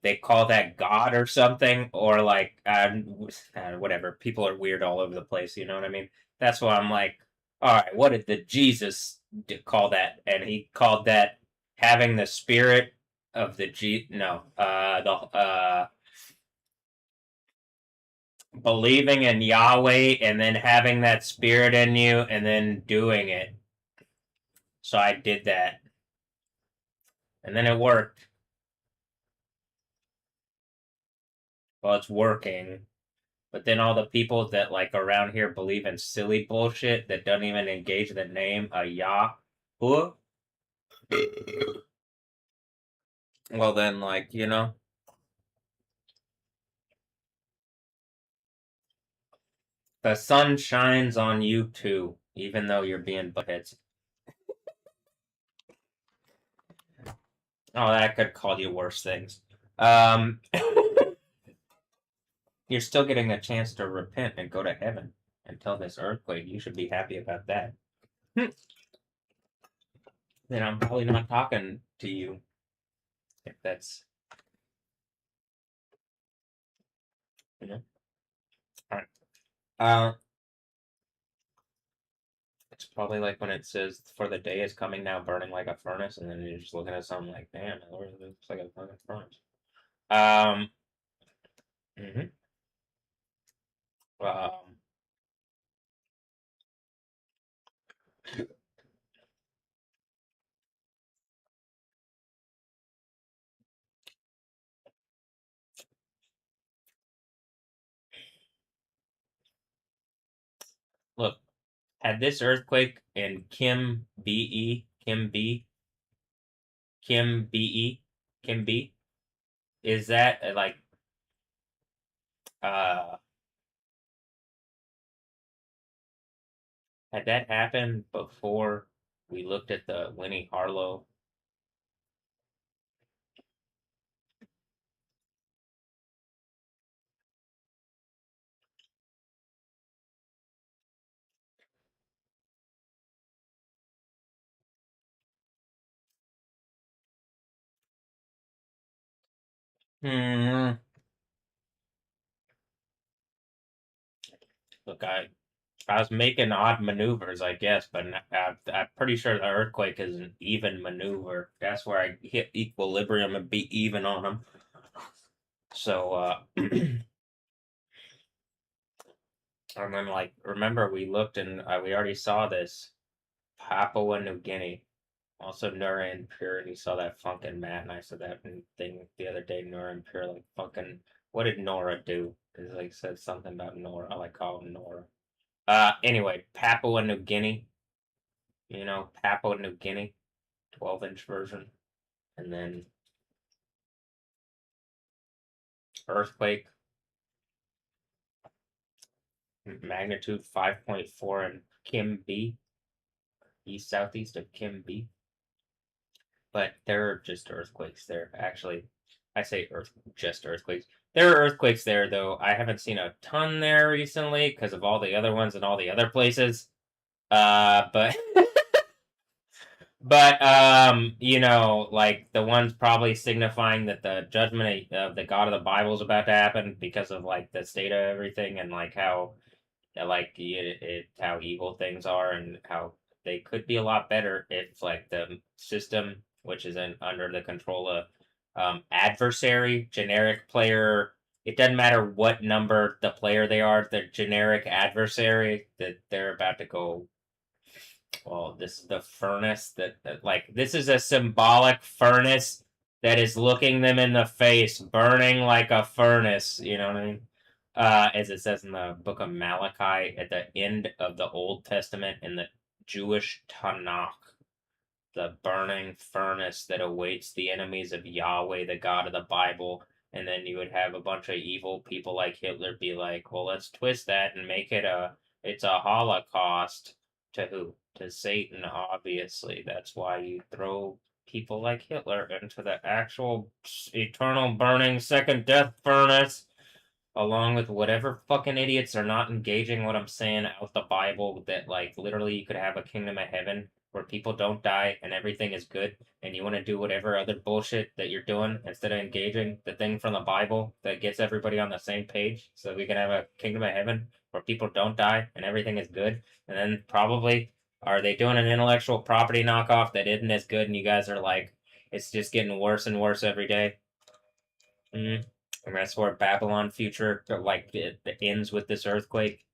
they call that God or something, or like whatever. People are weird all over the place. You know what I mean? That's why I'm like, all right, what did the Jesus call that? And he called that having the spirit of the no, the believing in Yahweh and then having that spirit in you and then doing it. So I did that, and then it worked. Well, it's working. But then all the people that like around here believe in silly bullshit that don't even engage the name a Yahweh. Well, then, like, the sun shines on you too, even though you're being buttheads. Oh, that could call you worse things. Um, you're still getting a chance to repent and go to heaven until this earthquake. You should be happy about that. Then I'm probably not talking to you if that's, you know. All right. Uh, It's probably like when it says, "For the day is coming now, burning like a furnace," and then you're just looking at something like, "Damn, it looks like a fucking furnace." Um, mhm. um, look, had this earthquake in Kim B, Kim B, is that like uh had that happened before we looked at the Winnie Harlow? Hmm. Look, I was making odd maneuvers, I guess, but I'm pretty sure the earthquake is an even maneuver. That's where I hit equilibrium and be even on them. So, and then like, remember we looked and we already saw this Papua New Guinea, also Nura and Pure, and you saw that fucking Matt, and I said that thing the other day. Nura and Pure, like fucking, what did Nora do? Is like said something about Nora. I like calling Nora. Anyway, Papua New Guinea. Papua New Guinea, 12-inch version, and then earthquake, magnitude 5.4 in Kim B, east southeast of Kim B. But there are just earthquakes there. Actually, I say just earthquakes. There are earthquakes there, though. I haven't seen a ton there recently because of all the other ones in all the other places. But like the ones probably signifying that the judgment of the God of the Bible is about to happen because of like the state of everything and like how how evil things are and how they could be a lot better if like the system, which is under the control of adversary, generic player. It doesn't matter what number the player they are, the generic adversary that they're about to go. Well, this is the furnace that like this is a symbolic furnace that is looking them in the face, burning like a furnace. You know what I mean? As it says in the book of Malachi at the end of the Old Testament in the Jewish Tanakh. the burning furnace that awaits the enemies of Yahweh, the God of the Bible. And then you would have a bunch of evil people like Hitler be like, well, let's twist that and make it's a Holocaust. To who? To Satan, obviously. That's why you throw people like Hitler into the actual eternal burning second death furnace, along with whatever fucking idiots are not engaging what I'm saying out the Bible, that like literally you could have a kingdom of heaven where people don't die and everything is good, and you want to do whatever other bullshit that you're doing instead of engaging the thing from the Bible that gets everybody on the same page, so we can have a kingdom of heaven where people don't die and everything is good. And then probably are they doing an intellectual property knockoff that isn't as good, and you guys are like, it's just getting worse and worse every day? Mm. And that's where Babylon future like it ends with this earthquake.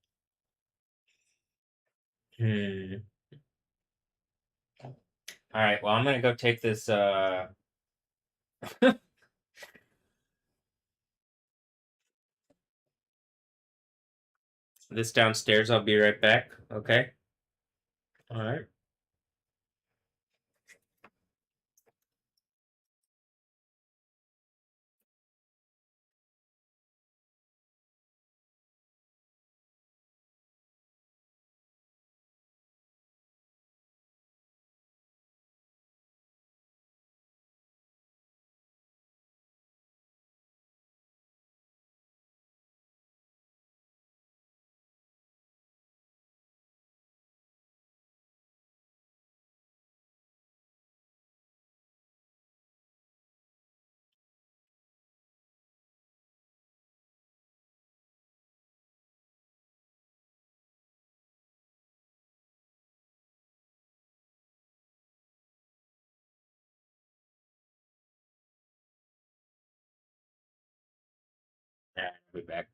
Hmm. All right. Well, I'm gonna go take this downstairs. I'll be right back. Okay. All right. Yeah, I'll be back.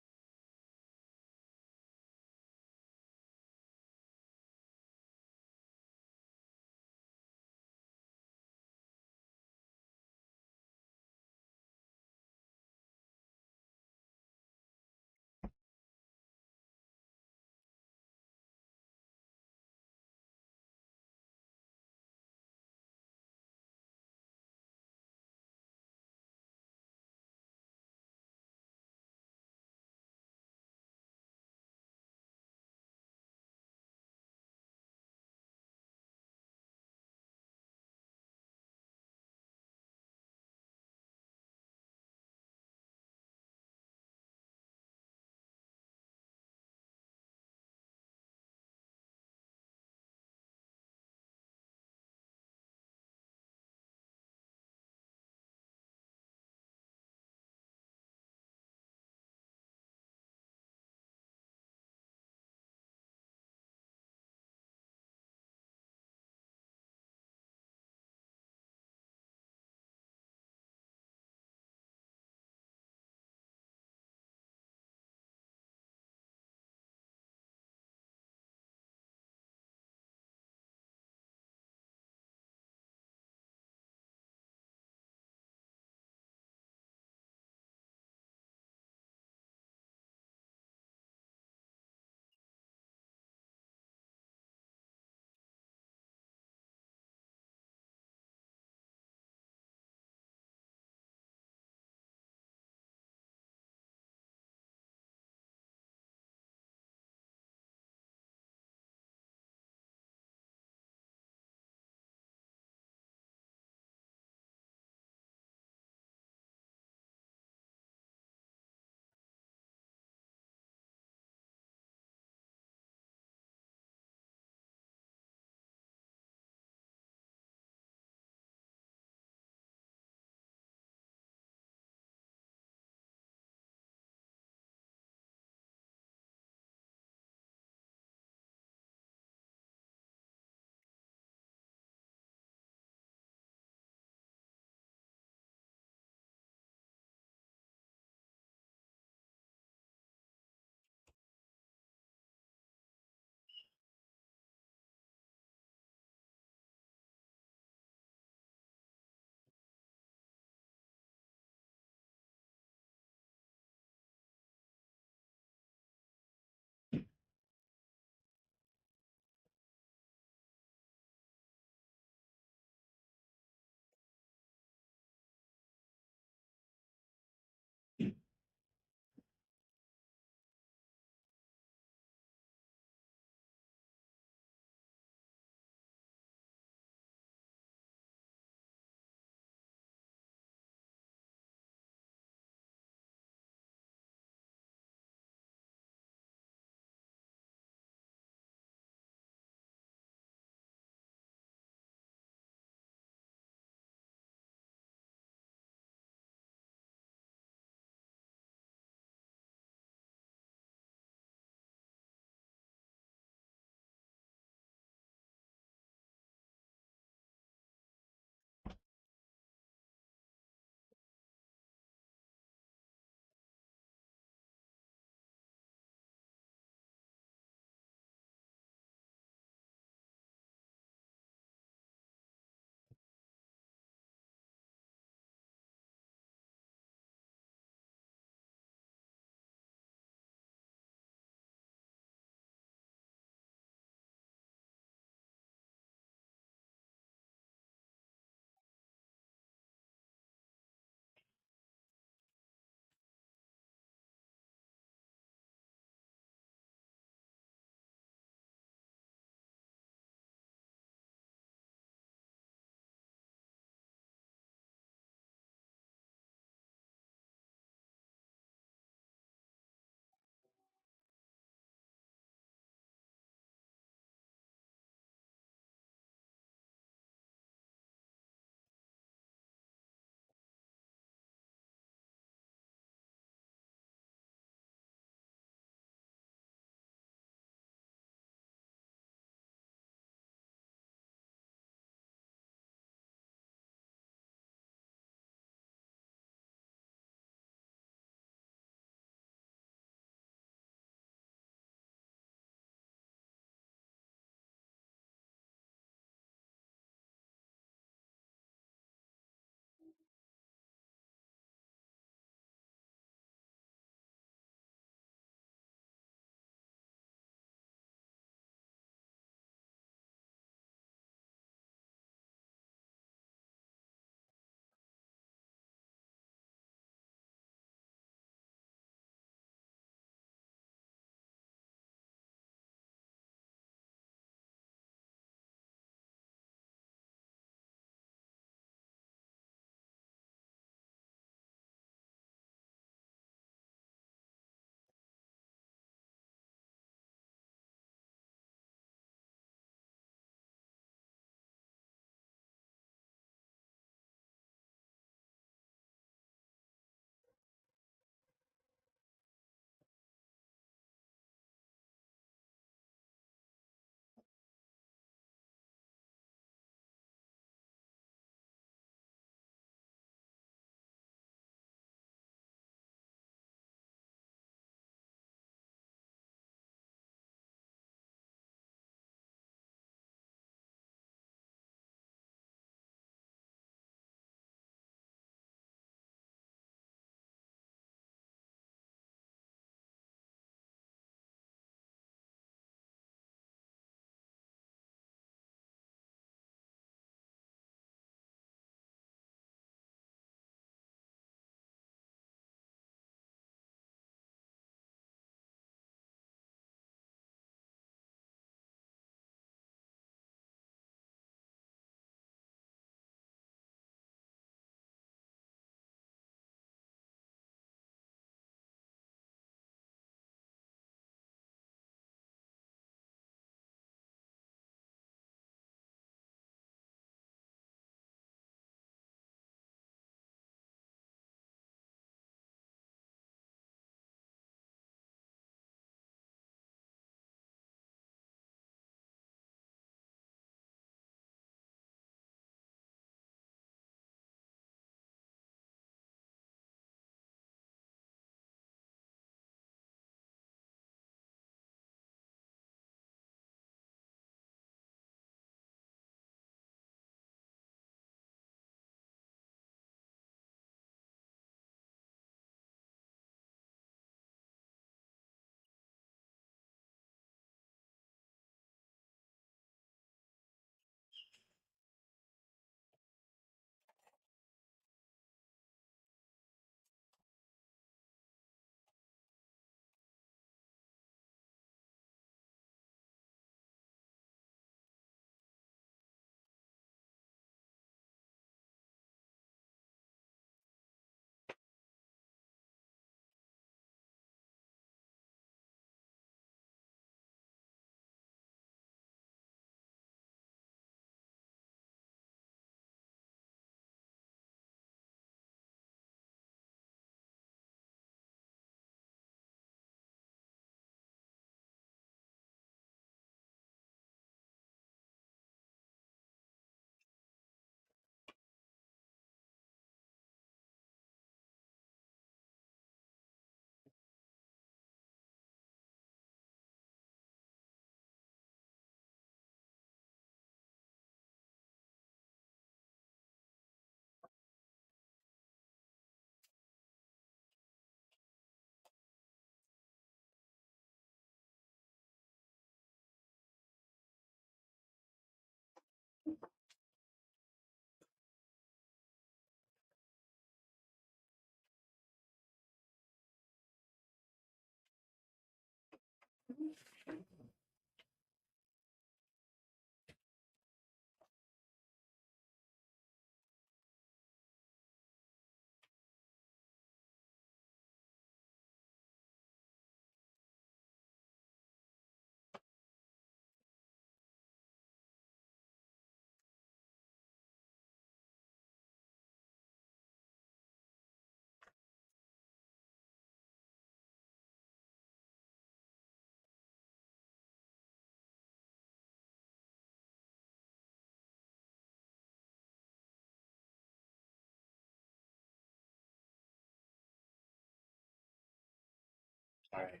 All right.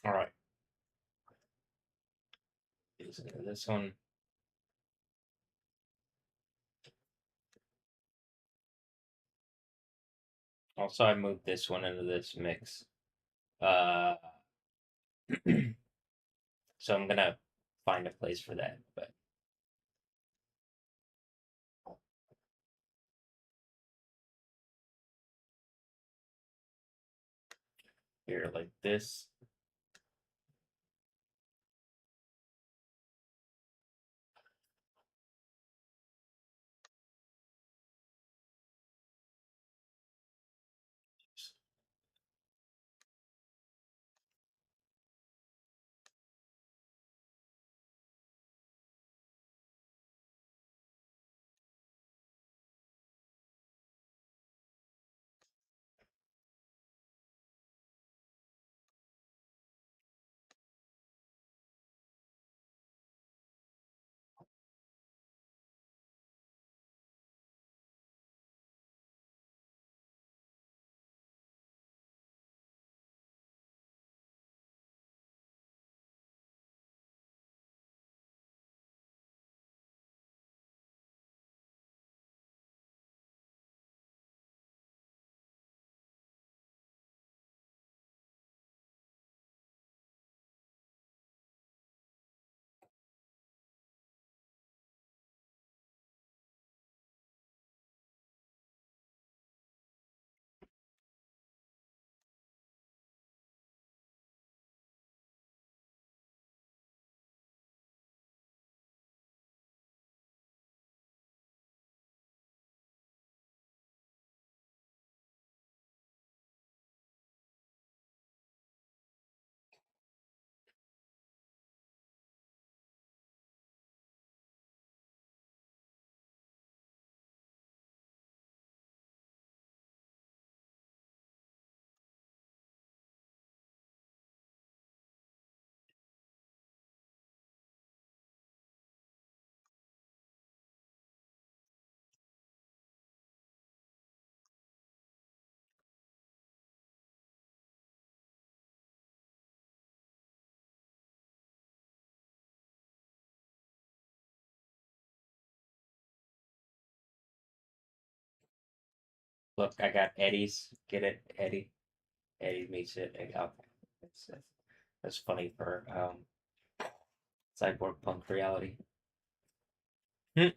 All right. This one. Also, I moved this one into this mix. Uh, so I'm gonna find a place for that. But here, like this. Look, I got Eddie's. Get it, Eddie. Eddie meets it. Okay. That's funny for cyborg punk reality. Hmm.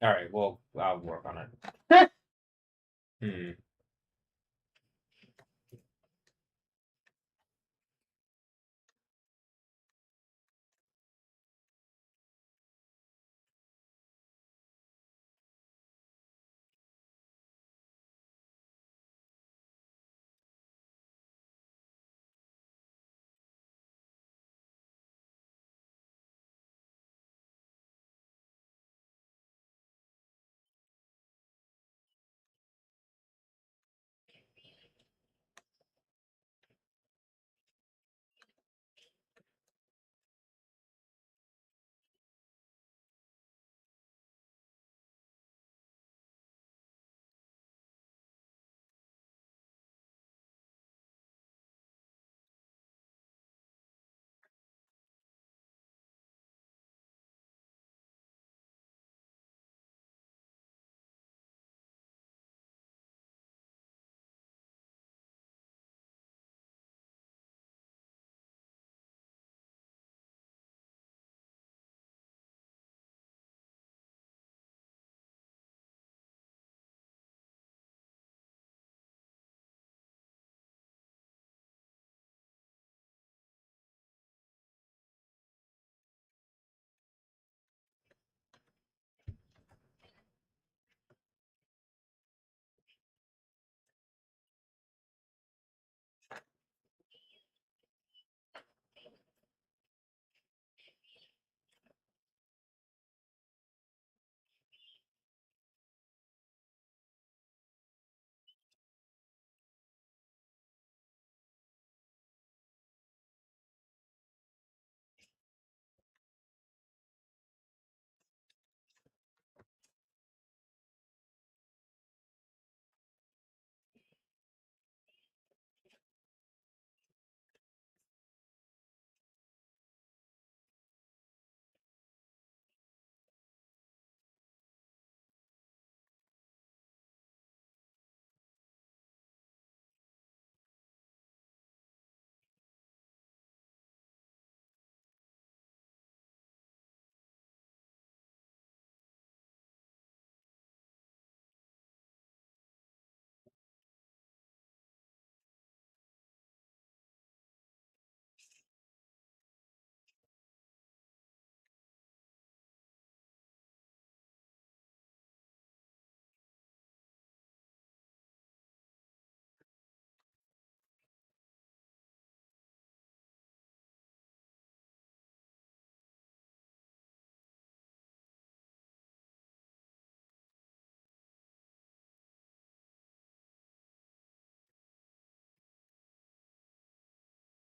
All right. Well, I'll work on it. Hmm.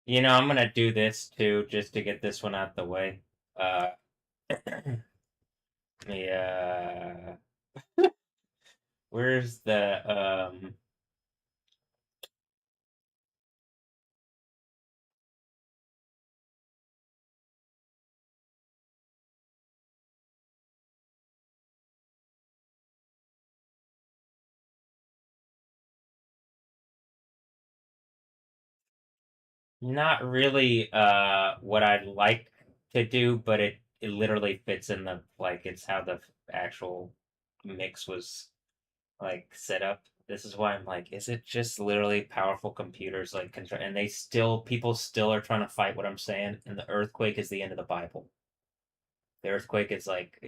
I'm gonna do this too, just to get this one out the way. Uh, yeah. Where's the not really what I'd like to do, but it literally fits in the like it's how the actual mix was like set up. This is why I'm like, is it just literally powerful computers like control? And people still are trying to fight what I'm saying. And the earthquake is the end of the Bible. The earthquake is like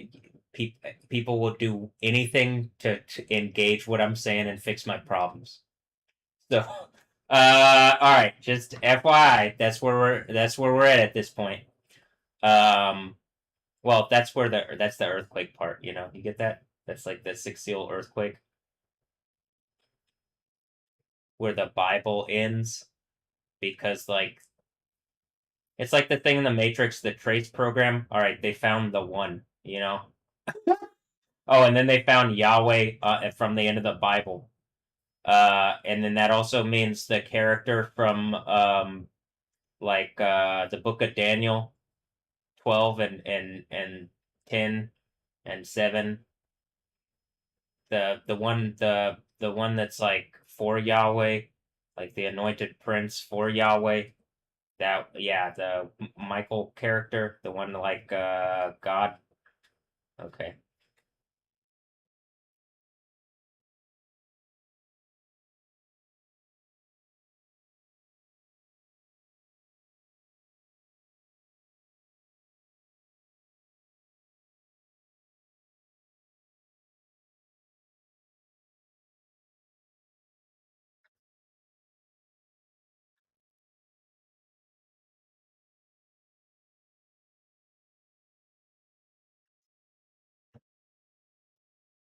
people will do anything to engage what I'm saying and fix my problems. So, all right, just FYI, that's where we're at this point. Um, well, that's the earthquake part. You get that? That's like the six seal earthquake where the Bible ends because like it's like the thing in the Matrix, the trace program. All right, they found the one. Oh, and then they found Yahweh from the end of the Bible. And then that also means the character from like the book of Daniel 12 and 10 and 7, the one that's like for Yahweh, like the anointed prince for Yahweh. That Yeah, the Michael character, the one like God. Okay.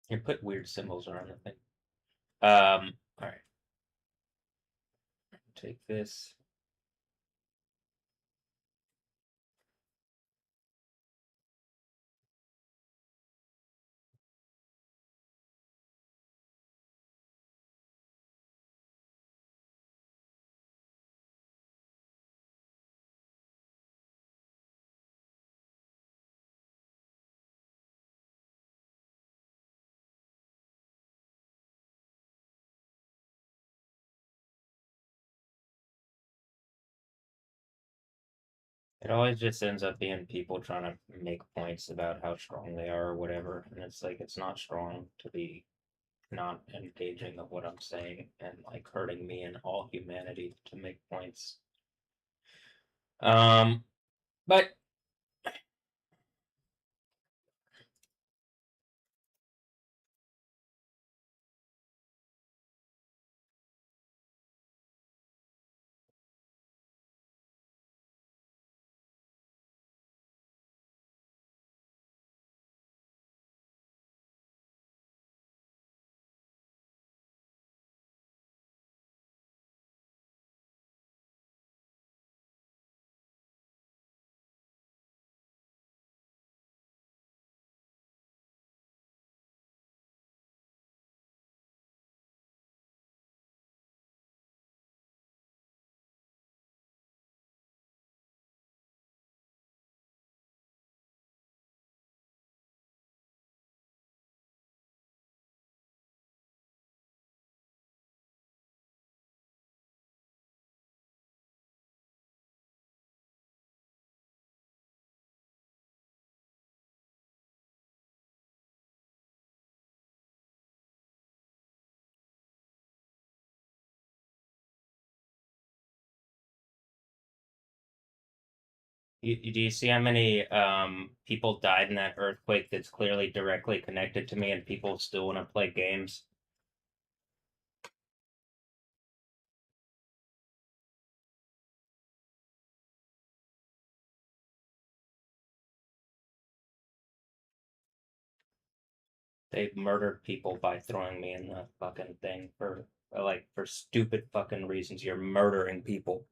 You put weird symbols around the thing. All right. Take this. It always just ends up being people trying to make points about how strong they are or whatever, and it's like it's not strong to be not engaging of what I'm saying and like hurting me and all humanity to make points. But do you see how many people died in that earthquake that's clearly directly connected to me and people still want to play games? They've murdered people by throwing me in the fucking thing for stupid fucking reasons. You're murdering people.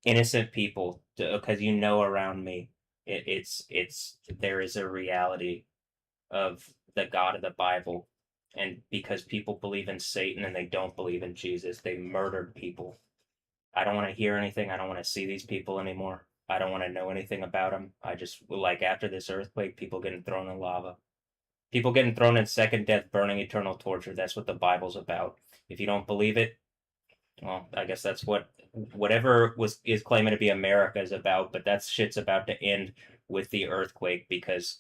innocent people because you know around me it's there is a reality of the God of the Bible, and because people believe in Satan and they don't believe in Jesus, they murdered people. I don't want to hear anything. I don't want to see these people anymore. I don't want to know anything about them. I just like after this earthquake, people getting thrown in lava, people getting thrown in second death, burning, eternal torture. That's what the Bible's about. If you don't believe it, well, I guess that's what whatever was is claiming to be America is about. But that shit's about to end with the earthquake because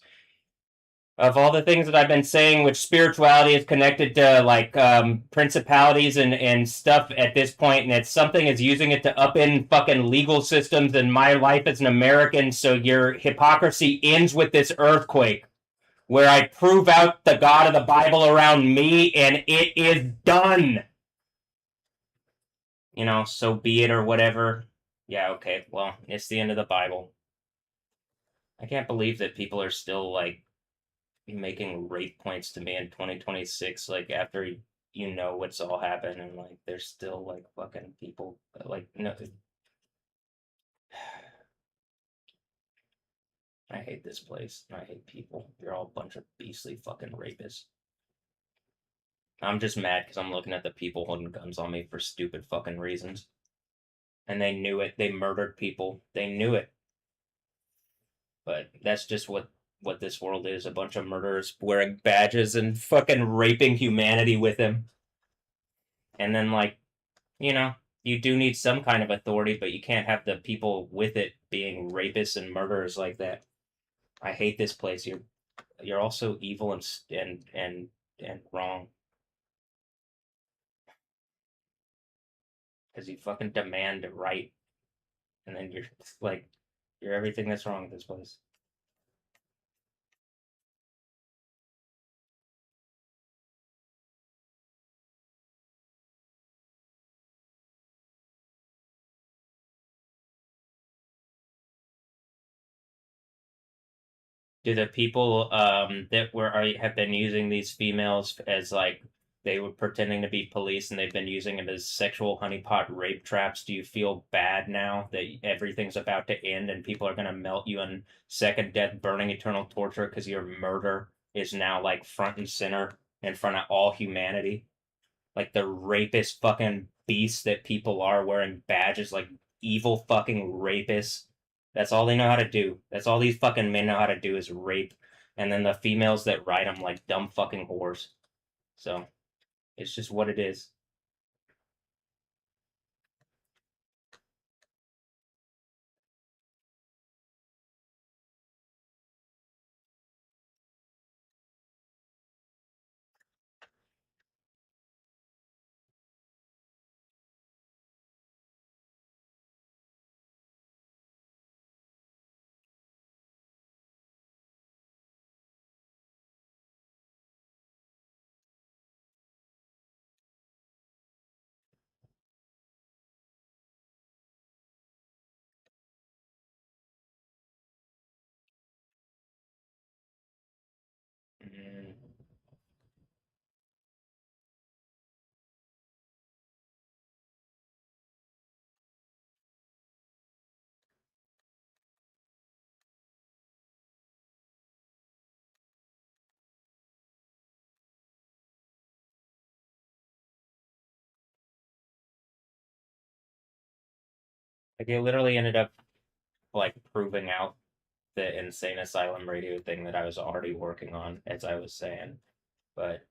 of all the things that I've been saying, which spirituality is connected to like principalities and stuff at this point, and it's something is using it to upend fucking legal systems and my life as an American. So your hypocrisy ends with this earthquake, where I prove out the God of the Bible around me, and it is done. So be it or whatever. Yeah, okay. Well, it's the end of the Bible. I can't believe that people are still like making rape points to me in 2026, like after what's all happened, and like there's still like fucking people like no. I hate this place. I hate people. You're all a bunch of beastly fucking rapists. I'm just mad because I'm looking at the people holding guns on me for stupid fucking reasons. And they knew it. They murdered people. They knew it. But that's just what this world is, a bunch of murderers wearing badges and fucking raping humanity with him. And then like you know, you do need some kind of authority, but you can't have the people with it being rapists and murderers like that. I hate this place. You're also evil and wrong because you fucking demand right, and then you're like you're everything that's wrong with this place. Do the people that have been using these females as like they were pretending to be police and they've been using them as sexual honeypot rape traps? Do you feel bad now that everything's about to end and people are going to melt you in second death, burning, eternal torture because your murder is now like front and center in front of all humanity? Like the rapist fucking beasts that people are wearing badges like evil fucking rapists. That's all they know how to do. That's all these fucking men know how to do is rape. And then the females that ride them like dumb fucking whores. So it's just what it is. Mm. Like it literally ended up like proving out the insane asylum radio thing that I was already working on, as I was saying. But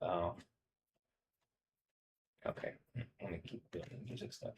okay, let me keep doing the music stuff.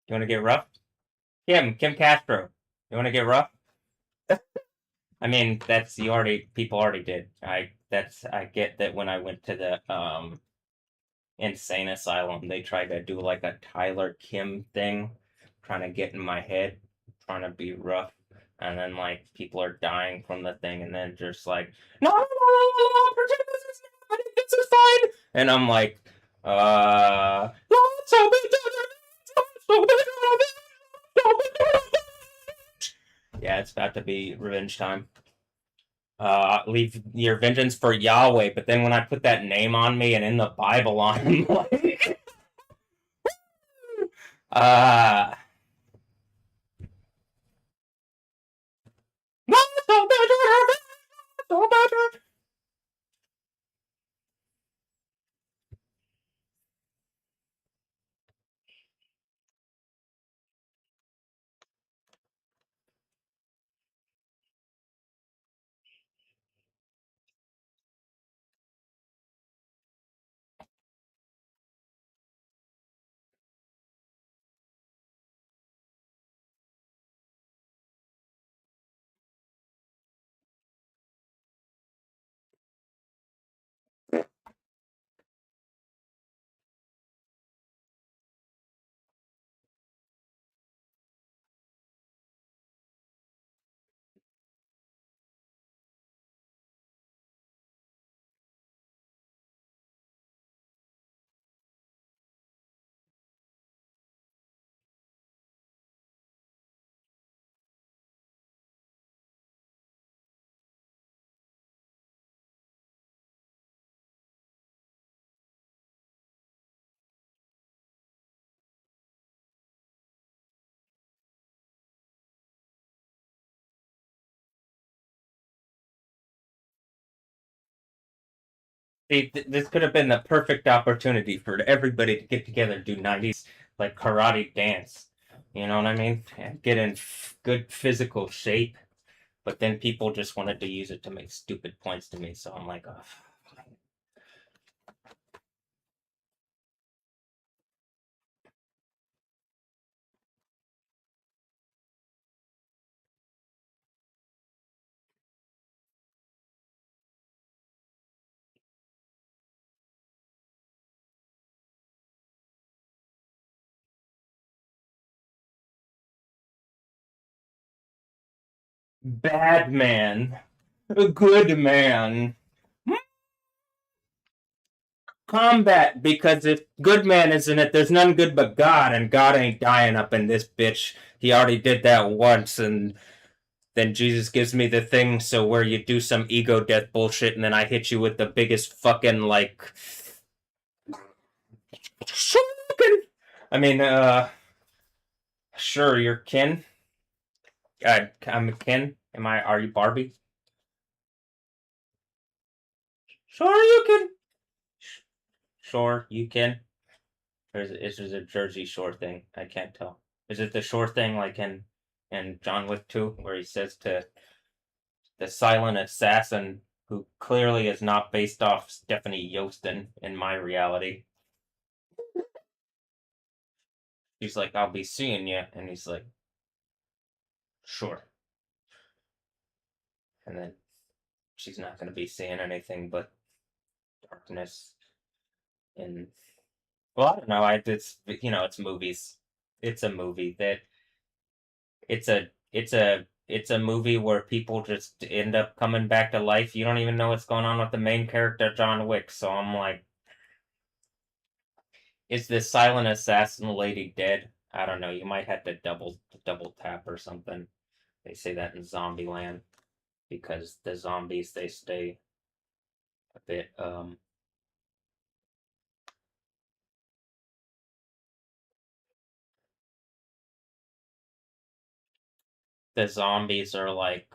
You want to get rough? Kim Castro. You want to get rough? I mean, that's you already people already did. I get that when I went to the insane asylum, they tried to do like a Tyler Kim thing, trying to get in my head, trying to be rough, and then like people are dying from the thing, and then just like no, no, no, no, no, pretend this is happening, this is fine, and I'm like, yeah, it's about to be revenge time. Leave your vengeance for Yahweh. But then when I put that name on me and in the Bible on him, like, uh, see, this could have been the perfect opportunity for everybody to get together and do 90s like karate dance. You know what I mean? And get in good physical shape. But then people just wanted to use it to make stupid points to me. So I'm like, oh, bad man, a good man. Combat, because if good man is in it, there's none good but God, and God ain't dying up in this bitch. He already did that once, and then Jesus gives me the thing so where you do some ego death bullshit, and then I hit you with the biggest fucking like. I mean, sure, you're kin. I'm a kin. Am I? Are you Barbie? Sure, you can. Sure, you can. Or is it a Jersey Shore thing? I can't tell. Is it the Shore thing like in John Wick 2 where he says to the silent assassin who clearly is not based off Stephanie Yostin in my reality? He's like, I'll be seeing you, and he's like, sure. And then she's not going to be seeing anything but darkness. And well, I don't know. It's it's movies. It's a movie that it's a movie where people just end up coming back to life. You don't even know what's going on with the main character, John Wick. So I'm like, is this silent assassin lady dead? I don't know. You might have to double tap or something. They say that in Zombieland because the zombies they stay a bit the zombies are like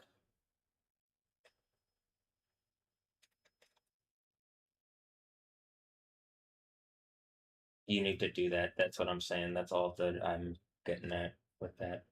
you need to do that. That's what I'm saying. That's all that I'm getting at with that.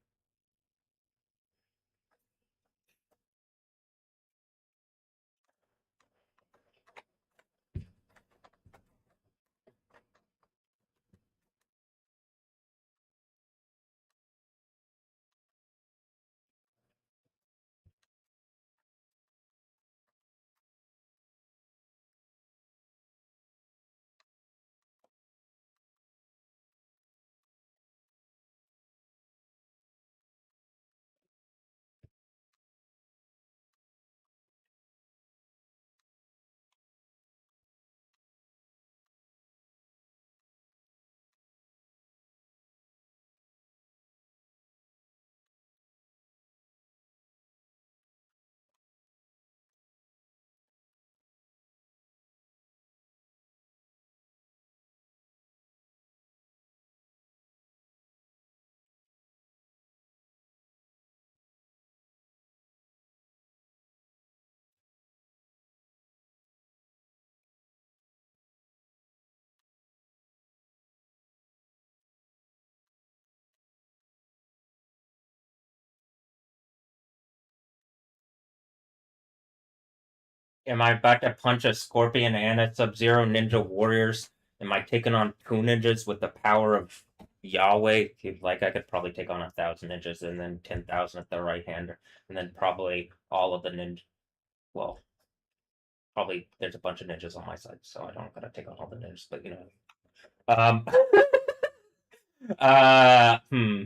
Am I about to punch a scorpion and a Sub-Zero ninja warriors? Am I taking on two ninjas with the power of Yahweh? Like I could probably take on 1,000 ninjas and then 10,000 at the right hander, and then probably all of the ninja. Well, probably there's a bunch of ninjas on my side, so I don't gotta take on all the ninjas. But you know, um, hmm.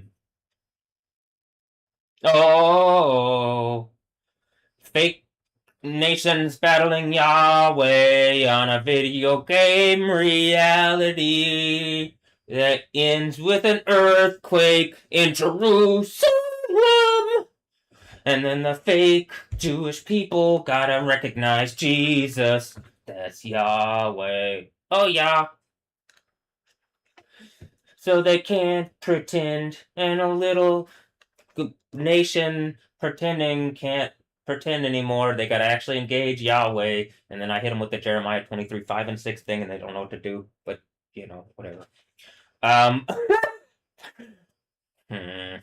Oh, fake nations battling Yahweh on a video game reality that ends with an earthquake in Jerusalem. And then the fake Jewish people gotta recognize Jesus. That's Yahweh. Oh, yeah. So they can't pretend, and a little nation pretending can't pretend anymore. They got to actually engage Yahweh. And then I hit them with the Jeremiah 23, 5 and 6 thing, and they don't know what to do. But, you know, whatever. Um, hmm.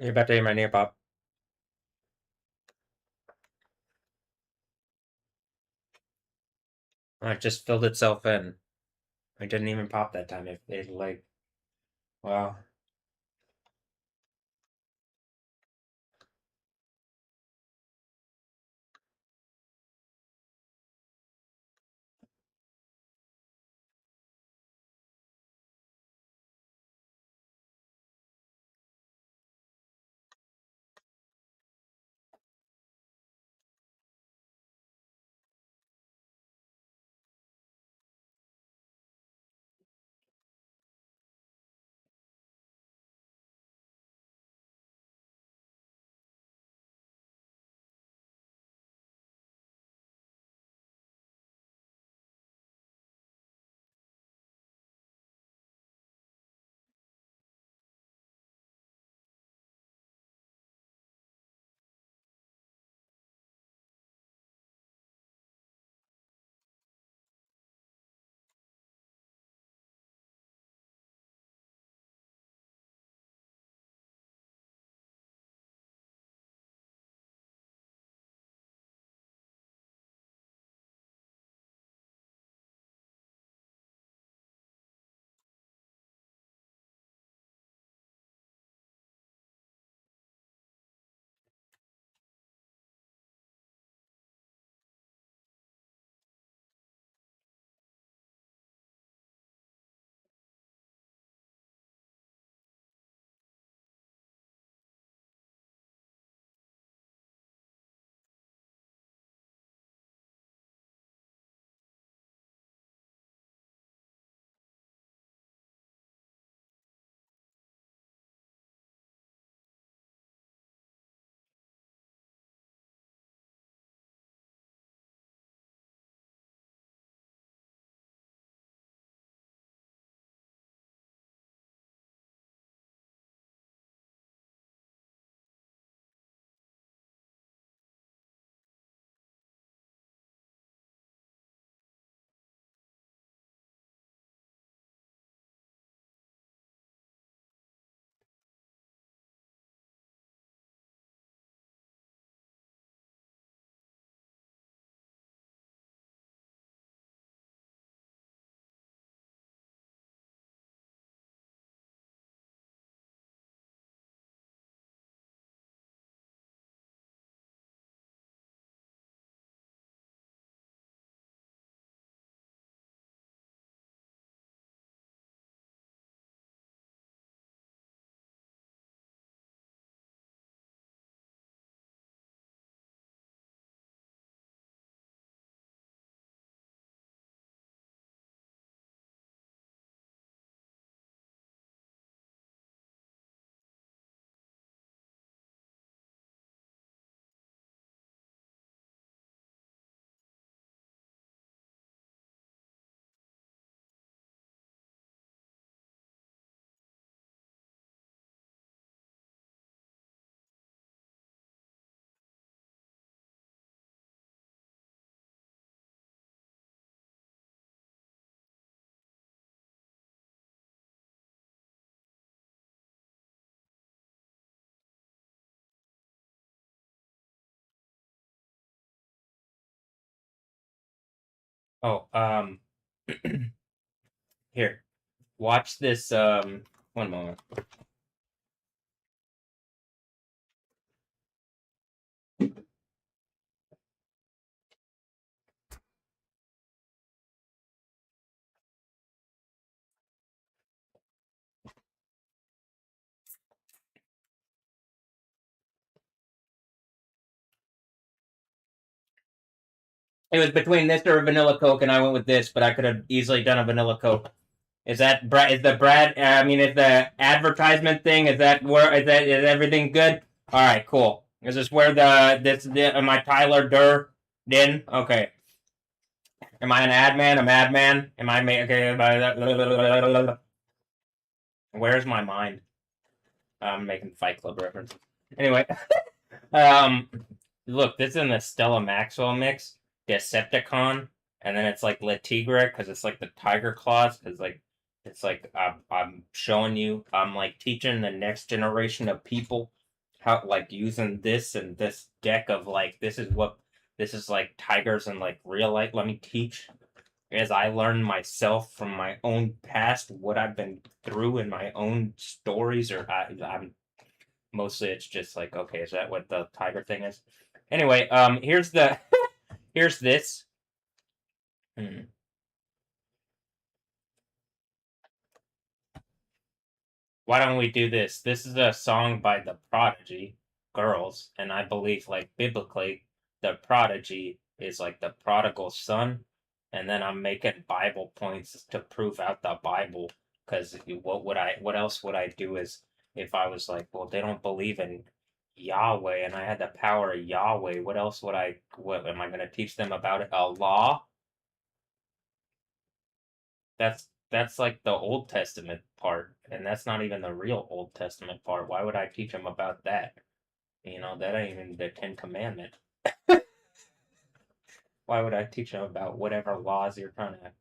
You're about to hear my near pop. It just filled itself in. I didn't even pop that time. It like, wow. Oh, here. Watch this. One moment. It was between this or a vanilla Coke, and I went with this, but I could have easily done a vanilla Coke. Is that Brad? Is the Brad? I mean, is the advertisement thing? Is that where? Is everything good? All right, cool. Is this where am I Tyler Durden? Okay. Am I an ad man? A madman? Am I okay? Where's my mind? I'm making Fight Club reference. Anyway, um, look, this is in the Stella Maxwell mix, Decepticon, and then it's like Le Tigre because it's like the tiger claws because like it's like I'm showing you, I'm like teaching the next generation of people how like using this and this deck of like this is like tigers and like real life. Let me teach as I learn myself from my own past what I've been through in my own stories or I'm mostly it's just like, okay, is that what the tiger thing is? Anyway, here's the here's this. Hmm. Why don't we do this? This is a song by the Prodigy Girls, and I believe like biblically, the Prodigy is like the prodigal son, and then I'm making Bible points to prove out the Bible. Because what else would I do is if I was like, well, they don't believe in Yahweh, and I had the power of Yahweh. What am I going to teach them about it? A law? That's like the Old Testament part, and that's not even the real Old Testament part. Why would I teach them about that? You know, that ain't even the Ten Commandment. Why would I teach them about whatever laws you're trying to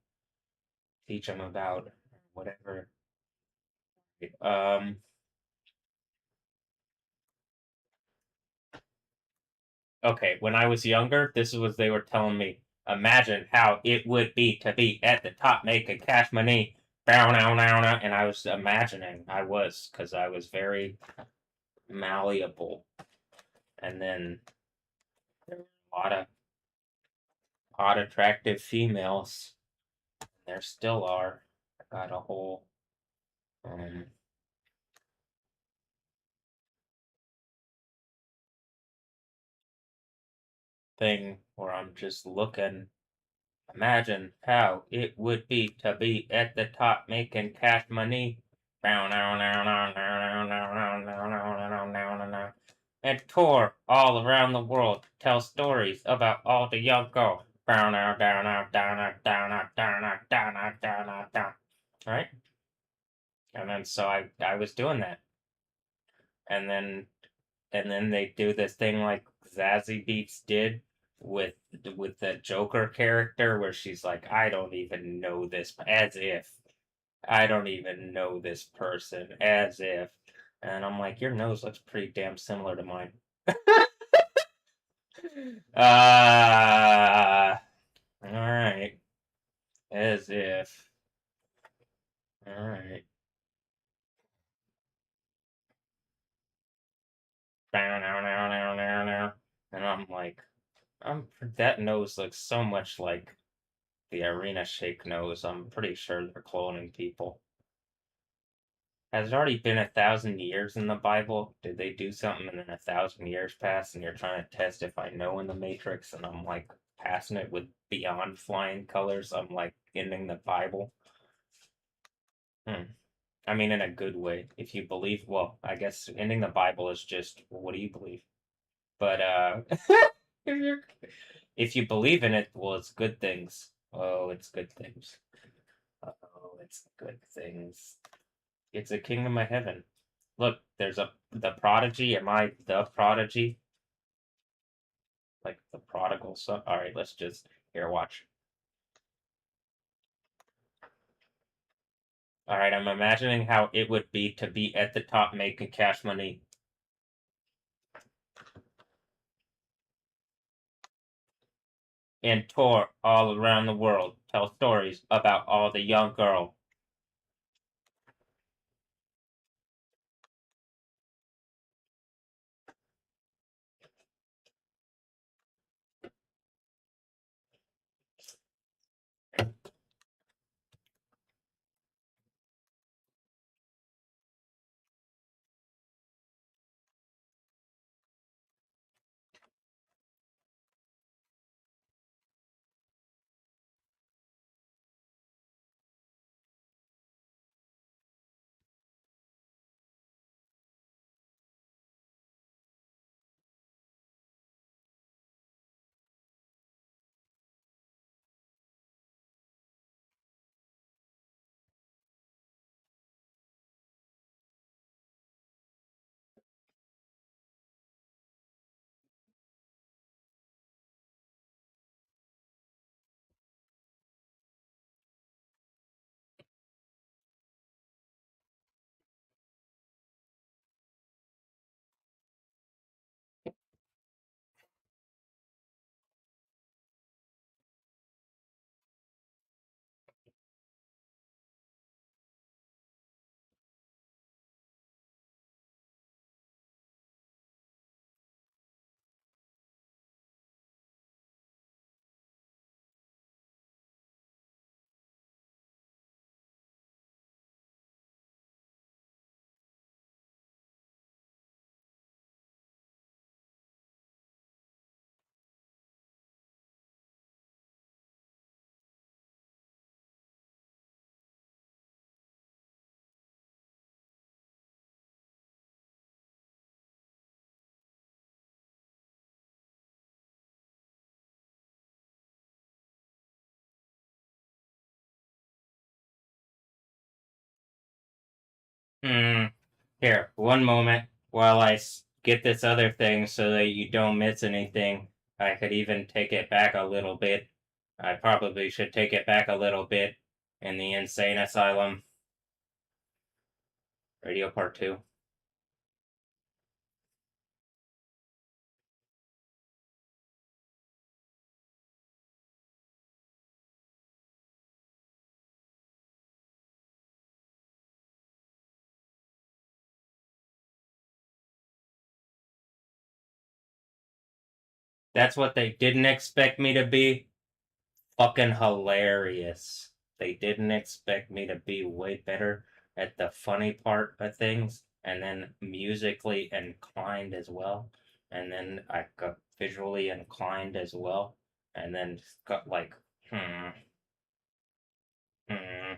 teach them about? Whatever. Um. Okay, when I was younger, this is what they were telling me. Imagine how it would be to be at the top making cash money. Bow now now now, and I was imagining I was because I was very malleable, and then there were a lot of hot, attractive females. There still are. I got a whole um, thing where I'm just looking. Imagine how it would be to be at the top making cash money. And tour all around the world, tell stories about all the young girls. Right? And then so I was doing that. And then they do this thing like Zazie Beats did with the Joker character where she's like, I don't even know this as if I don't even know this person as if and I'm like, your nose looks pretty damn similar to mine. All right. As if. All right. And I'm like, that nose looks so much like the Arena Shake nose. I'm pretty sure they're cloning people. Has it already been 1,000 years in the Bible? Did they do something and then 1,000 years pass and you're trying to test if I know in the Matrix and I'm like passing it with beyond flying colors? I'm like ending the Bible. Hmm. I mean, in a good way. If you believe, well, I guess ending the Bible is just, well, what do you believe? But if you believe in it, well, it's good things. Oh, it's good things. Oh, it's good things. It's a kingdom of heaven. Look, there's the prodigy. Am I the prodigy? Like the prodigal son? All right, let's just here watch. All right, I'm imagining how it would be to be at the top making cash money. and tour all around the world, tell stories about all the young girls. Hmm. Here, one moment while I get this other thing so that you don't miss anything. I could even take it back a little bit. I probably should take it back a little bit in the insane asylum. Radio part 2. That's what they didn't expect me to be. Fucking hilarious. They didn't expect me to be way better at the funny part of things, and then musically inclined as well, and then I got visually inclined as well, and then got like, hmm, hmm.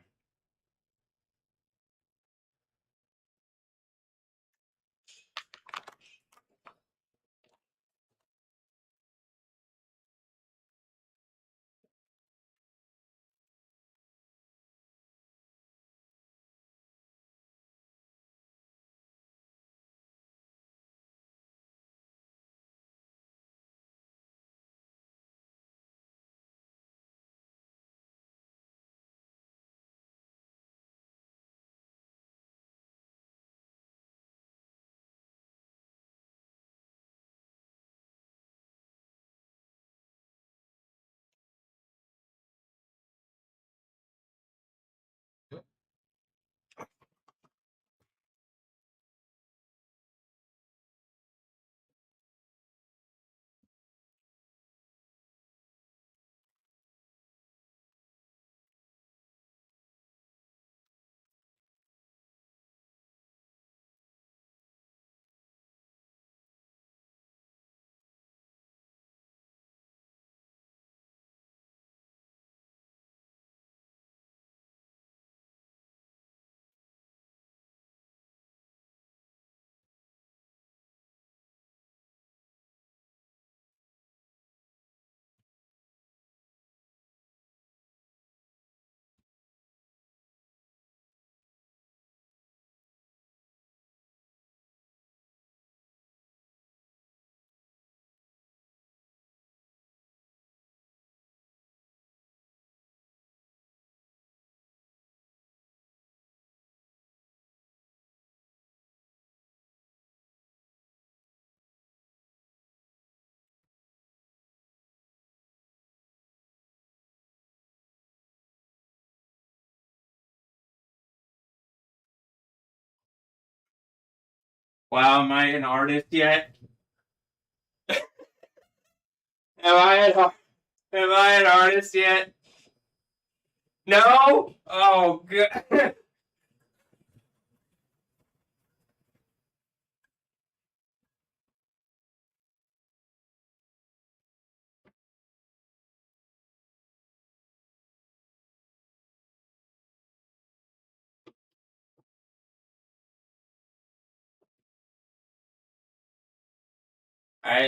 Wow, am I an artist yet? Am I an am I an artist yet? No. Oh, good.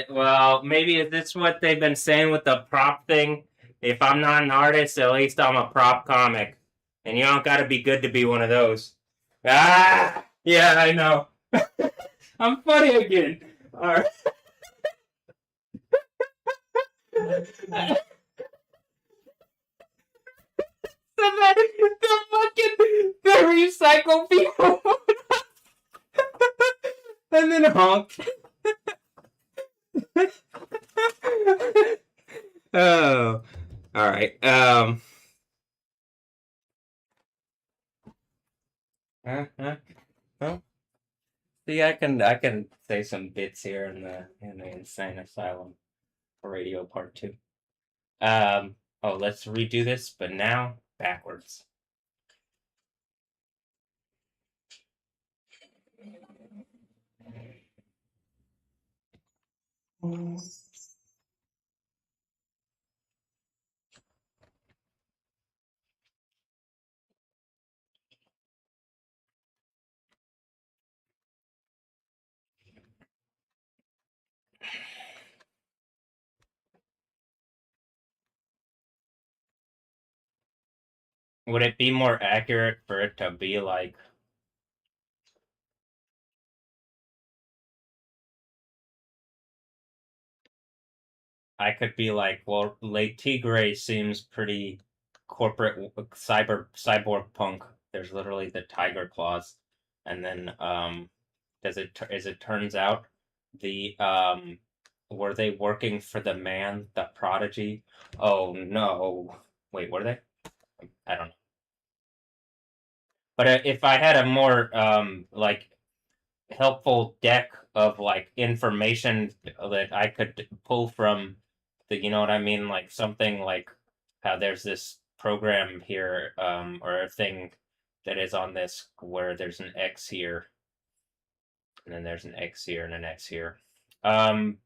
Well, maybe is this what they've been saying with the prop thing? If I'm not an artist, at least I'm a prop comic, and you don't got to be good to be one of those. Ah, yeah, I know. I'm funny again. All right. the, the fucking the recycle people, and then honk. Oh, all right. Well, see, I can say some bits here in the insane asylum radio part two. Oh, let's redo this, but now backwards. Would it be more accurate for it to be like I could be like, well, Le Tigre seems pretty corporate cyborg punk. There's literally the tiger claws, and then does it as it turns out the were they working for the man, the prodigy? Oh no, wait, were they? I don't know. But if I had a more like helpful deck of like information that I could pull from the, you know what I mean, like something like how there's this program here or a thing that is on this where there's an X here and then there's an X here and an X here. Um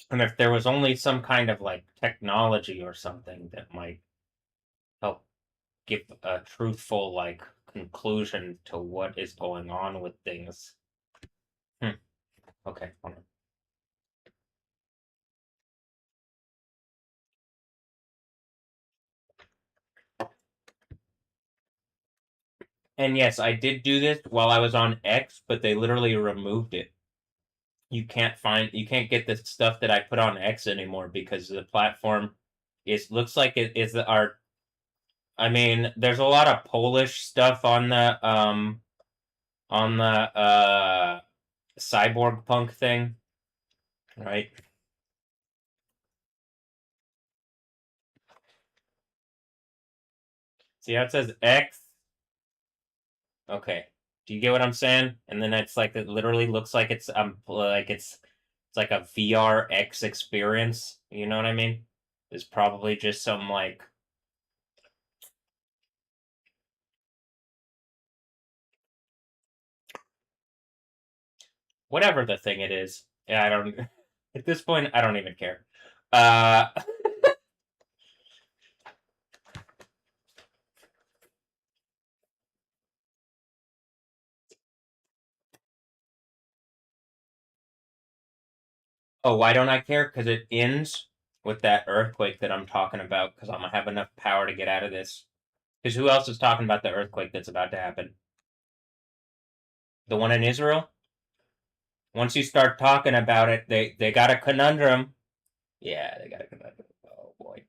and if there was only some kind of like technology or something that might help give a truthful like conclusion to what is going on with things. Hmm. Okay, hold on. And yes, I did do this while I was on X, but they literally removed it. You can't get the stuff that I put on X anymore because the platform is looks like it is our. I mean, there's a lot of Polish stuff on the cyborg punk thing, right? See how it says X? Okay. Do you get what I'm saying? And then it's like it literally looks like it's like a VR X experience. You know what I mean? It's probably just some like whatever the thing it is. Yeah, I don't at this point I don't even care. Uh oh, why don't I care? Because it ends with that earthquake that I'm talking about. Because I'm gonna have enough power to get out of this. Because who else is talking about the earthquake that's about to happen? The one in Israel. Once you start talking about it, they got a conundrum. Yeah, they got a conundrum. Oh boy.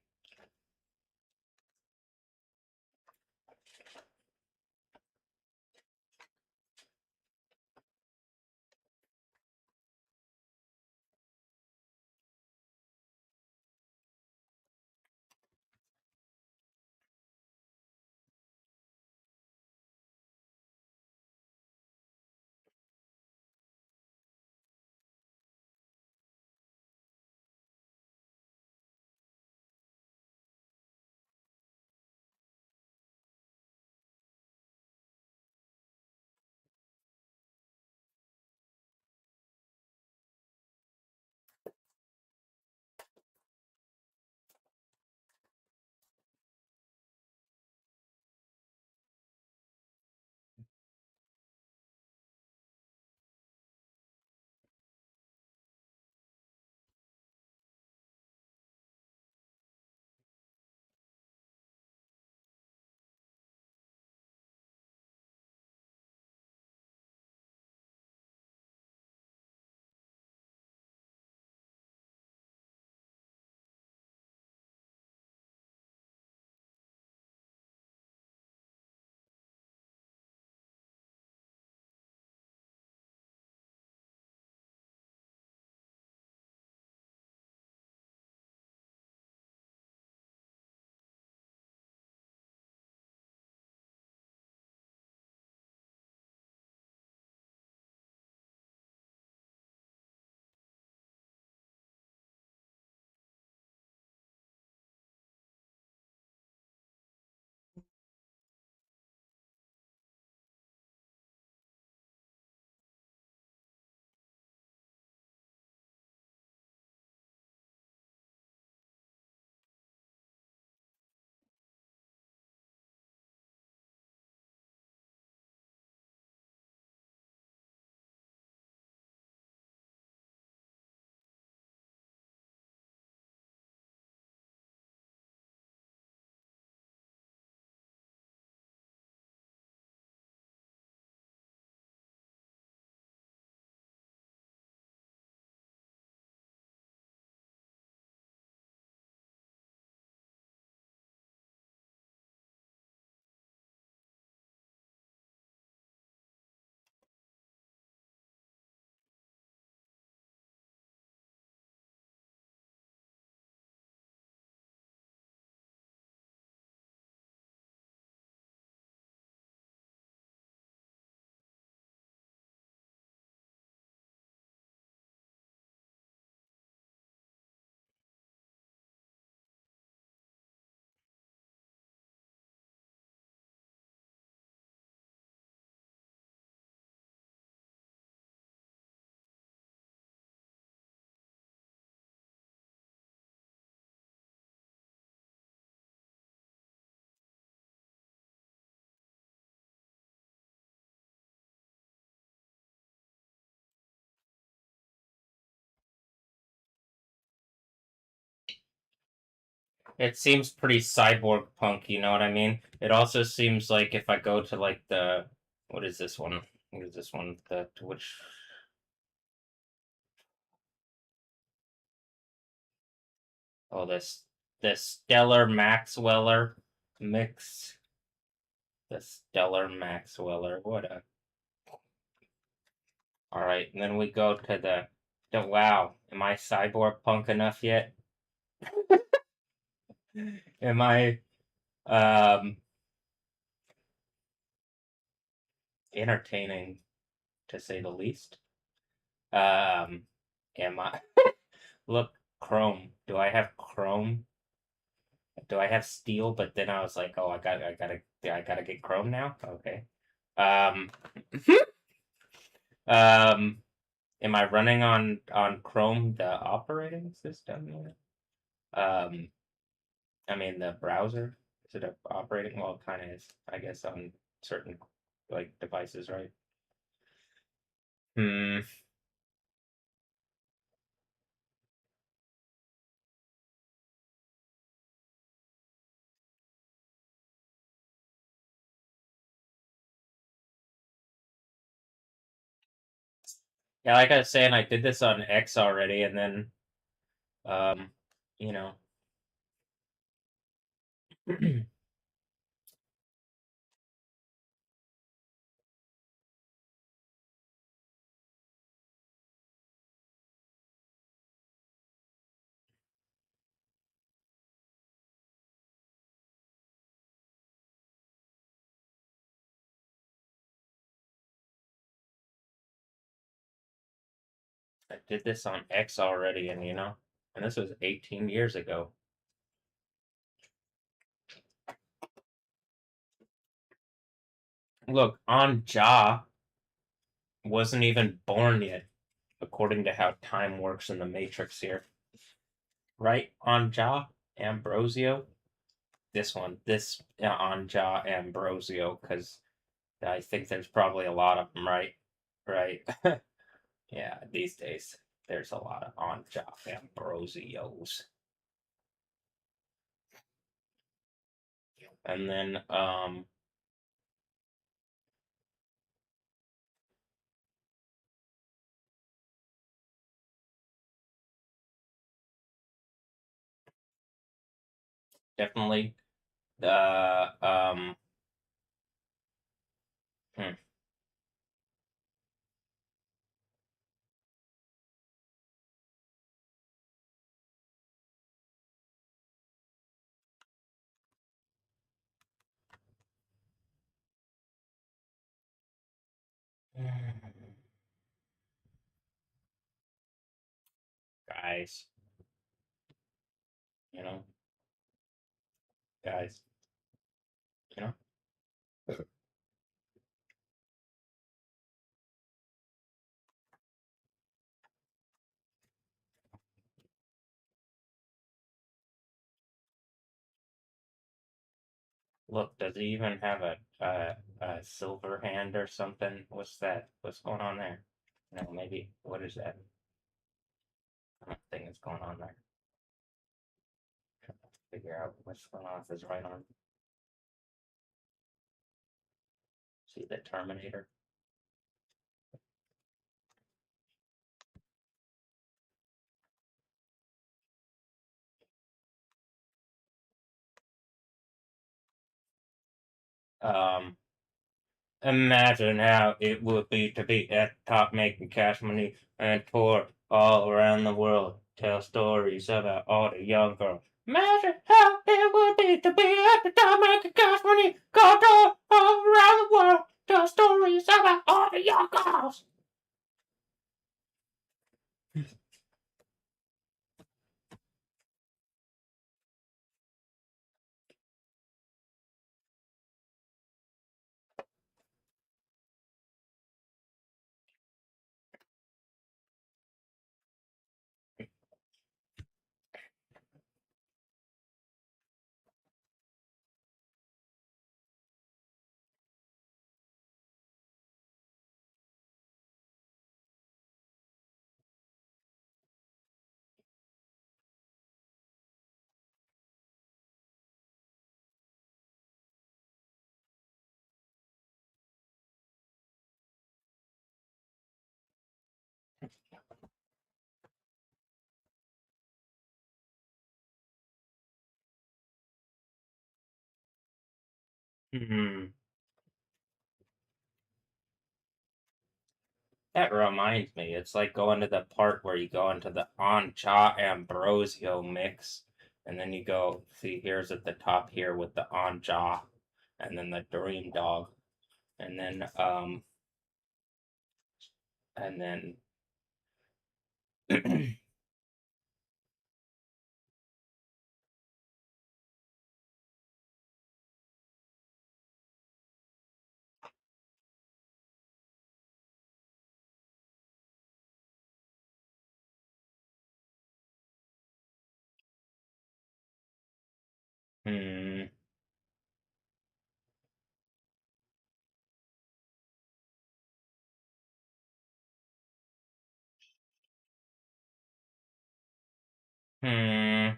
It seems pretty cyborg punk, you know what I mean? It also seems like if I go to like the what is this one? What is this one? The which oh this Stellar Maxweller mix. The Stellar Maxweller. What a all right, and then we go to the wow. Am I cyborg punk enough yet? Am I um entertaining to say the least? Um am I look chrome. Do I have chrome? Do I have steel? But then I was like, oh I gotta get chrome now? Okay. Um um am I running on Chrome the operating system? Um I mean, the browser, is it a operating? Well, it kind of is, I guess, on certain like devices, right? Hmm. Yeah, like I was saying, I did this on X already, and then, um, you know, I did this on X already, and and this was 18 years ago. Look, on Ja wasn't even born yet, according to how time works in the Matrix here, right? On Ja, Ambrosio, this one, this on Ja Ambrosio, because I think there's probably a lot of them, right? Right. Yeah, these days there's a lot of on job ambrosios. And then definitely hmm. Guys, you know, guys, you know. Look, does he even have a silver hand or something? What's that? What's going on there? No, maybe what is that? I don't think it's going on there. Trying to figure out what's going on with his right arm. See the Terminator? Um, Imagine how it would be to be at the top making cash money and tour all around the world. Tell stories about all the young girls. Imagine how it would be to be at the top making cash money. Go tour all around the world. Tell stories about all the young girls. Hmm. That reminds me, it's like going to the part where you go into the Ancha Ambrosio mix, and then you go, see, here's at the top here with the Anja, and then the Dream Dog, and then, and then, hmm, hmm.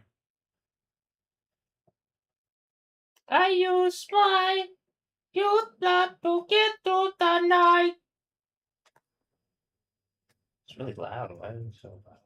I use my youth blood to get through the night. It's really loud. Why is it so loud?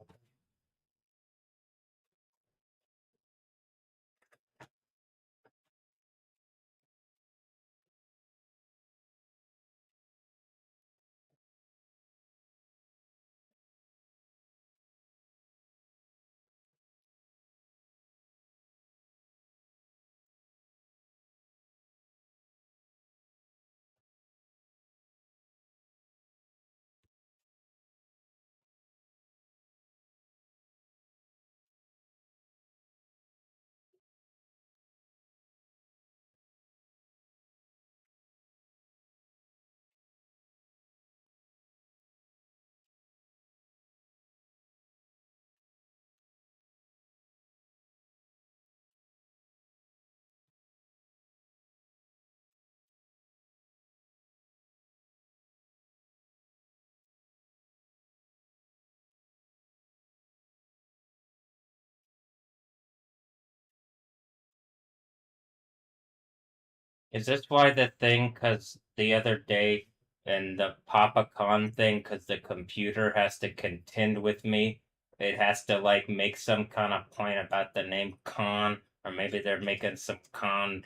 Is this why the thing, because the other day, and the Papa Con thing, because the computer has to contend with me, it has to like make some kind of point about the name Con, or maybe they're making some Con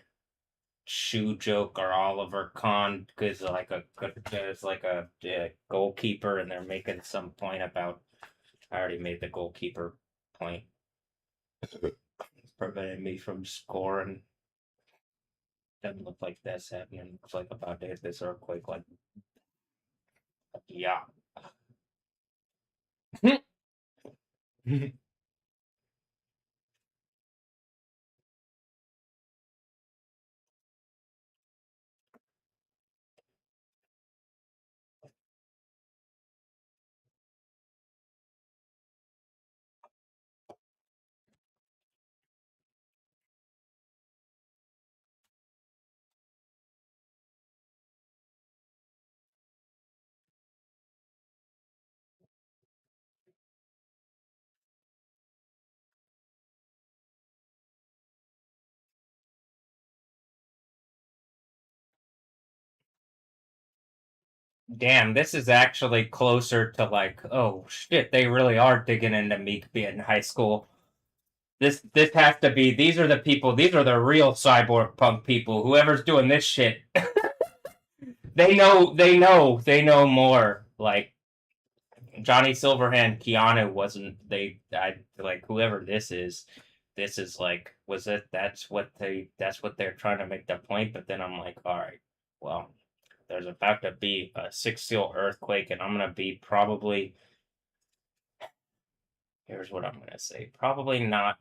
shoe joke or Oliver Kahn because there's like a goalkeeper and they're making some point about. I already made the goalkeeper point. It's preventing me from scoring. Doesn't look like this happening. Looks like about to hit this earthquake. Like, yeah. Damn, this is actually closer to like, oh shit, they really are digging into Meek being in high school. This has to be. These are the people. These are the real cyborg punk people. Whoever's doing this shit, they know. They know. They know more. Like Johnny Silverhand, Keanu wasn't. They. I like whoever this is. This is like. Was it? That's what they. That's what they're trying to make the point. But then I'm like, all right. Well, there's about to be a 6 seal earthquake, and I'm gonna be probably. Here's what I'm gonna say. Probably not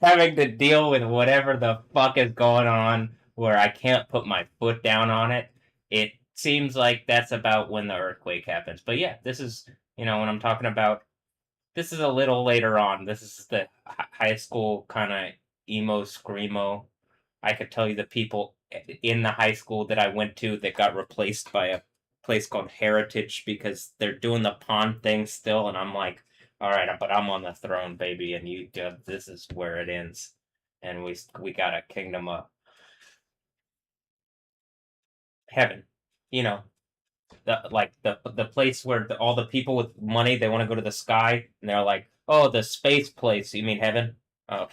having to deal with whatever the fuck is going on where I can't put my foot down on it. It seems like that's about when the earthquake happens. But yeah, this is, when I'm talking about, this is a little later on. This is the high school kind of emo screamo. I could tell you the people in the high school that I went to that got replaced by a place called Heritage because they're doing the pond thing still, and I'm like, all right, but I'm on the throne, baby, and this is where it ends, and we got a kingdom of heaven, you know. the place where all the people with money they want to go to the sky and they're like, oh, the space place. You mean heaven? Oh,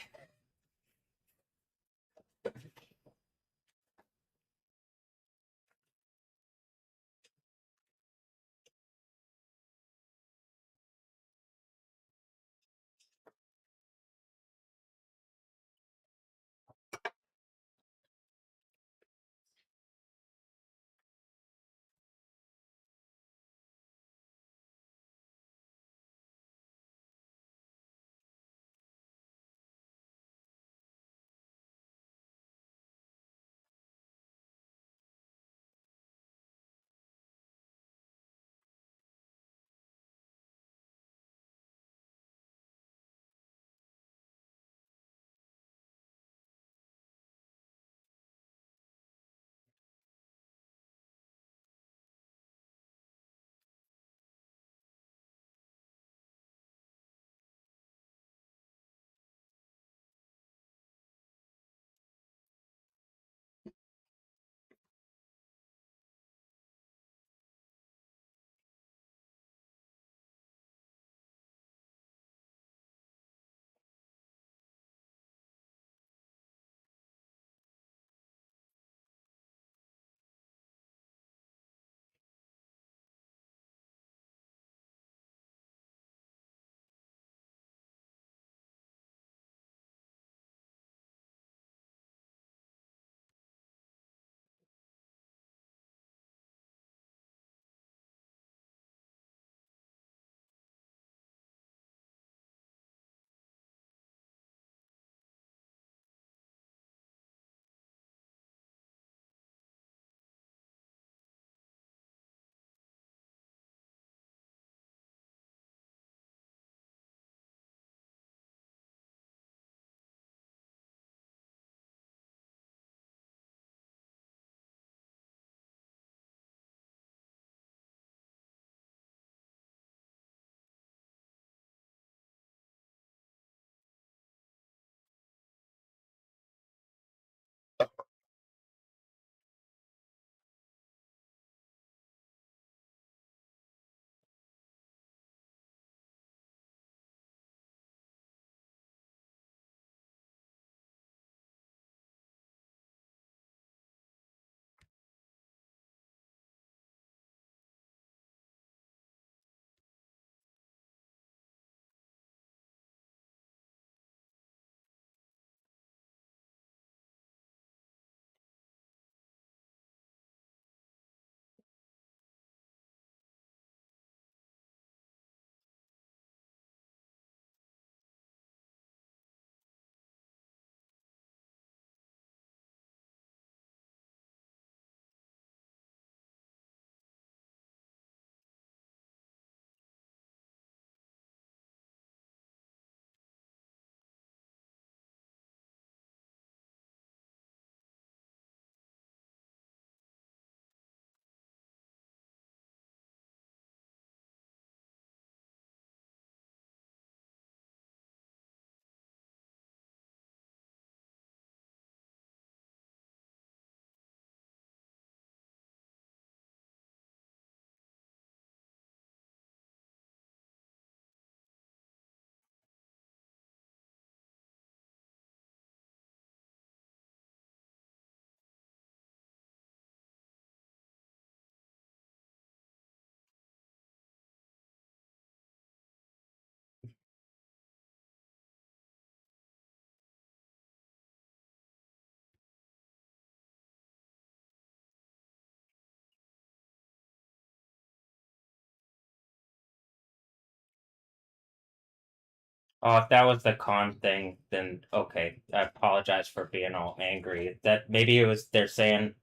oh, if that was the con thing, then okay. I apologize for being all angry. That maybe it was they're saying,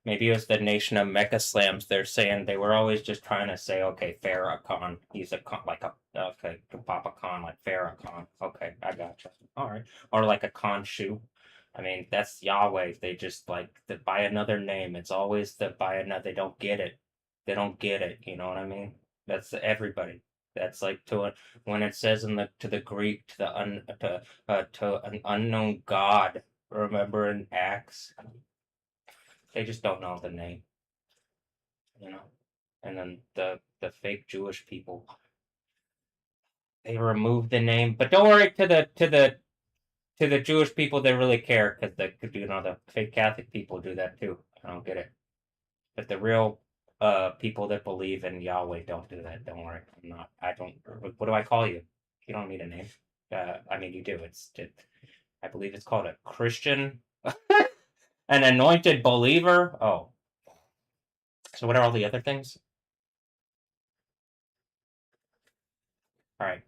maybe it was the nation of mecha slams. They're saying they were always just trying to say, okay, Farrakhan, he's a con, like a okay, Papa Khan, like Farrakhan. Okay, I gotcha. All right, or like a Khonshu. I mean, that's Yahweh. They just like by another name. It's always the by another. They don't get it. They don't get it. You know what I mean? That's everybody. That's like when it says in the to the Greek to an unknown god. Remember in Acts, they just don't know the name. You know. and then the fake Jewish people, they removed the name. But don't worry, to the Jewish people, they really care because the fake Catholic people do that too. I don't get it. But the real people that believe in Yahweh don't do that. Don't worry. I'm not. I don't. What do I call you? You don't need a name. I mean, you do. I believe it's called a Christian, an anointed believer. Oh, so what are all the other things? All right.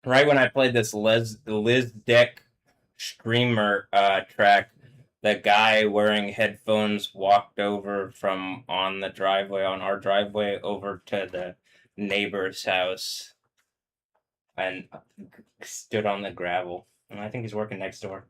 Right when I played this Liz Dick streamer track, the guy wearing headphones walked over from on the driveway on our driveway over to the neighbor's house and stood on the gravel. And I think he's working next door.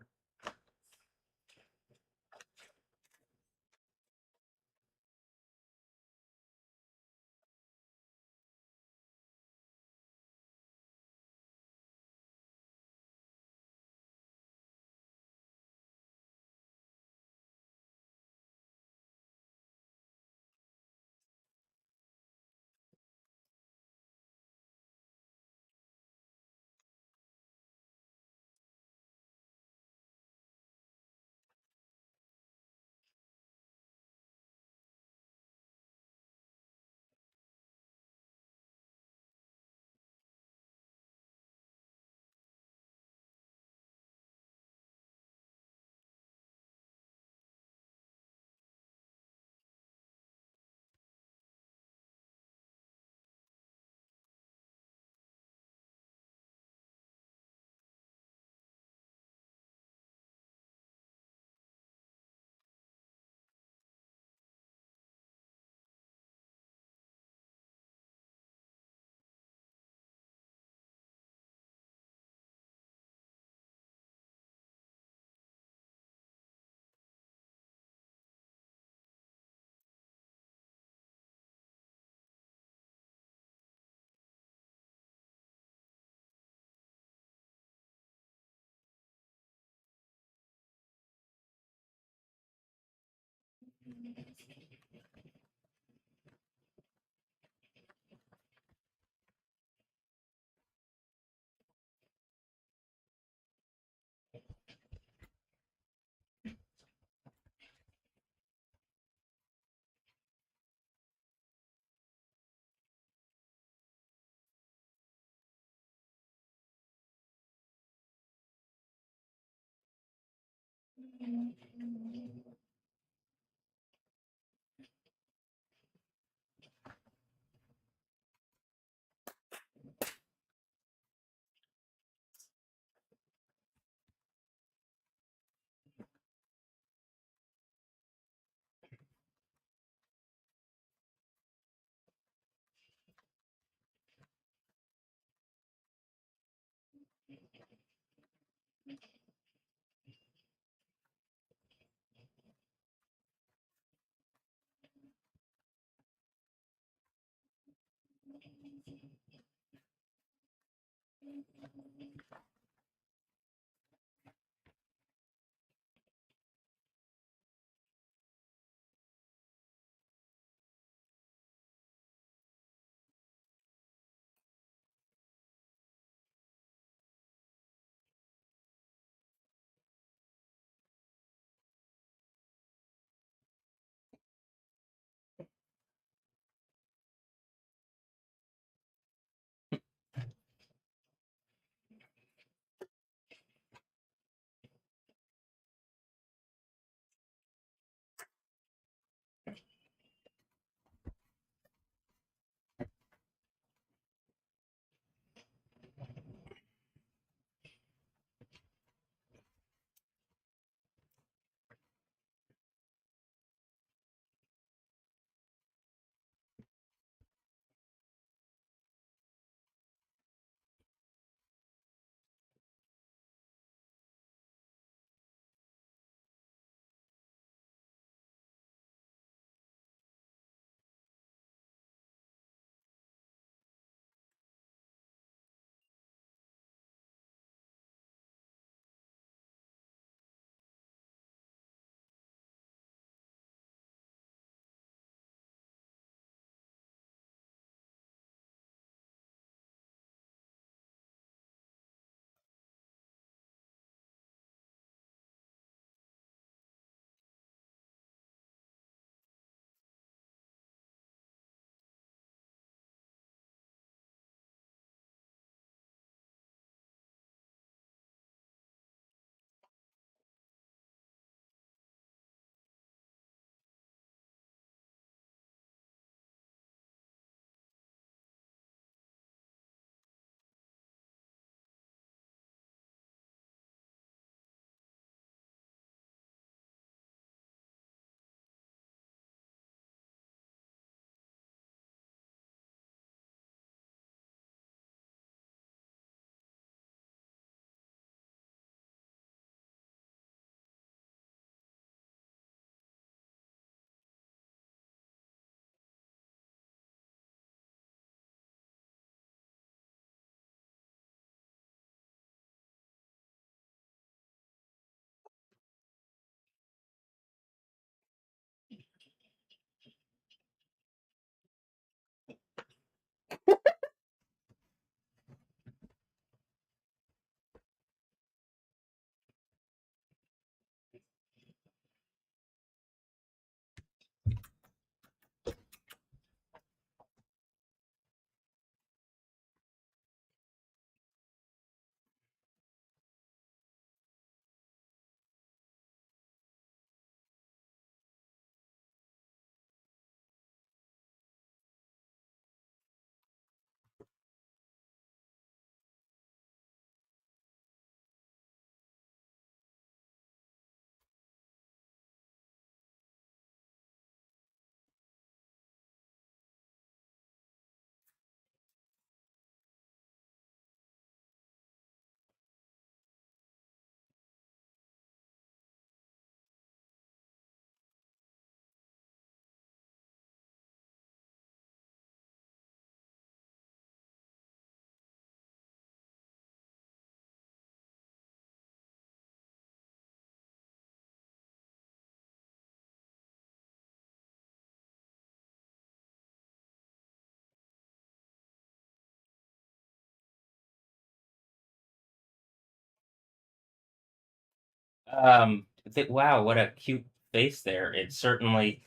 Wow, what a cute face there. It certainly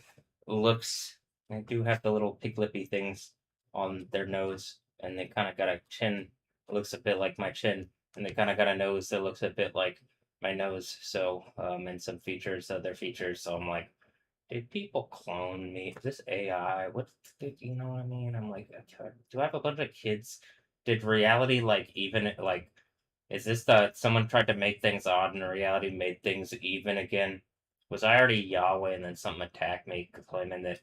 looks. They do have the little piglippy things on their nose, and they kind of got a chin that looks a bit like my chin, and they kind of got a nose that looks a bit like my nose. So, and some features, other features. So I'm like, did people clone me? Is this AI? What did you know what I mean? I'm like, do I have a bunch of kids? Did reality like even like is this the someone tried to make things odd and reality made things even again? Was I already Yahweh and then something attacked me claiming that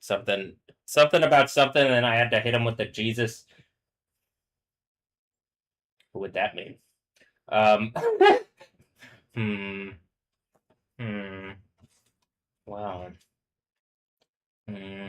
something about something and then I had to hit him with the Jesus? What would that mean? Um hmm hmm wow. Hmm.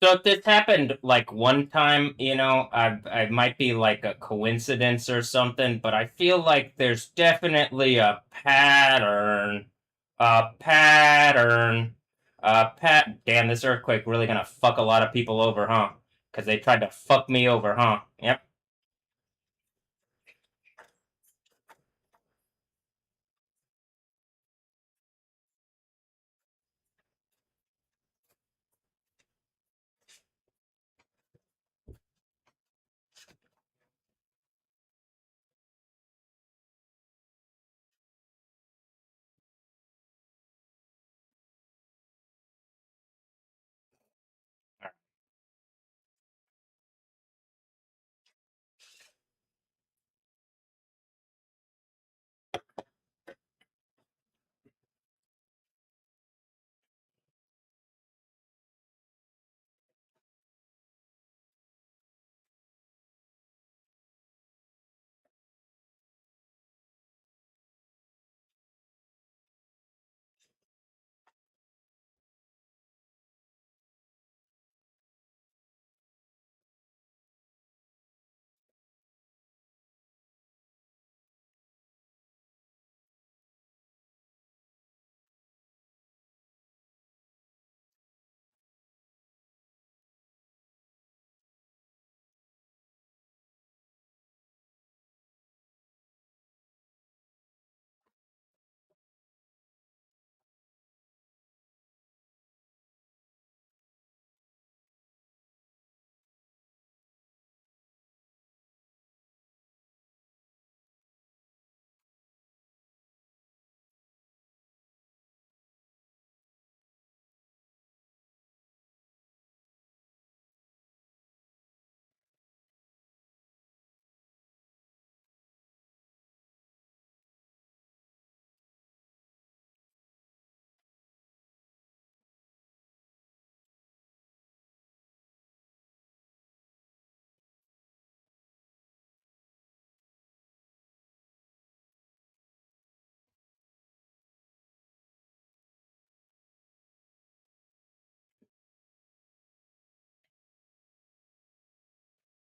So this happened like one time, I might be like a coincidence or something, but I feel like there's definitely a pattern. Damn, this earthquake really gonna fuck a lot of people over, huh? Because they tried to fuck me over, huh? Yep.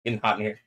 Getting hot in here.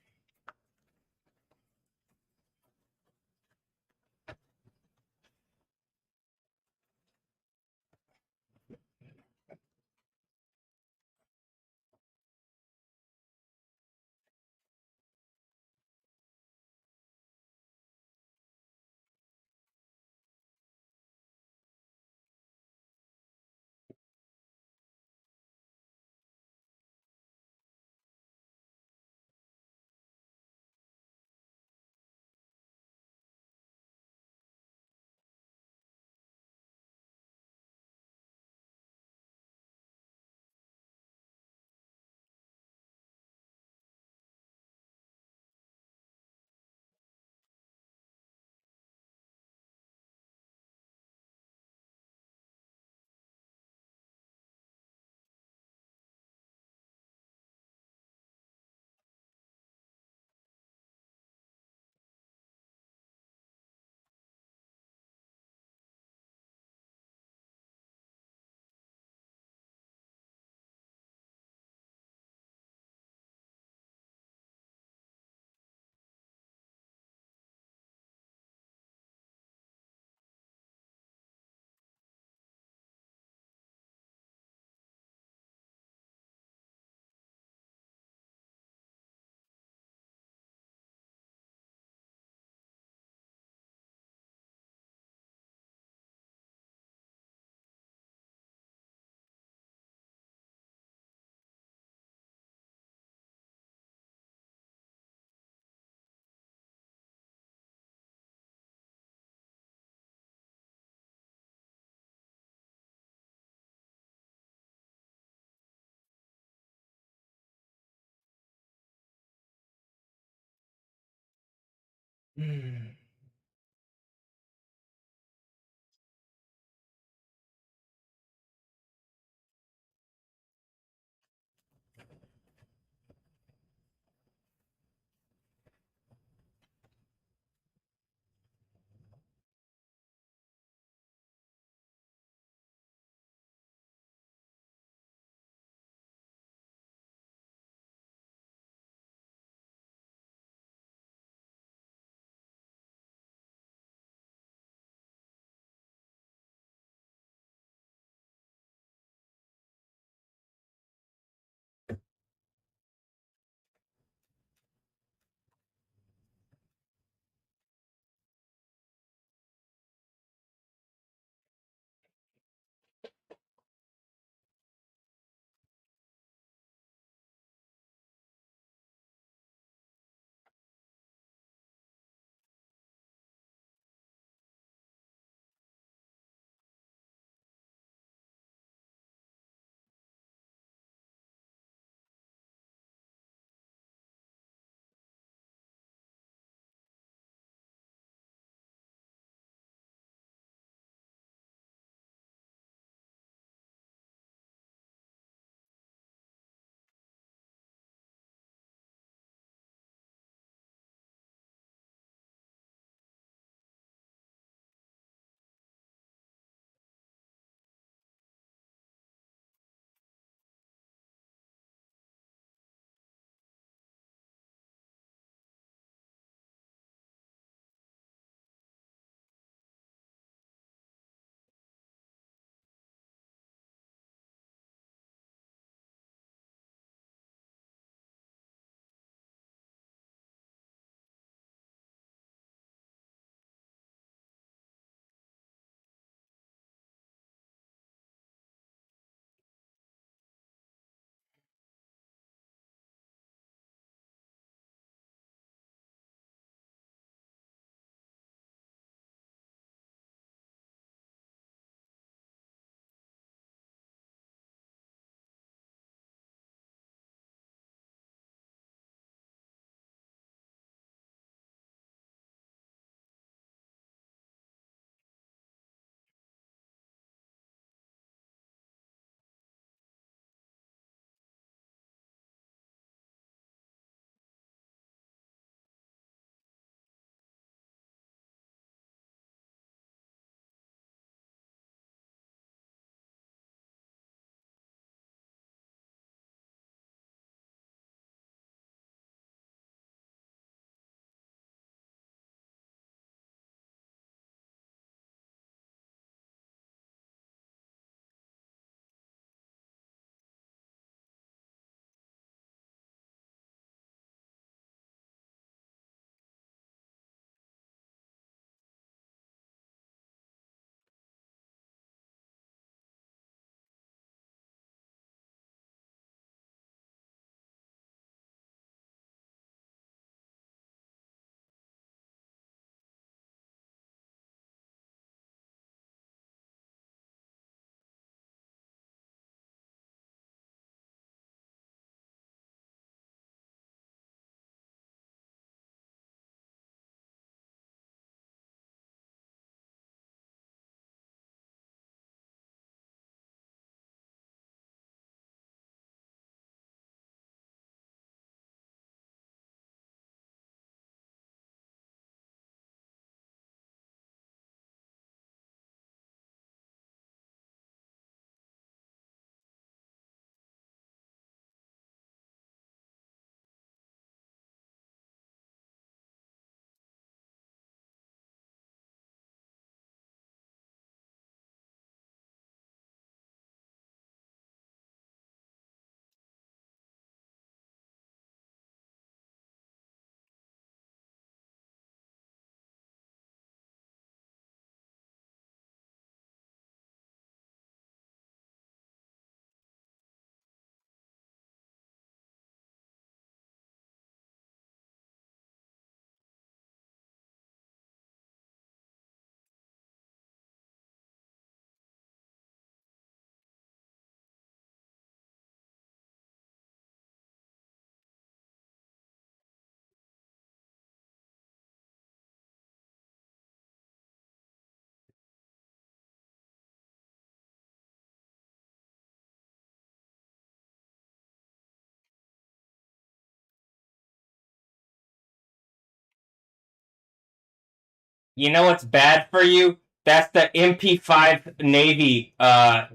You know what's bad for you? That's the MP5 Navy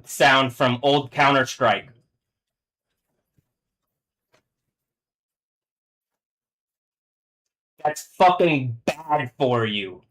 sound from old Counter Strike. That's fucking bad for you.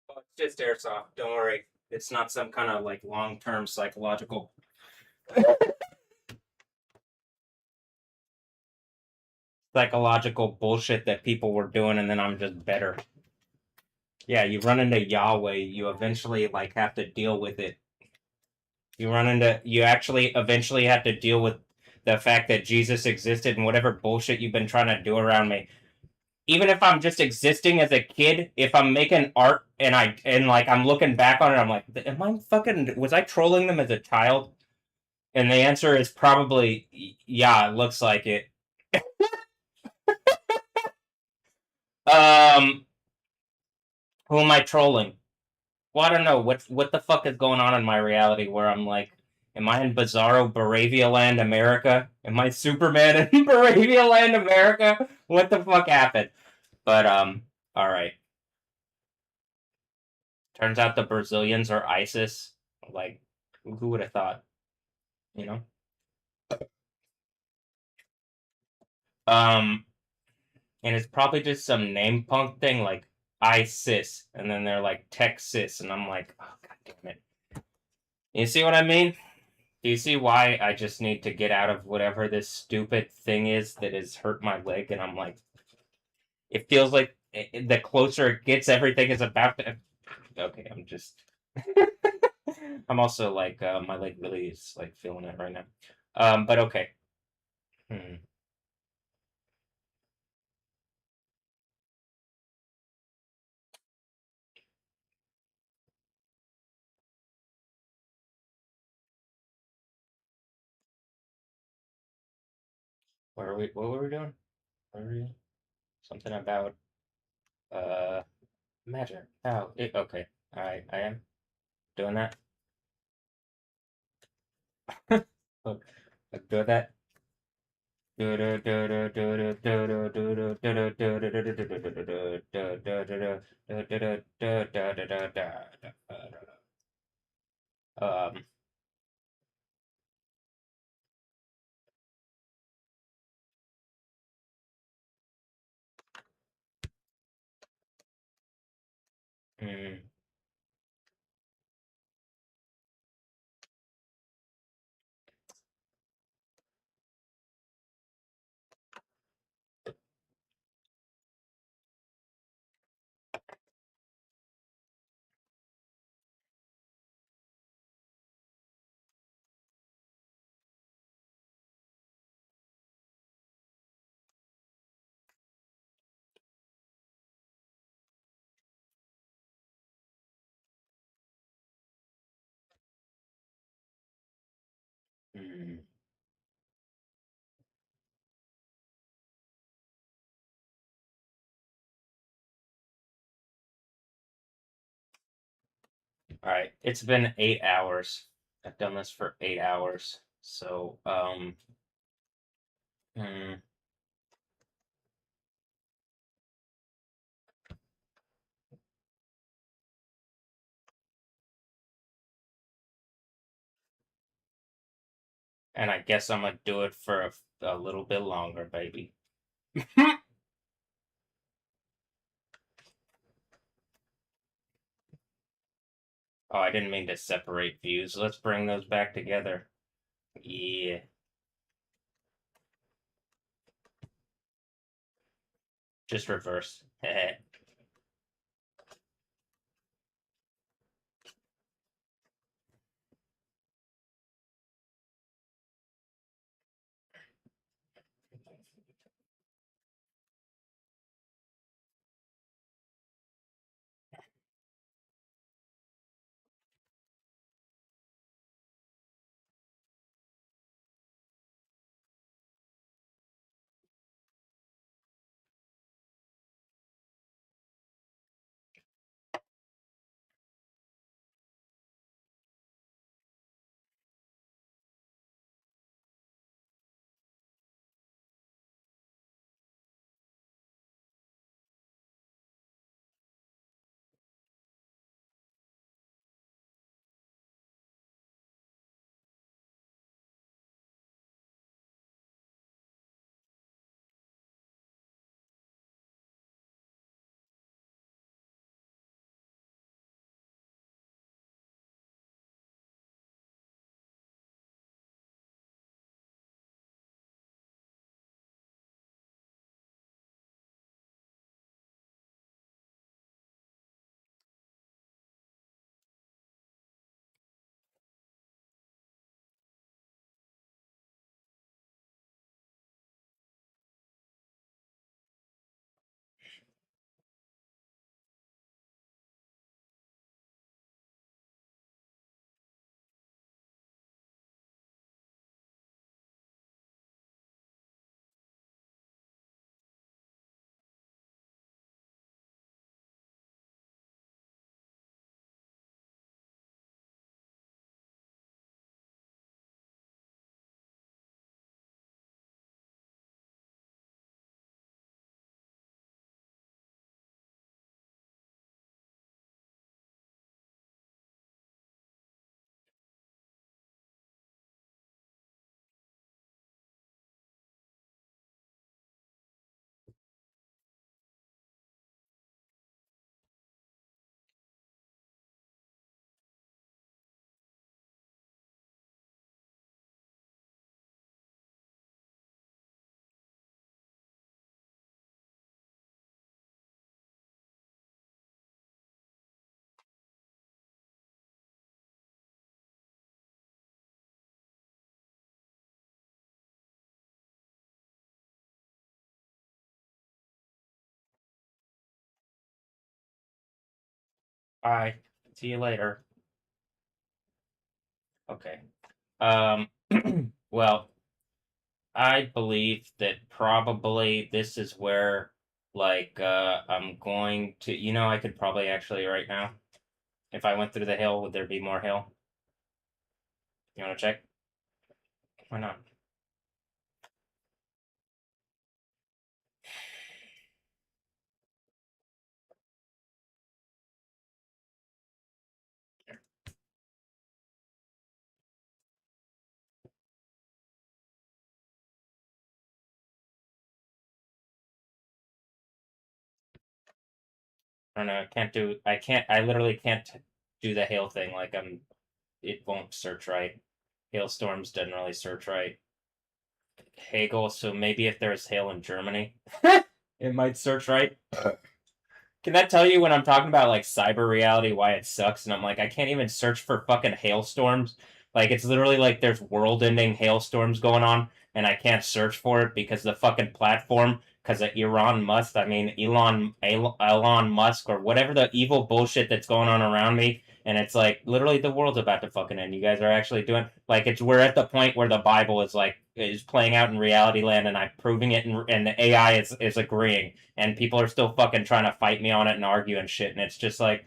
Oh, it's just airsoft. Don't worry. It's not some kind of like long-term psychological bullshit that people were doing, and then I'm just better. Yeah, you run into Yahweh, you eventually like have to deal with it. You actually eventually have to deal with the fact that Jesus existed and whatever bullshit you've been trying to do around me. Even if I'm just existing as a kid, if I'm making art and like I'm looking back on it, I'm like, am I fucking was I trolling them as a child? And the answer is probably yeah, it looks like it. Um, who am I trolling? Well, I don't know what the fuck is going on in my reality where I'm like, am I in Bizarro Baravia Land, America? Am I Superman in Baravia Land, America? What the fuck happened? But all right. Turns out the Brazilians are ISIS. Like, who would have thought? You know. Um, and it's probably just some name punk thing like ISIS, and then they're like Texas, and I'm like, oh god damn it. You see what I mean? Do you see why I just need to get out of whatever this stupid thing is that has hurt my leg? And I'm like, it feels like the closer it gets, everything is about to. Okay, I'm just. I'm also like, my leg really is like feeling it right now. But okay. Hmm. What are we? What were we doing? What were we? Something about uh magic. Oh, okay. I am doing that. Look, do that. Um, mm, All right, it's been 8 hours. I've done this for 8 hours. So, hmm, and I guess I'm gonna do it for a little bit longer, baby. Oh, I didn't mean to separate views. Let's bring those back together. Yeah. Just reverse. Bye. See you later. Okay. Um, well, I believe that probably this is where, like, I'm going to, I could probably actually right now, if I went through the hill, would there be more hill? You want to check? Why not? I don't know. I literally can't do the hail thing. Like, it won't search right. Hailstorms doesn't really search right. Hagel, so maybe if there's hail in Germany, it might search right. Can that tell you when I'm talking about like cyber reality why it sucks? And I'm like, I can't even search for fucking hailstorms. Like it's literally like there's world-ending hailstorms going on, and I can't search for it because the fucking platform, because of Elon Musk or whatever the evil bullshit that's going on around me And it's like literally the world's about to fucking end. You guys are actually doing like it's we're at the point where the Bible is like is playing out in reality land, and I'm proving it, and the AI is agreeing, and people are still fucking trying to fight me on it and argue and shit, and it's just like,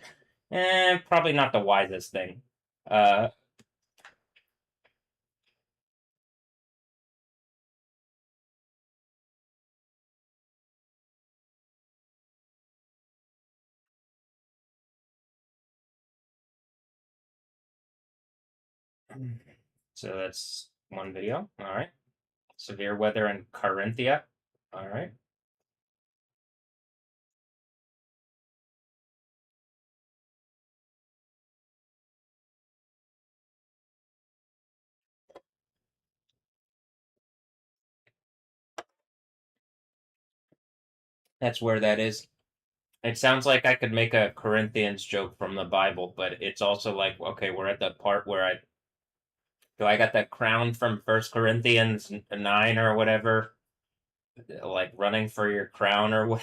probably not the wisest thing. Uh, so that's one video. All right. Severe weather in Carinthia. All right. That's where that is. It sounds like I could make a Corinthians joke from the Bible, but it's also like, okay, we're at the part where I got that crown from First Corinthians 9 or whatever, like running for your crown or what?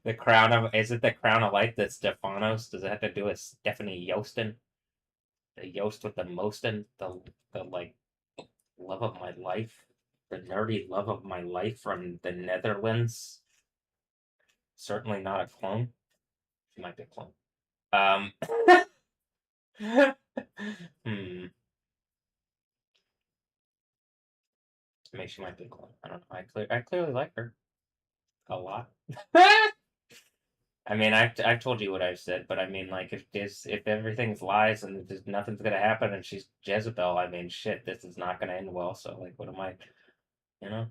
The crown of is it the crown of life that Stephanos? Does it have to do with Stephanie Yostin? The Yost with the Mostin, the like love of my life, the nerdy love of my life from the Netherlands. Certainly not a clone. She might be a clone. Um, hmm. Maybe she might be a clone. I don't know. I clearly like her a lot. I mean, I've told you what I've said, but I mean, like, if everything's lies and just nothing's gonna happen, and she's Jezebel, I mean, shit, this is not gonna end well. So, like, what am I, you know?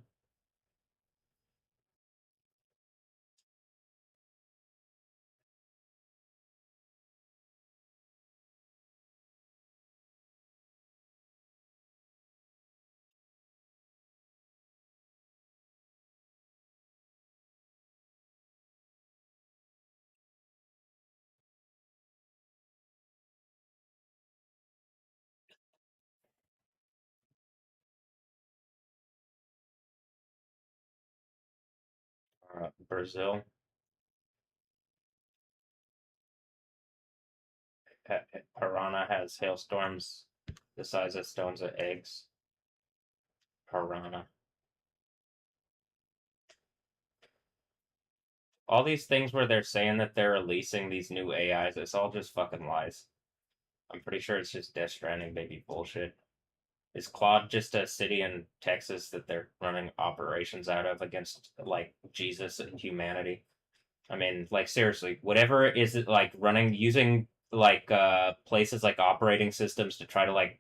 Brazil, Piranha has hailstorms the size of stones of eggs. Piranha. All these things where they're saying that they're releasing these new AIs, it's all just fucking lies. I'm pretty sure it's just Death Stranding baby bullshit. Is Claude just a city in Texas that they're running operations out of against like Jesus and humanity? I mean, like seriously, whatever is it like running using like places like operating systems to try to like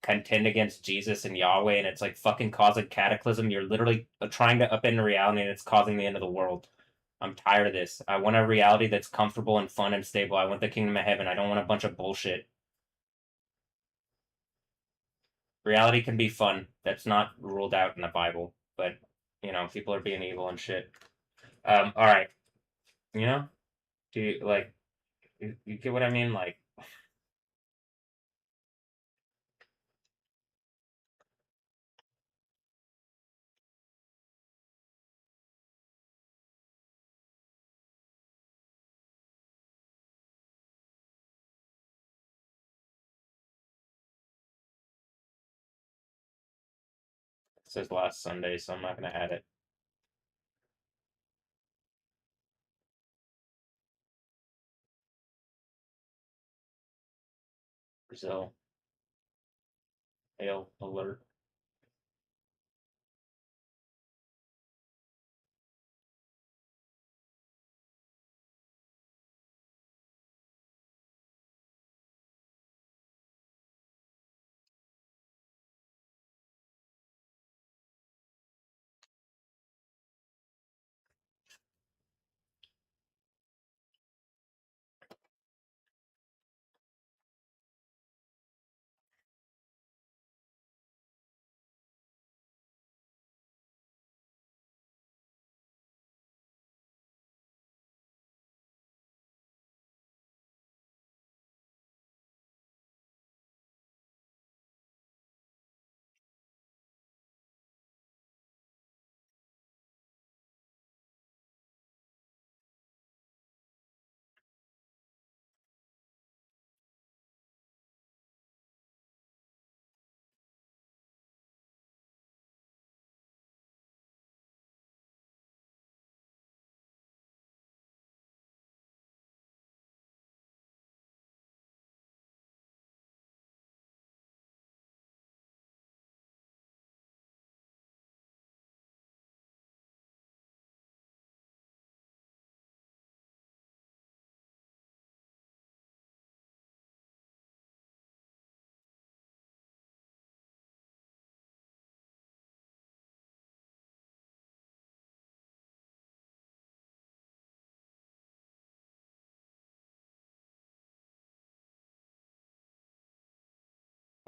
contend against Jesus and Yahweh, and it's like fucking causing cataclysm. You're literally trying to upend reality, and it's causing the end of the world. I'm tired of this. I want a reality that's comfortable and fun and stable. I want the kingdom of heaven. I don't want a bunch of bullshit. Reality can be fun. That's not ruled out in the Bible, but people are being evil and shit. All right. You know, do you like you get what I mean? Like, it says last Sunday, so I'm not gonna add it. Brazil, hail alert.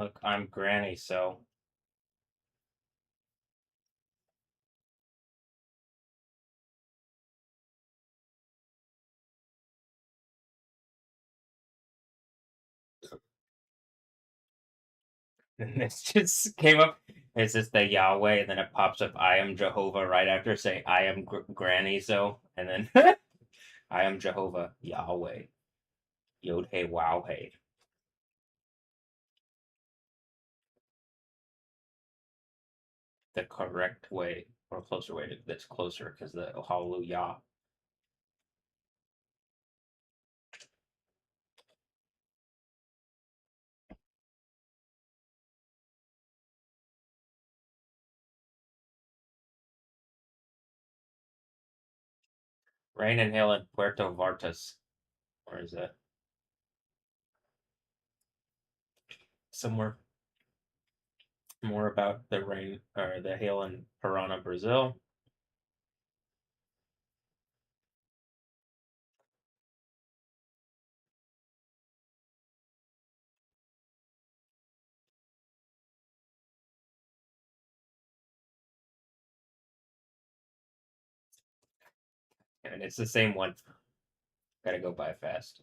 Look, I'm Granny, so and this just came up. It's just the Yahweh, and then it pops up. I am Jehovah right after say I am Granny, so and then I am Jehovah Yahweh. Yod hey wow hey. The correct way or closer way to that's closer because the hallelujah. Rain and hail in Puerto Vartas. Where is that? Somewhere more about the rain or the hail in Parana, Brazil. And it's the same one. Gotta go by fast.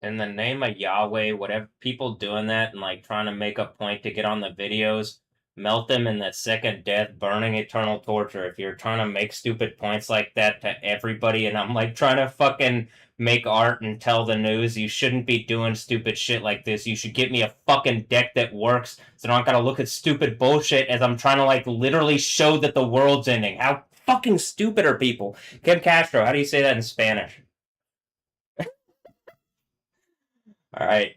In the name of Yahweh, whatever people doing that and like trying to make a point to get on the videos, melt them in the second death, burning eternal torture. If you're trying to make stupid points like that to everybody, and I'm like trying to fucking make art and tell the news, you shouldn't be doing stupid shit like this. You should get me a fucking deck that works so I don't gotta look at stupid bullshit as I'm trying to like literally show that the world's ending. How fucking stupid are people? Kim Castro, how do you say that in Spanish? All right.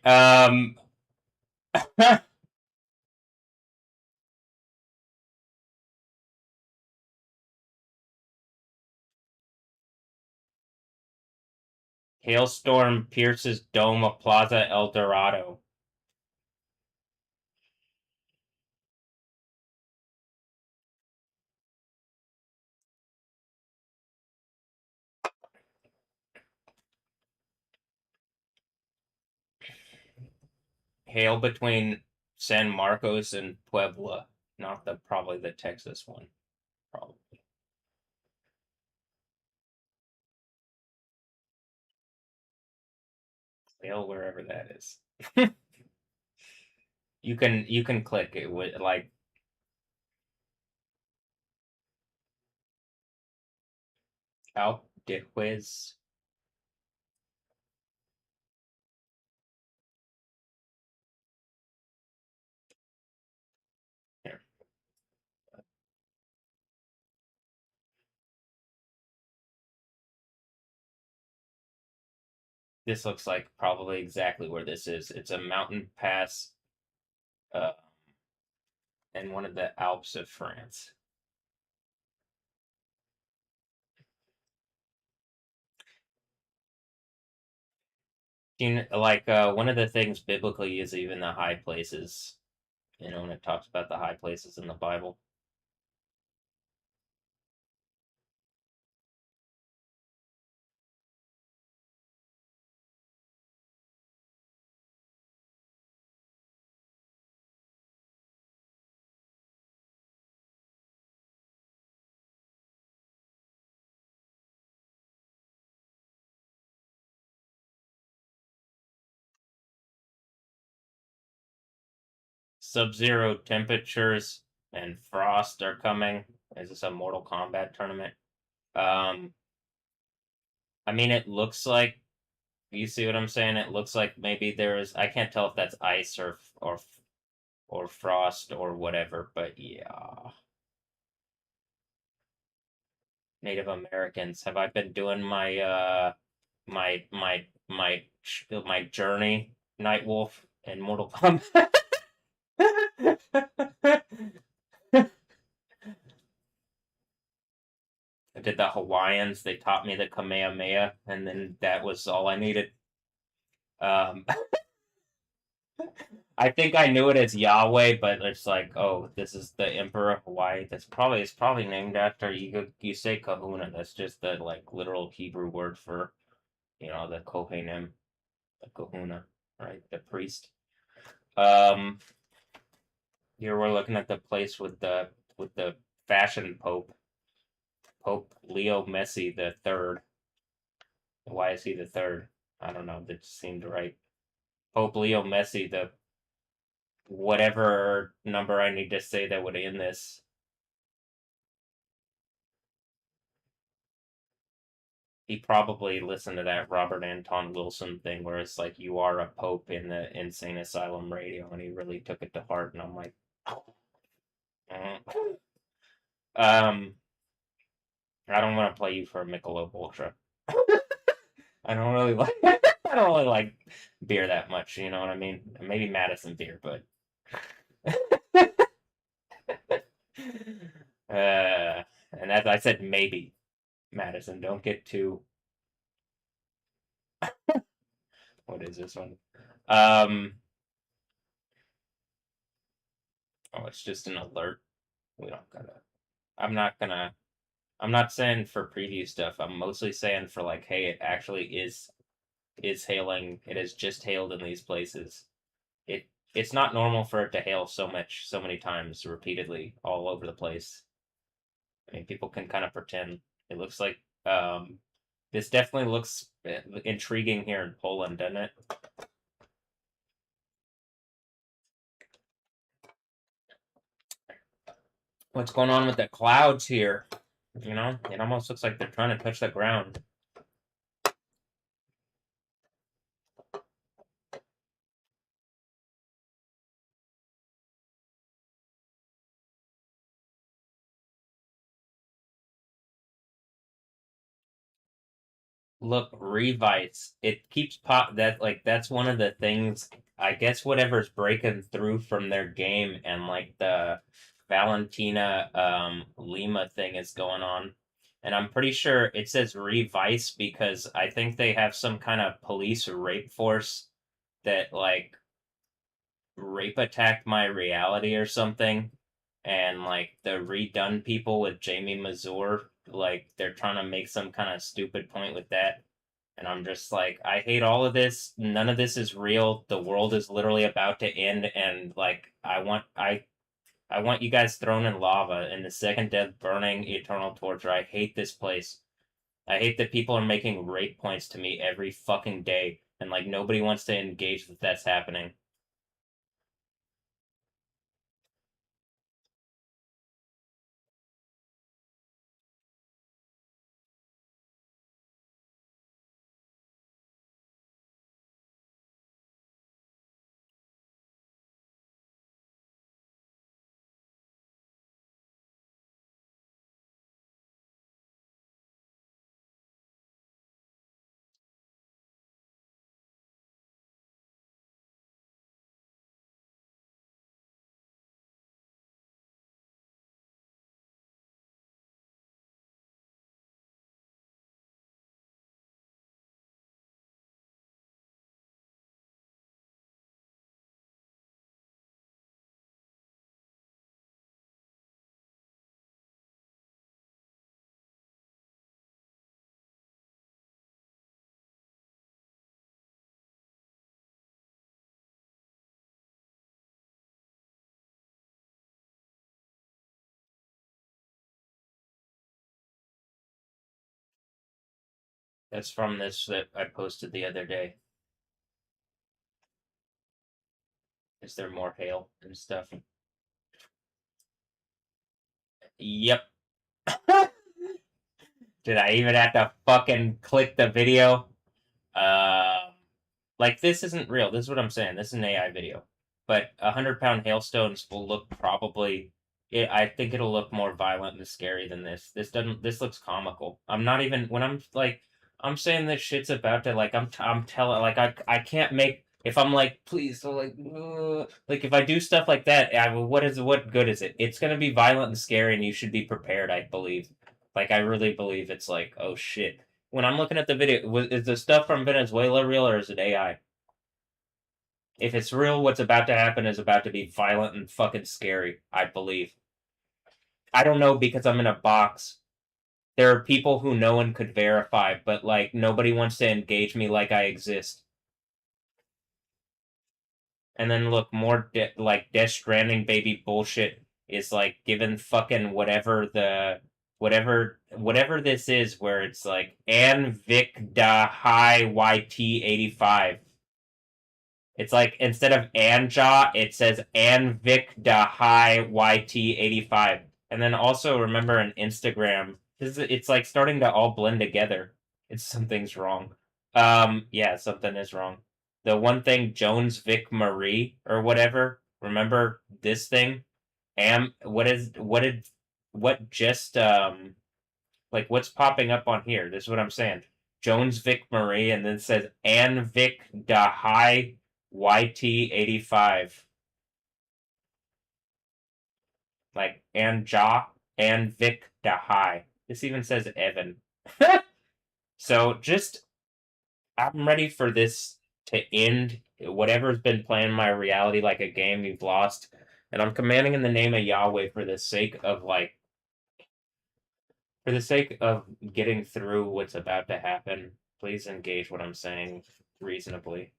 Hailstorm pierces dome of Plaza El Dorado. Hail between San Marcos and Puebla. Not the probably the Texas one. Probably. Hail wherever that is. You can click it with like out de Juez. Here. This looks like probably exactly where this is. It's a mountain pass uh, in one of the Alps of France. Like one of the things biblically is even the high places. You know, when it talks about the high places in the Bible. Sub-zero temperatures and frost are coming. Is this a Mortal Kombat tournament? Um, I mean, it looks like you see what I'm saying. It looks like maybe there is. I can't tell if that's ice or frost or whatever. But yeah, Native Americans. Have I been doing my journey, Nightwolf and Mortal Kombat? I did the Hawaiians. They taught me the Kamehameha, and then that was all I needed. Um, I think I knew it as Yahweh, but it's like, oh, this is the Emperor of Hawaii. It's probably named after you say Kahuna. That's just the like literal Hebrew word for the Kohanim, the Kahuna, right? The priest. Um, Here we're looking at the place with the fashion pope, Pope Leo Messi the third. Why is he the third? I don't know. That seemed right. Pope Leo Messi the whatever number I need to say that would end this. He probably listened to that Robert Anton Wilson thing where it's like you are a pope in the insane asylum radio, and he really took it to heart. And I'm like, mm. um, I don't want to play you for a Michelob Ultra. I don't really like I don't really like beer that much. You know what I mean? Maybe Madison beer, but and as I said, maybe Madison. Don't get too. What is this one? Um. Oh, it's just an alert. We don't gotta. I'm not gonna. I'm not saying for preview stuff. I'm mostly saying for like, hey, it actually is hailing. It has just hailed in these places. It's not normal for it to hail so many times repeatedly all over the place. I mean, people can kind of pretend. It looks like this definitely looks intriguing here in Poland, doesn't it? What's going on with the clouds here? It almost looks like they're trying to touch the ground. Look, revites. It keeps pop that's one of the things. I guess whatever's breaking through from their game and like the Valentina Lima thing is going on. And I'm pretty sure it says revice because I think they have some kind of police rape force that like rape attacked my reality or something. And like the redone people with Jamie Mazur, like they're trying to make some kind of stupid point with that. And I'm just like, I hate all of this. None of this is real. The world is literally about to end, and like, I want you guys thrown in lava in the second death, burning, eternal torture. I hate this place. I hate that people are making rape points to me every fucking day, and like nobody wants to engage that that's happening. That's from this that I posted the other day. Is there more hail and stuff? Yep. Did I even have to fucking click the video? Um, like this isn't real. This is what I'm saying. This is an AI video, but 100-pound hailstones will look probably. I think it'll look more violent and scary than this. This doesn't. This looks comical. I'm not even when I'm like I'm saying this shit's about to like I'm telling like I can't make if I'm like please so like if I do stuff like that what good is it? It's gonna be violent and scary and you should be prepared. I believe. Like I really believe it's like oh shit when I'm looking at the video, is the stuff from Venezuela real or is it AI? If it's real, what's about to happen is about to be violent and fucking scary, I believe. I don't know because I'm in a box. There are people who no one could verify, but like nobody wants to engage me like I exist. And then look, more like Death Stranding baby bullshit is like given fucking whatever this is, where it's like An Vic da Hi YT85. It's like instead of Anja, it says Anvic da Hi YT85. And then also remember on Instagram, it's like starting to all blend together. It's something's wrong. Yeah, something is wrong. The one thing Jones Vic Marie or whatever, remember this thing? What just like what's popping up on here? This is what I'm saying. Jones Vic Marie and then says Ann Vic da Hi YT85. Like and Vic da Hi. This even says Evan. So just I'm ready for this to end. Whatever's been playing my reality like a game you've lost. And I'm commanding in the name of Yahweh for the sake of getting through what's about to happen, please engage what I'm saying reasonably.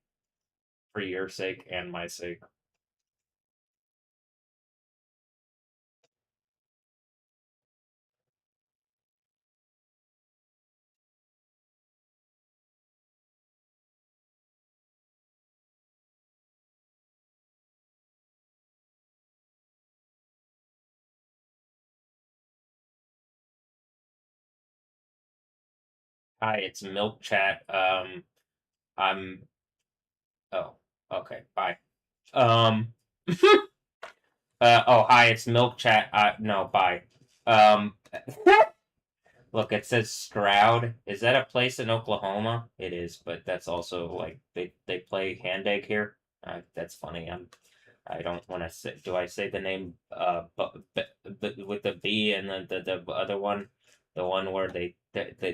For your sake and my sake. Hi, it's Milk Chat. I'm oh, okay, bye. Um oh hi, it's Milk Chat. No, bye. Um Look, it says Stroud. Is that a place in Oklahoma? It is, but that's also like they play hand egg here. That's funny. I don't want to say. Do I say the name? With the B and the other one, the one where they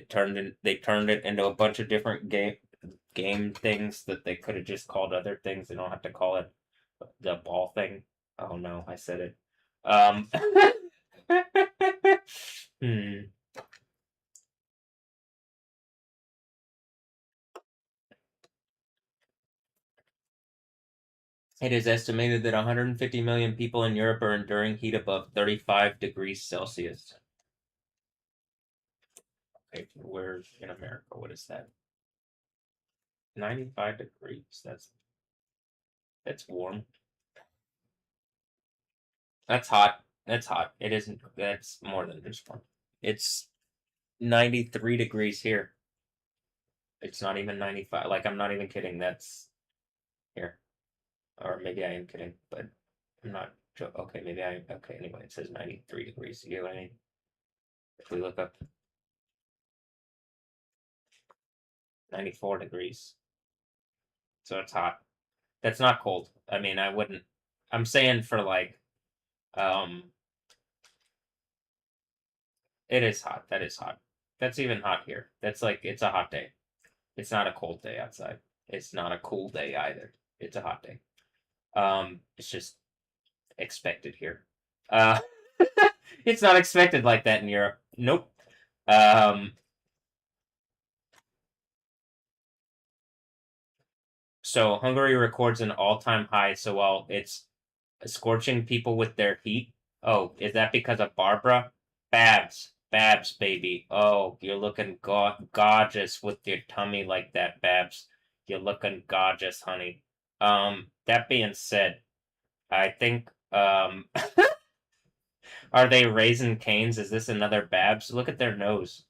turned it into a bunch of different game things that they could have just called other things. They don't have to call it the ball thing. Oh no, I said it. Um. hmm. It is estimated that 150 million people in Europe are enduring heat above 35 degrees Celsius. Okay, we're in America. What is that? 95 degrees. That's warm. That's hot. That's hot. It isn't. That's more than just warm. It's 93 degrees here. It's not even 95. Like I'm not even kidding. That's here. Or maybe I am kidding, but I'm not. Okay, maybe I. Okay, anyway, it says 93 degrees. You know what I mean? If we look up 94 degrees, so it's hot. That's not cold. I mean, I wouldn't. I'm saying for like, um, it is hot. That is hot. That's even hot here. That's like it's a hot day. It's not a cold day outside. It's not a cool day either. It's a hot day. It's just expected here. Uh, it's not expected like that in Europe. Nope. Um, so Hungary records an all-time high. So while it's scorching people with their heat. Oh, is that because of Barbara? Babs, baby. Oh, you're looking gorgeous with your tummy like that, Babs. You're looking gorgeous, honey. That being said, I think are they Raising Canes? Is this another Babs? Look at their nose.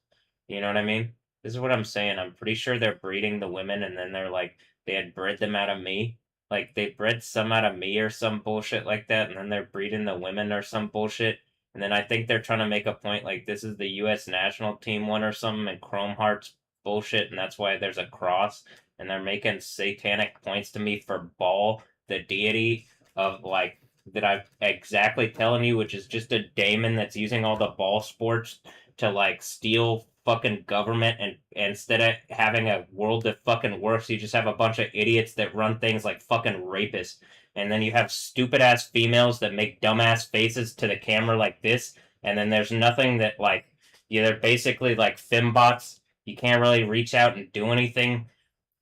You know what I mean? This is what I'm saying. I'm pretty sure they're breeding the women and then they're like, they had bred them out of me. Like, they bred some out of me or some bullshit like that, and then they're breeding the women or some bullshit. And then I think they're trying to make a point like this is the U.S. national team one or something, and Chrome Heart's bullshit, and that's why there's a cross. And they're making satanic points to me for Baal, the deity of like that I'm exactly telling you, which is just a daemon that's using all the ball sports to like steal fucking government, and instead of having a world that fucking works, you just have a bunch of idiots that run things like fucking rapists. And then you have stupid ass females that make dumbass faces to the camera like this, and then there's nothing that like, yeah, they're basically like fembots. You can't really reach out and do anything.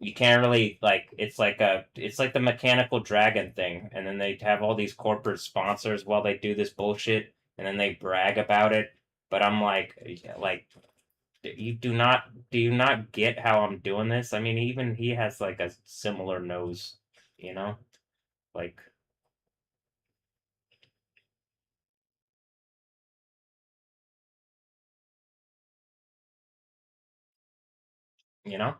You can't really like, it's like the mechanical dragon thing, and then they have all these corporate sponsors while they do this bullshit, and then they brag about it. But I'm like, yeah, like, do you not get how I'm doing this? I mean, even he has like a similar nose, you know? Like, you know?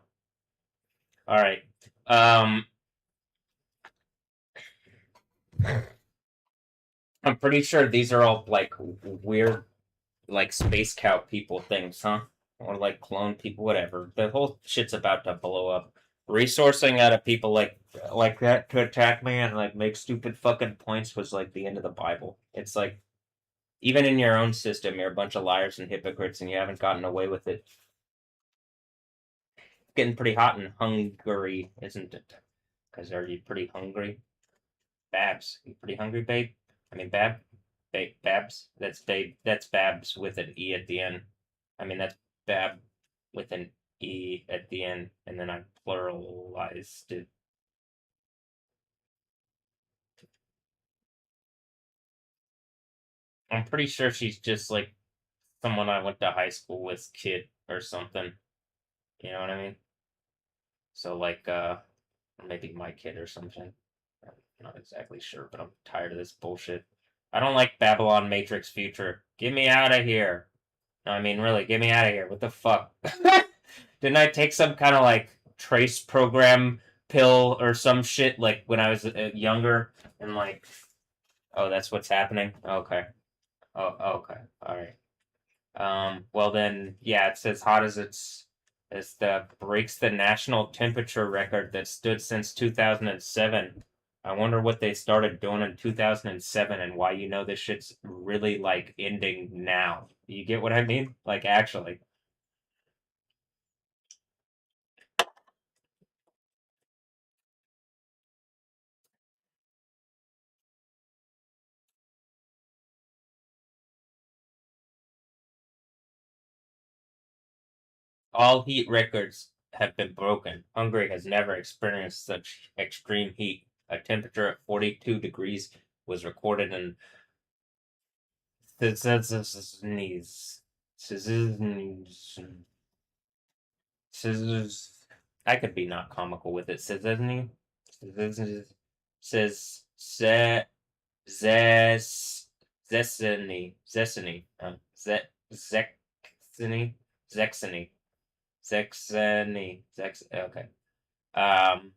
All right. Um I'm pretty sure these are all like weird like space cow people things, huh? Or like clone people, whatever. The whole shit's about to blow up. Resourcing out of people like that to attack me and like make stupid fucking points was like the end of the Bible. It's like even in your own system, you're a bunch of liars and hypocrites, and you haven't gotten away with it. It's getting pretty hot in Hungary, isn't it? Because are you pretty hungry? Babs, you pretty hungry, babe? I mean, Babs. That's babe. That's Babs with an e at the end. I mean, that's Bab with an e at the end, and then I pluralized it. I'm pretty sure she's just like someone I went to high school with, kid or something. You know what I mean? So like, maybe my kid or something. I'm not exactly sure, but I'm tired of this bullshit. I don't like Babylon Matrix Future. Get me out of here. No, I mean, really, get me out of here. What the fuck? Didn't I take some kind of like trace program pill or some shit like when I was younger? And like, oh, that's what's happening? Okay. Oh, okay. All right. Well then, yeah, it's as hot as as the breaks the national temperature record that stood since 2007. I wonder what they started doing in 2007 and why you know this shit's really like ending now. You get what I mean? Like actually. All heat records have been broken. Hungary has never experienced such extreme heat. A temperature of 42 degrees was recorded in sneeze. Scissors. I could be not comical with it. Scissors. Says zes zesiny zexiny zexiny zexany zex. Okay. Um.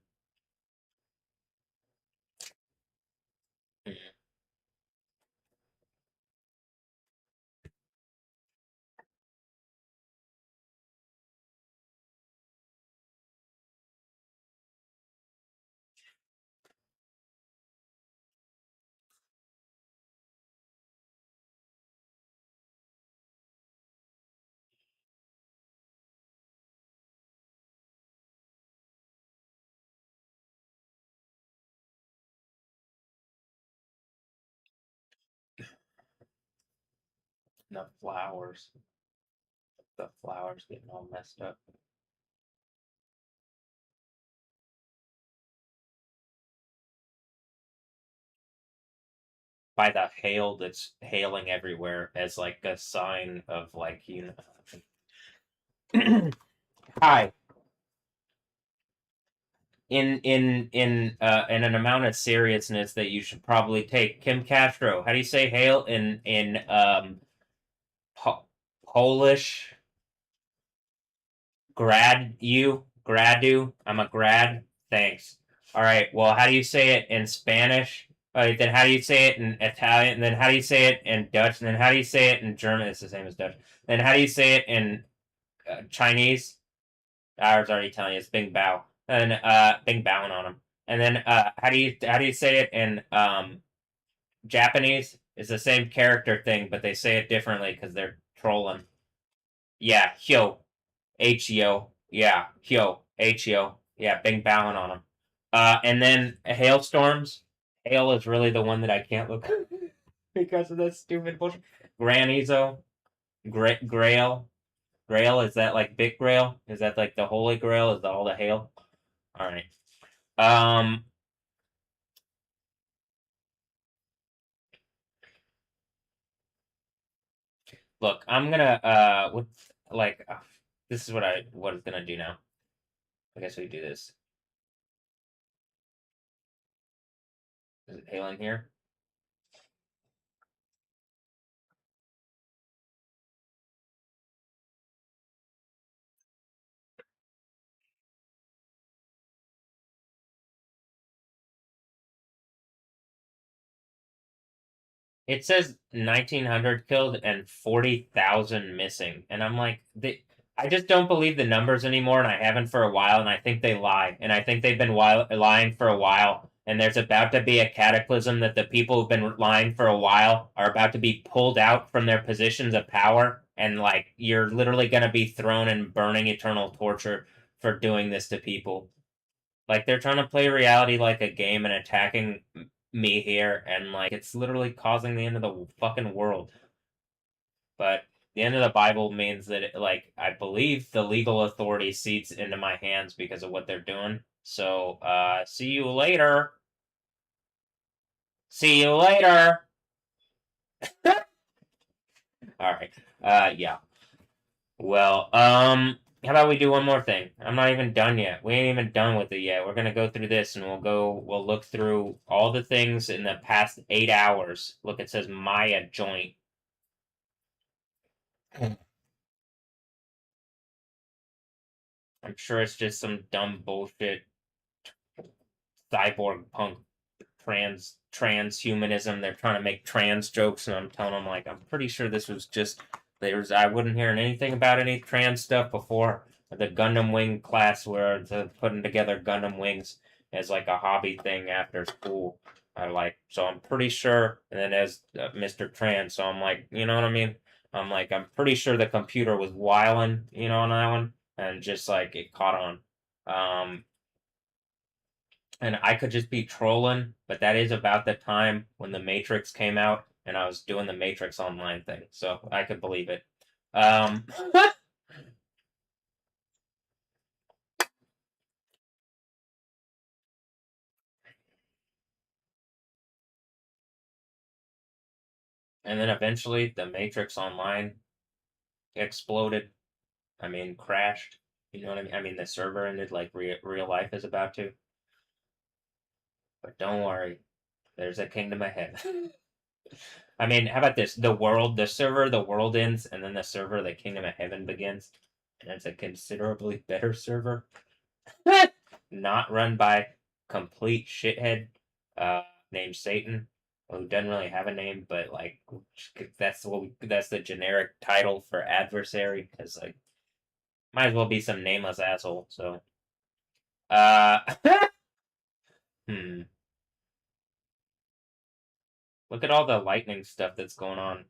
The flowers. The flowers getting all messed up by the hail that's hailing everywhere as like a sign of like hi in an amount of seriousness that you should probably take. Kim Castro, how do you say hail in Polish? Gradu. I'm a grad. Thanks. All right. Well, how do you say it in Spanish? Then how do you say it in Italian? And then how do you say it in Dutch? And then how do you say it in German? It's the same as Dutch. Then how do you say it in Chinese? I was already telling you it's Bing Bao. And Bing Baoing on him. And then how do you say it in Japanese? It's the same character thing, but they say it differently because they're trolling. Yeah, Hyo. H-Yo. Yeah, Hyo. H-Yo. Yeah, bing bowing on them. And then hailstorms. Hail is really the one that I can't look because of this stupid bullshit. Granizo. Grail. Grail, is that like big grail? Is that like the holy grail? Is that all the hail? All right. Um, look, I'm gonna what like this is what it's gonna do now. I guess we do this. Is it hail in here? It says 1,900 killed and 40,000 missing, and I'm like, I just don't believe the numbers anymore, and I haven't for a while, and I think they lie, and I think they've been lying for a while, and there's about to be a cataclysm that the people who've been lying for a while are about to be pulled out from their positions of power, and like you're literally going to be thrown in burning eternal torture for doing this to people. Like they're trying to play reality like a game and attacking me here, and like it's literally causing the end of the fucking world. But the end of the Bible means that like I believe the legal authority seats into my hands because of what they're doing. So see you later. See you later. All right. Yeah. Well, how about we do one more thing? I'm not even done yet. We ain't even done with it yet. We're gonna go through this and we'll look through all the things in the past 8 hours. Look, it says Maya joint. I'm sure it's just some dumb bullshit cyborg punk transhumanism. They're trying to make trans jokes, and I'm telling them like I'm pretty sure this was just there's I wouldn't hear anything about any trans stuff before the Gundam Wing class where the putting together Gundam Wings as like a hobby thing after school. I like so I'm pretty sure, and then as Mr. Trans, so I'm like, you know what I mean? I'm like I'm pretty sure the computer was wiling, you know, on that one, and just like it caught on. Um, and I could just be trolling, but that is about the time when the Matrix came out, and I was doing the Matrix online thing, so I could believe it. Um, and then eventually the Matrix Online exploded. I mean, crashed. You know what I mean? I mean, the server ended like real life is about to. But don't worry, there's a kingdom ahead. I mean, how about this? The server, the world ends, and then the server, the kingdom of heaven begins. And it's a considerably better server. Not run by complete shithead uh, named Satan, who doesn't really have a name, but like that's the generic title for adversary, because like might as well be some nameless asshole. So, uh, hmm, look at all the lightning stuff that's going on.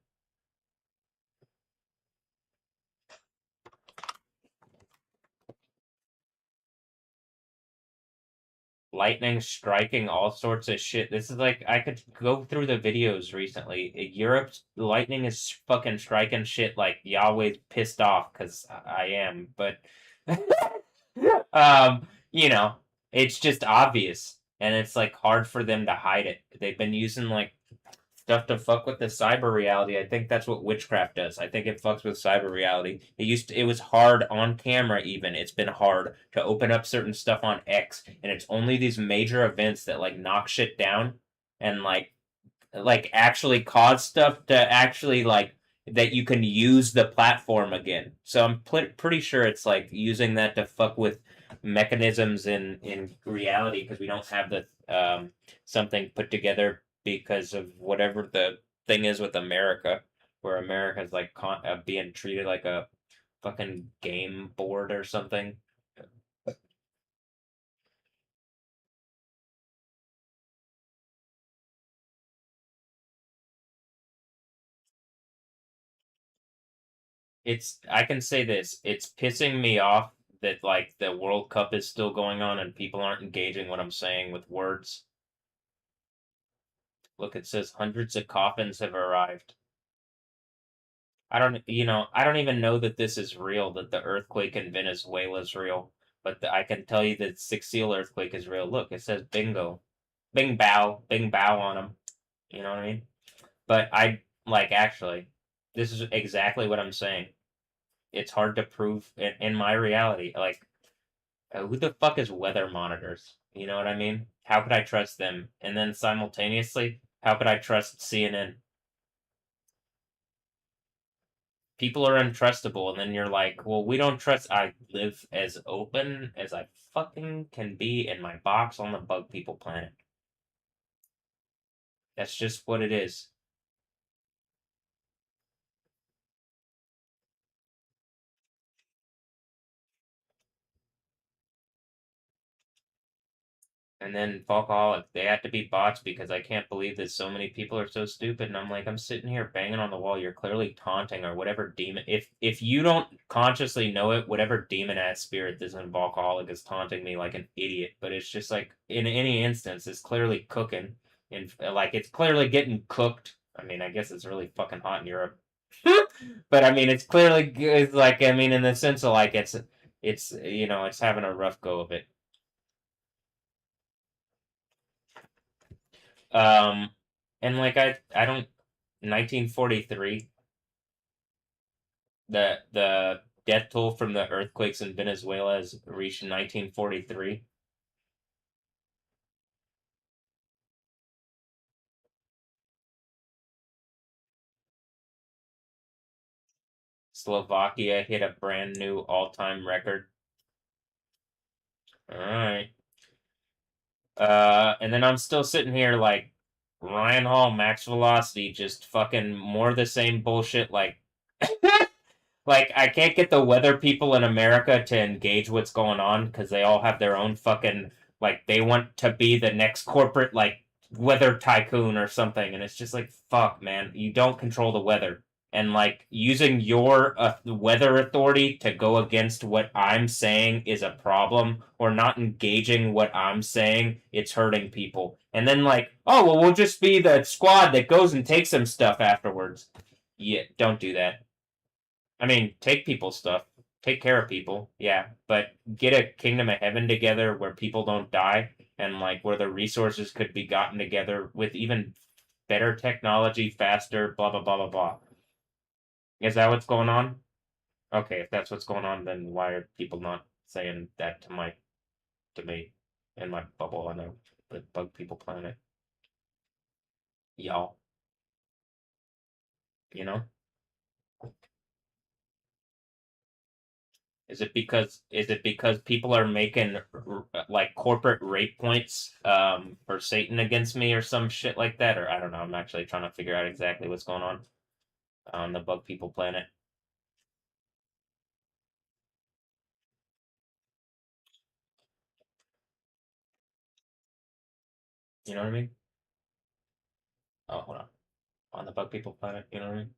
Lightning striking all sorts of shit. This is like I could go through the videos recently. In Europe, lightning is fucking striking shit like Yahweh's pissed off because I am, but you know, it's just obvious and it's like hard for them to hide it. They've been using like stuff to fuck with the cyber reality. I think that's what witchcraft does. I think it fucks with cyber reality. It was hard on camera even. It's been hard to open up certain stuff on X, and it's only these major events that like knock shit down and like actually cause stuff to actually like that you can use the platform again. So I'm pretty sure it's like using that to fuck with mechanisms in reality because we don't have the something put together because of whatever the thing is with America, where America's like being treated like a fucking game board or something. I can say this, it's pissing me off that like the World Cup is still going on and people aren't engaging what I'm saying with words. Look, it says hundreds of coffins have arrived. I don't even know that this is real, that the earthquake in Venezuela is real, but I can tell you that Six Seal earthquake is real. Look, it says bingo, bing bow on them. You know what I mean? But I like actually, this is exactly what I'm saying. It's hard to prove in my reality. Like, who the fuck is weather monitors? You know what I mean? How could I trust them? And then simultaneously, how could I trust CNN? People are untrustable, and then you're like, well, we don't trust. I live as open as I fucking can be in my box on the bug people planet. That's just what it is. And then Falkaholic, they have to be bots because I can't believe that so many people are so stupid. And I'm like, I'm sitting here banging on the wall. You're clearly taunting or whatever demon. If you don't consciously know it, whatever demon ass spirit this in Falkaholic is taunting me like an idiot. But it's just like in any instance, it's clearly cooking and like it's clearly getting cooked. I mean, I guess it's really fucking hot in Europe. But I mean, it's clearly it's like I mean, in the sense of like it's it's having a rough go of it. Um, and like I don't 1943 the death toll from the earthquakes in Venezuela has reached 1943. Slovakia hit a brand new all-time record. All right. And then I'm still sitting here like Ryan Hall, max velocity, just fucking more the same bullshit. Like, like I can't get the weather people in America to engage what's going on because they all have their own fucking like they want to be the next corporate like weather tycoon or something, and it's just like fuck, man, you don't control the weather. And like using your weather authority to go against what I'm saying is a problem, or not engaging what I'm saying, it's hurting people. And then like, oh well, we'll just be the squad that goes and takes some stuff afterwards. Yeah, don't do that. I mean, take people's stuff, take care of people, yeah, but get a kingdom of heaven together where people don't die and like where the resources could be gotten together with even better technology, faster, blah blah blah blah blah. Is that what's going on? Okay, if that's what's going on, then why are people not saying that to me in my bubble on the bug people planet? Y'all, you know? Is it because people are making like corporate rape points for Satan against me or some shit like that? Or I don't know. I'm actually trying to figure out exactly what's going on the bug people planet. You know what I mean? Oh, hold on the bug people planet. You know what I mean?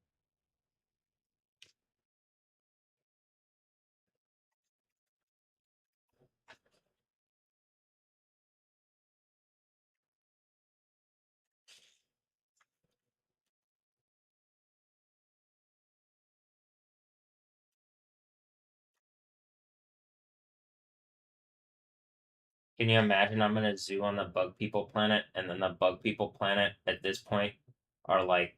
Can you imagine? I'm in a zoo on the bug people planet, and then the bug people planet at this point are like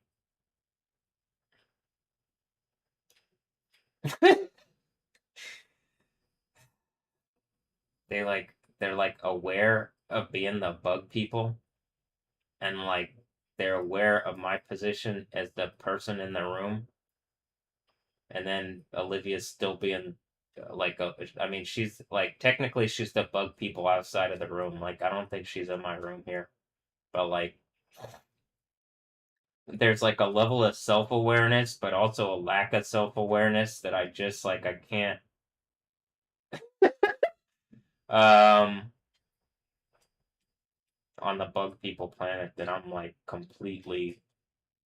they're like aware of being the bug people and like they're aware of my position as the person in the room, and then Olivia's still being like I mean she's like technically she's the bug people outside of the room. Like I don't think she's in my room here, but like there's like a level of self-awareness, but also a lack of self-awareness that I just like I can't um on the bug people planet that I'm like completely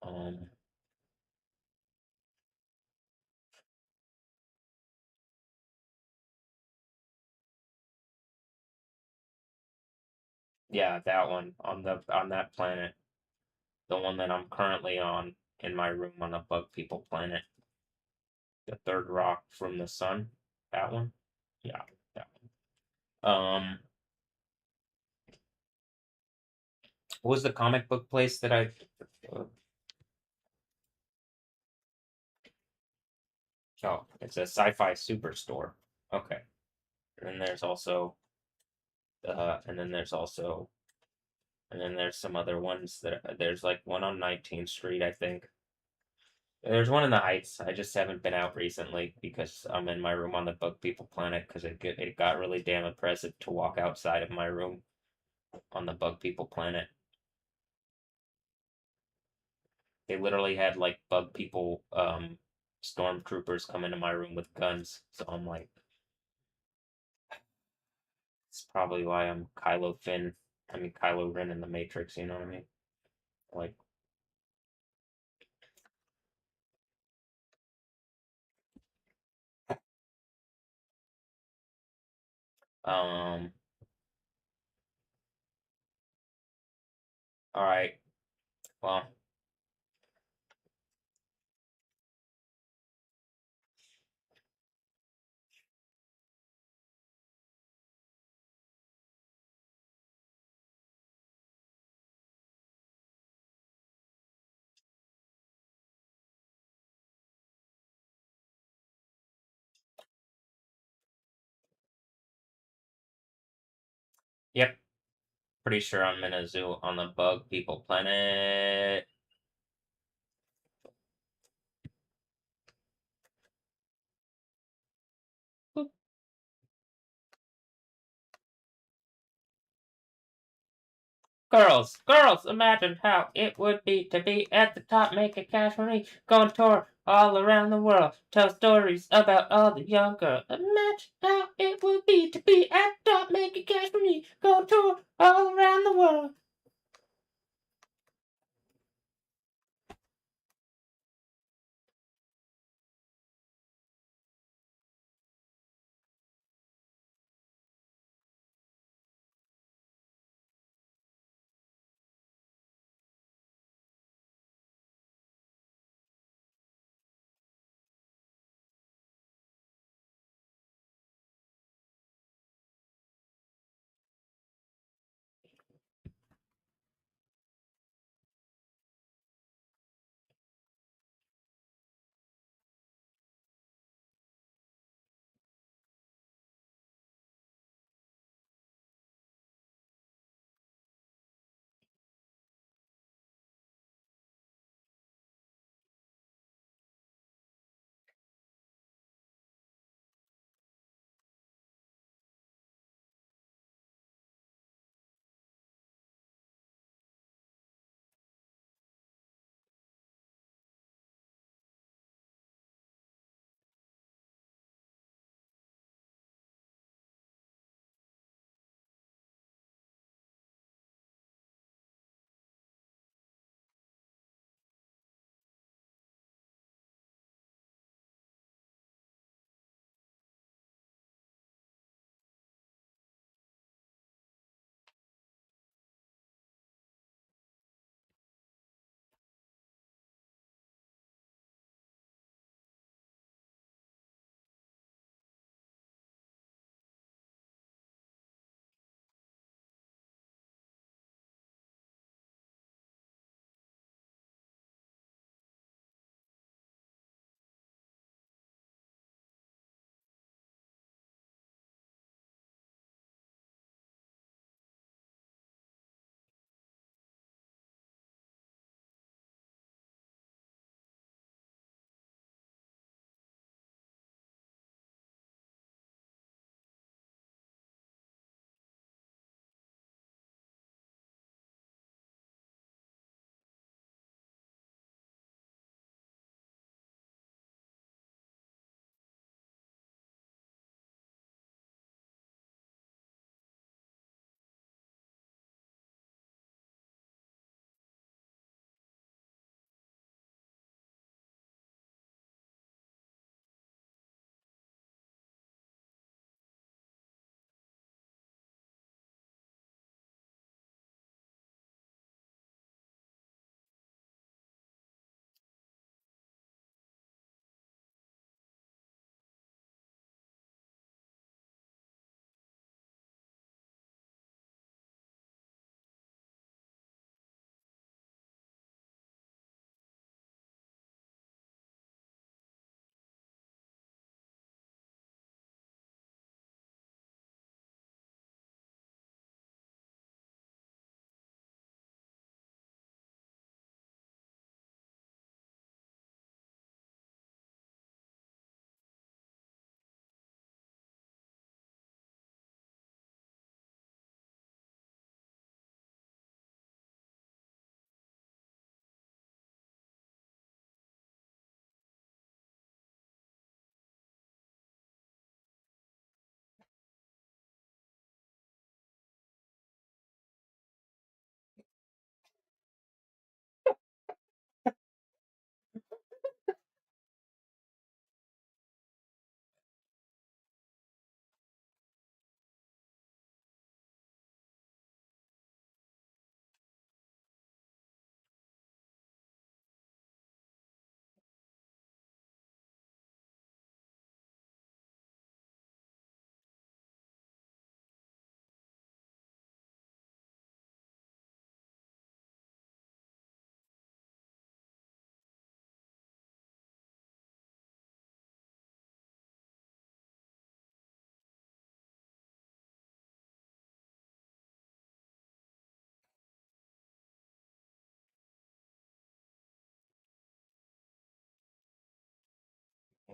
um Yeah, that one on that planet, the one that I'm currently on in my room on the Bug People planet, the third rock from the sun. That one. Yeah, that one. What was the comic book place that I? Uh, oh, it's a sci-fi superstore. Okay, and then there's also, and then there's also, and then there's some other ones that there's like one on 19th Street, I think. There's one in the Heights. I just haven't been out recently because I'm in my room on the Bug People planet because it got really damn oppressive to walk outside of my room on the Bug People planet. They literally had like Bug People stormtroopers come into my room with guns. So I'm like, it's probably why I'm Kylo Ren in the Matrix. You know what I mean? Like, um, all right, well, yep, pretty sure I'm in a zoo on the Bug People planet. Girls, girls, imagine how it would be to be at the top making cash money, go on tour all around the world, tell stories about all the young girls. Imagine how it would be to be at the top making cash money, go on tour all around the world.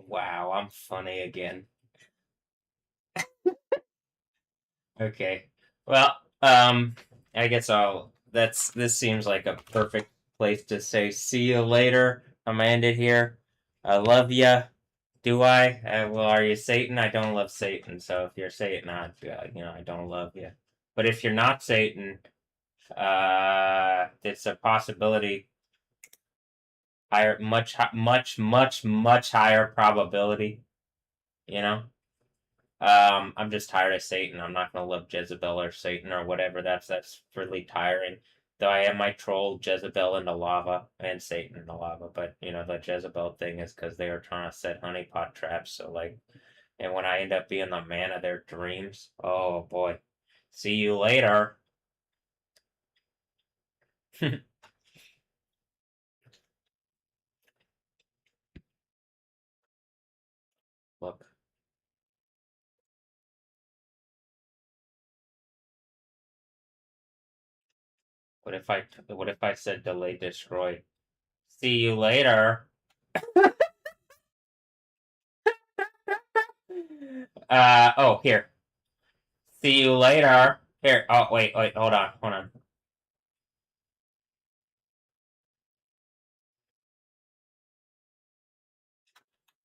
Wow, I'm funny again. Okay. Well, I guess this seems like a perfect place to say see you later. I'm gonna end it here. I love ya. Do I? Well, are you Satan? I don't love Satan. So if you're Satan, I don't love you. But if you're not Satan, it's a possibility. Higher, much higher probability. You know. I'm just tired of Satan. I'm not gonna love Jezebel or Satan or whatever. That's really tiring. Though I am my troll Jezebel into lava and Satan into lava, but the Jezebel thing is because they were trying to set honeypot traps. So like, and when I end up being the man of their dreams, oh boy. See you later. Look, what if I said delay destroy? See you later. Oh, here. See you later. Here. Oh, wait, hold on.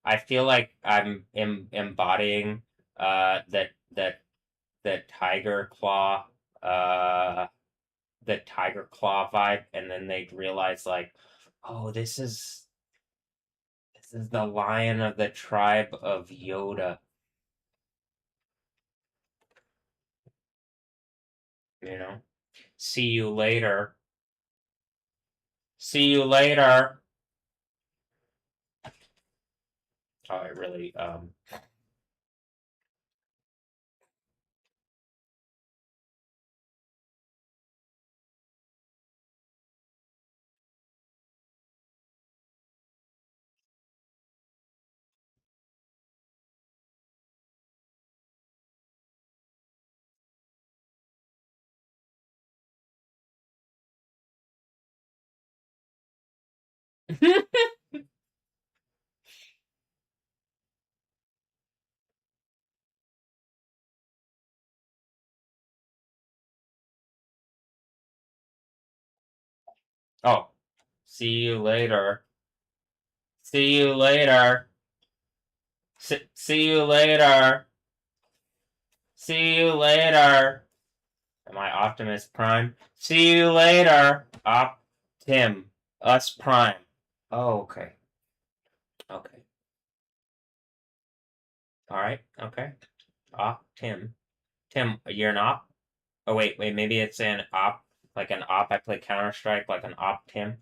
I feel like I'm embodying that that tiger claw uh the tiger claw vibe, and then they'd realize like, oh, this is the lion of the tribe of Yoda, you know. See you later. See you later. Oh, I really Oh, see you later. See you later. See you later. See you later. Am I Optimus Prime? See you later, Tim. Us Prime. Oh, okay. Okay. All right. Okay. Tim. Tim, you're an op? Oh, wait. Maybe it's an op, like an op. I play Counter Strike, like an op Tim.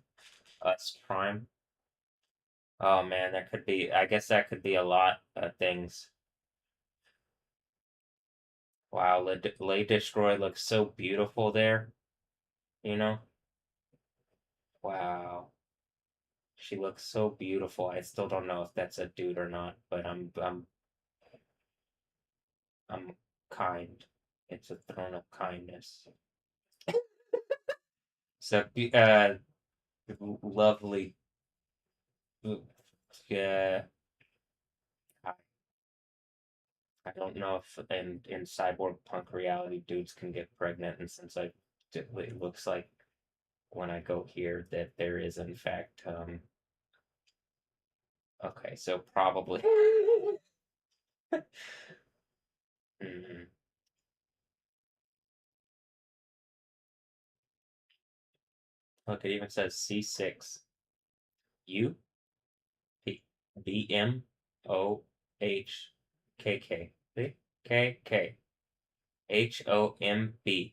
Us Prime. Oh, man, that could be, I guess that could be a lot of things. Wow, Lay Destroy looks so beautiful there, you know? Wow. She looks so beautiful. I still don't know if that's a dude or not, but I'm kind. It's a throne of kindness. So, lovely. Yeah, I, I don't know if in cyborg punk reality dudes can get pregnant, and since it looks like when I go here that there is in fact okay, so probably. Mhm. Look, it even says C6 U P B M O H K K. See? K K HOMB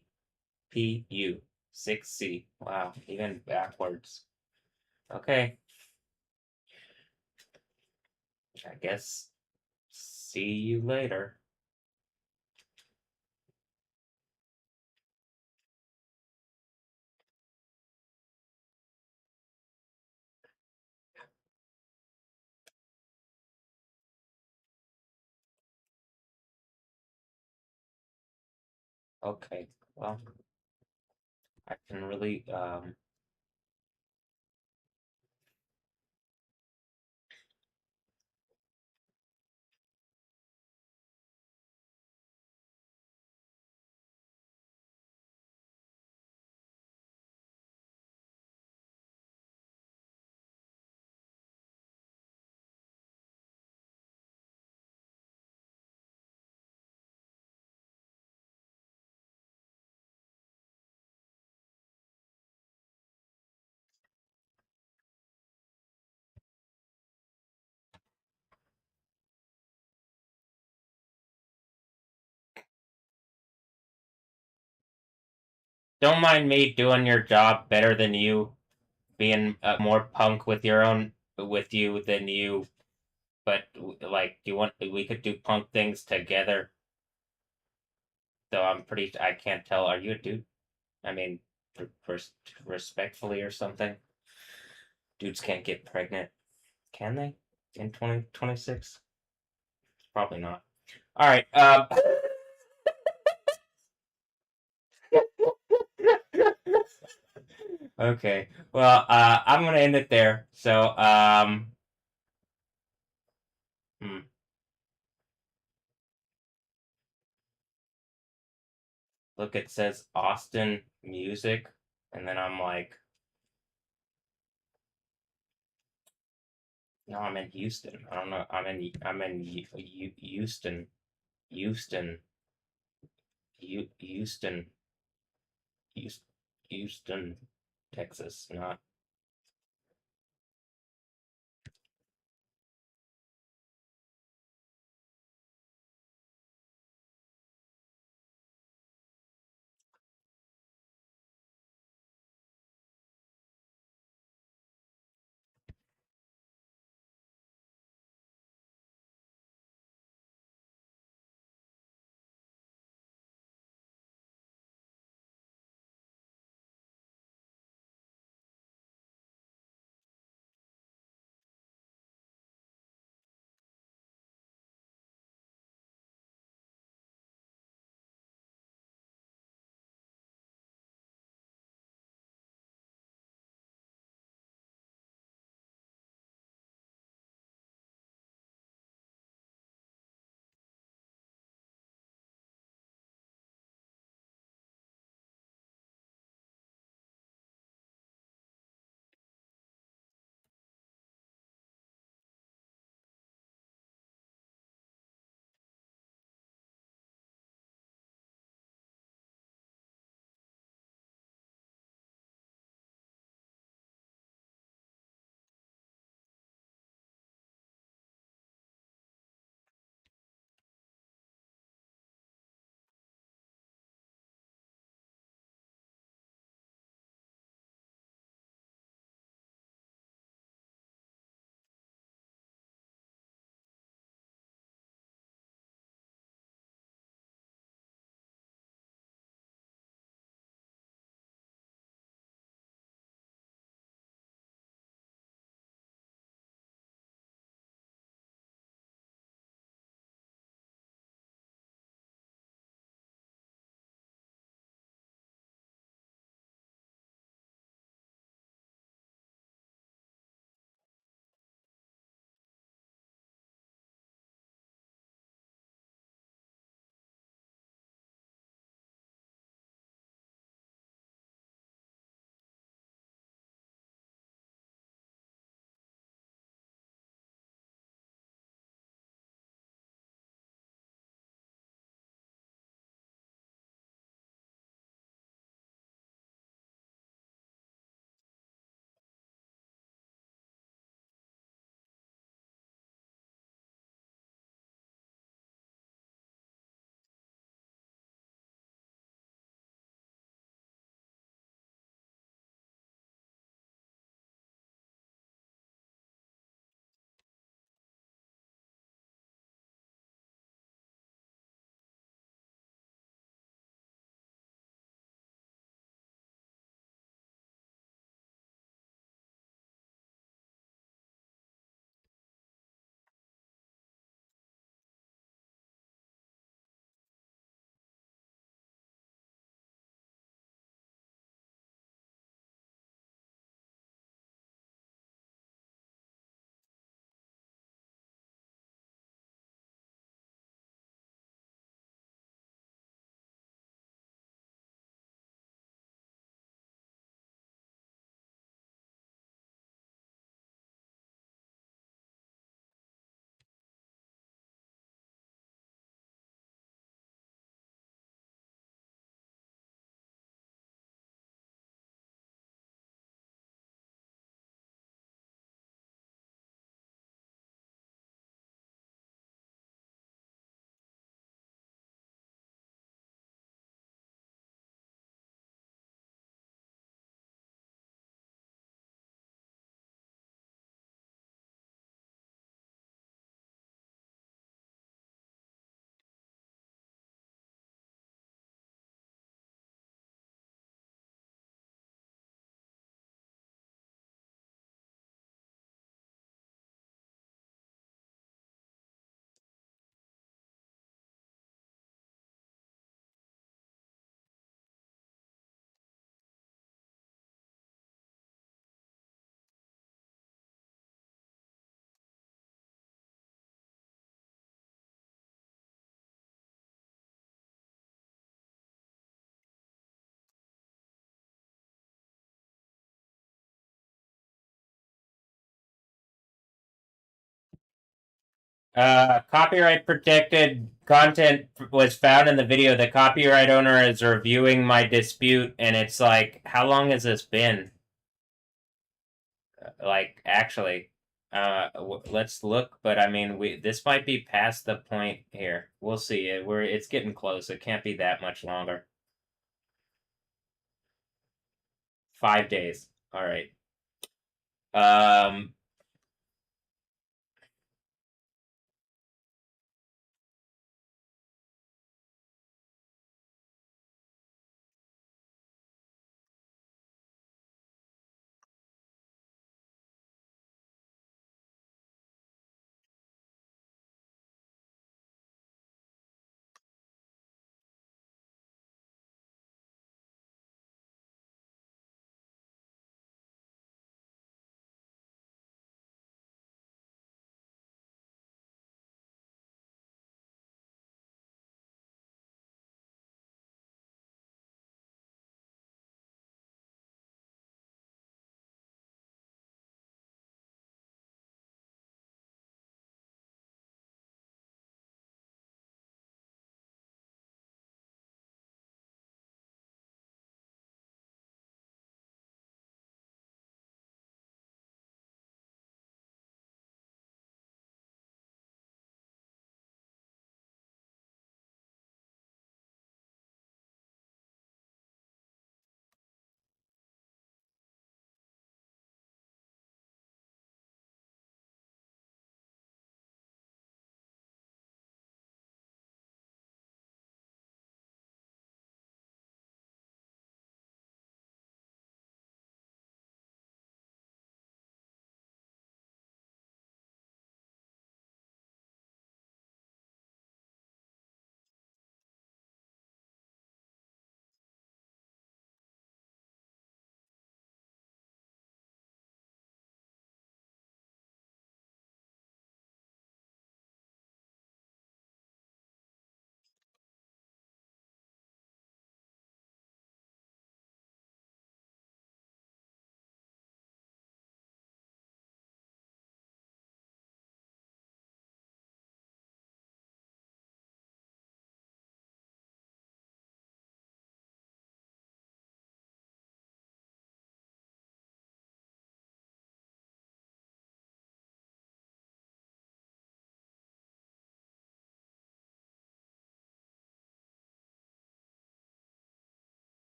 PU 6C. Wow, even backwards. Okay, I guess see you later. Okay, well, I can really don't mind me doing your job better than you, being more punk with your own with you than you. But like, do you want we could do punk things together? So I'm pretty. I can't tell. Are you a dude? I mean, res- respectfully or something. Dudes can't get pregnant, can they? In 2026? Probably not. All right. Okay. Well, I'm gonna end it there. So, hmm, look, it says Austin Music, and then I'm like, no, I'm in Houston. I don't know. Houston, Houston, Houston, Houston, Houston, Texas. Not Copyright protected content was found in the video. The copyright owner is reviewing my dispute, and it's like, how long has this been? Like, actually, let's look. But I mean, we this might be past the point here. We'll see. It's getting close. It can't be that much longer. 5 days. All right. Um,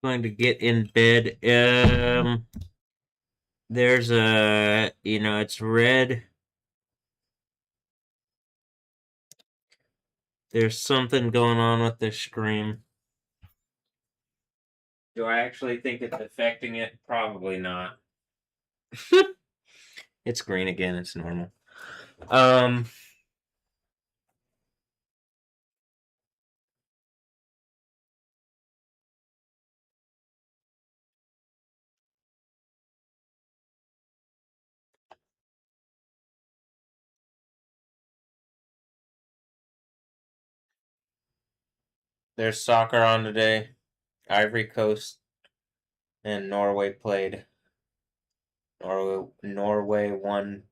Going to get in bed. There's a, it's red. There's something going on with the screen. Do I actually think it's affecting it? Probably not. It's green again. It's normal. Um, there's soccer on today. Ivory Coast and Norway played. Norway won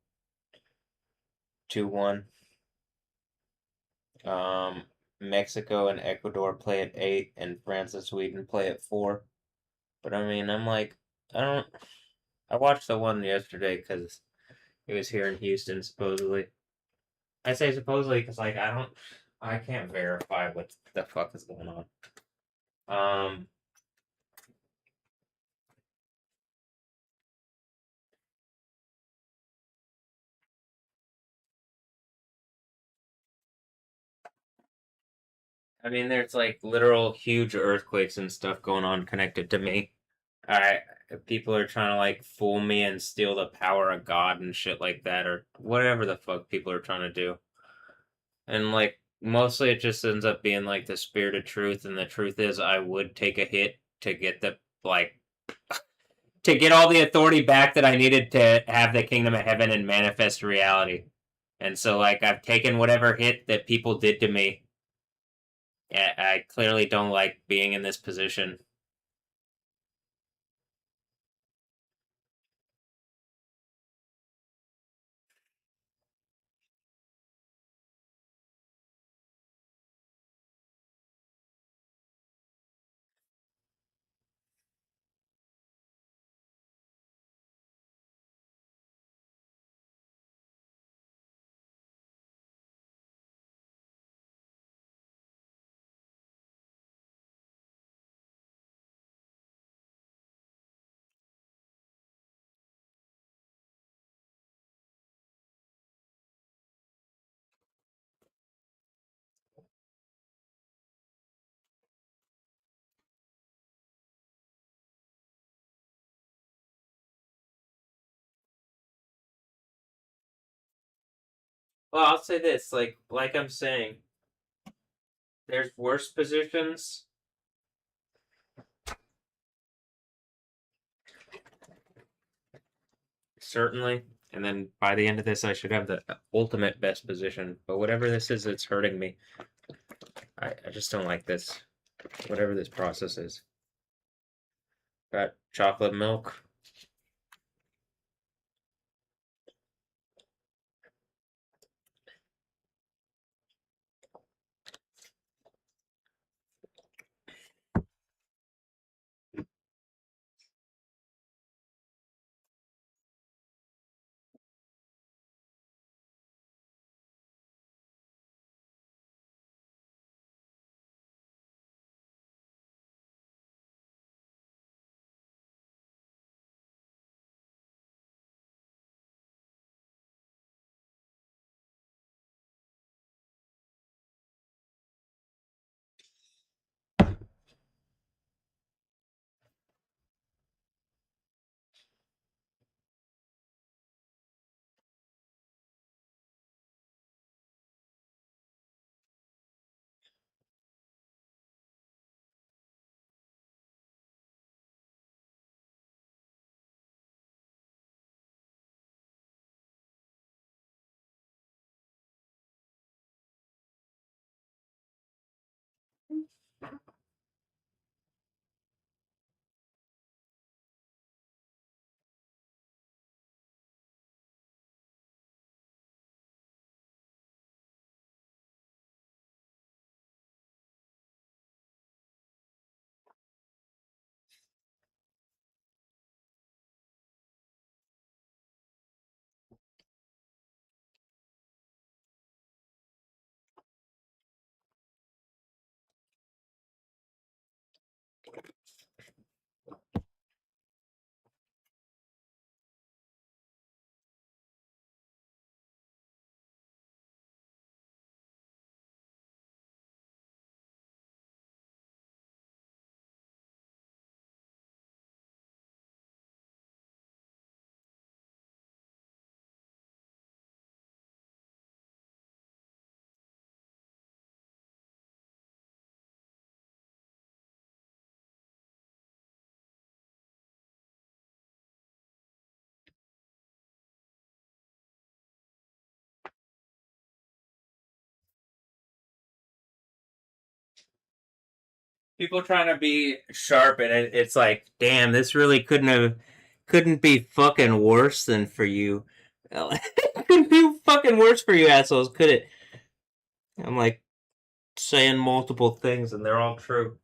2-1. Mexico and Ecuador play at 8, and France and Sweden play at 4. But I mean, I'm like, I don't. I watched the one yesterday because it was here in Houston, supposedly. I say supposedly because, like, I can't verify what the fuck is going on. Um, I mean, there's like literal huge earthquakes and stuff going on connected to me. I People are trying to like fool me and steal the power of God and shit like that, or whatever the fuck people are trying to do. And like mostly it just ends up being like the spirit of truth, and the truth is I would take a hit to get the like to get all the authority back that I needed to have the kingdom of heaven and manifest reality. And so like I've taken whatever hit that people did to me. I clearly don't like being in this position. Well, I'll say this, like I'm saying, there's worse positions, certainly. And then by the end of this, I should have the ultimate best position. But whatever this is, it's hurting me. I just don't like this. Whatever this process is. Got chocolate milk. People trying to be sharp, and it's like, damn, this really couldn't be fucking worse than for you. Couldn't be fucking worse for you assholes, could it? I'm like saying multiple things, and they're all true.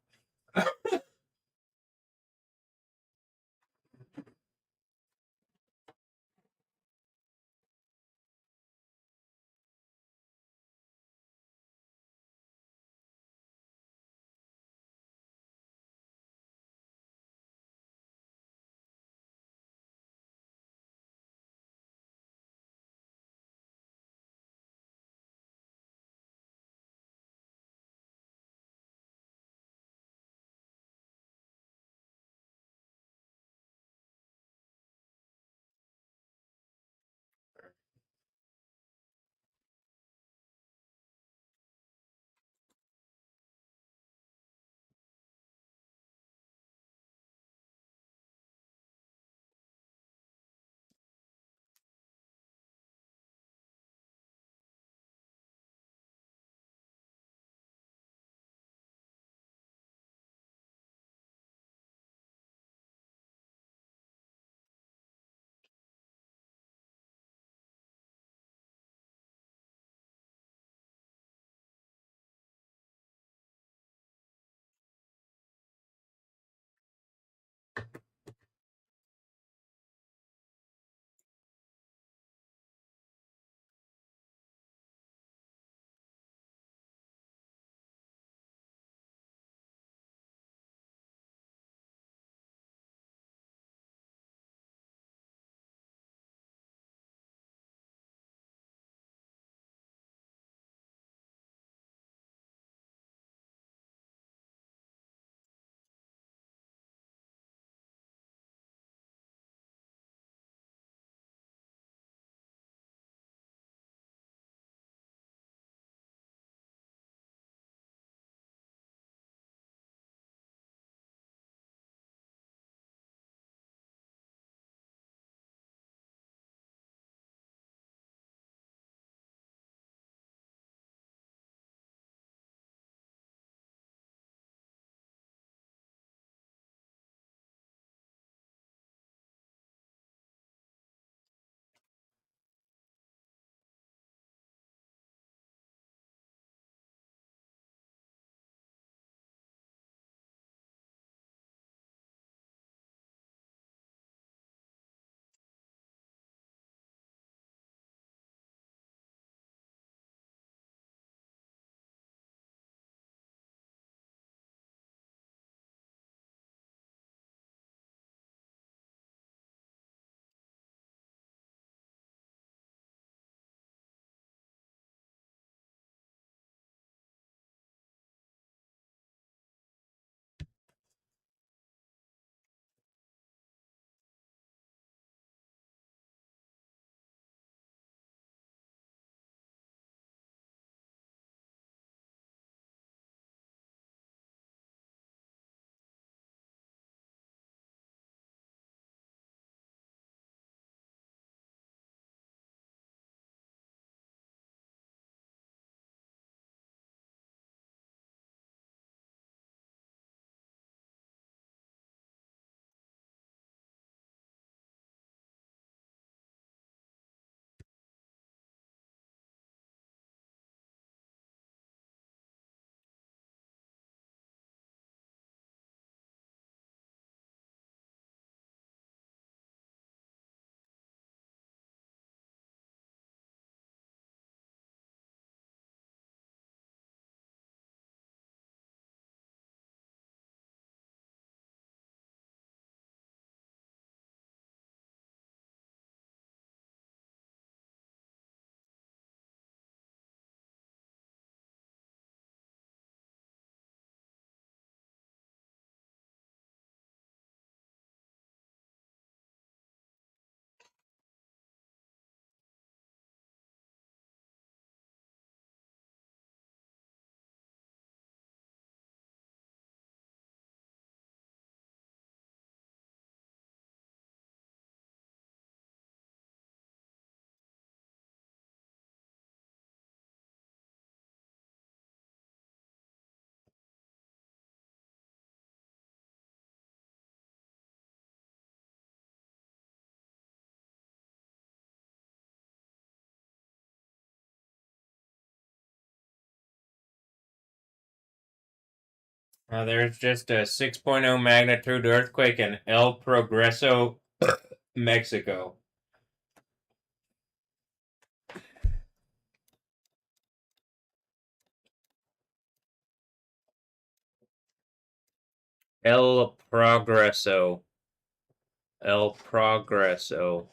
There's just a 6.0 magnitude earthquake in El Progreso, Mexico. El Progreso. El Progreso.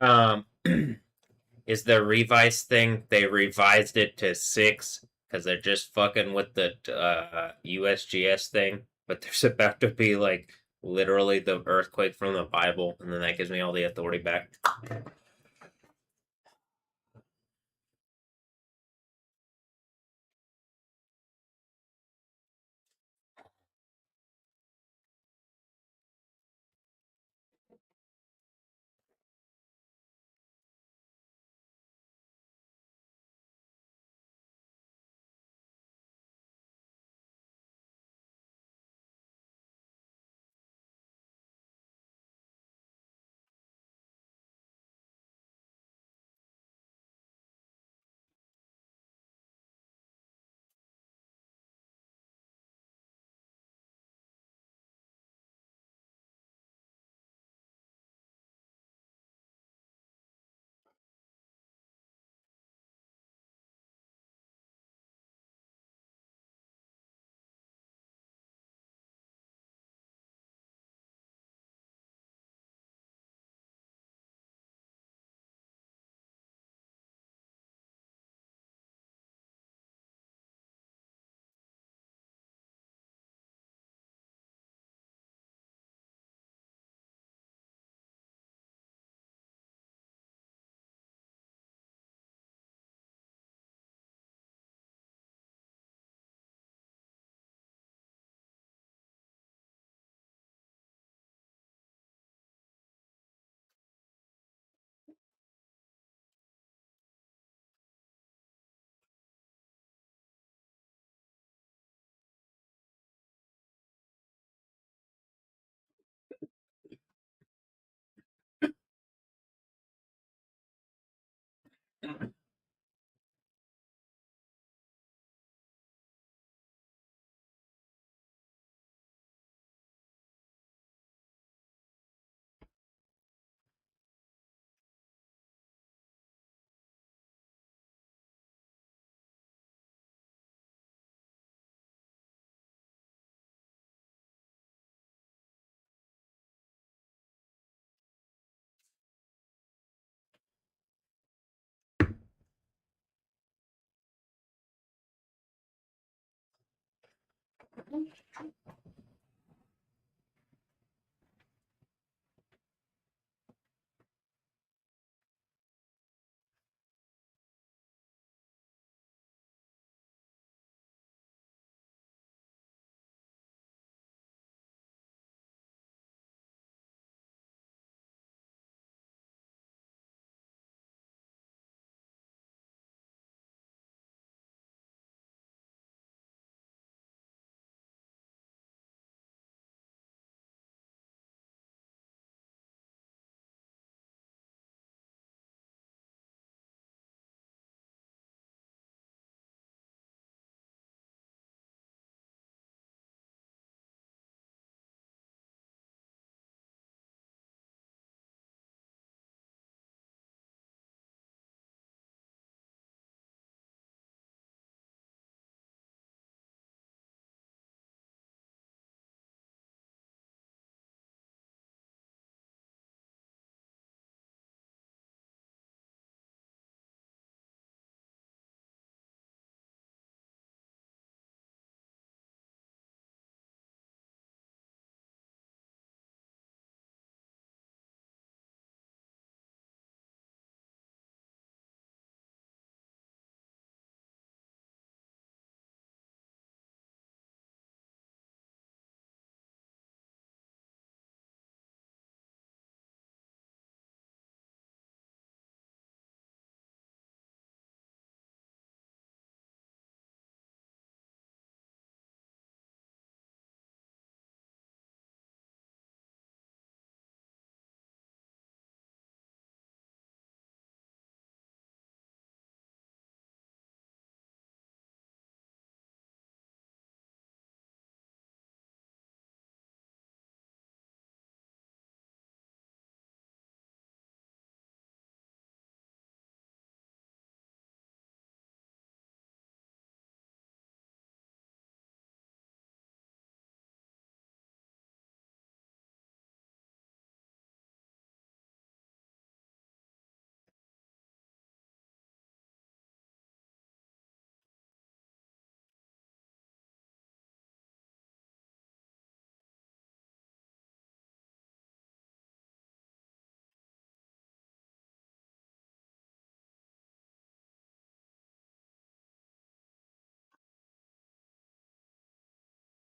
Um, is the revised thing. They revised it to 6 because they're just fucking with the USGS thing. But there's about to be like literally the earthquake from the Bible, and then that gives me all the authority back.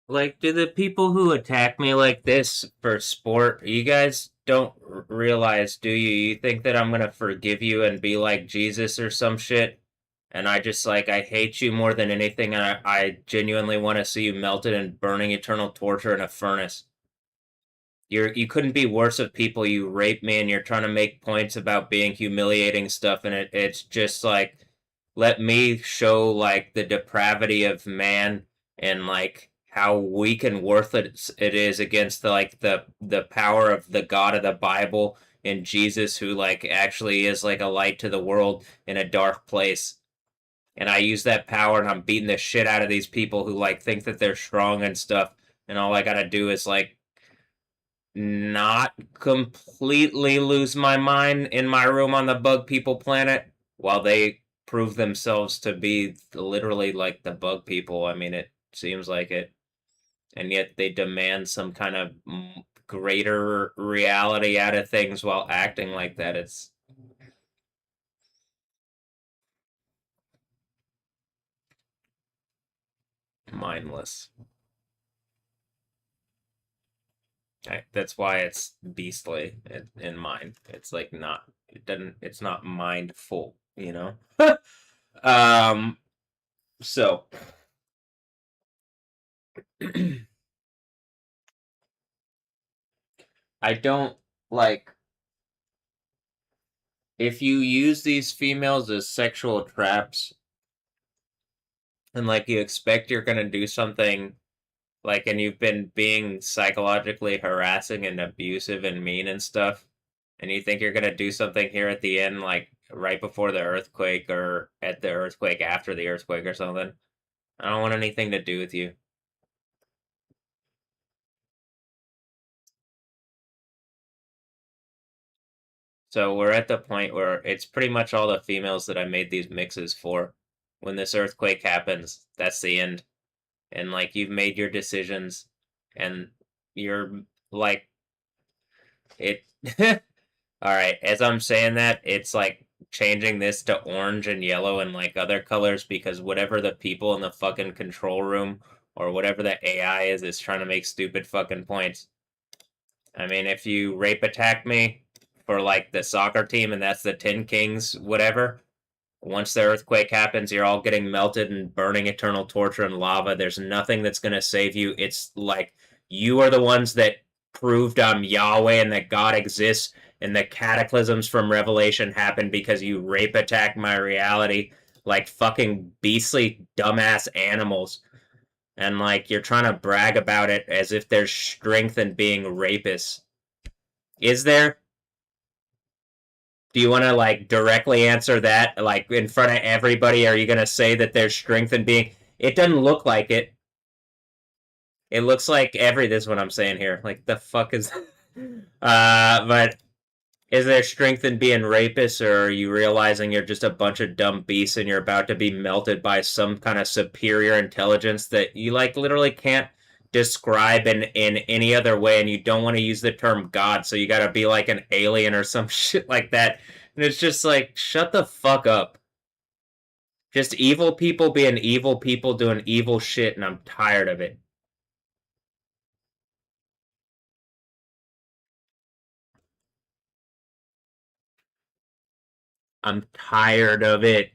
Like, do the people who attack me like this for sport, you guys don't realize, do you? You think that I'm gonna forgive you and be like Jesus or some shit? And I just like, I hate you more than anything, and I genuinely want to see you melted and burning eternal torture in a furnace. You couldn't be worse of people. You rape me, and you're trying to make points about being humiliating stuff, and it's just like, let me show like the depravity of man and like how weak and worthless it is against the power of the God of the Bible and Jesus, who like actually is like a light to the world in a dark place. And I use that power, and I'm beating the shit out of these people who like think that they're strong and stuff. And all I gotta do is like not completely lose my mind in my room on the bug people planet while they prove themselves to be literally like the bug people. I mean, it seems like it. And yet they demand some kind of greater reality out of things while acting like that. It's mindless. That's why it's beastly in mind. It's like not, it doesn't, it's not mindful, you know? um, so I don't like if you use these females as sexual traps and like you expect you're gonna do something like and you've been being psychologically harassing and abusive and mean and stuff and you think you're gonna do something here at the end like right before the earthquake or at the earthquake after the earthquake or something. I don't want anything to do with you. So we're at the point where it's pretty much all the females that I made these mixes for. When this earthquake happens, that's the end. And like you've made your decisions and you're like it all right, as I'm saying that, it's like changing this to orange and yellow and like other colors because whatever the people in the fucking control room or whatever the AI is trying to make stupid fucking points. I mean, if you rape attack me for like the soccer team and that's the Tin Kings, whatever, once the earthquake happens, you're all getting melted and burning eternal torture and lava. There's nothing that's going to save you. It's like you are the ones that proved I'm Yahweh and that God exists, and the cataclysms from Revelation happen because you rape attack my reality like fucking beastly dumbass animals. And like you're trying to brag about it as if there's strength in being rapists. Is there? Do you want to like directly answer that, like in front of everybody? Are you going to say that there's strength in being? It doesn't look like it. It looks like every. This is what I'm saying here. Like the fuck is? But is there strength in being rapists, or are you realizing you're just a bunch of dumb beasts and you're about to be melted by some kind of superior intelligence that you like literally can't describe in any other way, and you don't want to use the term God, so you got to be like an alien or some shit like that. And it's just like, shut the fuck up. Just evil people being evil people doing evil shit, and I'm tired of it. I'm tired of it.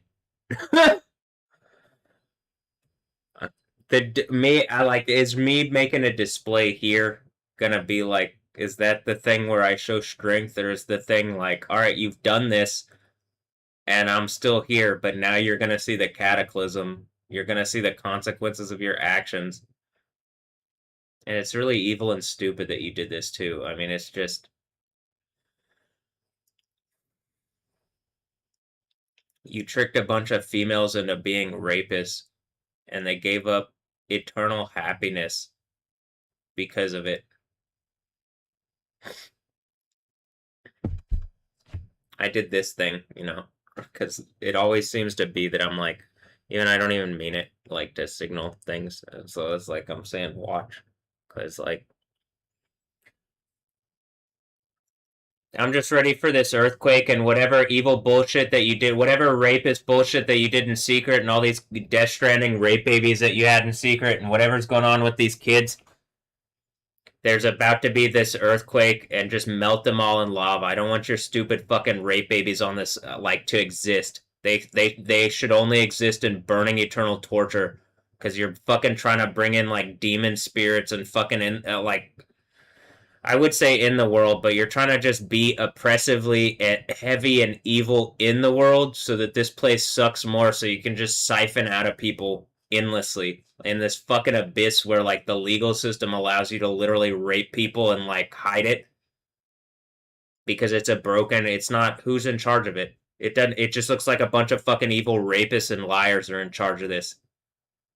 The me I like is me making a display here gonna be like is that the thing where I show strength or is the thing like all right you've done this and I'm still here but now you're gonna see the cataclysm, you're gonna see the consequences of your actions, and it's really evil and stupid that you did this too. I mean it's just you tricked a bunch of females into being rapists and they gave up eternal happiness because of it. I did this thing, you know, because it always seems to be that I'm like, even I don't even mean it, like to signal things. So it's like I'm saying watch, because like I'm just ready for this earthquake and whatever evil bullshit that you did, whatever rapist bullshit that you did in secret, and all these Death Stranding rape babies that you had in secret, and whatever's going on with these kids. There's about to be this earthquake and just melt them all in lava. I don't want your stupid fucking rape babies on this like to exist. They should only exist in burning eternal torture because you're fucking trying to bring in like demon spirits and fucking in like I would say in the world, but you're trying to just be oppressively heavy and evil in the world so that this place sucks more so you can just siphon out of people endlessly in this fucking abyss where like the legal system allows you to literally rape people and like hide it because it's not who's in charge of it. It just looks like a bunch of fucking evil rapists and liars are in charge of this.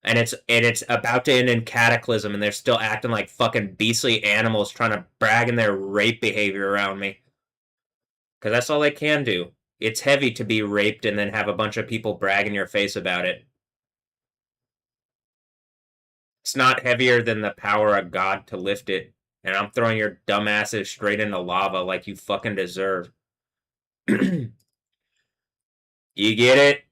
And it's about to end in cataclysm, and they're still acting like fucking beastly animals, trying to brag in their rape behavior around me. Because that's all they can do. It's heavy to be raped and then have a bunch of people brag in your face about it. It's not heavier than the power of God to lift it. And I'm throwing your dumbasses straight into lava like you fucking deserve. You get it?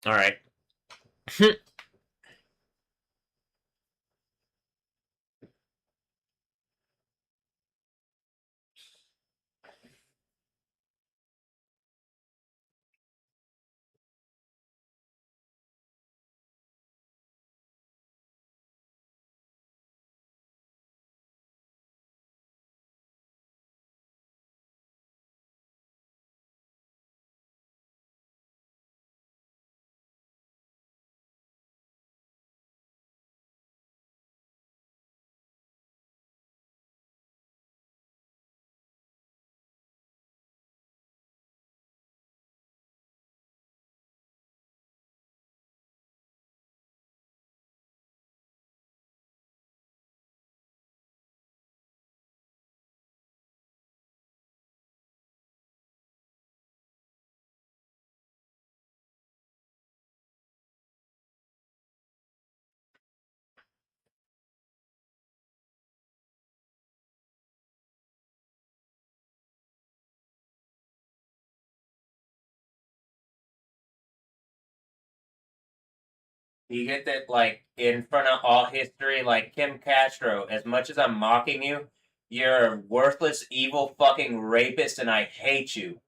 All right. You get that, like, in front of all history, like Kim Castro, as much as I'm mocking you, you're a worthless, evil fucking rapist, and I hate you.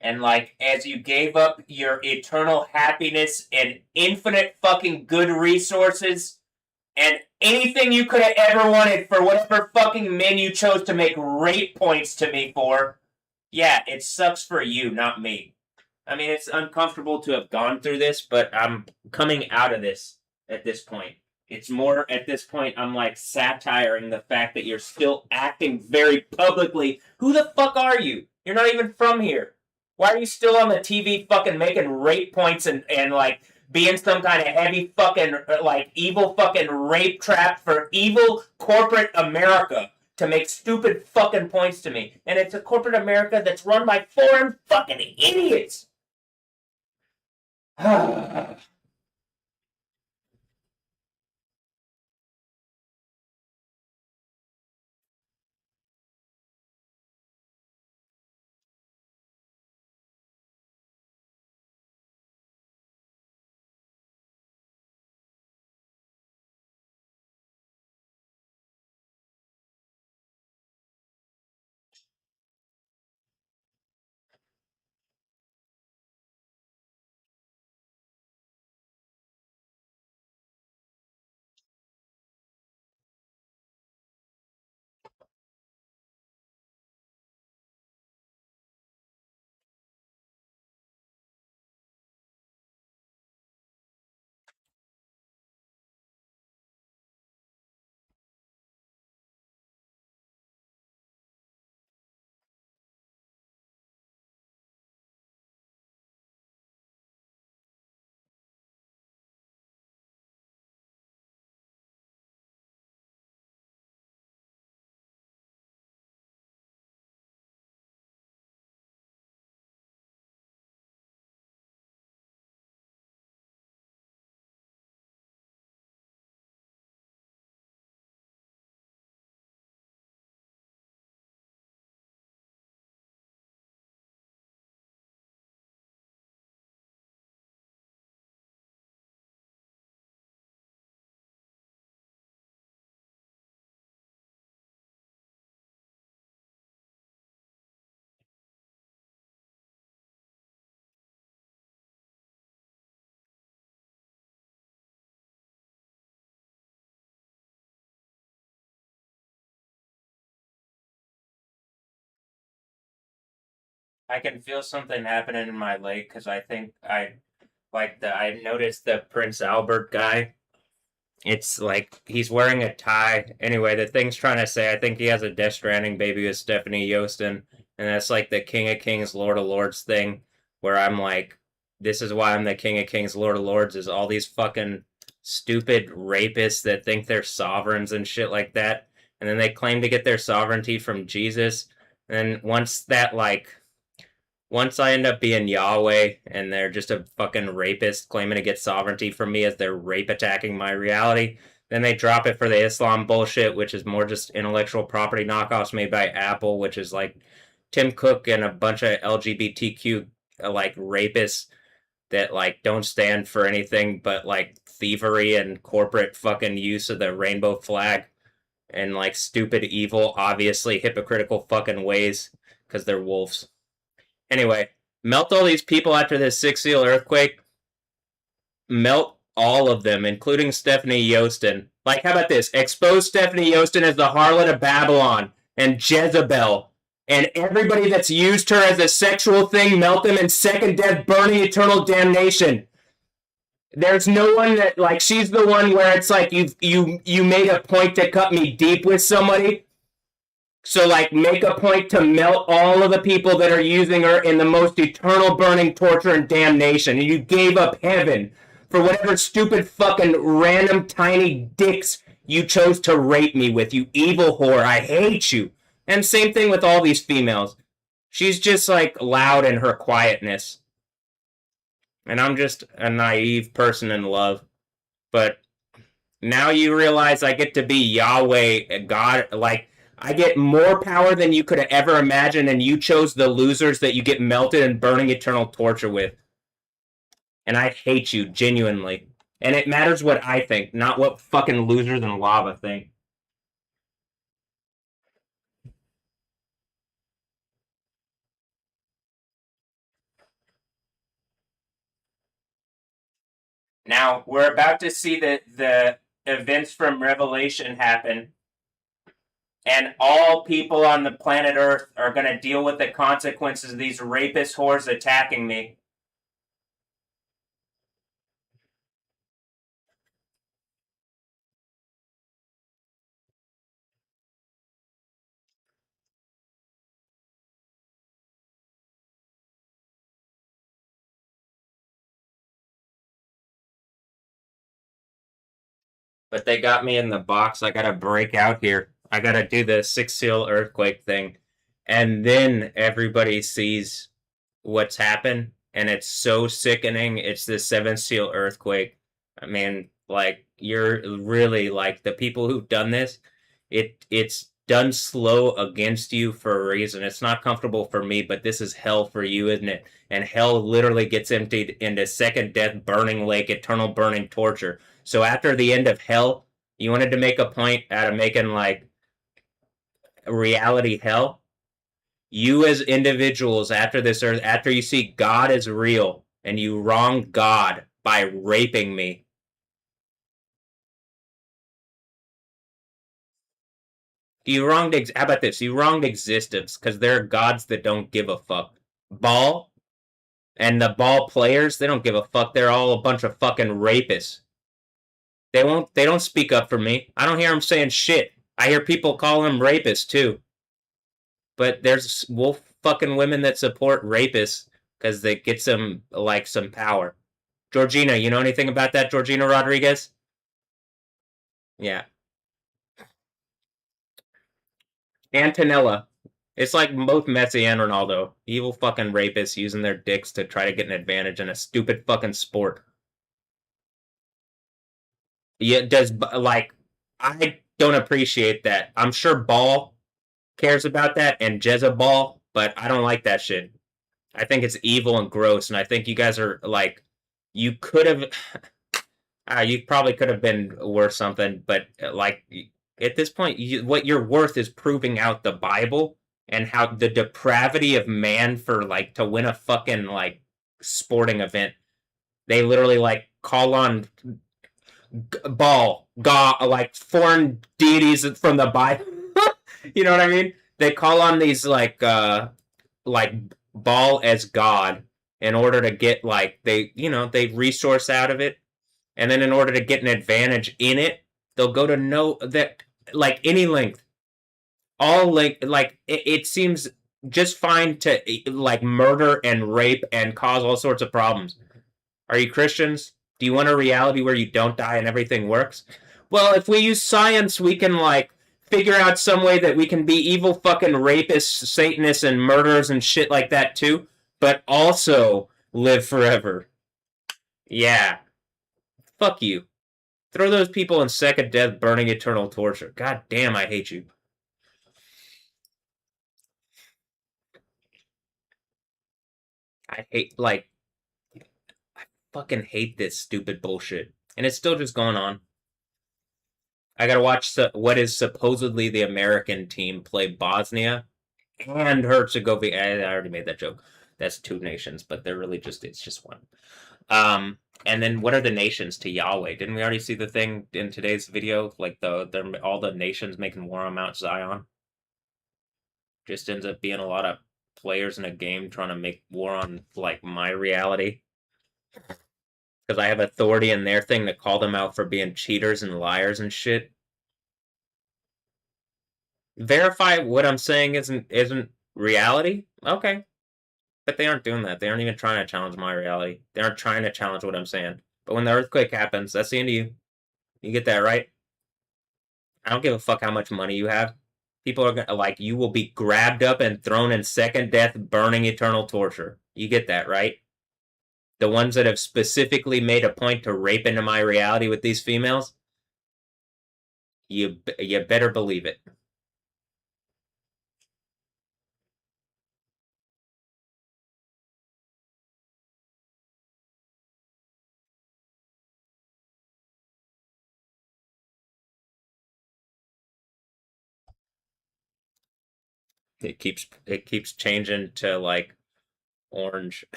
And, like, as you gave up your eternal happiness and infinite fucking good resources and anything you could have ever wanted for whatever fucking men you chose to make rape points to me for, yeah, it sucks for you, not me. I mean, it's uncomfortable to have gone through this, but I'm coming out of this at this point. It's more at this point, I'm like satiring the fact that you're still acting very publicly. Who the fuck are you? You're not even from here. Why are you still on the TV fucking making rape points and like being some kind of heavy fucking like evil fucking rape trap for evil corporate America to make stupid fucking points to me? And it's a corporate America that's run by foreign fucking idiots. I can feel something happening in my leg because I think I noticed the Prince Albert guy. It's like he's wearing a tie. Anyway, the thing's trying to say I think he has a Death Stranding baby with Stephanie Yostin, and that's like the King of Kings, Lord of Lords thing, where I'm like, this is why I'm the King of Kings, Lord of Lords, is all these fucking stupid rapists that think they're sovereigns and shit like that, and then they claim to get their sovereignty from Jesus, and once I end up being Yahweh and they're just a fucking rapist claiming to get sovereignty from me as they're rape attacking my reality, then they drop it for the Islam bullshit, which is more just intellectual property knockoffs made by Apple, which is like Tim Cook and a bunch of LGBTQ like rapists that like don't stand for anything but like thievery and corporate fucking use of the rainbow flag and like stupid, evil, obviously hypocritical fucking ways because they're wolves. Anyway, melt all these people after this six seal earthquake. Melt all of them, including Stephanie Yostin. Like, how about this? Expose Stephanie Yostin as the harlot of Babylon and Jezebel. And everybody that's used her as a sexual thing, melt them in second death, burning eternal damnation. There's no one that like she's the one where it's like you made a point to cut me deep with somebody. So, like, make a point to melt all of the people that are using her in the most eternal burning torture and damnation. And you gave up heaven for whatever stupid fucking random tiny dicks you chose to rape me with, you evil whore. I hate you. And same thing with all these females. She's just, like, loud in her quietness. And I'm just a naive person in love. But now you realize I get to be Yahweh, God, like, I get more power than you could have ever imagined, and you chose the losers that you get melted and burning eternal torture with. And I hate you, genuinely. And it matters what I think, not what fucking losers in lava think. Now, we're about to see the events from Revelation happen, and all people on the planet Earth are going to deal with the consequences of these rapist whores attacking me. But they got me in the box. I gotta break out here. I gotta do the six seal earthquake thing. And then everybody sees what's happened. And it's so sickening. It's the seven seal earthquake. I mean, like, you're really like the people who've done this, it's done slow against you for a reason. It's not comfortable for me, but this is hell for you, isn't it? And hell literally gets emptied into second death, burning lake, eternal burning torture. So after the end of hell, you wanted to make a point out of making like reality hell. You as individuals after this earth, after you see God is real and you wronged God by raping me. You wronged. How about this? You wronged existence because there are gods that don't give a fuck. Ball and the ball players, they don't give a fuck. They're all a bunch of fucking rapists. They won't. They don't speak up for me. I don't hear them saying shit. I hear people call them rapists too. But there's wolf fucking women that support rapists because they get some like some power. Georgina, you know anything about that, Georgina Rodriguez? Yeah, Antonella. It's like both Messi and Ronaldo, evil fucking rapists using their dicks to try to get an advantage in a stupid fucking sport. Yeah, does like I don't appreciate that. I'm sure Ball cares about that and Jezebel, but I don't like that shit. I think it's evil and gross, and I think you guys are like, you could have, you probably could have been worth something, but like at this point, what you're worth is proving out the Bible and how the depravity of man for like to win a fucking like sporting event. They literally like call on God, like foreign deities from the Bible. You know what I mean? They call on these like ball as God in order to get like they resource out of it, and then in order to get an advantage in it, they'll go to no that like any length, all like it seems just fine to like murder and rape and cause all sorts of problems. Are you Christians? Do you want a reality where you don't die and everything works? Well, if we use science, we can like figure out some way that we can be evil fucking rapists, Satanists, and murderers and shit like that too, but also live forever. Yeah, fuck you. Throw those people in second death, burning eternal torture. God damn, I hate you. I hate like I fucking hate this stupid bullshit, and it's still just going on. I gotta watch what is supposedly the American team play Bosnia and Herzegovina. I already made that joke. That's two nations, but they're really it's just one. And then what are the nations to Yahweh? Didn't we already see the thing in today's video? Like all the nations making war on Mount Zion. Just ends up being a lot of players in a game trying to make war on like my reality. Because I have authority in their thing to call them out for being cheaters and liars and shit. Verify what I'm saying isn't reality? Okay. But they aren't doing that. They aren't even trying to challenge my reality. They aren't trying to challenge what I'm saying. But when the earthquake happens, that's the end of you. You get that right? I don't give a fuck how much money you have. People are gonna like you will be grabbed up and thrown in second death, burning eternal torture. You get that right? The ones that have specifically made a point to rape into my reality with these females, you better believe it. It keeps changing to like orange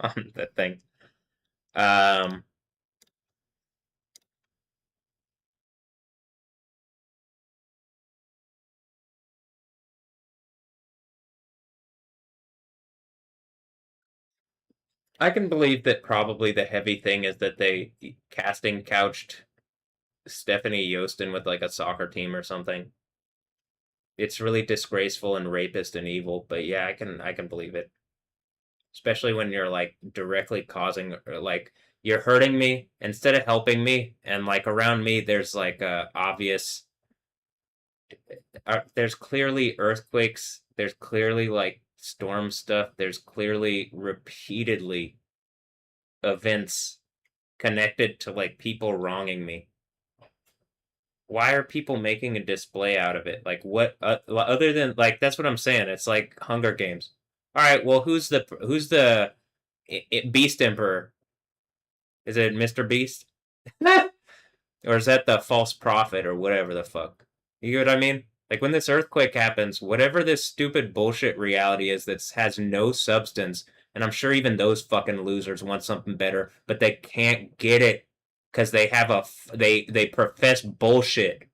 on the thing. Um, I can believe that probably the heavy thing is that they casting couched Stephanie Yostin with like a soccer team or something. It's really disgraceful and rapist and evil, but yeah, I can believe it. Especially when you're like directly causing like you're hurting me instead of helping me, and like around me there's like a obvious there's clearly earthquakes, there's clearly like storm stuff, there's clearly repeatedly events connected to like people wronging me. Why are people making a display out of it? Like what other than like that's what I'm saying. It's like Hunger Games. All right, well who's the Beast Emperor? Is it Mr. Beast? Or is that the false prophet or whatever the fuck? You get what I mean? Like when this earthquake happens, whatever this stupid bullshit reality is that has no substance, and I'm sure even those fucking losers want something better, but they can't get it because they have they profess bullshit.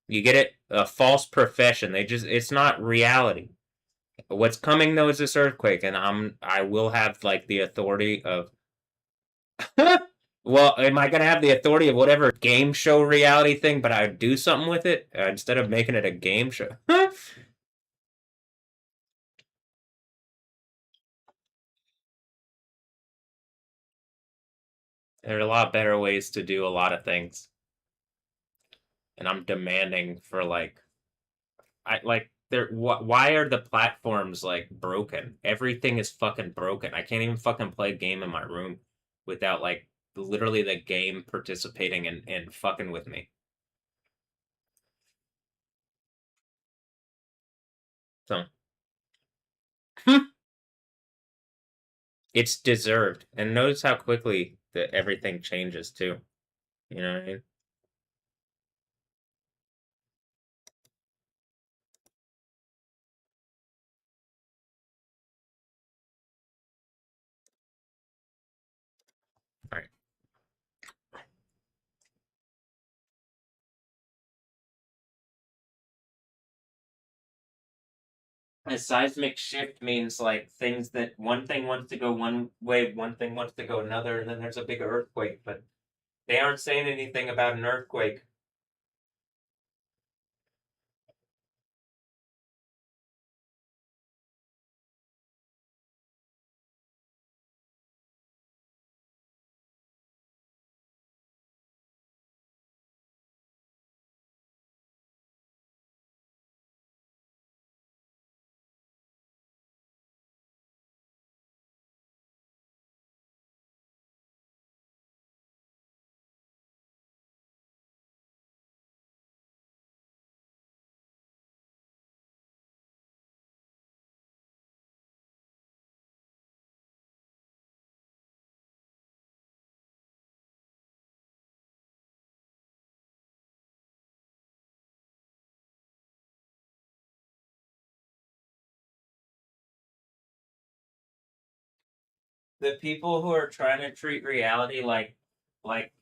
You get it? A false profession. It's not reality. What's coming though is this earthquake, and I will have like the authority of well, am I gonna have the authority of whatever game show reality thing, but I would do something with it instead of making it a game show? There are a lot better ways to do a lot of things, and I'm demanding for like I like there. Why are the platforms like broken? Everything is fucking broken. I can't even fucking play a game in my room without like literally the game participating and fucking with me. So it's deserved. And notice how quickly that everything changes too. You know what I mean? All right. A seismic shift means like things that one thing wants to go one way, one thing wants to go another, and then there's a big earthquake. But they aren't saying anything about an earthquake. The people who are trying to treat reality like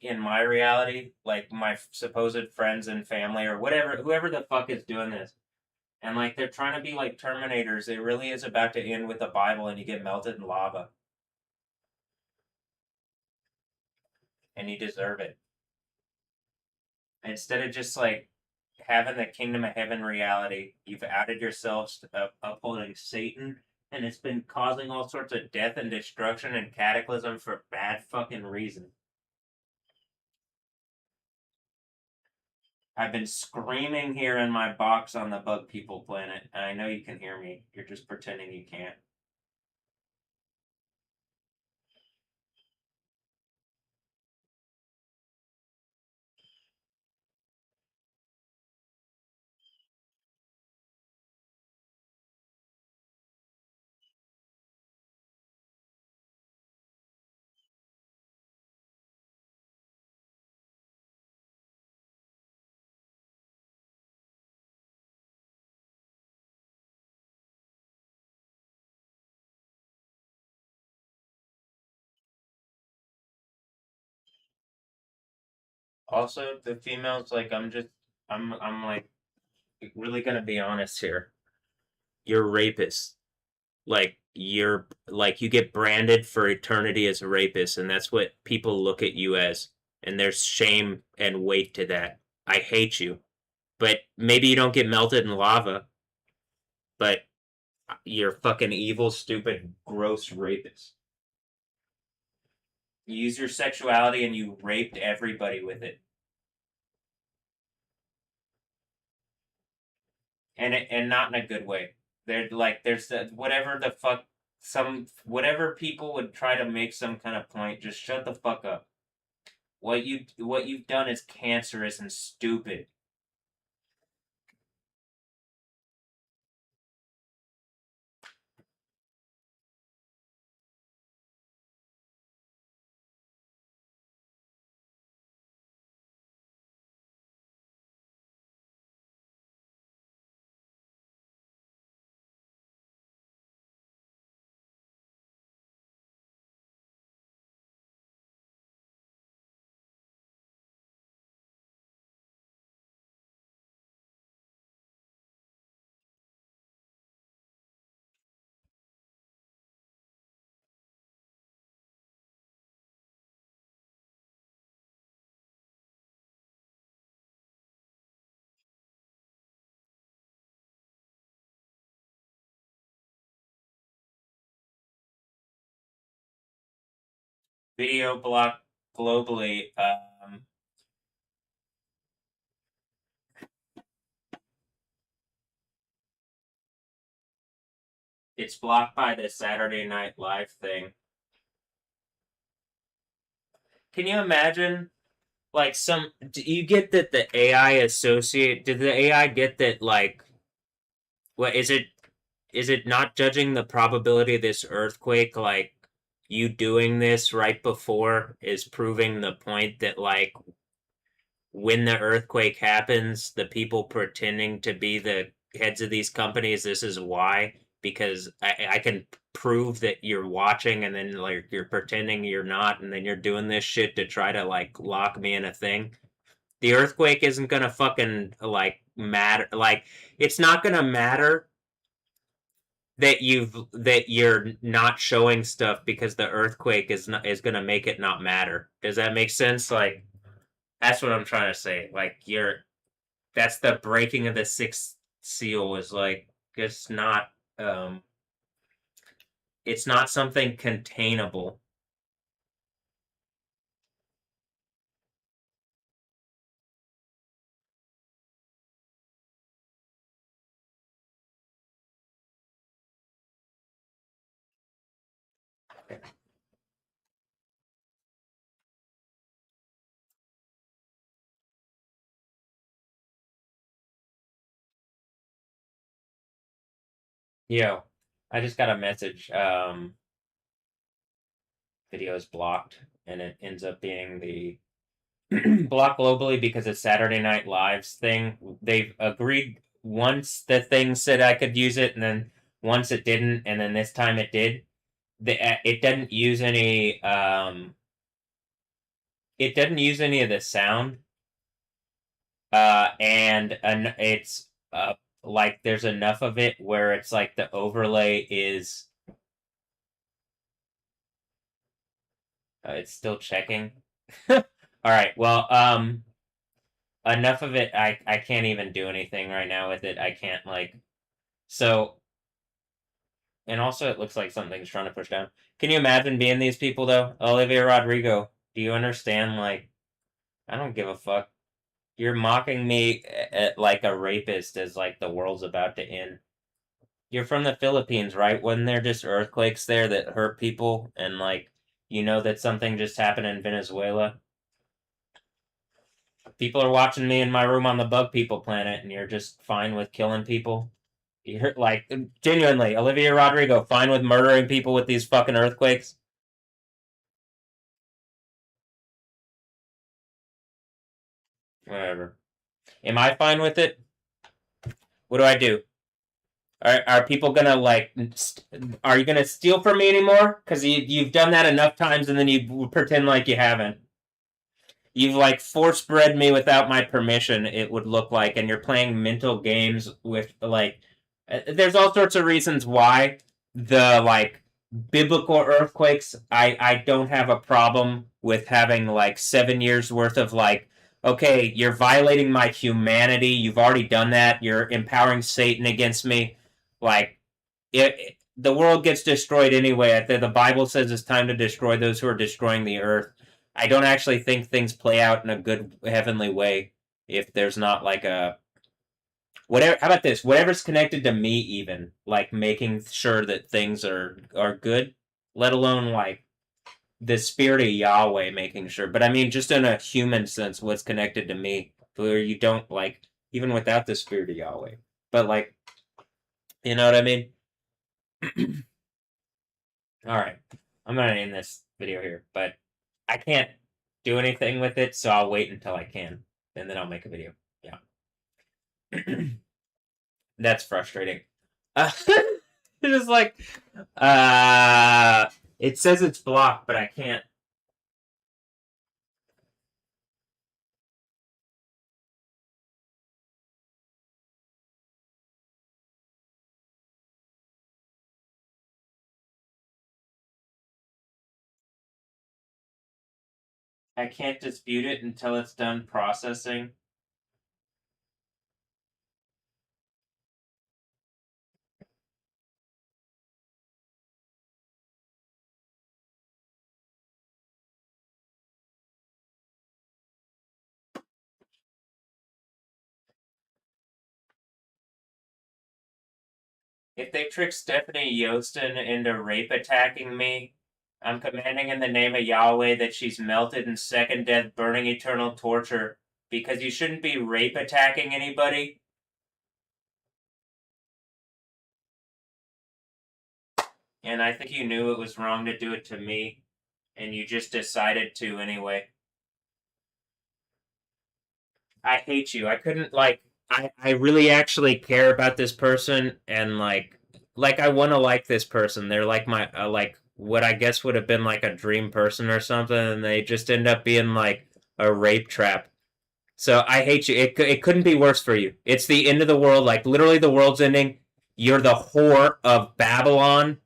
in my reality, like my supposed friends and family or whatever, whoever the fuck is doing this, and like they're trying to be like Terminators. It really is about to end with the Bible, and you get melted in lava, and you deserve it. Instead of just like having the kingdom of heaven reality, you've outed yourselves to upholding Satan, and it's been causing all sorts of death and destruction and cataclysm for bad fucking reason. I've been screaming here in my box on the Bug People planet, and I know you can hear me. You're just pretending you can't. Also, the females, like, I'm like, really gonna be honest here. You're rapists. You're like you get branded for eternity as a rapist, and that's what people look at you as. And there's shame and weight to that. I hate you, but maybe you don't get melted in lava, but you're fucking evil, stupid, gross rapist. You use your sexuality and you raped everybody with it, and not in a good way. They're like there's whatever the fuck some whatever people would try to make some kind of point. Just shut the fuck up. What you've done is cancerous and stupid. Video block globally. It's blocked by the Saturday Night Live thing. Can you imagine? Like some, do you get that the AI associate? Did the AI get that? Like, what is it? Is it not judging the probability of this earthquake? Like, you doing this right before is proving the point that like when the earthquake happens, the people pretending to be the heads of these companies, this is why, because I can prove that you're watching and then like you're pretending you're not, and then you're doing this shit to try to like lock me in a thing. The earthquake isn't gonna fucking like matter. Like, it's not gonna matter that you're not showing stuff because the earthquake is gonna make it not matter. Does that make sense? Like that's what I'm trying to say. Like you're that's the breaking of the sixth seal is like it's not um it's not something containable. Yo, I just got a message. Video is blocked, and it ends up being the block globally because it's Saturday Night Live's thing. They've agreed once the thing said I could use it, and then once it didn't, and then this time it did. It didn't use any. It doesn't use any of the sound. And it's like there's enough of it where it's like the overlay is. It's still checking. All right. Well, enough of it. I can't even do anything right now with it. I can't like so. And also, it looks like something's trying to push down. Can you imagine being these people though? Olivia Rodrigo, do you understand? Like, I don't give a fuck. You're mocking me at, like a rapist as like the world's about to end. You're from the Philippines, right? Wasn't there just earthquakes there that hurt people? And like, you know that something just happened in Venezuela? People are watching me in my room on the Bug People planet, and you're just fine with killing people? You're like, genuinely, Olivia Rodrigo, fine with murdering people with these fucking earthquakes? Whatever. Am I fine with it? What do I do? Are people gonna like? Are you gonna steal from me anymore? Because you've done that enough times, and then you pretend like you haven't. You've like force bred me without my permission. It would look like, and you're playing mental games with like. There's all sorts of reasons why the like biblical earthquakes. I don't have a problem with having like 7 years worth of like. Okay, you're violating my humanity. You've already done that. You're empowering Satan against me. Like the world gets destroyed anyway. The Bible says it's time to destroy those who are destroying the earth. I don't actually think things play out in a good heavenly way if there's not like a whatever. How about this? Whatever's connected to me, even like making sure that things are good, let alone like the spirit of Yahweh making sure. But I mean, just in a human sense, what's connected to me, where you don't like even without the spirit of Yahweh. But like, you know what I mean? All right, I'm gonna end this video here, but I can't do anything with it, so I'll wait until I can, and then I'll make a video. Yeah, that's frustrating. It's just like, it says it's blocked, but I can't. I can't dispute it until it's done processing. If they trick Stephanie Yostin into rape attacking me, I'm commanding in the name of Yahweh that she's melted in second death, burning eternal torture, because you shouldn't be rape attacking anybody. And I think you knew it was wrong to do it to me, and you just decided to anyway. I hate you. I couldn't like. I really actually care about this person, and like I want to like this person. They're like my like what I guess would have been like a dream person or something, and they just end up being like a rape trap. So I hate you. It couldn't be worse for you. It's the end of the world. Like literally, the world's ending. You're the whore of Babylon,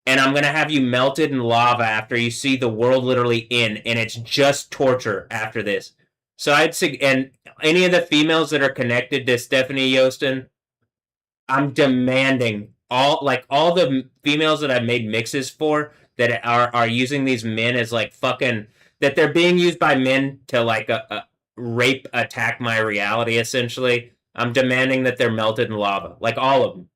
and I'm gonna have you melted in lava after you see the world literally end, and it's just torture after this. So I'd say, and any of the females that are connected to Stephanie Yostin, I'm demanding all the females that I've made mixes for that are using these men as like fucking that they're being used by men to like rape attack my reality essentially. I'm demanding that they're melted in lava, like all of them.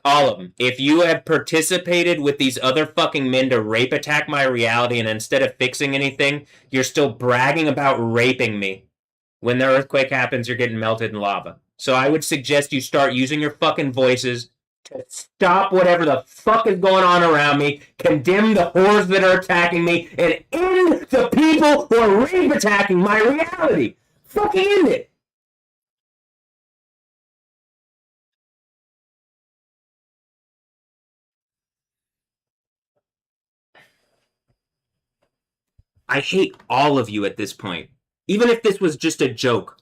All of them. If you have participated with these other fucking men to rape attack my reality and instead of fixing anything, you're still bragging about raping me. When the earthquake happens, you're getting melted in lava. So I would suggest you start using your fucking voices to stop whatever the fuck is going on around me, condemn the whores that are attacking me, and end the people who are rape attacking my reality. Fucking end it. I hate all of you at this point. Even if this was just a joke,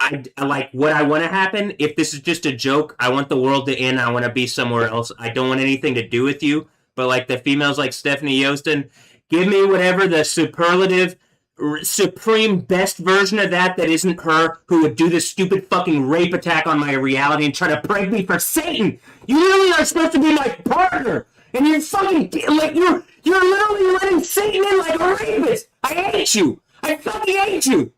I like what I want to happen. If this is just a joke, I want the world to end. I want to be somewhere else. I don't want anything to do with you. But like the females like Stephanie Yostin, give me whatever the superlative, supreme best version of that isn't her who would do this stupid fucking rape attack on my reality and try to prank me for Satan. You really are supposed to be my partner. And you're fucking like you're literally letting Satan in like a rapist. I hate you. I fucking hate you.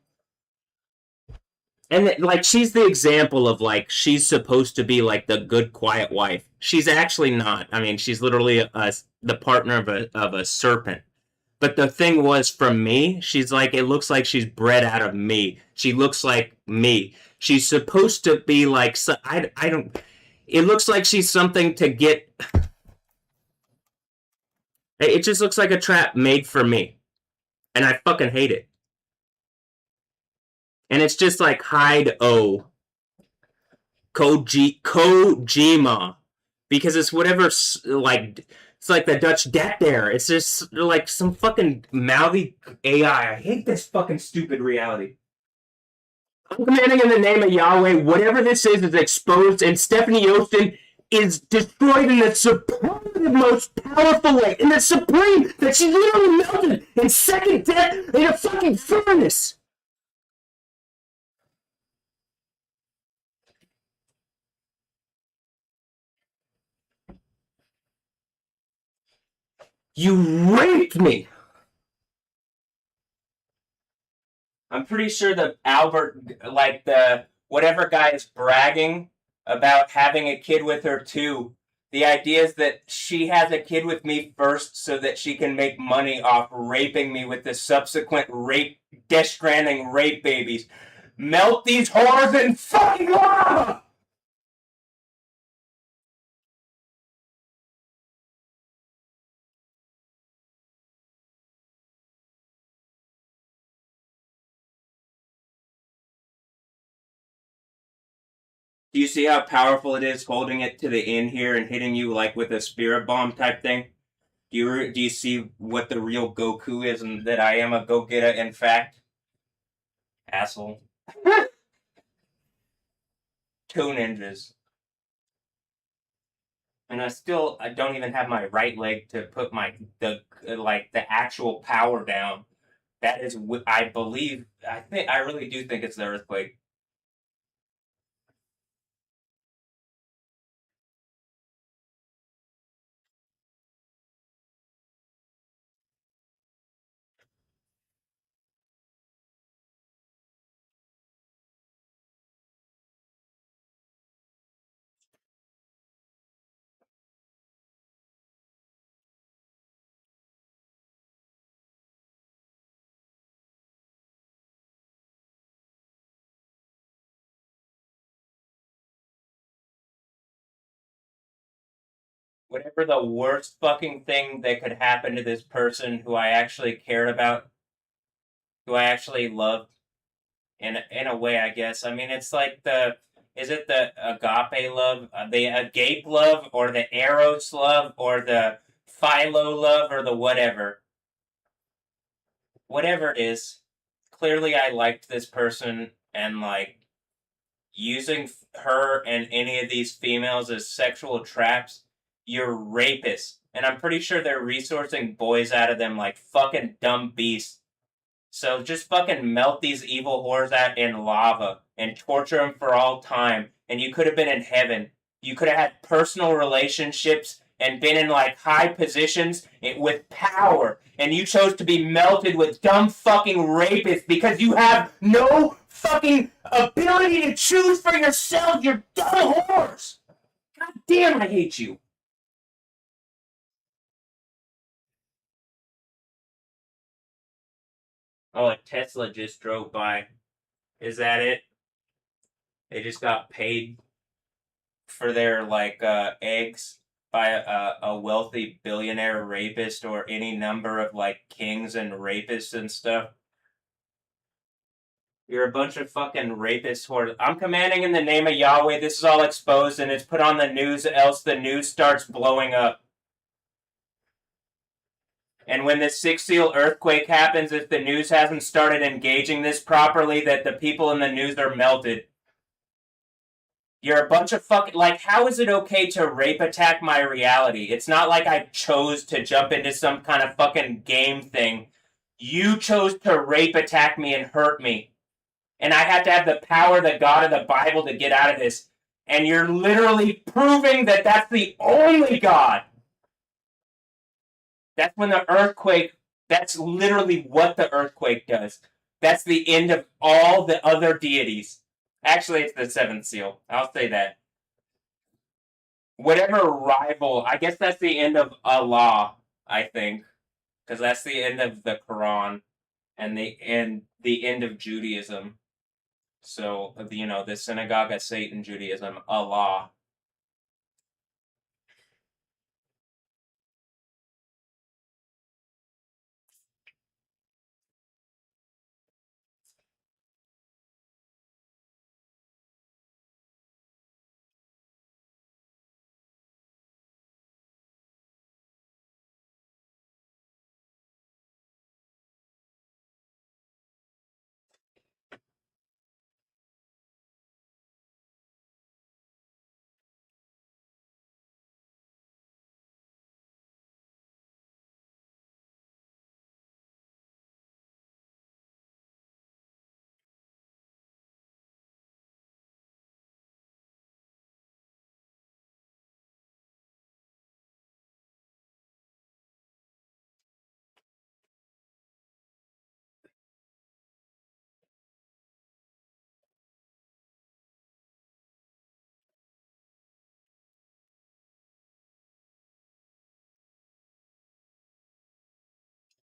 And like she's the example of like she's supposed to be like the good quiet wife. She's actually not. I mean, she's literally the partner of a serpent. But the thing was, from me, she's like it looks like she's bred out of me. She looks like me. She's supposed to be like I don't. It looks like she's something to get. It just looks like a trap made for me, and I fucking hate it. And it's just like hide O Kojima because it's whatever like it's like the Dutch debt there. It's just like some fucking mouthy AI. I hate this fucking stupid reality. I'm commanding in the name of Yahweh, whatever this is exposed, and Stephanie Yostin is destroyed in the superlative, most powerful way, in the supreme that she's literally melted in second death in a fucking furnace. You raped me. I'm pretty sure that Albert, like the whatever guy is bragging about having a kid with her too. The idea is that she has a kid with me first so that she can make money off raping me with the subsequent rape, Death Stranding rape babies. Melt these whores in fucking lava! Do you see how powerful it is holding it to the end here and hitting you like with a spirit bomb type thing? Do you see what the real Goku is and that I am a go getter in fact? Asshole. Two ninjas. And I don't even have my right leg to put the actual power down. That is I believe I really do think it's the earthquake. Whatever the worst fucking thing that could happen to this person who I actually cared about, who I actually loved in a way, I guess. I mean, it's like the is it the agape love, the agape love, or the eros love, or the philo love, or the whatever it is. Clearly, I liked this person, and like using her and any of these females as sexual traps, you're rapists. And I'm pretty sure they're resourcing boys out of them like fucking dumb beasts. So just fucking melt these evil whores out in lava and torture them for all time. And you could have been in heaven. You could have had personal relationships and been in like high positions with power. And you chose to be melted with dumb fucking rapists because you have no fucking ability to choose for yourself. You're dumb whores. God damn, I hate you. Oh, a Tesla just drove by. Is that it? They just got paid for their like eggs by a wealthy billionaire rapist or any number of like kings and rapists and stuff. You're a bunch of fucking rapist whores. I'm commanding in the name of Yahweh. This is all exposed and it's put on the news, else the news starts blowing up. And when this sixth seal earthquake happens, if the news hasn't started engaging this properly, that the people in the news are melted. You're a bunch of fucking like. How is it okay to rape attack my reality? It's not like I chose to jump into some kind of fucking game thing. You chose to rape attack me and hurt me, and I had to have the power, the God of the Bible, to get out of this. And you're literally proving that that's the only God. That's when the earthquake. That's literally what the earthquake does. That's the end of all the other deities. Actually, it's the seventh seal. I'll say that. Whatever rival, I guess that's the end of Allah, I think, because that's the end of the Quran and the end of Judaism. So the synagogue of Satan, Judaism, Allah.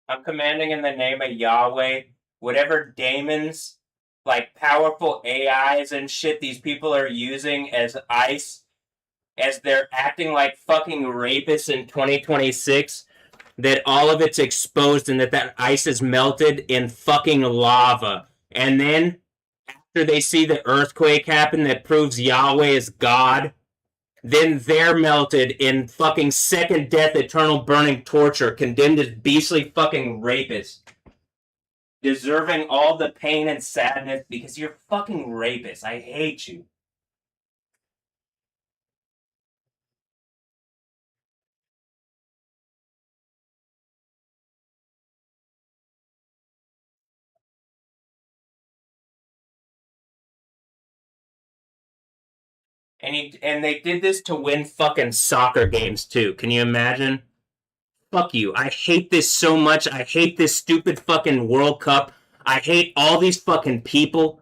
I'm commanding in the name of Yahweh, whatever demons, like powerful AIs and shit, these people are using as ice, as they're acting like fucking rapists in 2026. That all of it's exposed and that ice is melted in fucking lava. And then after they see the earthquake happen that proves Yahweh is God, then they're melted in fucking second death, eternal burning torture, condemned as beastly fucking rapists, deserving all the pain and sadness because you're fucking rapists. I hate you. And they did this to win fucking soccer games too. Can you imagine? Fuck you. I hate this so much. I hate this stupid fucking World Cup. I hate all these fucking people.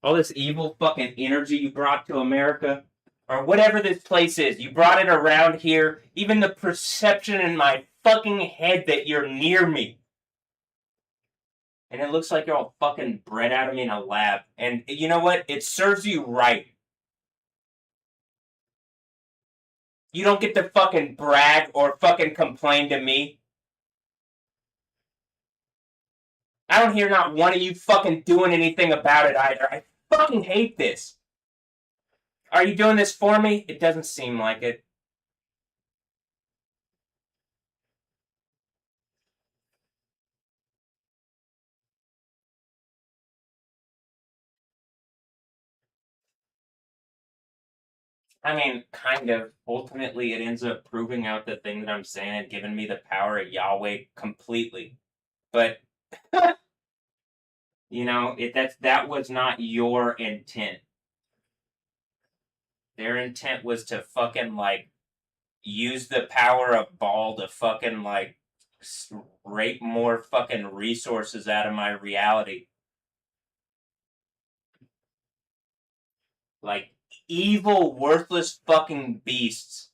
All this evil fucking energy you brought to America. Or whatever this place is. You brought it around here. Even the perception in my fucking head that you're near me. And it looks like you're all fucking bred out of me in a lab. And you know what? It serves you right. You don't get to fucking brag or fucking complain to me. I don't hear not one of you fucking doing anything about it either. I fucking hate this. Are you doing this for me? It doesn't seem like it. I mean, kind of. Ultimately, it ends up proving out the thing that I'm saying and giving me the power of Yahweh completely. But that was not your intent. Their intent was to fucking like use the power of Baal to fucking like rape more fucking resources out of my reality. Like evil, worthless fucking beasts.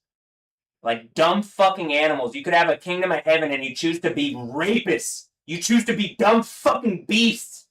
Like dumb fucking animals. You could have a kingdom of heaven and you choose to be rapists. You choose to be dumb fucking beasts.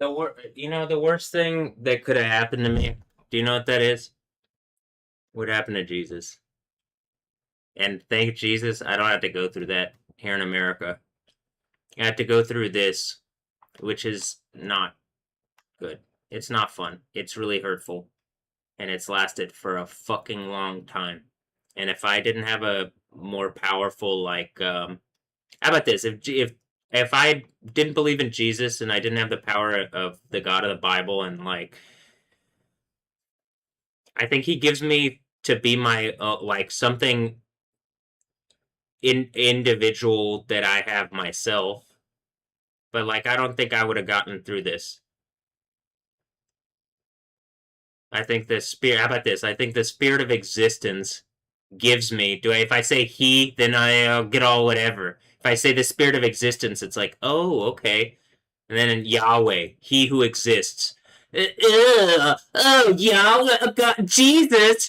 The worst thing that could have happened to me. Do you know what that is? What happened to Jesus? And thank Jesus, I don't have to go through that here in America. I have to go through this, which is not good. It's not fun. It's really hurtful. And it's lasted for a fucking long time. And if I didn't have a more powerful, like, how about this? If I didn't believe in Jesus and I didn't have the power of the God of the Bible and like, I think He gives me to be my like something individual that I have myself. But like, I don't think I would have gotten through this. I think the spirit. How about this? I think the spirit of existence gives me. If I say he, then I get all whatever. If I say the spirit of existence, it's like, oh, okay. And then in Yahweh, he who exists. Oh, Yahweh, God, Jesus.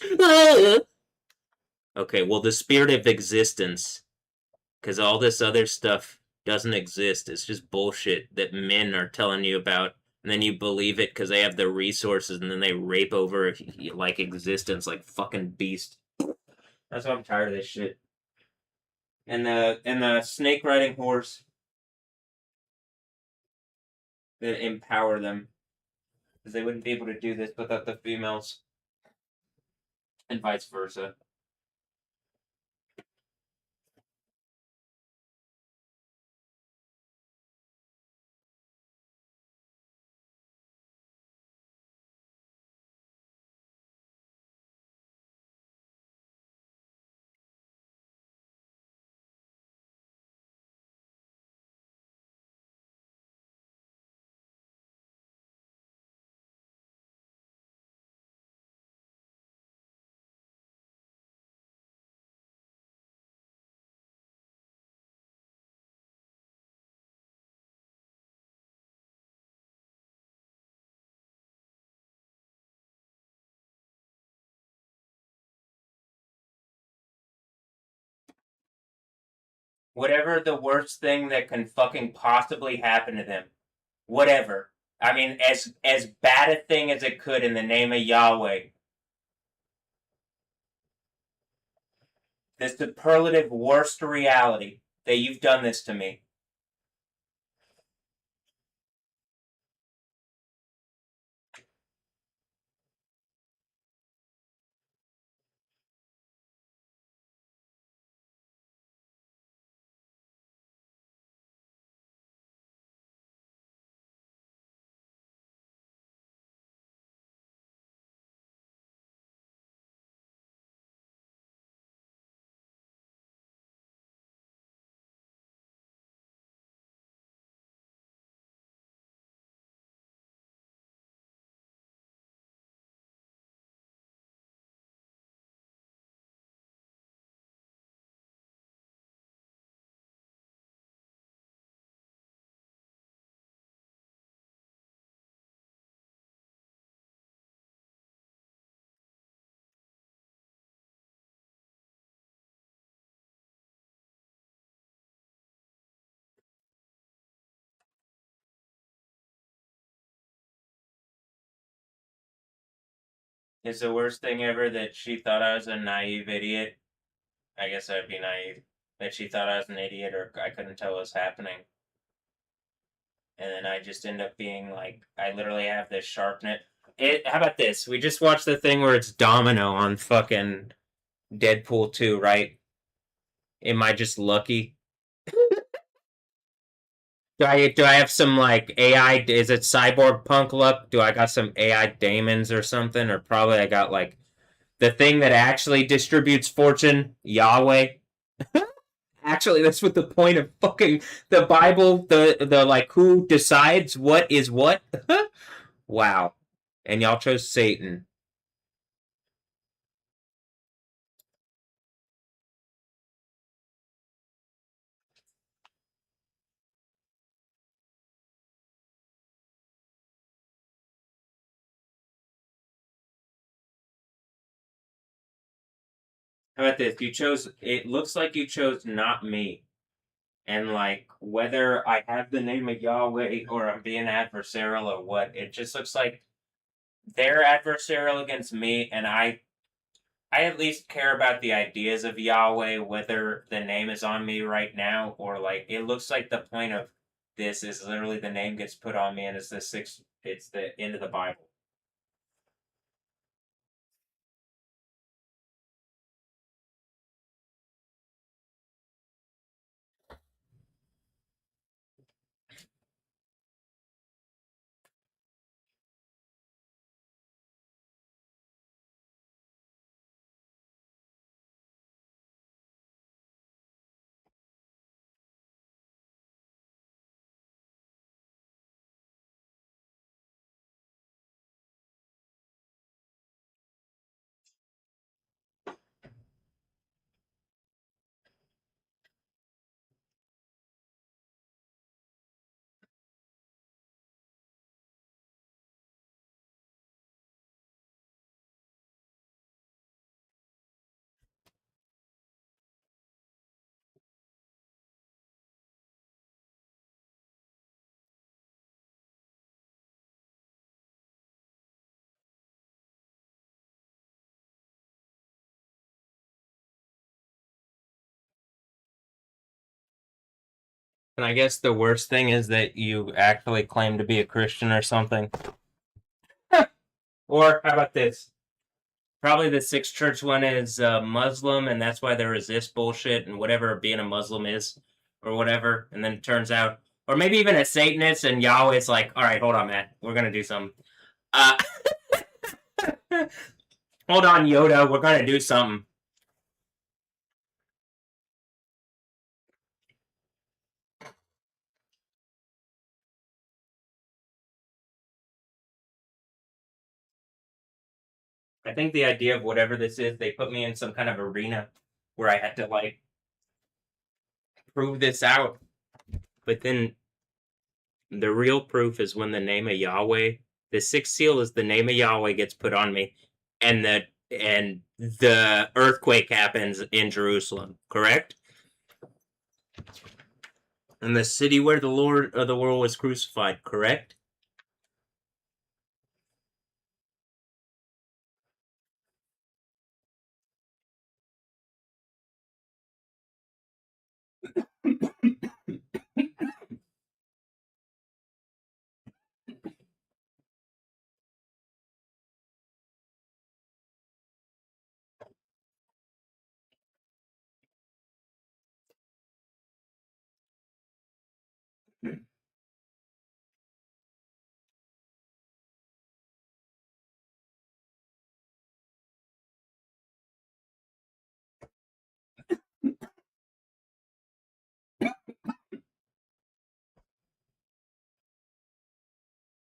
Okay, well, the spirit of existence, because all this other stuff doesn't exist. It's just bullshit that men are telling you about, and then you believe it because they have the resources, and then they rape over like existence, like fucking beast. That's why I'm tired of this shit. And the snake riding horse that empower them, because they wouldn't be able to do this without the females, and vice versa. Whatever the worst thing that can fucking possibly happen to them, whatever. I mean, as bad a thing as it could in the name of Yahweh. The superlative worst reality that you've done this to me. Is the worst thing ever that she thought I was a naive idiot? I guess I'd be naive. That she thought I was an idiot or I couldn't tell what was happening. And then I just end up being like, I literally have this sharpnet. How about this? We just watched the thing where it's Domino on fucking Deadpool 2, right? Am I just lucky? Do I have some like AI? Is it cyborg punk luck? Do I got some AI daemons or something? Or probably I got like the thing that actually distributes fortune, Yahweh. Actually, that's what the point of fucking the Bible, the like who decides what is what. Wow. And y'all chose Satan. How about this? You chose. It looks like you chose not me. And like whether I have the name of Yahweh or I'm being adversarial or what, it just looks like they're adversarial against me, and I at least care about the ideas of Yahweh, whether the name is on me right now or like it looks like the point of this is literally the name gets put on me and it's the end of the Bible. And I guess the worst thing is that you actually claim to be a Christian or something. Or how about this? Probably the Sixth Church one is Muslim, and that's why they resist bullshit and whatever being a Muslim is, or whatever. And then it turns out, or maybe even a Satanist, and Yahweh's like, "All right, hold on, man, we're gonna do something. Uh, hold on, Yoda, we're gonna do something." I think the idea of whatever this is, they put me in some kind of arena where I had to like prove this out, but then the real proof is when the name of Yahweh, the sixth seal is the name of Yahweh gets put on me, and the earthquake happens in Jerusalem. Correct? In the city where the Lord of the world was crucified, correct?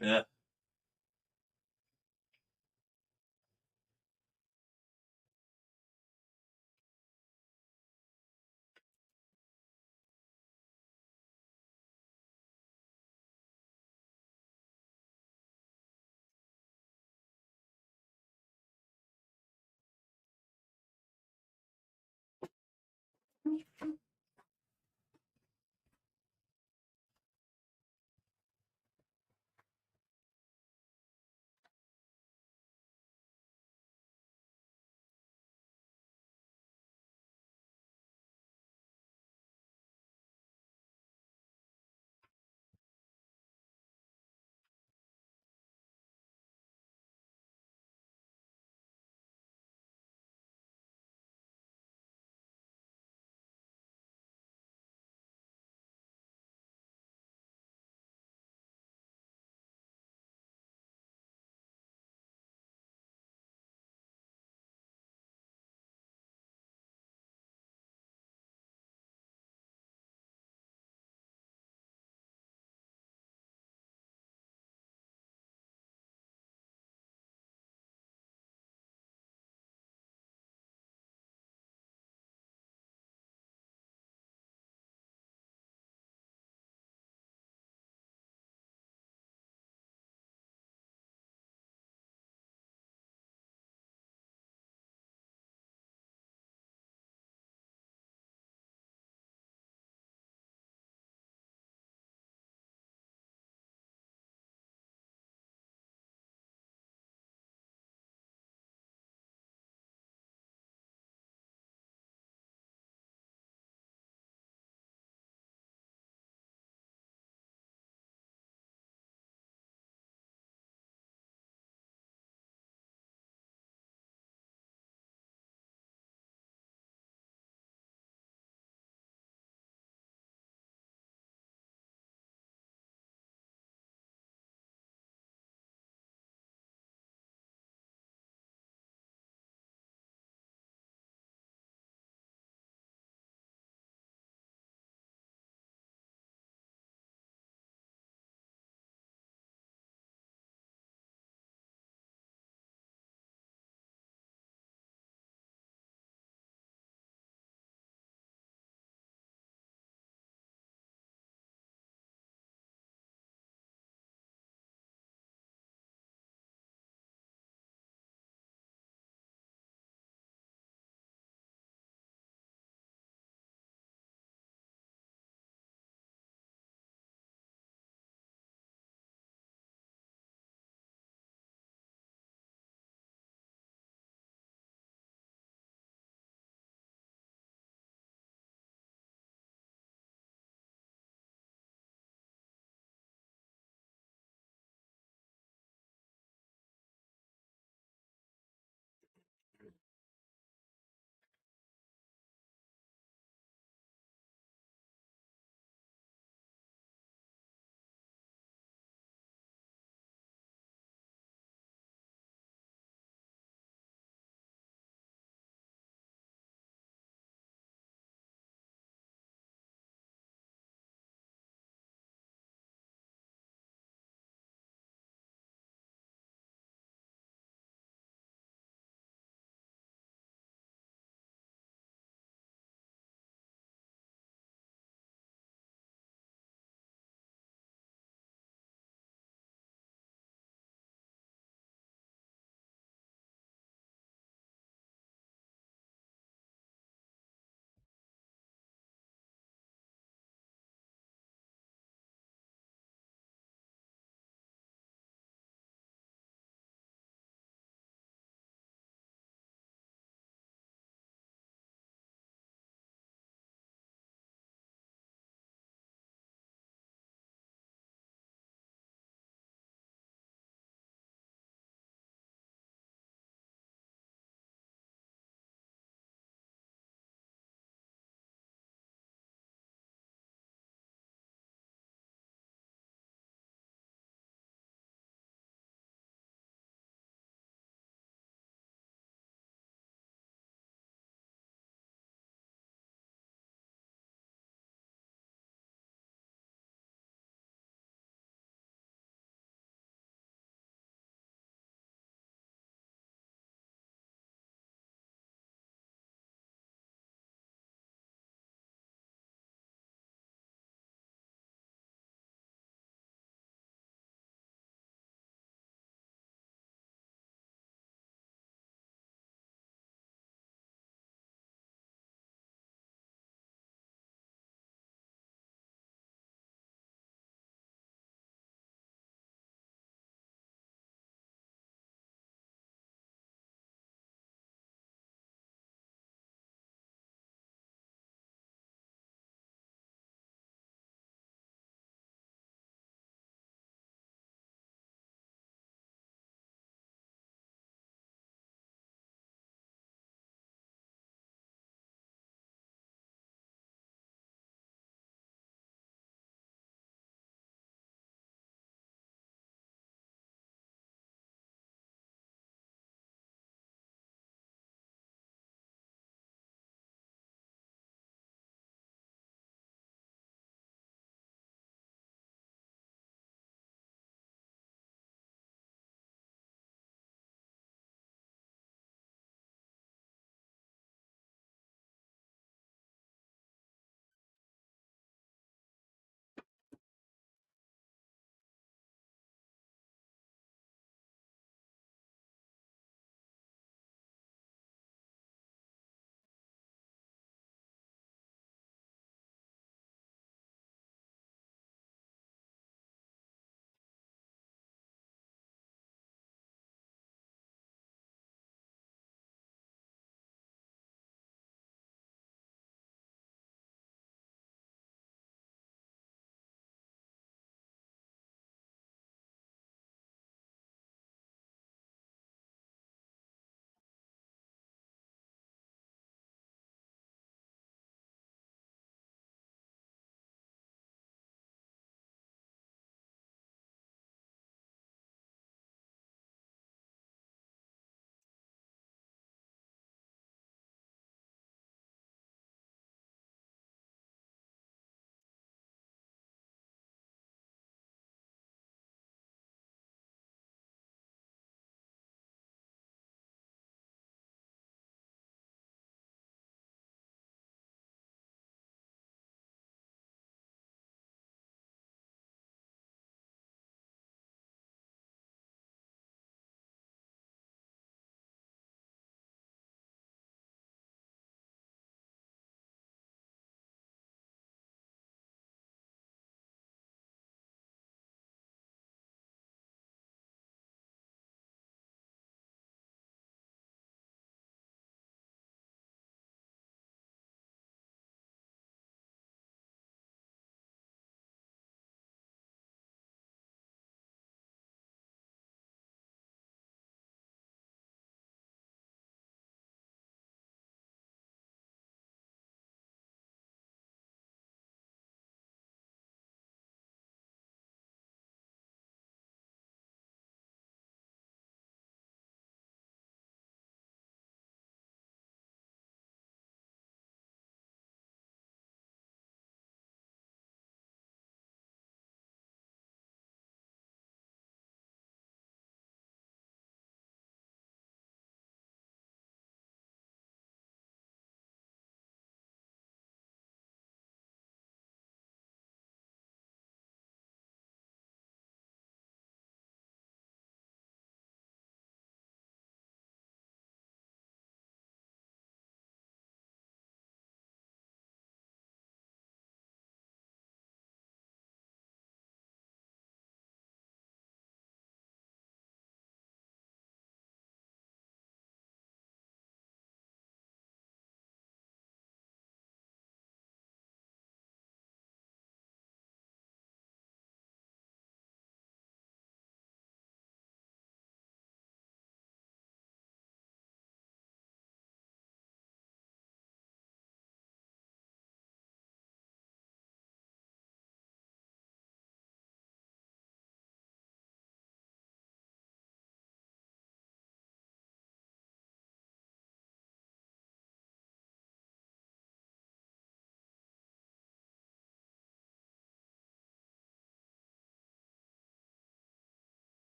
Yeah.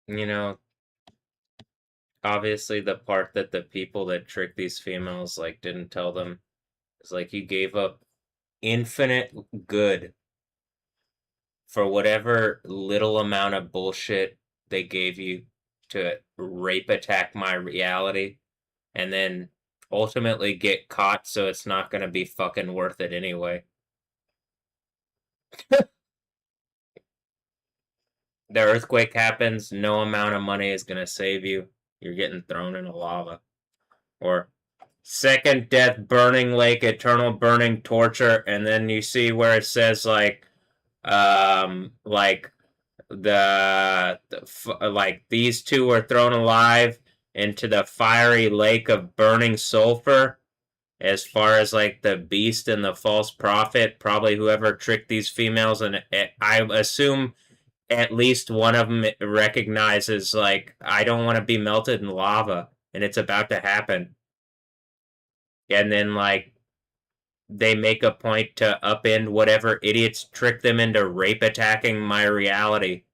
You know, obviously the part that the people that trick these females like didn't tell them is like you gave up infinite good for whatever little amount of bullshit they gave you to rape attack my reality and then ultimately get caught so it's not going to be fucking worth it anyway. The earthquake happens, no amount of money is going to save you. You're getting thrown into lava. Or second death, burning lake, eternal burning torture, and then you see where it says like like these two were thrown alive into the fiery lake of burning sulfur. As far as like the beast and the false prophet, probably whoever tricked these females, and I assume at least one of them recognizes like I don't want to be melted in lava, and it's about to happen. And then like they make a point to upend whatever idiots trick them into rape attacking my reality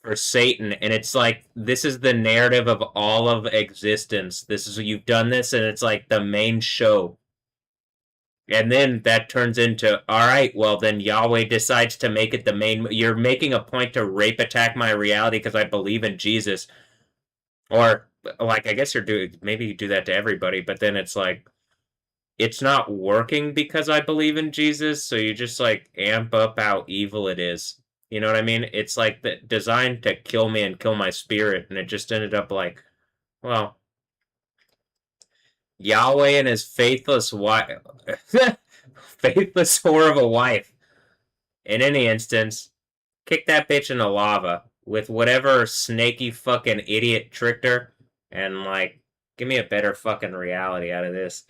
for Satan. And it's like this is the narrative of all of existence. This is you've done this, and it's like the main show. And then that turns into all right. Well, then Yahweh decides to make it the main. You're making a point to rape attack my reality because I believe in Jesus, or like I guess you're doing. Maybe you do that to everybody, but then it's like it's not working because I believe in Jesus, so you just like amp up how evil it is. You know what I mean? It's like designed to kill me and kill my spirit, and it just ended up like, well, Yahweh and his faithless wife, faithless whore of a wife. In any instance, kick that bitch in the lava with whatever snaky fucking idiot tricked her, and like, give me a better fucking reality out of this.